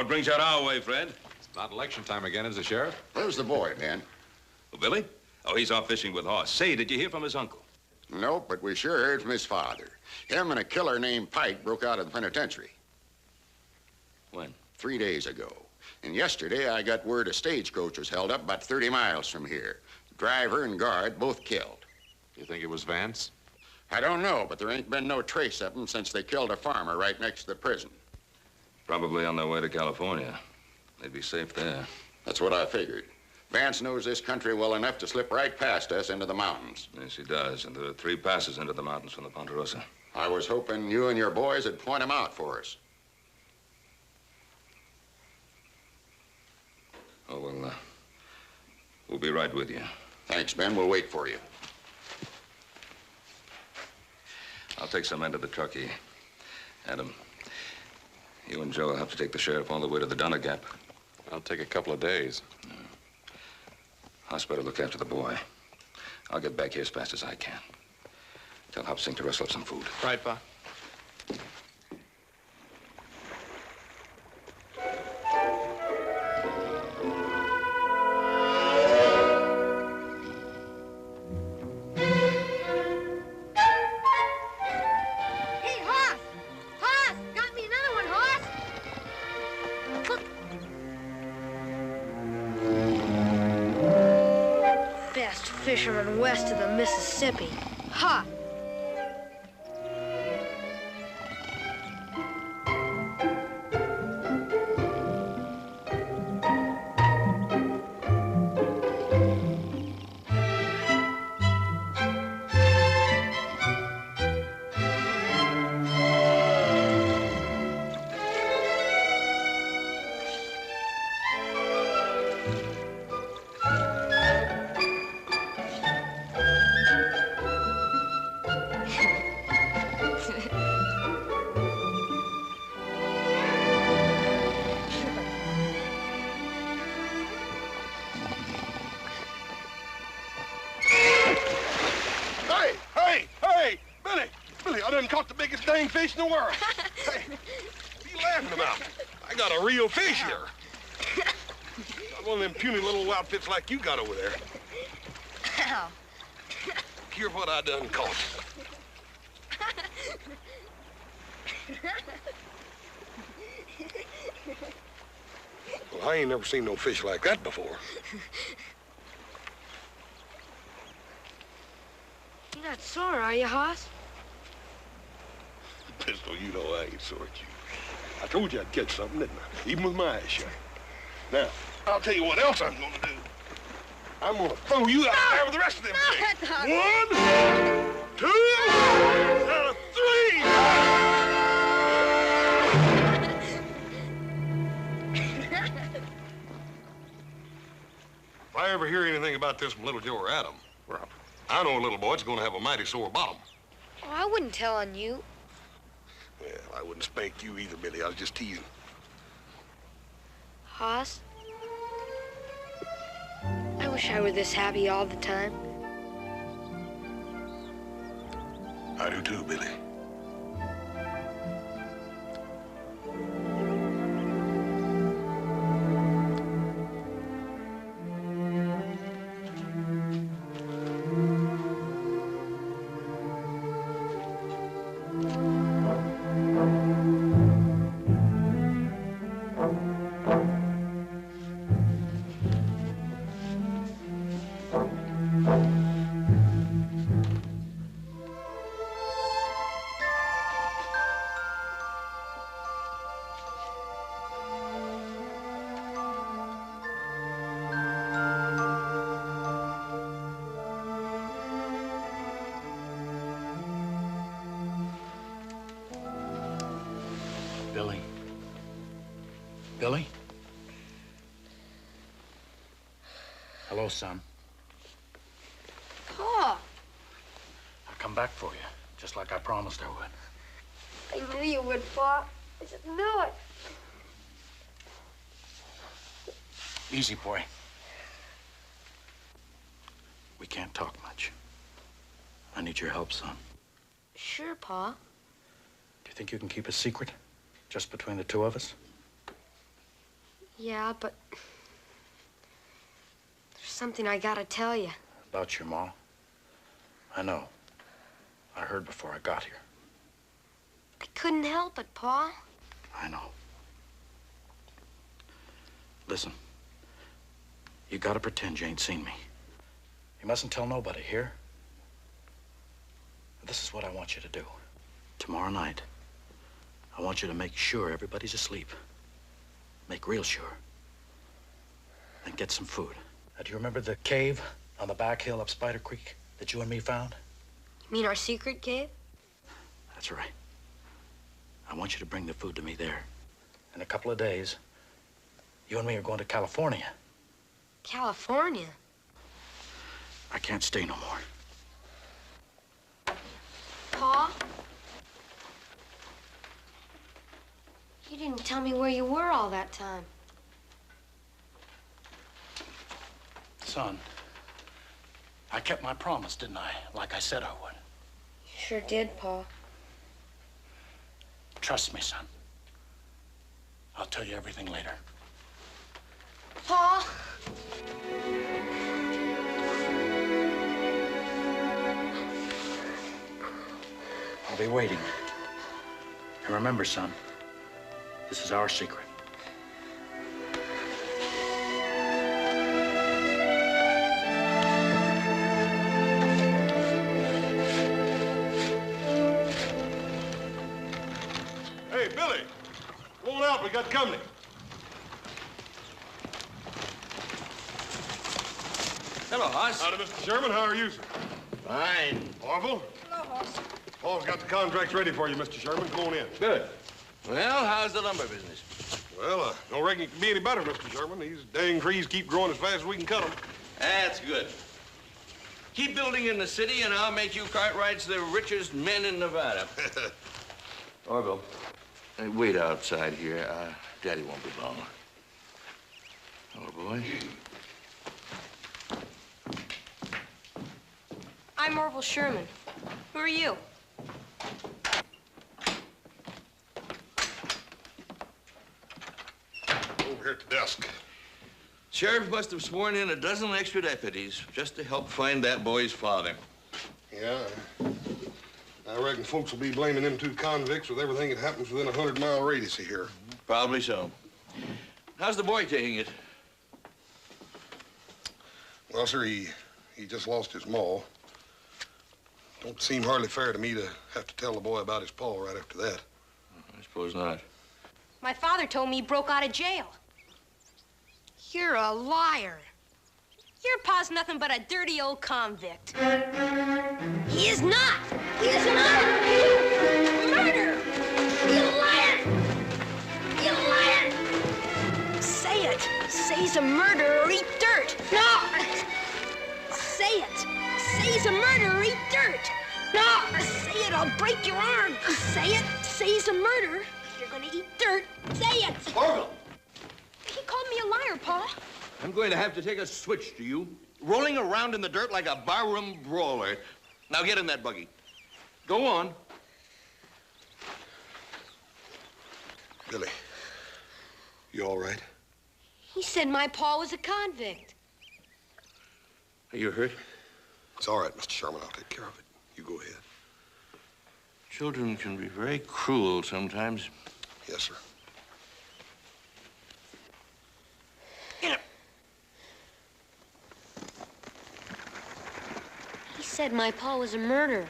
Speaker 1: What brings you out our way, Fred?
Speaker 18: It's not election time again, is it, Sheriff?
Speaker 8: Where's the boy, Ben?
Speaker 1: Oh, Billy? Oh, he's off fishing with Hoss. Say, did you hear from his uncle?
Speaker 8: Nope, but we sure heard from his father. Him and a killer named Pike broke out of the penitentiary.
Speaker 1: When?
Speaker 8: 3 days ago. And yesterday I got word a stagecoach was held up about 30 miles from here. Driver and guard both killed.
Speaker 18: You think it was Vance?
Speaker 8: I don't know, but there ain't been no trace of them since they killed a farmer right next to the prison.
Speaker 1: Probably on their way to California. They'd be safe there.
Speaker 8: That's what I figured. Vance knows this country well enough to slip right past us into the mountains.
Speaker 1: Yes, he does. And there are 3 passes into the mountains from the Ponderosa.
Speaker 8: I was hoping you and your boys would point him out for us.
Speaker 1: Oh, well, we'll be right with you.
Speaker 8: Thanks, Ben. We'll wait for you.
Speaker 1: I'll take some men to the truckee. Adam, you and Joe will have to take the sheriff all the way to the Donner Gap.
Speaker 18: I'll take a couple of days.
Speaker 1: Hoss better look after the boy. I'll get back here as fast as I can. Tell Hop Sing to rustle up some food.
Speaker 2: Right, Pa.
Speaker 15: Hey, Hoss! Hoss! Got me another one, Hoss! Look. Best fisherman west of the Mississippi. Ha!
Speaker 11: Hey, Billy! Billy, I done caught the biggest dang fish in the world. Hey, what are you laughing about? I got a real fish here. Not one of them puny little outfits like you got over there.
Speaker 15: Ow.
Speaker 11: Hear what I done caught. Well, I ain't never seen no fish like that before.
Speaker 15: You're not sore, are you, Hoss?
Speaker 11: Pistol, you know I ain't sore at you. I told you I'd catch something, didn't I? Even with my eyes shut. Now, I'll tell you what else I'm gonna do. I'm gonna throw you out there with the rest of them things. 1, 2, and 3. If I ever hear anything about this from Little Joe or Adam, I know a little boy that's gonna have a mighty sore bottom.
Speaker 15: Oh, I wouldn't tell on you.
Speaker 11: Well, I wouldn't spank you either, Billy. I was just teasing.
Speaker 15: Hoss, I wish I were this happy all the time.
Speaker 11: I do too, Billy.
Speaker 17: Billy? Billy? Hello, son.
Speaker 15: Pa,
Speaker 17: I'll come back for you, just like I promised I would.
Speaker 15: I knew you would, Pa. I just knew it.
Speaker 17: Easy, boy. We can't talk much. I need your help, son.
Speaker 15: Sure, Pa.
Speaker 17: Do you think you can keep a secret? Just between the two of us?
Speaker 15: Yeah, but there's something I gotta tell you.
Speaker 17: About your ma? I know. I heard before I got here.
Speaker 15: I couldn't help it, Pa.
Speaker 17: I know. Listen, you gotta pretend you ain't seen me. You mustn't tell nobody, here? This is what I want you to do. Tomorrow night, I want you to make sure everybody's asleep. Make real sure. And get some food. Now, do you remember the cave on the back hill up Spider Creek that you and me found?
Speaker 15: You mean our secret cave?
Speaker 17: That's right. I want you to bring the food to me there. In a couple of days, you and me are going to California.
Speaker 15: California?
Speaker 17: I can't stay no more.
Speaker 15: Pa? You didn't tell me where you were all that time.
Speaker 17: Son, I kept my promise, didn't I? Like I said I would.
Speaker 15: You sure did, Pa.
Speaker 17: Trust me, son. I'll tell you everything later.
Speaker 15: Pa?
Speaker 17: I'll be waiting. And remember, son, this is our secret.
Speaker 11: Hey, Billy, roll out. We got company.
Speaker 10: Hello, Hoss.
Speaker 11: Howdy, Mr. Sherman. How are you, sir?
Speaker 10: Fine.
Speaker 11: Orville?
Speaker 10: Hello, Hoss.
Speaker 11: Paul's got the contracts ready for you, Mr. Sherman. Come on in.
Speaker 10: Good. Well, how's the lumber business?
Speaker 11: Well, don't reckon it can be any better, Mr. Sherman. These dang trees keep growing as fast as we can cut them.
Speaker 10: That's good. Keep building in the city, and I'll make you Cartwrights the richest men in Nevada. Orville, wait outside here. Daddy won't be long. Oh, boy.
Speaker 15: I'm Orville Sherman. Who are you?
Speaker 11: Over here at the desk.
Speaker 10: Sheriff must have sworn in a dozen extra deputies just to help find that boy's father.
Speaker 11: Yeah, I reckon folks will be blaming them two convicts with everything that happens within a 100-mile radius of here.
Speaker 10: Probably so. How's the boy taking it?
Speaker 11: Well, sir, he just lost his maw. Don't seem hardly fair to me to have to tell the boy about his paw right after that.
Speaker 10: I suppose not.
Speaker 15: My father told me he broke out of jail. You're a liar. Your pa's nothing but a dirty old convict. He is not. He is not. Murder. You liar. You liar. Say it. Say he's a murderer or eat dirt. No. Say it. Say he's a murderer or eat dirt. No. Say it. I'll break your arm. Say it. Say he's a murderer. You're gonna eat dirt. Say it.
Speaker 10: Orville.
Speaker 15: He called me a liar, Pa.
Speaker 10: I'm going to have to take a switch to you. Rolling around in the dirt like a barroom brawler. Now get in that buggy. Go on.
Speaker 11: Billy, you all right?
Speaker 15: He said my pa was a convict.
Speaker 10: Are you hurt?
Speaker 11: It's all right, Mr. Sherman. I'll take care of it. You go ahead.
Speaker 10: Children can be very cruel sometimes.
Speaker 11: Yes, sir.
Speaker 15: He said my pa was a murderer.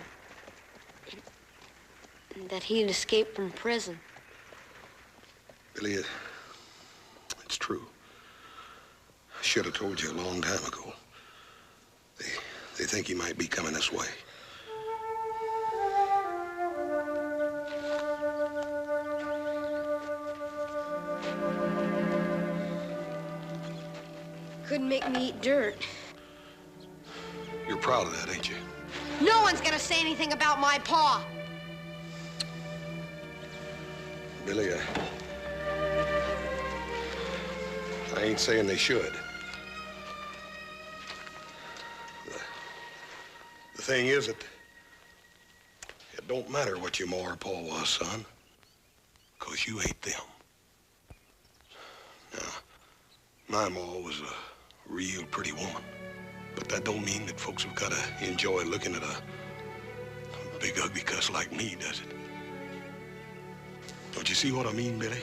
Speaker 15: And that he had escaped from prison.
Speaker 11: Billy, it's true. I should have told you a long time ago. They think he might be coming this way.
Speaker 15: Couldn't make me eat dirt.
Speaker 11: You're proud of that, ain't you?
Speaker 15: No one's gonna say anything about my pa.
Speaker 11: Billy, I ain't saying they should. The thing is that it don't matter what your ma or pa was, son, 'cause you ate them. Now,
Speaker 7: My ma was a real pretty woman. But that don't mean that folks have got to enjoy looking at a big ugly cuss like me, does it? Don't you see what I mean, Billy?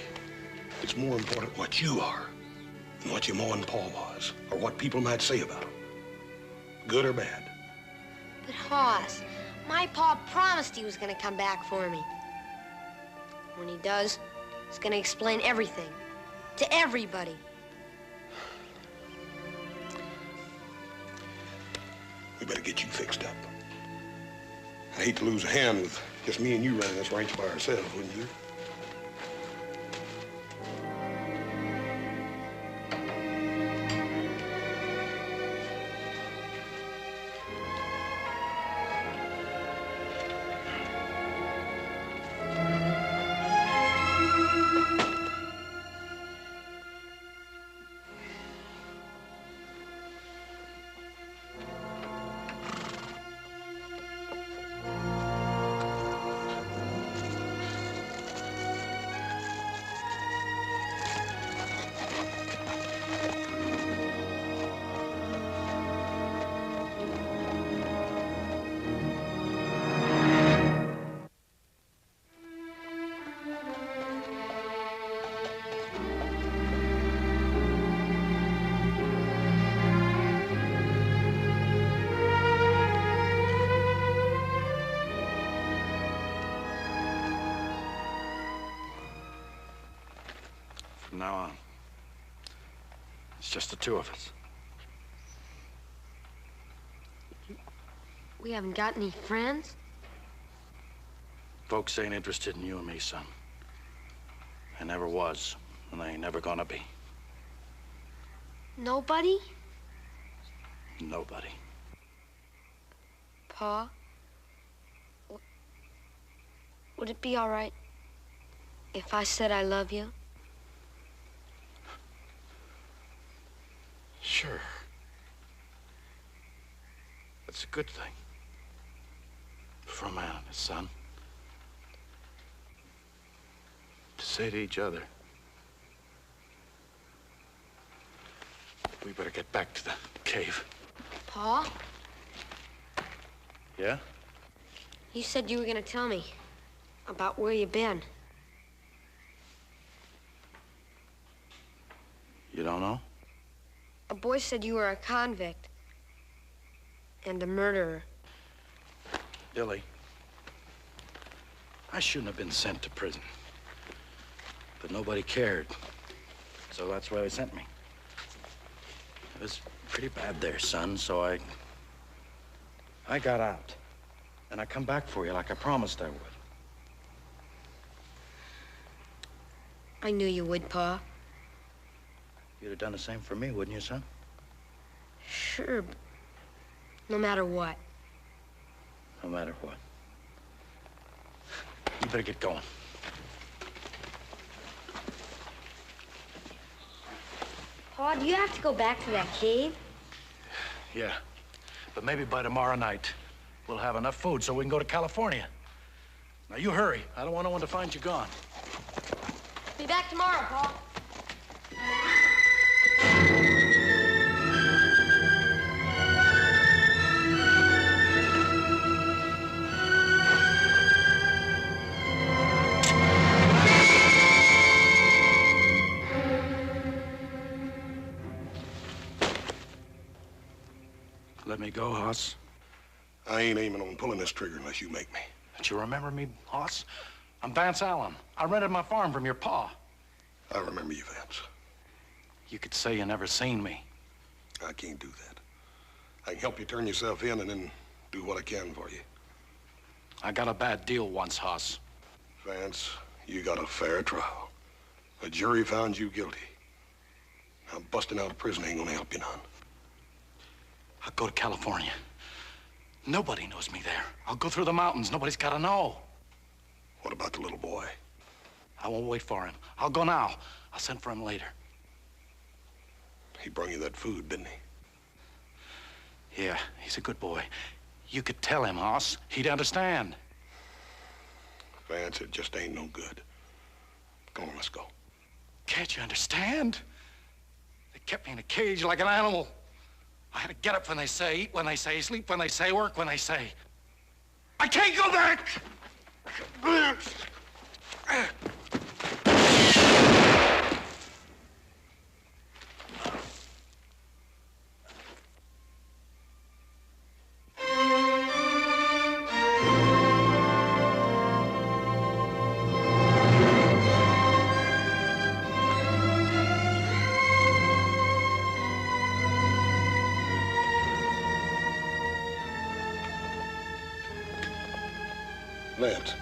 Speaker 7: It's more important what you are than what your ma and pa was, or what people might say about them, good or bad.
Speaker 15: But Hoss, my pa promised he was gonna come back for me. When he does, he's gonna explain everything to everybody.
Speaker 7: We better get you fixed up. I hate to lose a hand with just me and you running this ranch by ourselves, wouldn't you?
Speaker 17: From now on, it's just the two of us.
Speaker 15: We haven't got any friends?
Speaker 17: Folks ain't interested in you and me, son. They never was, and they ain't never gonna be.
Speaker 15: Nobody?
Speaker 17: Nobody.
Speaker 15: Pa? Would it be all right if I said I love you?
Speaker 17: Sure. That's a good thing. For a man and his son. To say to each other, we better get back to the cave.
Speaker 15: Pa?
Speaker 17: Yeah?
Speaker 15: You said you were gonna tell me about where you've been.
Speaker 17: You don't know?
Speaker 15: A boy said you were a convict and a murderer.
Speaker 17: Billy, I shouldn't have been sent to prison. But nobody cared. So that's why they sent me. It was pretty bad there, son, so I got out. And I come back for you like I promised I would.
Speaker 15: I knew you would, Pa.
Speaker 17: You'd have done the same for me, wouldn't you, son?
Speaker 15: Sure, but no matter what.
Speaker 17: No matter what. You better get going.
Speaker 15: Pa, do you have to go back to that cave?
Speaker 17: Yeah, but maybe by tomorrow night, we'll have enough food so we can go to California. Now, you hurry. I don't want no one to find you gone.
Speaker 15: Be back tomorrow, Pa.
Speaker 17: Let me go, Hoss.
Speaker 7: I ain't aiming on pulling this trigger unless you make me.
Speaker 17: Don't you remember me, Hoss? I'm Vance Allen. I rented my farm from your pa.
Speaker 7: I remember you, Vance.
Speaker 17: You could say you never seen me.
Speaker 7: I can't do that. I can help you turn yourself in and then do what I can for you.
Speaker 17: I got a bad deal once, Hoss.
Speaker 7: Vance, you got a fair trial. A jury found you guilty. Now, busting out of prison ain't gonna help you none.
Speaker 17: I'll go to California. Nobody knows me there. I'll go through the mountains. Nobody's got to know.
Speaker 7: What about the little boy?
Speaker 17: I won't wait for him. I'll go now. I'll send for him later.
Speaker 7: He brought you that food, didn't he?
Speaker 17: Yeah, he's a good boy. You could tell him, Hoss. He'd understand.
Speaker 7: Vance, it just ain't no good. Come on, let's go.
Speaker 17: Can't you understand? The
Speaker 12: kept me in a cage like an animal. I had to get up when they say, eat when they say, sleep when they say, work when they say. I can't go back!
Speaker 7: Lance.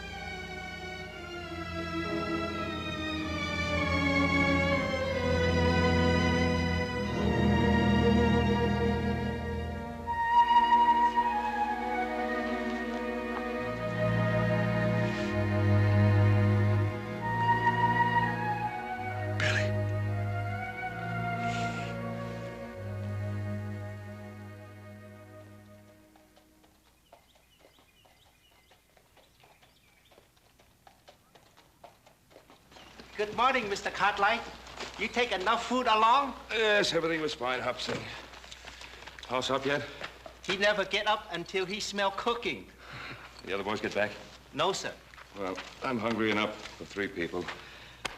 Speaker 2: Good morning, Mr. Cartwright. You take enough food along?
Speaker 1: Yes, everything was fine, Hobson. House up yet?
Speaker 2: He never get up until he smell cooking.
Speaker 1: The other boys get back?
Speaker 2: No, sir.
Speaker 1: Well, I'm hungry enough for 3 people.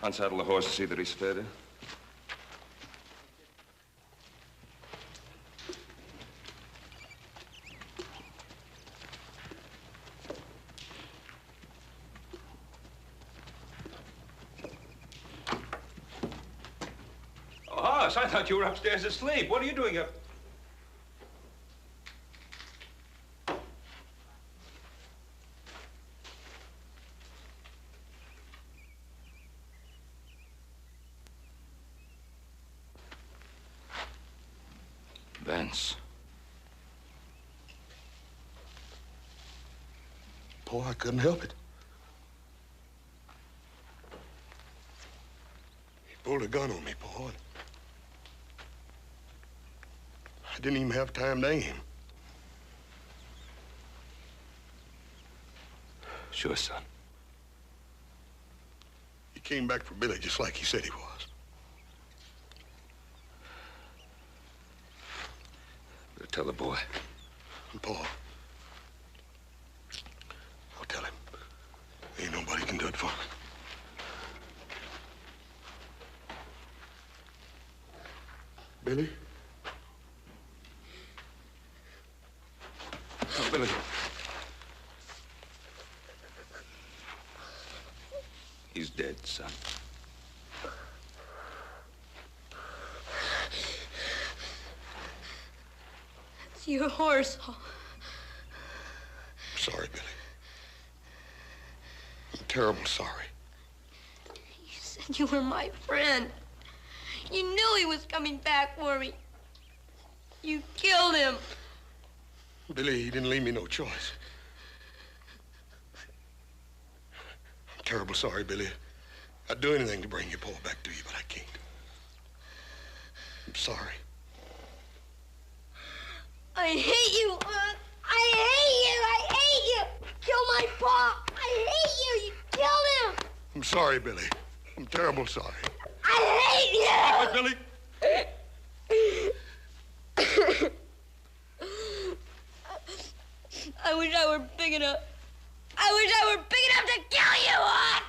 Speaker 1: Unsaddle the horse to see that he's fed. Hoss, I thought you were upstairs asleep. What are you doing up? Vance.
Speaker 7: Boy, I couldn't help it. He pulled a gun on me, boy. I didn't even have time to aim.
Speaker 1: Sure, son.
Speaker 7: He came back for Billy just like he said he was.
Speaker 1: Better tell the boy.
Speaker 7: And Paul, I'll tell him. Ain't nobody can do it for me. Billy?
Speaker 1: Oh, Billy. He's dead, son.
Speaker 15: It's your horse.
Speaker 7: Sorry, Billy. I'm terrible sorry.
Speaker 15: You said you were my friend. You knew he was coming back for me. You killed him.
Speaker 7: Billy, he didn't leave me no choice. I'm terrible sorry, Billy. I'd do anything to bring your Paul back to you, but I can't. I'm sorry.
Speaker 15: I hate you, Aunt. I hate you. I hate you. Kill my Pa. I hate you. You killed him.
Speaker 7: I'm sorry, Billy. I'm terrible sorry.
Speaker 15: I hate you.
Speaker 7: Billy.
Speaker 15: I wish I were big enough. I wish I were big enough to kill you, Aunt.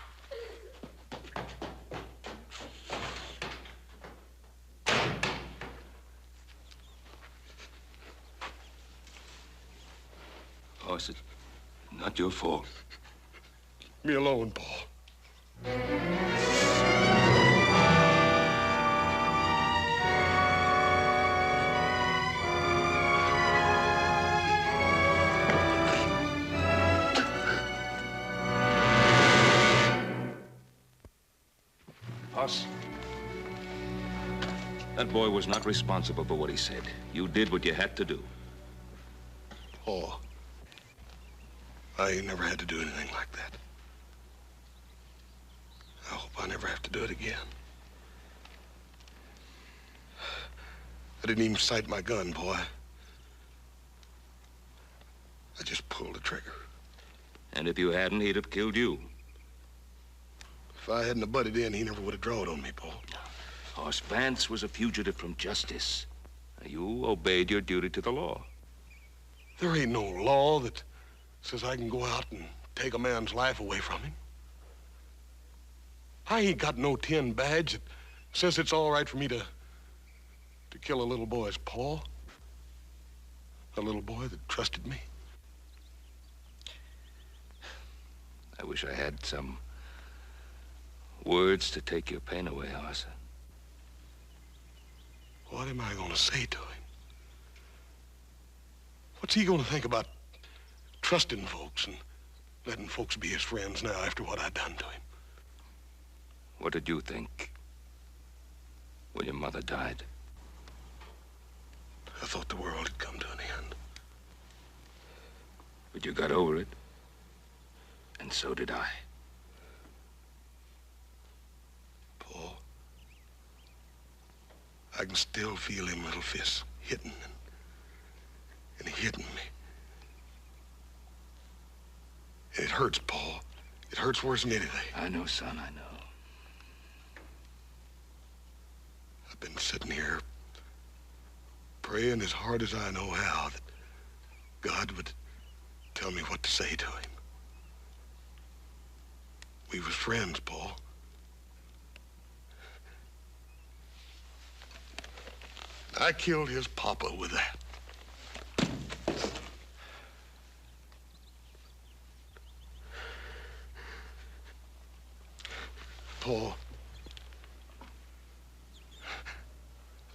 Speaker 1: Hoss, it's not your fault.
Speaker 7: Me alone, Paul.
Speaker 1: Hoss, that boy was not responsible for what he said. You did what you had to do.
Speaker 7: Paul, I ain't never had to do anything like that. I hope I never have to do it again. I didn't even sight my gun, boy. I just pulled the trigger.
Speaker 1: And if you hadn't, he'd have killed you.
Speaker 7: If I hadn't have butted in, he never would have drawed on me, Paul.
Speaker 1: Hoss Vance was a fugitive from justice. You obeyed your duty to the law.
Speaker 11: There ain't no law that says I can go out and take a man's life away from him. I ain't got no tin badge that says it's all right for me to kill a little boy's paw. A little boy that trusted me.
Speaker 1: I wish I had some words to take your pain away, Hoss.
Speaker 11: What am I gonna say to him? What's he gonna think about trusting folks and letting folks be his friends now after what I done to him?
Speaker 1: What did you think when your mother died?
Speaker 11: I thought the world had come to an end.
Speaker 1: But you got over it. And so did I.
Speaker 11: Paul, I can still feel him little fists hitting and hitting me. And it hurts, Paul. It hurts worse than anything.
Speaker 1: I know, son, I know.
Speaker 11: I've been sitting here praying as hard as I know how that God would tell me what to say to him. We was friends, Paul. I killed his papa with that. Paul,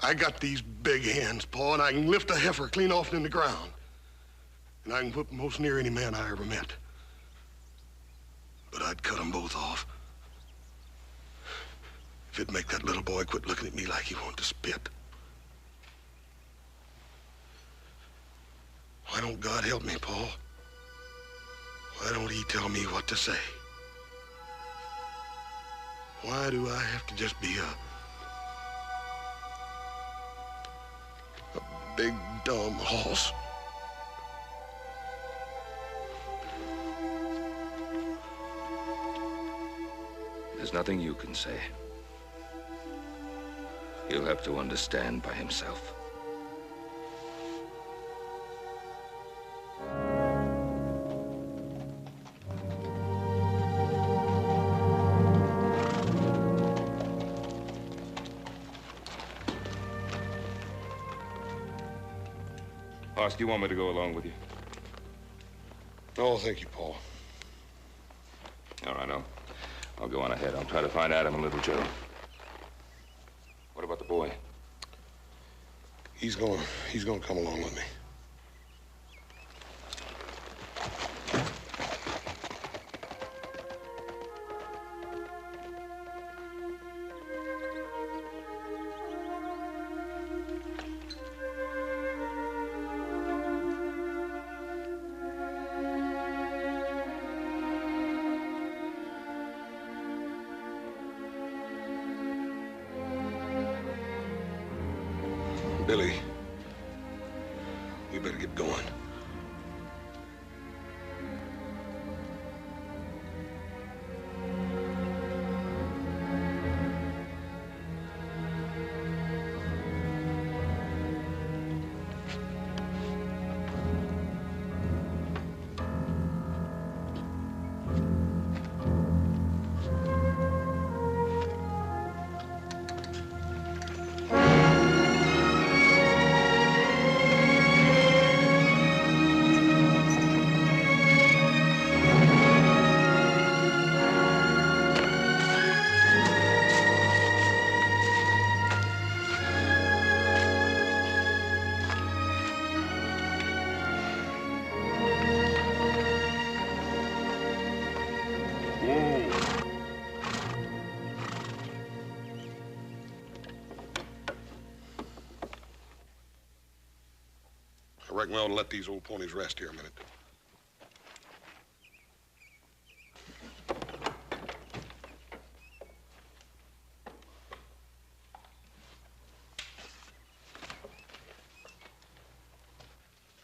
Speaker 11: I got these big hands, Paul, and I can lift a heifer clean off in the ground. And I can whip most near any man I ever met. But I'd cut them both off. If it'd make that little boy quit looking at me like he wanted to spit. Why don't God help me, Paul? Why don't he tell me what to say? Why do I have to just be a big, dumb horse?
Speaker 1: There's nothing you can say. He'll have to understand by himself. Hoss, do you want me to go along with you?
Speaker 11: Oh, thank you, Paul.
Speaker 1: All right, I'll go on ahead. I'll try to find Adam and Little Joe. What about the boy?
Speaker 11: He's gonna come along with me. Billy, we better get going. I reckon we ought to let these old ponies rest here a minute.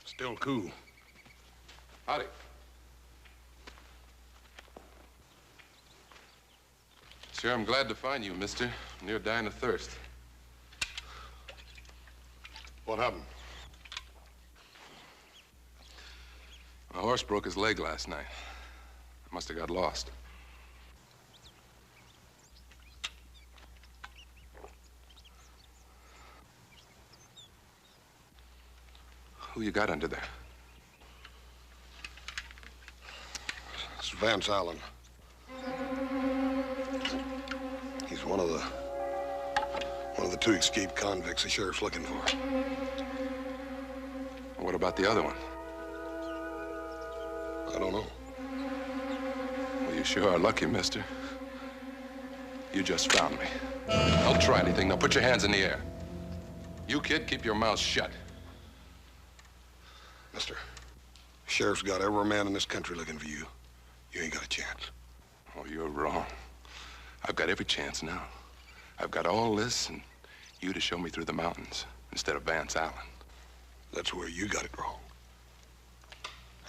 Speaker 11: Still cool.
Speaker 18: Howdy. Sure, I'm glad to find you, mister.
Speaker 11: Near dying of thirst. What happened? My horse broke his leg last night. I must have got lost. Who you got under there?
Speaker 7: It's Vance Allen. He's one of the two escaped convicts the sheriff's looking for.
Speaker 11: What about the other one?
Speaker 7: I don't know.
Speaker 11: Well, you sure are lucky, mister. You just found me. Don't try anything. Now put your hands in the air. You, kid, keep your mouth shut.
Speaker 7: Mister, the sheriff's got every man in this country looking for you. You ain't got a chance.
Speaker 11: Oh, you're wrong. I've got every chance now. I've got all this and you to show me through the mountains instead of Vance Allen.
Speaker 7: That's where you got it wrong.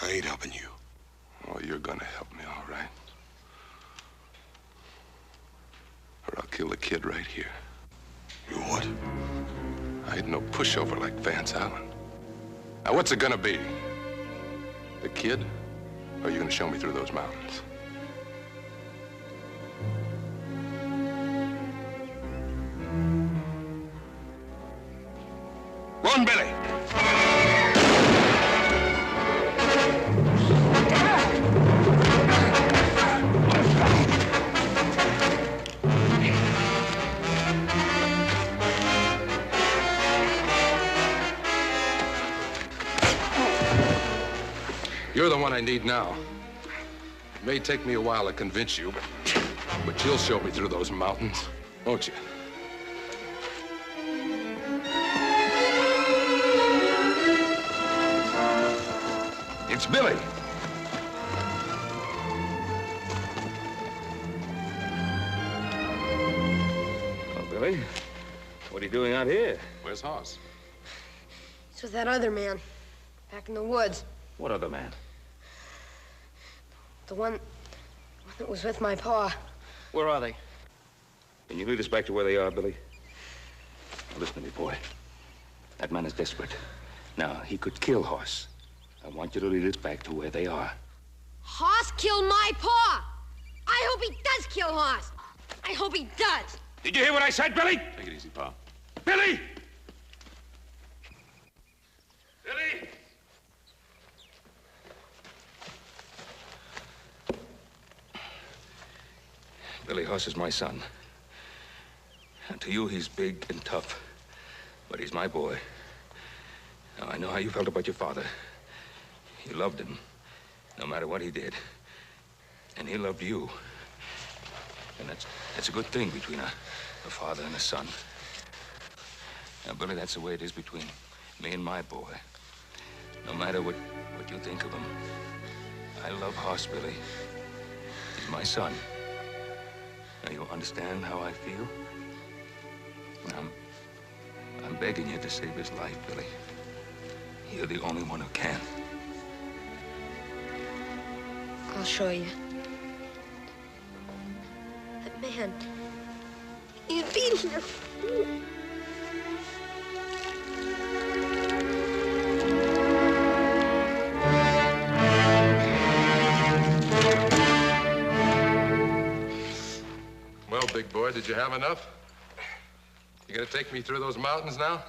Speaker 7: I ain't helping you.
Speaker 11: Oh, you're gonna help me, all right. Or I'll kill the kid right here.
Speaker 7: You what?
Speaker 11: I ain't no pushover like Vance Allen. Now, what's it gonna be? The kid? Or are you gonna show me through those mountains? Run, Billy! You're the one I need now. It may take me a while to convince you, but you'll show me through those mountains, won't you? It's Billy.
Speaker 1: Oh, Billy, what are you doing out here?
Speaker 11: Where's Hoss?
Speaker 15: It's with that other man, back in the woods.
Speaker 1: What other man?
Speaker 15: The one that was with my pa.
Speaker 1: Where are they? Can you lead us back to where they are, Billy? Now, listen to me, boy. That man is desperate. Now, he could kill Hoss. I want you to lead us back to where they are.
Speaker 15: Hoss killed my pa. I hope he does kill Hoss. I hope he does.
Speaker 1: Did you hear what I said, Billy?
Speaker 11: Take it easy, Pa.
Speaker 1: Billy! Billy! Billy Hoss is my son. And to you, he's big and tough. But he's my boy. Now, I know how you felt about your father. You loved him, no matter what he did. And he loved you. And that's a good thing between a father and a son. Now, Billy, that's the way it is between me and my boy. No matter what you think of him. I love Hoss, Billy. He's my son. Now, you understand how I feel? I'm begging you to save his life, Billy. You're the only one who can.
Speaker 15: I'll show you. That man, he's beating her.
Speaker 11: Well, big boy, did you have enough? You gonna take me through those mountains now?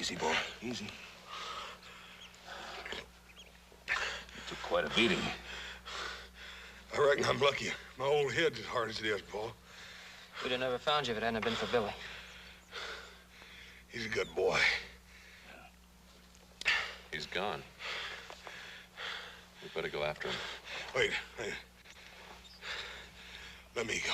Speaker 1: Easy, boy. Easy. You took quite a beating.
Speaker 7: I reckon I'm lucky. My old head's as hard as it is, Paul.
Speaker 20: We'd have never found you if it hadn't been for Billy.
Speaker 7: He's a good boy.
Speaker 18: He's gone. We better go after him.
Speaker 7: Wait. Let me go.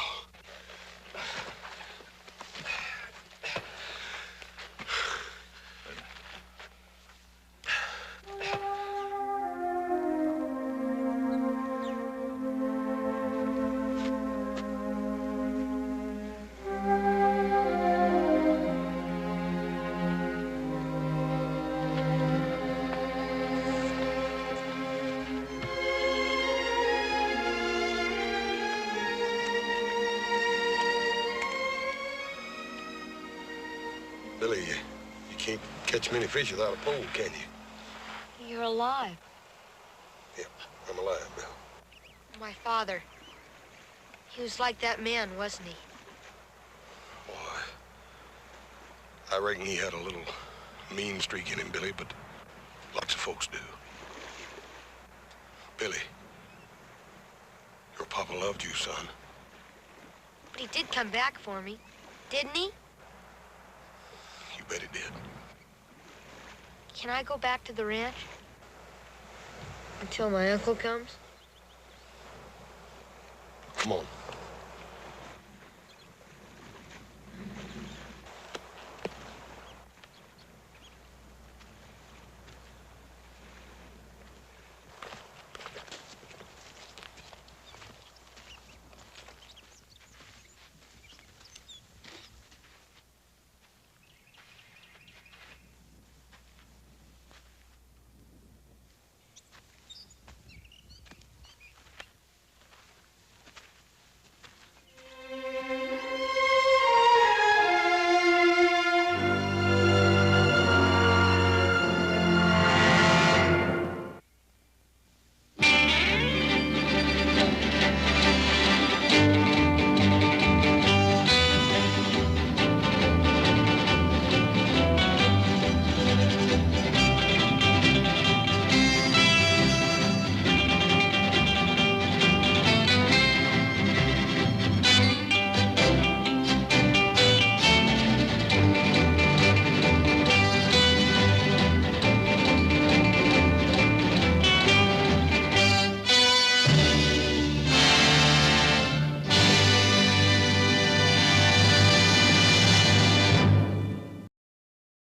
Speaker 7: Billy, you can't catch many fish without a pole, can you?
Speaker 15: You're alive.
Speaker 7: Yep, I'm alive, Bill.
Speaker 15: My father. He was like that man, wasn't he?
Speaker 7: I reckon he had a little mean streak in him, Billy, but lots of folks do. Billy, your papa loved you, son.
Speaker 15: But he did come back for me, didn't he?
Speaker 7: You bet he did.
Speaker 15: Can I go back to the ranch? Until my uncle comes?
Speaker 7: Come on.